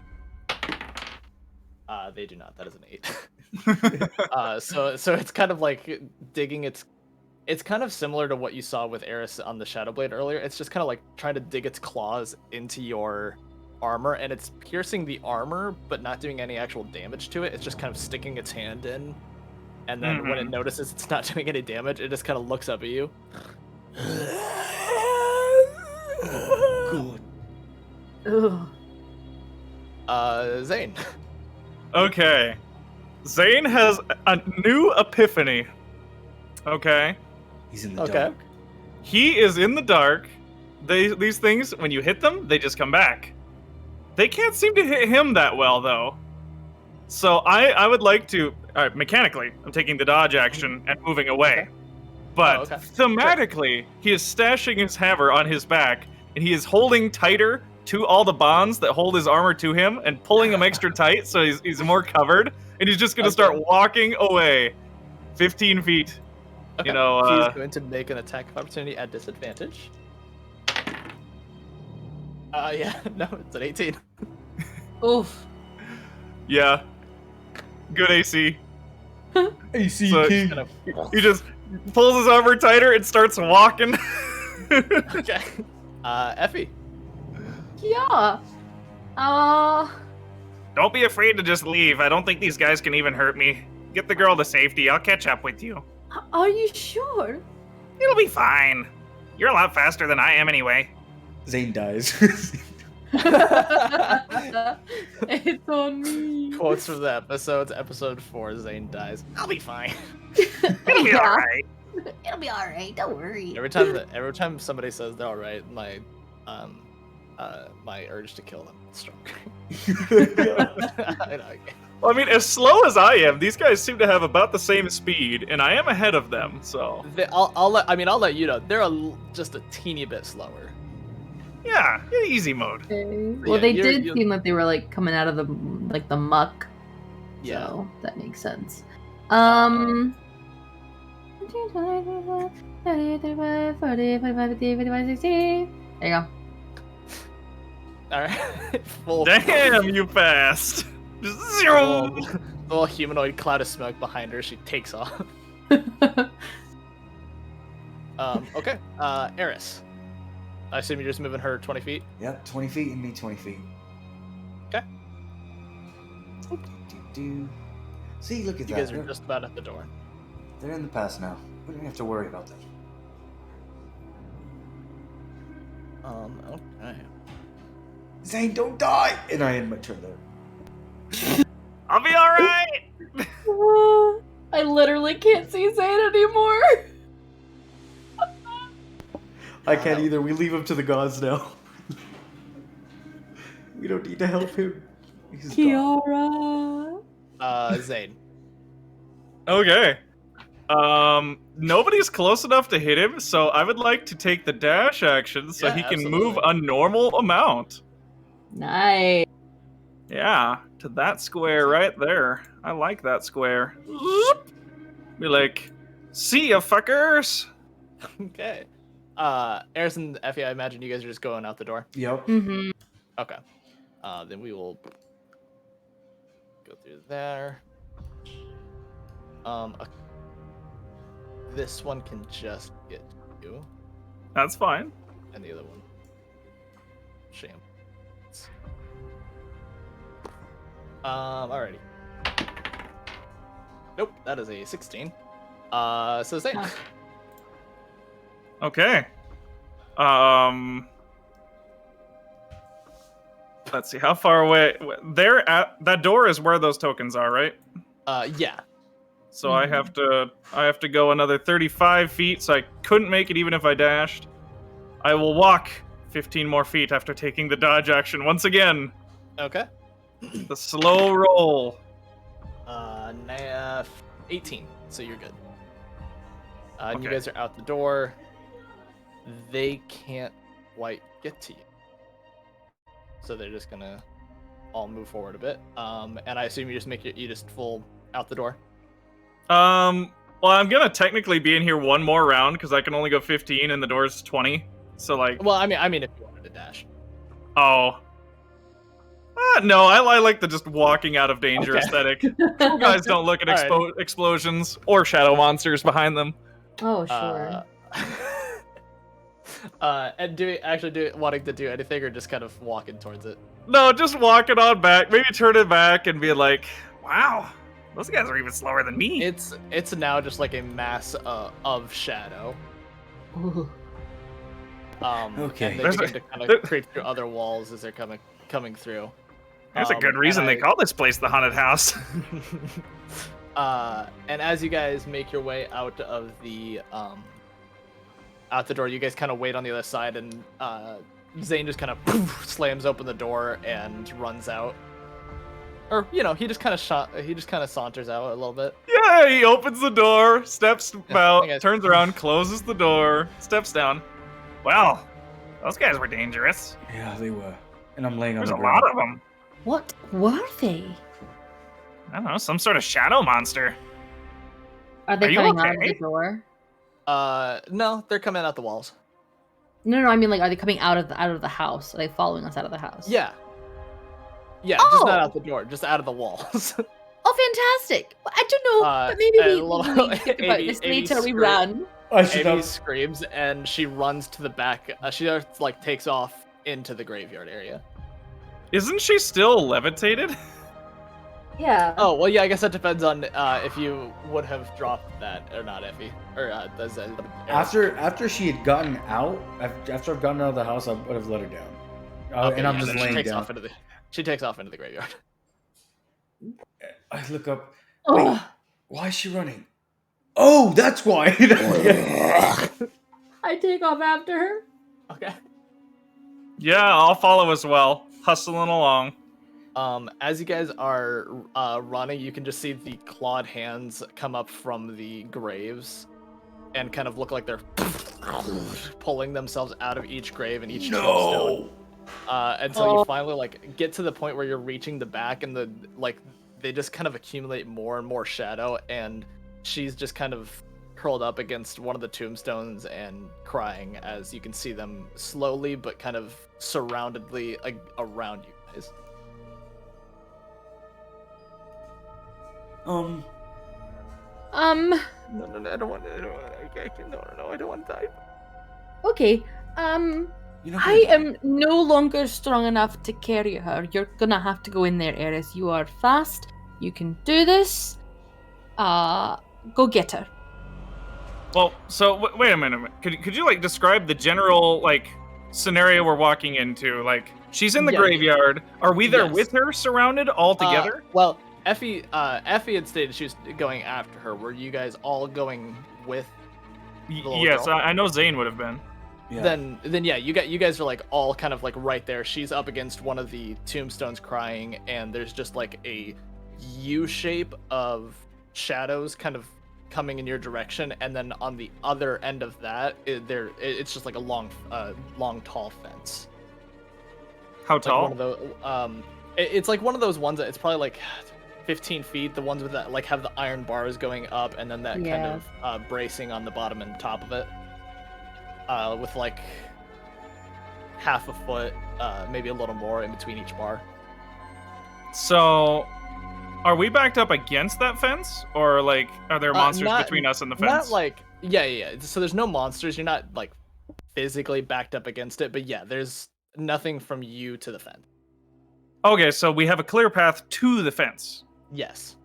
S1: They do not. That is an 8. So it's kind of like digging its. It's kind of similar to what you saw with Eris on the Shadow Blade earlier. It's just kind of like trying to dig its claws into your armor, and it's piercing the armor, but not doing any actual damage to it. It's just kind of sticking its hand in, and then when it notices it's not doing any damage, it just kind of looks up at you.
S3: Ugh.
S1: Zane.
S5: Okay. Zane has a new epiphany. Okay.
S4: He's in the
S1: Okay.
S4: dark.
S5: He is in the dark. These things, when you hit them, they just come back. They can't seem to hit him that well, though. So I would like to... Alright, mechanically, I'm taking the dodge action and moving away.
S1: Okay.
S5: But
S1: okay.
S5: thematically, he is stashing his hammer on his back, and he is holding tighter to all the bonds that hold his armor to him and pulling him extra tight so he's more covered. And he's just going to start walking away 15 feet.
S1: Okay.
S5: You know,
S1: he's going to make an attack of opportunity at disadvantage. Yeah, no, it's an 18.
S3: Oof.
S5: Yeah. Good AC.
S4: AC
S5: So-
S4: King.
S5: He just pulls his armor tighter and starts walking.
S1: Okay. Effie.
S3: Yeah.
S5: Don't be afraid to just leave. I don't think these guys can even hurt me. Get the girl to safety. I'll catch up with you.
S3: Are you sure?
S5: It'll be fine. You're a lot faster than I am anyway.
S4: Zane dies.
S3: It's on me.
S1: Quotes from the episodes. Episode 4, Zane dies. I'll be fine.
S5: It'll be
S3: Yeah.
S5: alright.
S3: It'll be alright. Don't worry.
S1: Every time somebody says they're alright, my urge to kill them is stronger. I know.
S5: Well, I mean, as slow as I am, these guys seem to have about the same speed, and I am ahead of them, so...
S1: I'll let you know. They're just a teeny bit slower.
S5: Yeah, easy mode.
S3: Okay. Well, they did seem like they were like coming out of the muck.
S1: Yeah.
S3: So that makes sense. 40, 45, 50, 55, 60. There you go.
S1: Alright. Full.
S5: Damn, you fast! Just
S1: The
S5: zero!
S1: little humanoid cloud of smoke behind her. She takes off. Okay. Eris. I assume you're just moving her 20 feet?
S4: Yep, 20 feet and me 20 feet.
S1: Okay.
S4: See, look at
S1: You
S4: that.
S1: guys are just about at the door.
S4: They're in the past now. We don't have to worry about them.
S1: Okay.
S4: Zane, don't die! And I end my turn there.
S5: I'll be all right.
S3: I literally can't see Zane anymore.
S4: I can't either. We leave him to the gods now. We don't need to help him. He's gone.
S3: Kiara.
S1: Zane.
S2: Okay. Nobody's close enough to hit him, so I would like to take the dash action so
S1: Yeah,
S2: he can
S1: absolutely.
S2: move a normal amount.
S3: Nice.
S2: Yeah, to that square right there. I like that square. Zoop. Be like, see ya, fuckers.
S1: Okay. Eris and Effie, I imagine you guys are just going out the door.
S4: Yep.
S3: Mm-hmm.
S1: Okay. Then we will go through there. This one can just get you,
S2: That's fine.
S1: and the other one, shame. Alrighty. Nope, that is a 16. So Zane.
S3: Ah.
S2: Okay. Let's see, how far away? There, at that door is where those tokens are, right?
S1: Yeah.
S2: So I have to go another 35 feet, so I couldn't make it even if I dashed. I will walk 15 more feet after taking the dodge action once again.
S1: Okay.
S2: The slow roll.
S1: 18. So you're good. And you
S2: Okay.
S1: guys are out the door. They can't quite get to you. So they're just gonna all move forward a bit. And I assume you just you just full out the door.
S2: Well, I'm gonna technically be in here one more round because I can only go 15 and the door's 20. So like,
S1: Well, I mean, if you wanted to dash.
S2: oh, no, I like the just walking out of danger
S1: Okay.
S2: aesthetic. You guys don't look at
S1: Alrighty.
S2: explosions or shadow monsters behind them.
S3: Oh, sure.
S1: And wanting to do anything or just kind of walking towards it?
S2: No, just walking on back. Maybe turn it back and be like, wow, those guys are even slower than me.
S1: It's now just like a mass of shadow.
S3: Ooh.
S4: Okay.
S1: And they
S2: There's
S1: begin to kind of creep through other walls as they're coming through.
S5: There's a good reason they call this place the haunted house.
S1: And as you guys make your way out of out the door, you guys kind of wait on the other side, and Zane just kind of slams open the door and runs out. Or he just kind of saunters out a little bit.
S2: Yeah, he opens the door, steps out,
S1: guys-
S2: turns around, closes the door, steps down.
S5: Well, those guys were dangerous.
S4: Yeah, they were. And I'm laying on
S5: There's
S4: the
S5: a
S4: ground.
S5: lot of them.
S3: What were they?
S5: I don't know, some sort of shadow monster.
S3: Are they
S5: Are you
S3: coming out of
S5: okay?
S3: the door?
S1: No, they're coming out the walls.
S3: No, I mean, like, are they coming out of the house? Are they following us out of the house?
S1: Yeah, just not
S3: Oh!
S1: out the door, just out of the walls.
S3: Oh, fantastic! Well, I don't know, but maybe
S1: and
S3: we
S1: a little-
S3: will think about
S1: Amy-
S3: this
S1: Amy
S3: later. We
S1: screamed.
S3: run.
S4: I should
S1: Amy
S4: have.
S1: screams and she runs to the back. She just, takes off into the graveyard area.
S2: Isn't she still levitated?
S3: Yeah.
S1: Oh well, yeah. I guess that depends on if you would have dropped that or not, Effie. Or does that?
S4: After she had gotten out, after I've gotten out of the house, I would have let her down. And I'm
S1: yeah,
S4: just
S1: then she
S4: laying
S1: takes
S4: down.
S1: off she takes off into the graveyard.
S4: I look up.
S3: Oh.
S4: Wait, why is she running? Oh, that's why.
S3: I take off after her.
S1: Okay.
S2: Yeah, I'll follow as well, hustling along.
S1: As you guys are running, you can just see the clawed hands come up from the graves, and kind of look like they're pulling themselves out of each grave and each tombstone. Until you finally get to the point where you're reaching the back, and they just kind of accumulate more and more shadow, and she's just kind of curled up against one of the tombstones and crying as you can see them slowly but kind of surroundedly around you guys.
S3: Um.
S1: No, I don't want to die.
S3: Okay.
S4: You're not
S3: I
S4: gonna-
S3: am no longer strong enough to carry her. You're gonna have to go in there, Eris. You are fast. You can do this. Go get her.
S5: Well, so wait a minute. Could you like describe the general like scenario we're walking into? Like she's in the
S1: Yeah,
S5: graveyard. Are we there
S1: yes.
S5: with her, surrounded all together?
S1: Well, Effie had stated she was going after her. Were you guys all going with the little
S5: Yes,
S1: girl?
S5: I know Zane would have been.
S4: Yeah.
S1: Then yeah, you guys are like all kind of like right there. She's up against one of the tombstones crying, and there's just like a U shape of shadows kind of coming in your direction, and then on the other end of that, it's just like a long tall fence.
S5: How
S1: Like
S5: tall?
S1: one of those, it's like one of those ones that it's probably like 15 feet. The ones with that like have the iron bars going up, and then that kind of bracing on the bottom and top of it. With like half a foot, maybe a little more in between each bar.
S5: So, are we backed up against that fence, or like are there monsters
S1: Not-
S5: between us and the fence?
S1: Not like yeah. So there's no monsters. You're not like physically backed up against it, but yeah, there's nothing from you to the fence.
S5: Okay, so we have a clear path to the fence.
S1: Yes.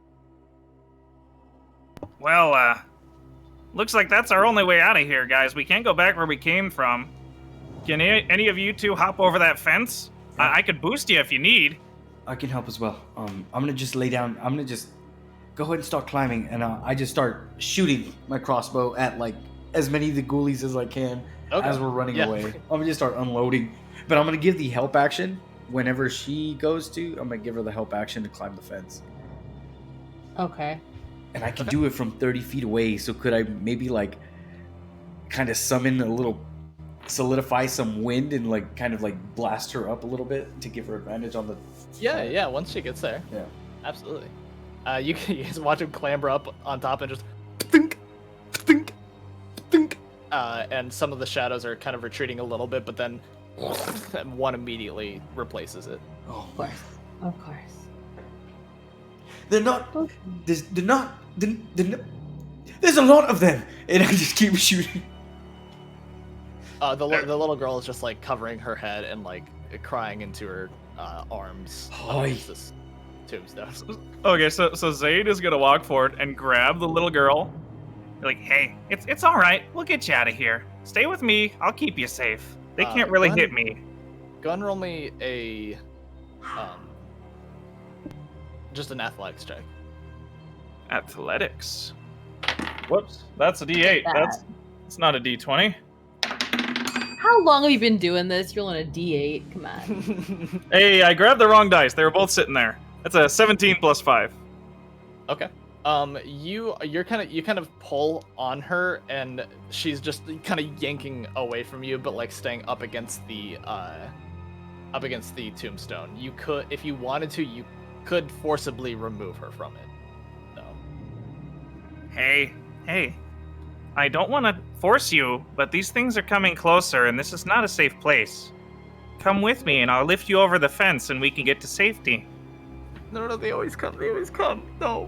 S5: Well, looks like that's our only way out of here, guys. We can't go back where we came from. Can any of you two hop over that fence?
S4: Yeah.
S5: I could boost you if you need.
S4: I can help as well. I'm gonna just lay down. I'm gonna just go ahead and start climbing, and I just start shooting my crossbow at like as many of the ghoulies as I can as we're running away. I'm gonna just start unloading, but I'm gonna give the help action whenever she goes to. I'm gonna give her the help action to climb the fence,
S3: Okay.
S4: and I can do it from 30 feet away. So could I maybe like kind of summon a little, solidify some wind and like kind of like blast her up a little bit to give her advantage on the.
S1: Yeah. Once she gets there.
S4: Yeah.
S1: Absolutely. You just watch him clamber up on top and just think, think, think. And some of the shadows are kind of retreating a little bit, but then one immediately replaces it.
S4: Oh,
S3: Of course. Of course.
S4: they're not. They're not. There's a lot of them, and I just keep shooting.
S1: The little girl is just like covering her head and like crying into her arms.
S4: Oi.
S1: Underneath this tombstone.
S5: Okay, so Zayd is gonna walk forward and grab the little girl. Like, hey, it's all right. We'll get you out of here. Stay with me. I'll keep you safe. They can't really hit me.
S1: Go and roll me a, just an athletics check.
S5: Athletics. Whoops, that's a D8. It's not a D20.
S3: How long have you been doing this? You're on a D8. Come on.
S5: Hey, I grabbed the wrong dice. They were both sitting there. That's a 17 plus 5.
S1: Okay. You kind of pull on her, and she's just kind of yanking away from you, but like staying up against the tombstone. You could, if you wanted to, you could forcibly remove her from it. No.
S5: Hey. I don't want to force you, but these things are coming closer, and this is not a safe place. Come with me, and I'll lift you over the fence, and we can get to safety.
S1: No, they always come. They always come. No.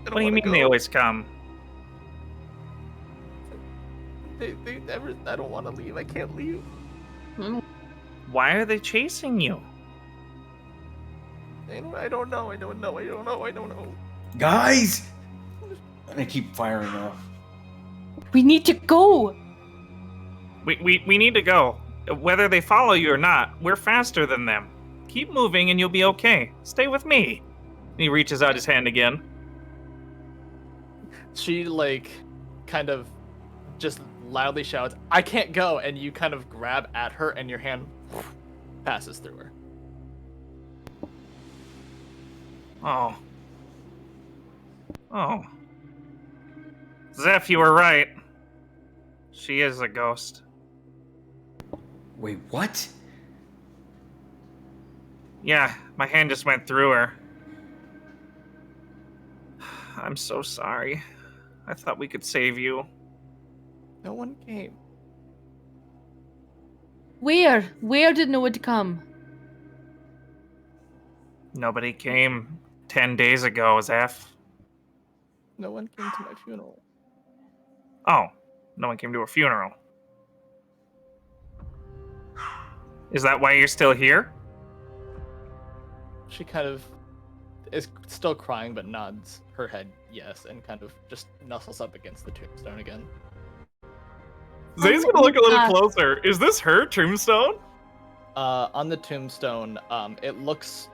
S5: What do you mean they always come?
S1: They never. I don't want to leave. I can't leave.
S5: Why are they chasing you?
S1: I don't know.
S4: Guys, and I keep firing off.
S3: We need to go.
S5: We need to go. Whether they follow you or not, we're faster than them. Keep moving and you'll be okay. Stay with me. And he reaches out his hand again.
S1: She like kind of just loudly shouts, "I can't go!" And you kind of grab at her, and your hand passes through her.
S5: Oh. Zeph, you were right. She is a ghost.
S4: Wait, what?
S5: Yeah, my hand just went through her. I'm so sorry. I thought we could save you.
S1: No one came.
S3: Where? Where did no one come?
S5: Nobody came 10 days ago, Zeph.
S1: No one came to my funeral.
S5: Oh, no one came to her funeral. Is that why you're still here?
S1: She kind of is still crying, but nods her head yes, and kind of just nuzzles up against the tombstone again.
S2: Zane's gonna look a little closer. Is this her tombstone?
S1: On the tombstone, it looks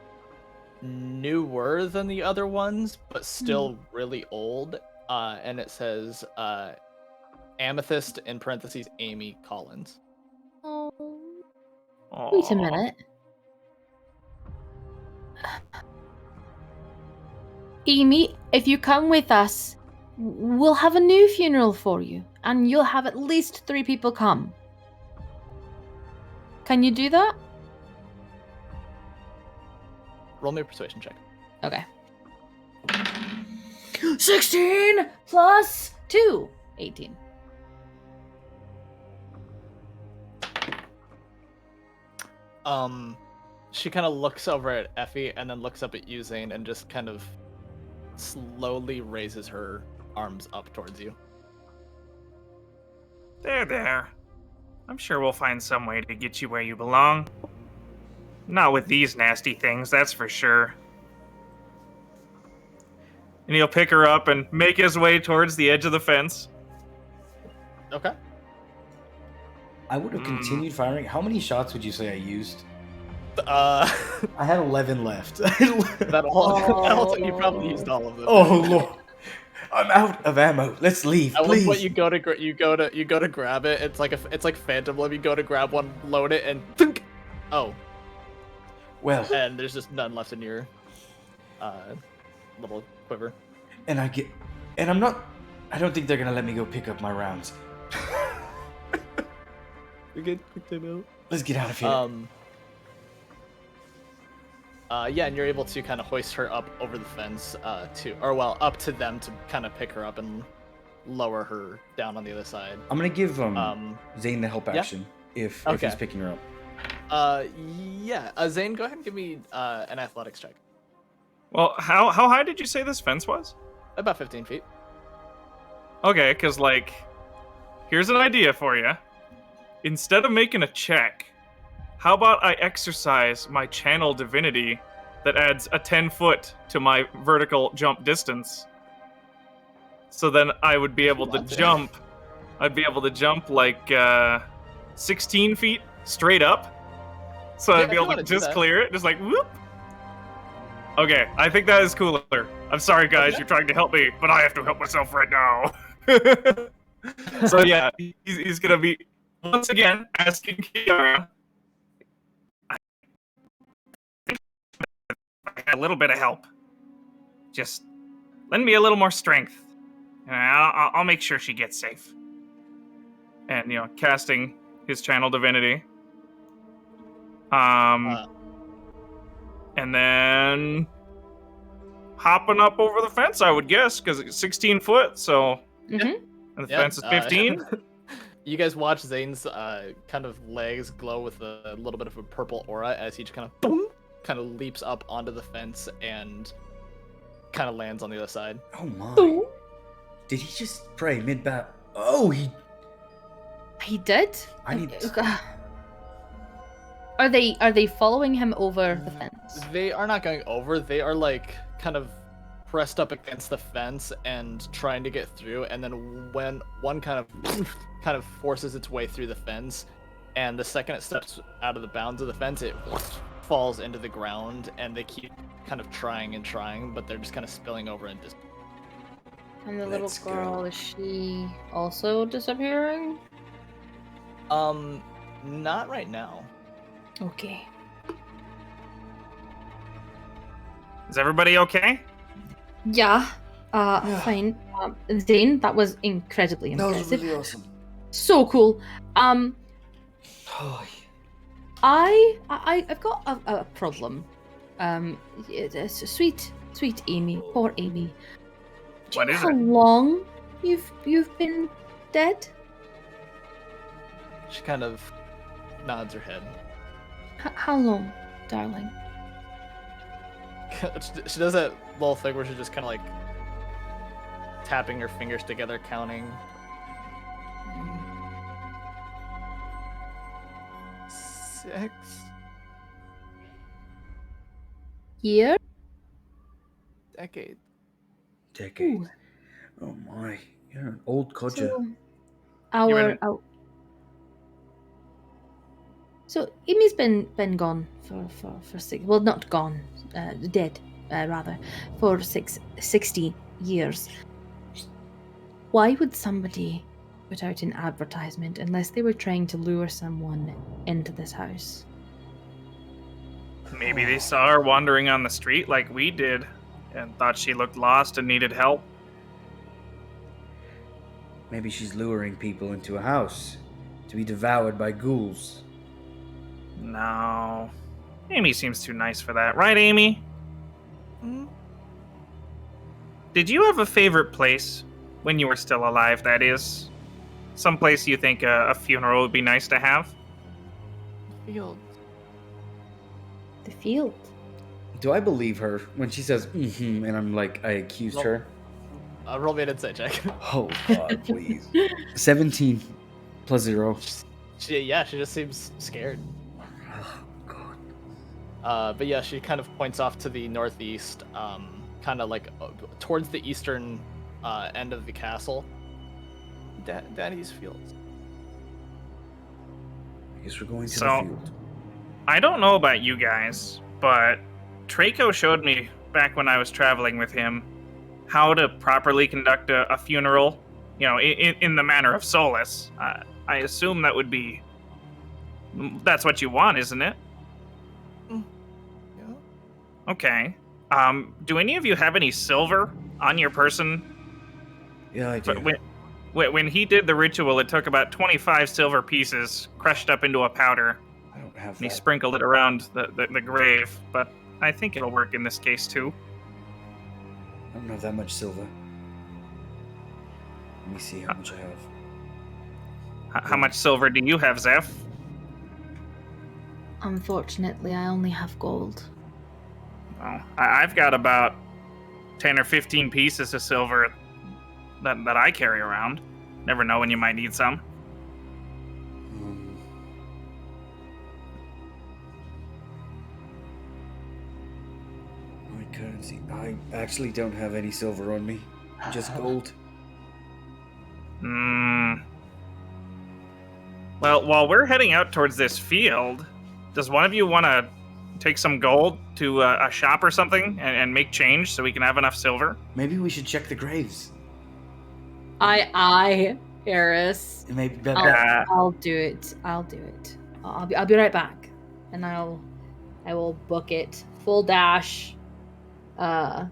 S1: newer than the other ones, but still really old. And it says Amethyst in parentheses Amy Collins.
S3: Oh.
S2: Aww.
S3: Wait a minute. Amy, if you come with us, we'll have a new funeral for you, and you'll have at least 3 people come. Can you do that?
S1: Roll me a persuasion check.
S3: Okay. 16 plus 2. 18.
S1: She kind of looks over at Effie and then looks up at you, Zane, and just kind of slowly raises her arms up towards you.
S5: There. I'm sure we'll find some way to get you where you belong. Not with these nasty things, that's for sure. And he'll pick her up and make his way towards the edge of the fence.
S1: Okay.
S4: I would have continued firing. How many shots would you say I used?
S1: I
S4: had 11 left.
S1: That'll you probably used all of them.
S4: Oh lord, I'm out of ammo. Let's leave,
S1: At
S4: please.
S1: one point, you go to grab it. It's like Phantom Limb. You go to grab one, load it, and thunk! Oh,
S4: Well,
S1: and there's just none left in your little quiver.
S4: and I'm not. I don't think they're gonna let me go pick up my rounds.
S1: You're good. Quick time out.
S4: Let's get out of here.
S1: Yeah, and you're able to kind of hoist her up over the fence, up to them to kind of pick her up and lower her down on the other side.
S4: I'm gonna give Zane the help
S1: yeah?
S4: action if he's picking her up.
S1: Zane, go ahead and give me an athletics check.
S5: Well, how high did you say this fence was?
S1: About 15 feet.
S5: Okay, because, here's an idea for you. Instead of making a check, how about I exercise my channel divinity that adds a 10-foot to my vertical jump distance? So then I would be able to jump. I'd be able to jump 16 feet straight up. So I'd be able to just clear it, just whoop. Okay, I think that is cooler. I'm sorry, guys, you're trying to help me, but I have to help myself right now. So yeah, he's gonna be once again asking Kiara. A little bit of help. Just lend me a little more strength, and I'll make sure she gets safe. And casting his channel divinity. And then hopping up over the fence, I would guess, because it's 16 foot. So, and the fence is 15.
S1: You guys watch Zane's kind of legs glow with a little bit of a purple aura as he just kind of boom. Kind of leaps up onto the fence and kind of lands on the other side.
S4: Oh my! Did he just pray mid-bat? Oh, he
S3: did.
S4: I need.
S3: Are they following him over the fence?
S1: They are not going over. They are kind of pressed up against the fence and trying to get through. And then when one kind of forces its way through the fence, and the second it steps out of the bounds of the fence, it falls into the ground, and they keep kind of trying, but they're just kind of spilling over and just.
S3: And the little girl, is she also disappearing?
S1: Not right now.
S3: Okay.
S5: Is everybody okay?
S3: Yeah. Fine. Zane, that was incredibly impressive.
S4: That was really awesome.
S3: So cool. I've got a problem. It's sweet Amy, poor Amy. Do you know how long you've been dead?
S1: She kind of nods her head.
S3: How long, darling?
S1: She does that little thing where she's just kind of tapping her fingers together, counting. 6
S3: Here?
S1: decades.
S4: Decades. Oh my, you're an old codger.
S3: So,
S5: You're
S3: our,
S5: in-
S3: our so Amy's been gone for six. Well, not gone, dead, rather, for 60 years. Why would somebody put out an advertisement unless they were trying to lure someone into this house?
S5: Maybe they saw her wandering on the street like we did and thought she looked lost and needed help.
S4: Maybe she's luring people into a house to be devoured by ghouls.
S5: No. Amy seems too nice for that, right, Amy?
S1: Hmm?
S5: Did you have a favorite place when you were still alive, that is? Some place you think a funeral would be nice to have?
S1: Field.
S3: The field.
S4: Do I believe her when she says mm-hmm and I'm like, I accused
S1: Nope.
S4: her?
S1: Roll me an insight check.
S4: Oh god, please. 17 plus 0.
S1: She just seems scared.
S4: Oh god.
S1: But yeah, she kind of points off to the northeast, kind of like towards the eastern end of the castle. Daddy's fields.
S4: I guess we're going to
S5: So-
S4: the field.
S5: I don't know about you guys, but Traco showed me back when I was traveling with him how to properly conduct a funeral, in the manner of Solus. I assume that would be... That's what you want, isn't it?
S1: Yeah.
S5: Okay. Do any of you have any silver on your person?
S4: Yeah, I do.
S5: When he did the ritual, it took about 25 silver pieces crushed up into a powder,
S4: I don't have
S5: and he
S4: that.
S5: sprinkled it around the grave, but I think it'll work in this case too.
S4: I don't have that much silver. Let me see how much I have.
S5: How much silver do you have, Zeph?
S3: Unfortunately, I only have gold.
S5: Oh, I've got about 10 or 15 pieces of silver that I carry around. Never know when you might need some.
S4: My currency. I actually don't have any silver on me. Just gold.
S5: Well, while we're heading out towards this field, does one of you want to take some gold to a shop or something and make change so we can have enough silver?
S4: Maybe we should check the graves.
S3: Harris.
S4: Maybe
S3: I'll do it. I'll be right back, and I will book it full dash, to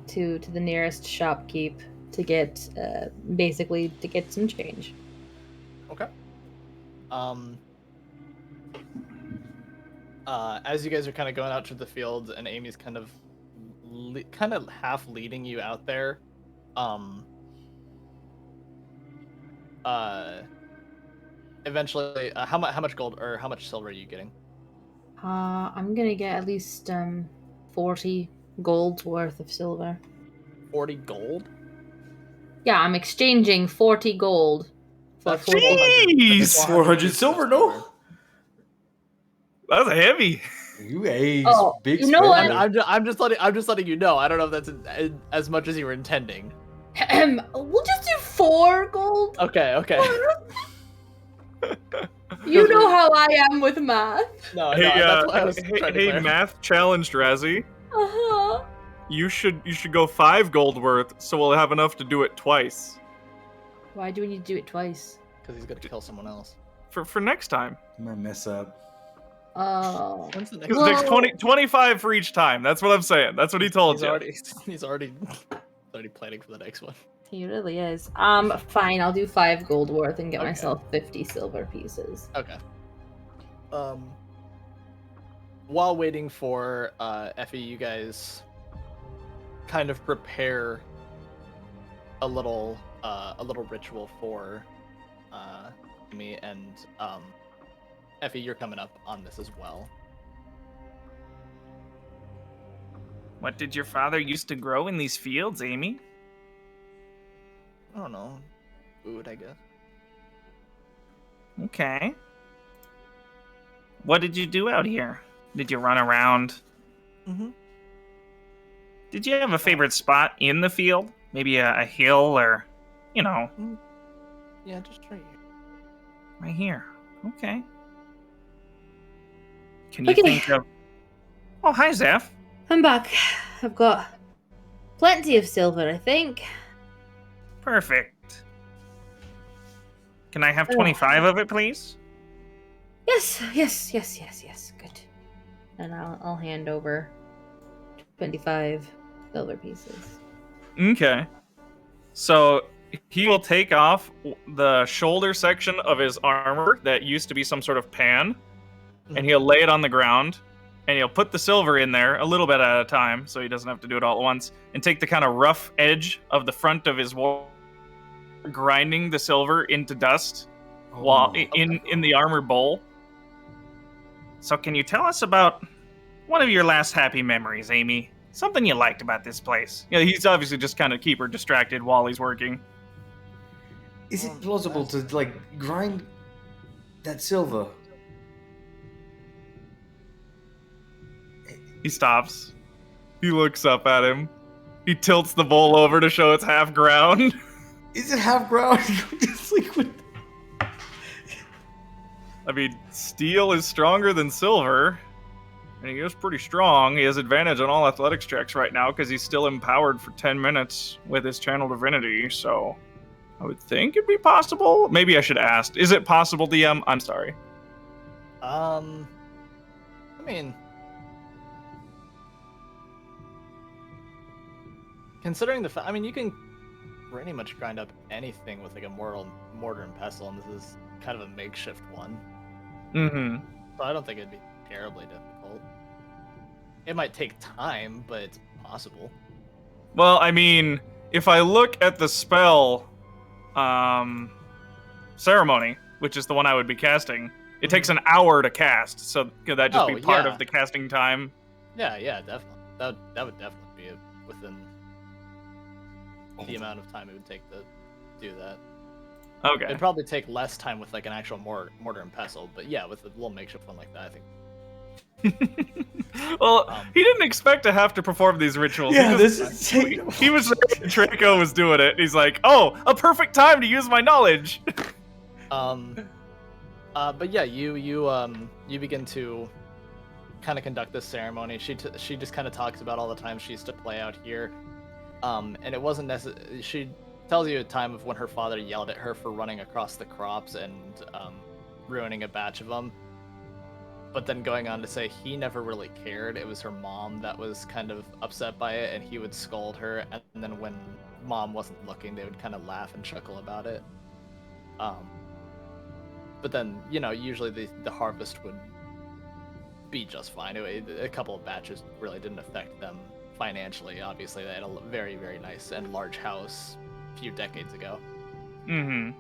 S3: the nearest shopkeep to get basically to get some change.
S1: Okay. As you guys are kind of going out to the field, and Amy's kind of half leading you out there, eventually, how much gold or how much silver are you getting?
S3: I'm gonna get at least 40 gold's worth of silver.
S1: 40 gold?
S3: Yeah, I'm exchanging 40 gold for
S1: That's
S3: 40.
S5: Jeez!
S4: 400 silver, no?
S5: That was heavy.
S4: You a
S3: Oh,
S4: big
S3: you know what?
S4: spender.
S1: I'm just letting you know. I don't know if that's as much as you were intending.
S3: We'll just do 4 gold.
S1: Okay.
S3: You know how I am with math.
S1: No,
S5: Hey,
S1: that's why I was trying to
S5: hey,
S1: clarify.
S5: math challenged Razzie.
S3: Uh-huh.
S5: You should go 5 gold worth, so we'll have enough to do it twice.
S3: Why do we need to do it twice?
S1: Because he's gonna kill someone else.
S5: For next time.
S4: I'm gonna mess up.
S3: Oh.
S1: When's the next?
S5: Because there's 25 for each time. That's what I'm saying. That's what he told you.
S1: He's already planning for the next one.
S3: He really is. Fine, I'll do 5 gold worth and get
S1: Okay.
S3: myself 50 silver pieces.
S1: Okay. While waiting for Effie, you guys kind of prepare a little ritual for me and Effie. You're coming up on this as well.
S5: What did your father used to grow in these fields, Amy?
S1: I don't know, food, I guess.
S5: Okay. what did you do out here? Did you run around?
S1: Mm-hmm.
S5: Did you have a favorite spot in the field? Maybe a hill or,
S1: Yeah, just right here.
S5: right here. Okay. Can you
S3: Okay.
S5: think of... Oh, hi, Zeph.
S3: I'm back. I've got plenty of silver, I think.
S5: Perfect. Can I have 25 of it, please?
S3: Yes. Good. And I'll hand over 25 silver pieces.
S2: Okay. So he will take off the shoulder section of his armor that used to be some sort of pan, and he'll lay it on the ground, and he'll put the silver in there a little bit at a time, so he doesn't have to do it all at once, and take the kind of rough edge of the front of his war, grinding the silver into dust while in the armor bowl.
S5: So can you tell us about one of your last happy memories, Amy? Something you liked about this place?
S2: Yeah, he's obviously just kind of keep her distracted while he's working.
S4: Is it plausible to, like, grind that silver?
S2: He stops. He looks up at him. He tilts the bowl over to show it's half ground.
S4: Is it half ground? Just like what?
S2: I mean, steel is stronger than silver. And he is pretty strong. He has advantage on all athletics checks right now because he's still empowered for 10 minutes with his channel divinity, so I would think it'd be possible. Maybe I should ask. Is it possible, DM? I'm sorry.
S1: I mean, considering the fact, I mean, you can pretty much grind up anything with like a mortar and pestle, and this is kind of a makeshift one.
S2: Mm-hmm.
S1: So I don't think it'd be terribly difficult. It might take time, but it's possible.
S2: Well, I mean, if I look at the spell ceremony, which is the one I would be casting, it takes an hour to cast, so could that just be part of the casting time?
S1: Yeah, definitely. That would definitely be within the amount of time it would take to do that.
S2: Okay.
S1: It'd probably take less time with like an actual mortar and pestle, but yeah, with a little makeshift one like that, I think.
S2: Well, he didn't expect to have to perform these rituals.
S4: Yeah,
S2: he was Draco was doing it. He's like, "Oh, a perfect time to use my knowledge."
S1: But yeah, you begin to kind of conduct this ceremony. She just kind of talks about all the time she used to play out here, and it wasn't necessary. She tells you a time of when her father yelled at her for running across the crops and ruining a batch of them. But then going on to say he never really cared. It was her mom that was kind of upset by it, and he would scold her. And then when mom wasn't looking, they would kind of laugh and chuckle about it. But then, usually the harvest would be just fine. A couple of batches really didn't affect them financially. Obviously, they had a very, very nice and large house a few decades ago.
S5: Mm-hmm.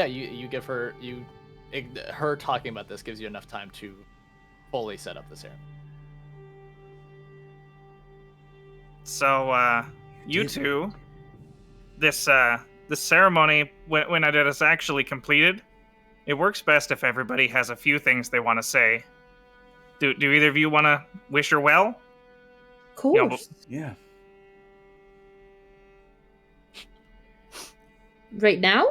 S1: You give her her talking about this gives you enough time to fully set up the ceremony.
S5: So, you two, this ceremony, when it is actually completed, it works best if everybody has a few things they want to say. Do either of you want to wish her well?
S3: Of course.
S4: Yeah.
S3: Right now?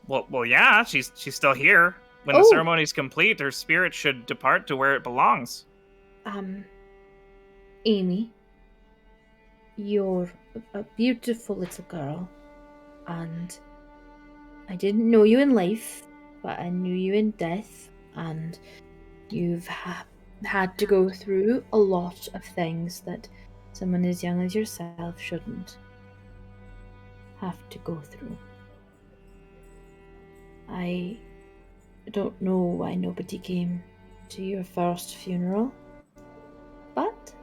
S5: Well, yeah, she's still here. When the ceremony's complete, her spirit should depart to where it belongs.
S3: Amy, you're a beautiful little girl, and I didn't know you in life, but I knew you in death, and you've had to go through a lot of things that someone as young as yourself shouldn't have to go through. I don't know why nobody came to your first funeral, but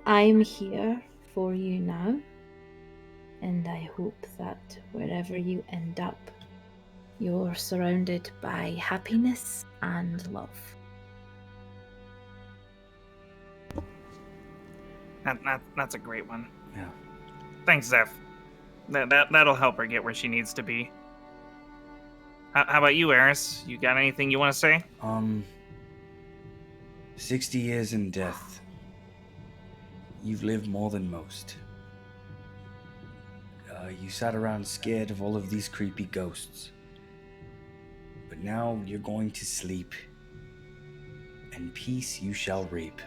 S3: I'm here for you now, and I hope that wherever you end up, you're surrounded by happiness and love.
S5: That's a great one.
S4: Yeah.
S5: Thanks, Zeph. That'll help her get where she needs to be. How about you, Eris? You got anything you want to say?
S4: 60 years in death. You've lived more than most. You sat around scared of all of these creepy ghosts. But now you're going to sleep. And peace you shall reap.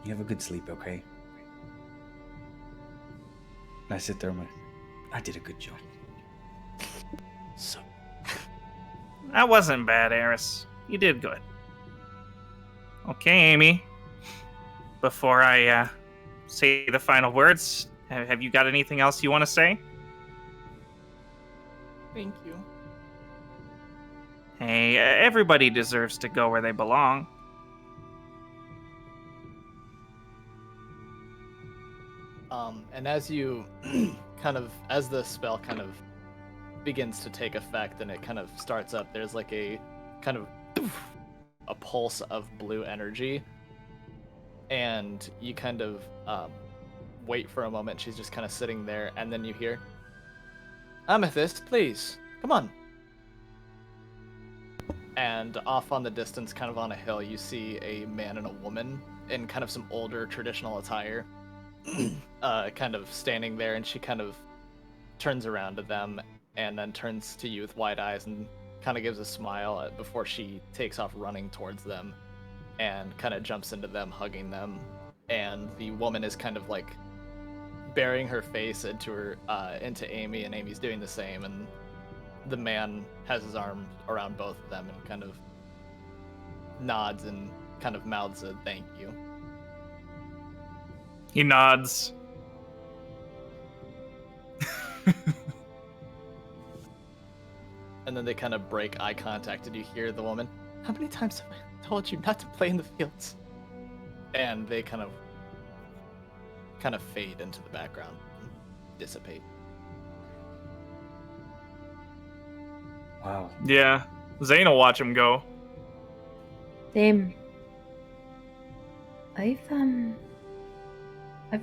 S4: You have a good sleep, okay? And I sit there and I'm like, I did a good job.
S1: So
S5: That wasn't bad, Eris. You did good. Okay, Amy. Before I say the final words, have you got anything else you want to say?
S1: thank you.
S5: Hey, everybody deserves to go where they belong.
S1: And as you as the spell kind of begins to take effect and it kind of starts up, there's like a kind of a pulse of blue energy, and you kind of wait for a moment. She's just kind of sitting there, and then you hear, Amethyst, please, come on. And off on the distance, kind of on a hill, you see a man and a woman in kind of some older traditional attire, kind of standing there, and she kind of turns around to them and then turns to you with wide eyes and kind of gives a smile before she takes off running towards them and kind of jumps into them, hugging them. And the woman is kind of like burying her face into Amy, and Amy's doing the same, and the man has his arm around both of them and kind of nods and kind of mouths a thank you.
S5: He nods.
S1: And then they kind of break eye contact, and you hear the woman, how many times have I told you not to play in the fields? And they kind of fade into the background and dissipate.
S4: Wow.
S5: Yeah, Zane will watch him go.
S3: Same. I've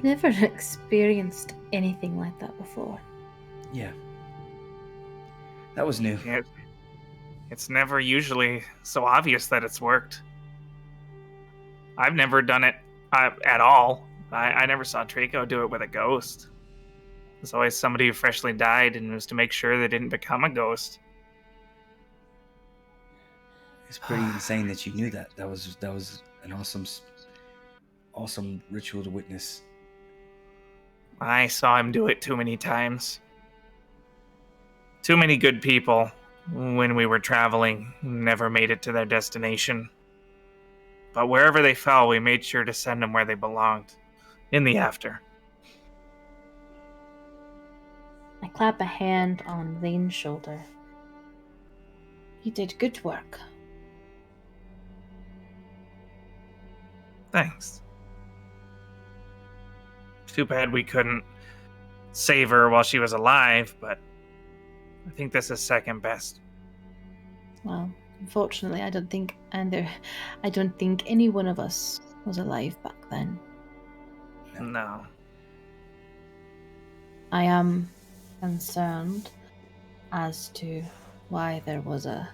S3: never experienced anything like that before.
S4: Yeah. That was new.
S5: It's never usually so obvious that it's worked. I've never done it at all. I never saw Draco do it with a ghost. It's always somebody who freshly died, and it was to make sure they didn't become a ghost.
S4: It's pretty insane that you knew that. That was an awesome ritual to witness.
S5: I saw him do it too many times. Too many good people, when we were traveling, never made it to their destination. But wherever they fell, we made sure to send them where they belonged, in the after.
S3: I clap a hand on Zane's shoulder. You did good work.
S5: Thanks. Too bad we couldn't save her while she was alive, but I think this is second best.
S3: Well, unfortunately, I don't think any one of us was alive back then.
S5: No.
S3: I am concerned as to why there was a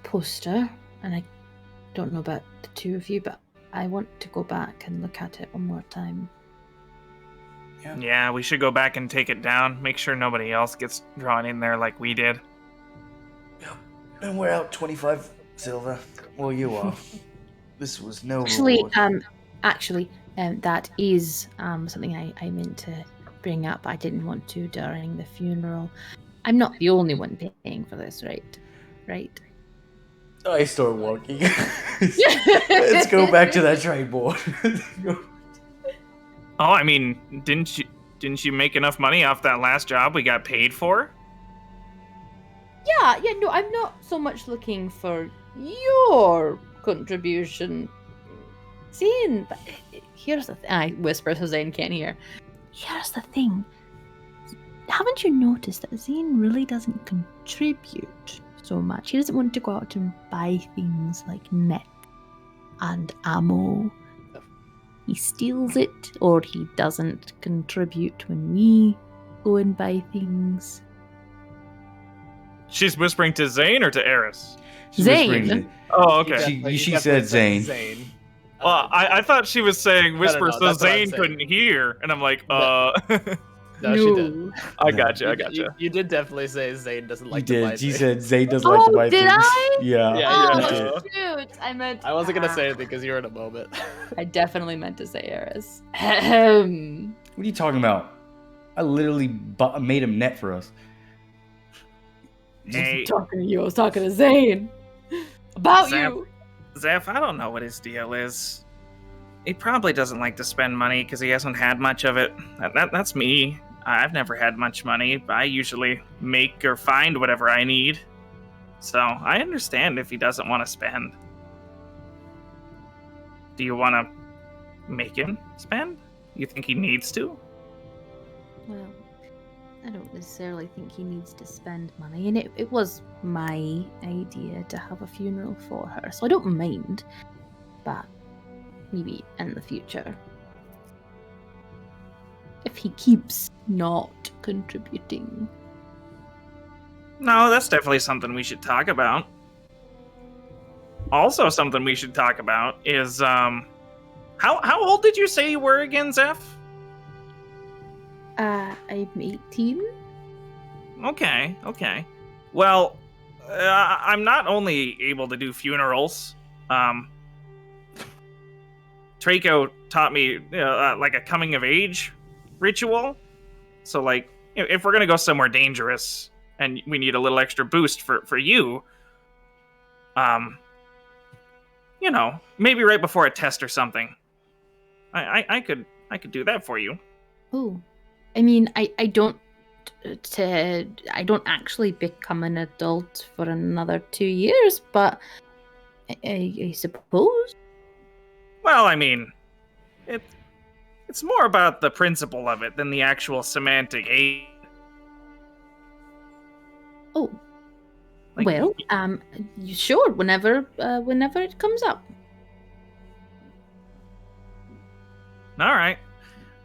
S3: poster, and I don't know about the two of you, but I want to go back and look at it one more time.
S5: Yeah, we should go back and take it down. Make sure nobody else gets drawn in there like we did.
S4: Yep. And we're out 25 silver. Well, you are. This was no
S3: Actually,
S4: reward.
S3: that is something I meant to bring up. I didn't want to during the funeral. I'm not the only one paying for this, right? Right?
S4: I start walking. Let's go back to that trade board.
S5: Oh, I mean, didn't you make enough money off that last job we got paid for?
S3: Yeah, no, I'm not so much looking for your contribution. Zane, but here's the thing. I whisper so Zane can't hear. Here's the thing. Haven't you noticed that Zane really doesn't contribute so much? He doesn't want to go out and buy things like net and ammo. He steals it, or he doesn't contribute when we go and buy things.
S2: She's whispering to Zane or to Eris?
S4: She's
S3: Zane.
S4: whispering to-
S2: Oh, okay.
S4: She said Zane.
S2: Well, I thought she was saying whisper,
S1: no,
S2: so
S1: that's what I'm
S2: Zane
S1: saying.
S2: couldn't hear, and I'm like,
S1: No, she did.
S2: I
S4: No.
S2: gotcha.
S1: You did definitely say Zane doesn't like
S4: You
S1: to buy
S4: did. She
S1: things.
S4: said Zane doesn't like to buy
S3: did
S4: things.
S3: I?
S4: Yeah.
S1: Yeah,
S4: you
S1: you
S3: Oh,
S4: did.
S3: shoot. I meant.
S1: I wasn't gonna say anything because you were in a moment.
S3: I definitely meant to say Eris.
S4: What are you talking about? I literally made him net for us.
S5: Hey,
S3: Talking to you, I was talking to Zane. About
S5: Zap.
S3: you.
S5: Zeph, I don't know what his deal is. He probably doesn't like to spend money because he hasn't had much of it. That's me. I've never had much money, but I usually make or find whatever I need. So I understand if he doesn't want to spend. Do you want to make him spend? You think he needs to?
S3: Well, I don't necessarily think he needs to spend money, and it was my idea to have a funeral for her, so I don't mind. But maybe in the future, if he keeps not contributing.
S5: No, that's definitely something we should talk about. Also, something we should talk about is how old did you say you were again, Zeph?
S3: I'm 18.
S5: Okay. Well, I'm not only able to do funerals. Traco taught me like a coming of age ritual. So, like, if we're gonna go somewhere dangerous and we need a little extra boost for you, you know, maybe right before a test or something. I could do that for you.
S3: Oh, I mean, I don't actually become an adult for another 2 years, but I suppose.
S5: Well, I mean, it's more about the principle of it than the actual semantic age.
S3: Oh,
S5: Like,
S3: well, sure. Whenever it comes up.
S5: All right.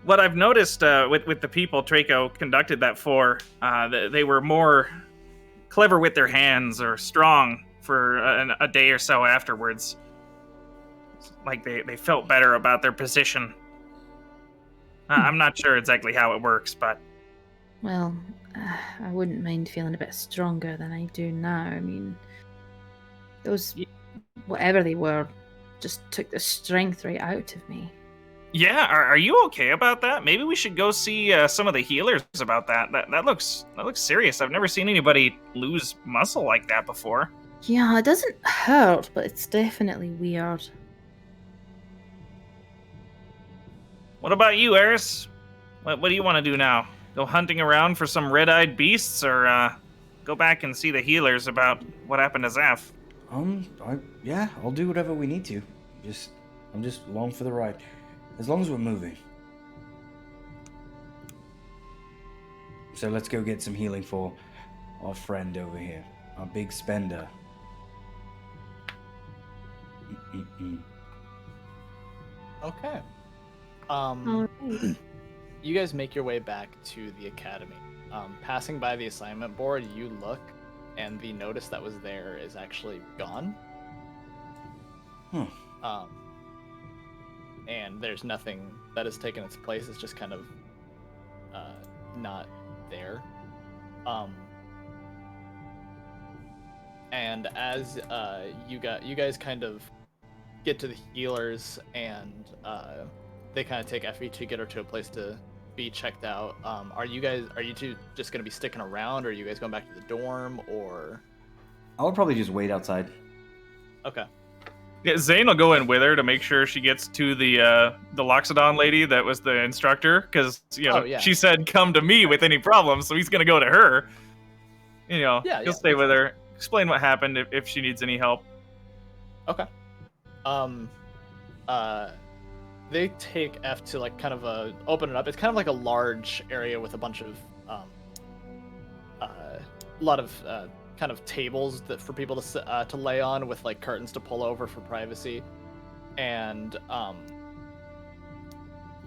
S5: What I've noticed with the people Traco conducted that for, they were more clever with their hands or strong for a day or so afterwards. Like they felt better about their position. I'm not sure exactly how it works, but
S3: Well, I wouldn't mind feeling a bit stronger than I do now. I mean, those whatever they were just took the strength right out of me.
S5: yeah, are you okay about that? Maybe we should go see some of the healers about that. That looks serious. I've never seen anybody lose muscle like that before.
S3: Yeah, it doesn't hurt, but it's definitely weird.
S5: What about you, Eris? What do you want to do now? Go hunting around for some red-eyed beasts, or go back and see the healers about what happened to Zeph?
S4: Yeah, I'll do whatever we need to. I'm just along for the ride. As long as we're moving. So let's go get some healing for our friend over here. Our big spender.
S1: Okay.
S3: Alright.
S1: You guys make your way back to the academy. Passing by the assignment board, you look, and the notice that was there is actually gone. And there's nothing that has taken its place. It's just kind of not there. And as you guys kind of get to the healers, and they kind of take Effie to get her to a place to be checked out. Are you two just gonna be sticking around, or are you guys going back to the dorm, or?
S4: I would probably just wait outside.
S1: Okay.
S2: Yeah, Zane will go in with her to make sure she gets to the Loxodon lady that was the instructor, because she said come to me with any problems, so he's gonna go to her. He'll stay with her, explain what happened if she needs any help.
S1: Okay. They take F to like kind of open it up. It's kind of like a large area with a bunch of lot of kind of tables that for people to lay on, with like curtains to pull over for privacy, and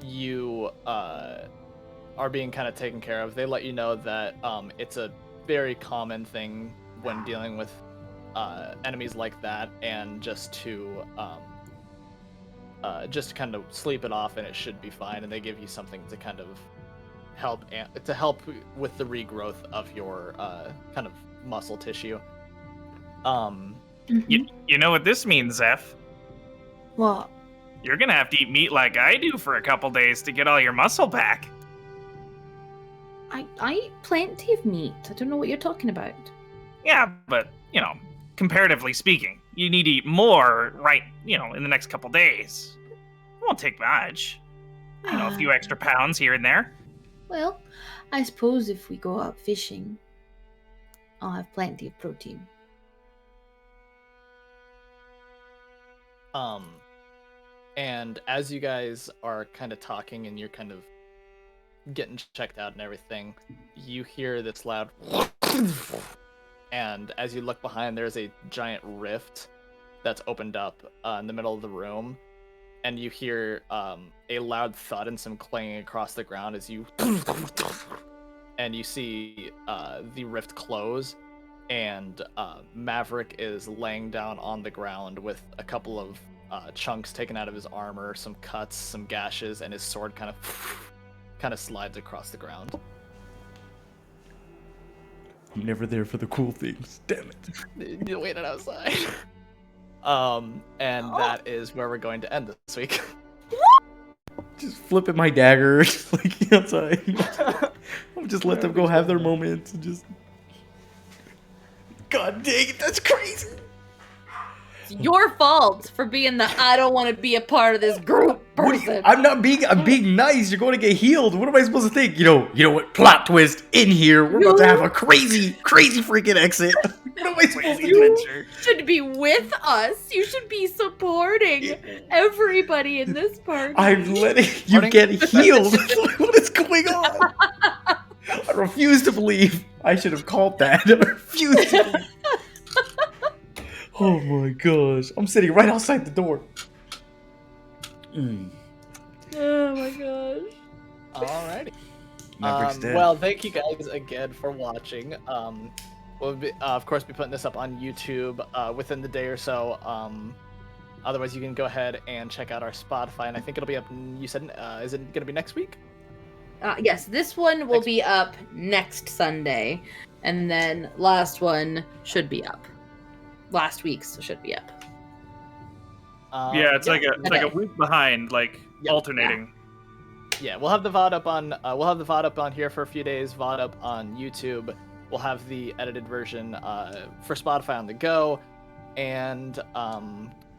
S1: you are being kind of taken care of. They let you know that it's a very common thing when dealing with enemies like that, and just to kind of sleep it off, and it should be fine. And they give you something to kind of help with the regrowth of your kind of muscle tissue.
S5: You know what this means, Zeph?
S3: What?
S5: You're gonna have to eat meat like I do for a couple days to get all your muscle back.
S3: I eat plenty of meat. I don't know what you're talking about.
S5: Yeah, but, comparatively speaking, you need to eat more in the next couple days. It won't take much. A few extra pounds here and there.
S3: Well, I suppose if we go out fishing, I'll have plenty of protein.
S1: And as you guys are kind of talking and you're kind of getting checked out and everything, you hear this loud and as you look behind, there's a giant rift that's opened up in the middle of the room, and you hear a loud thud and some clanging across the ground as you and you see the rift close, and Maverick is laying down on the ground with a couple of chunks taken out of his armor, some cuts, some gashes, and his sword kind of slides across the ground.
S6: I'm never there for the cool things. Damn it.
S1: You waited outside. And that is where we're going to end this week.
S6: Just flipping my dagger like outside. I'll just let them go have their moments and just. God dang it, that's crazy.
S3: It's your fault for being the I don't want to be a part of this group person.
S6: I'm being nice. You're going to get healed. What am I supposed to think? You know what? Plot twist in here. We're about to have a crazy freaking exit. What am I supposed to do?
S3: You should be with us. You should be supporting everybody in this party.
S6: I'm letting you get healed. What is going on? I refuse to believe. I should have called that. I refuse to believe. Oh my gosh. I'm sitting right outside the door.
S3: Oh my gosh.
S1: Alrighty.
S6: Maverick's dead.
S1: Well, thank you guys again for watching. We'll be, of course, be putting this up on YouTube within the day or so. Otherwise, you can go ahead and check out our Spotify, and I think it'll be up. You said, is it going to be next week?
S3: Yes, this one will be up next Sunday, and then last one should be up. Last week's should be up.
S5: It's like a week behind, alternating.
S1: Yeah, we'll have the VOD up on here for a few days. VOD up on YouTube. We'll have the edited version for Spotify on the go, and I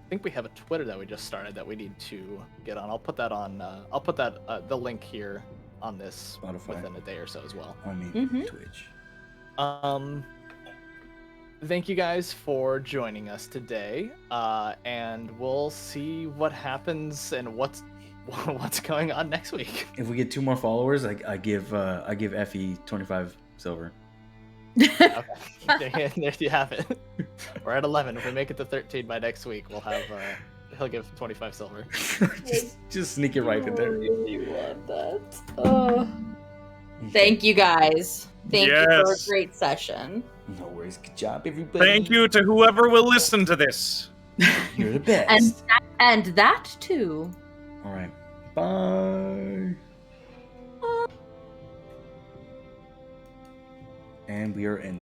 S1: think we have a Twitter that we just started that we need to get on. I'll put that on. The link here on this
S6: Spotify
S1: within a day or so as well.
S6: I mean, Twitch.
S1: Thank you guys for joining us today, and we'll see what happens and what's going on next week.
S6: If we get 2 more followers, I give Effie 25 silver.
S1: Okay, there you have it. We're at 11. If we make it to 13 by next week, we'll have he'll give 25 silver.
S6: just sneak it right in there.
S3: You want that? Oh. Thank you guys. Thank you for a great session.
S6: No worries. Good job, everybody.
S5: Thank you to whoever will listen to this.
S6: You're the best.
S3: And that too.
S6: All right. Bye. And we are in.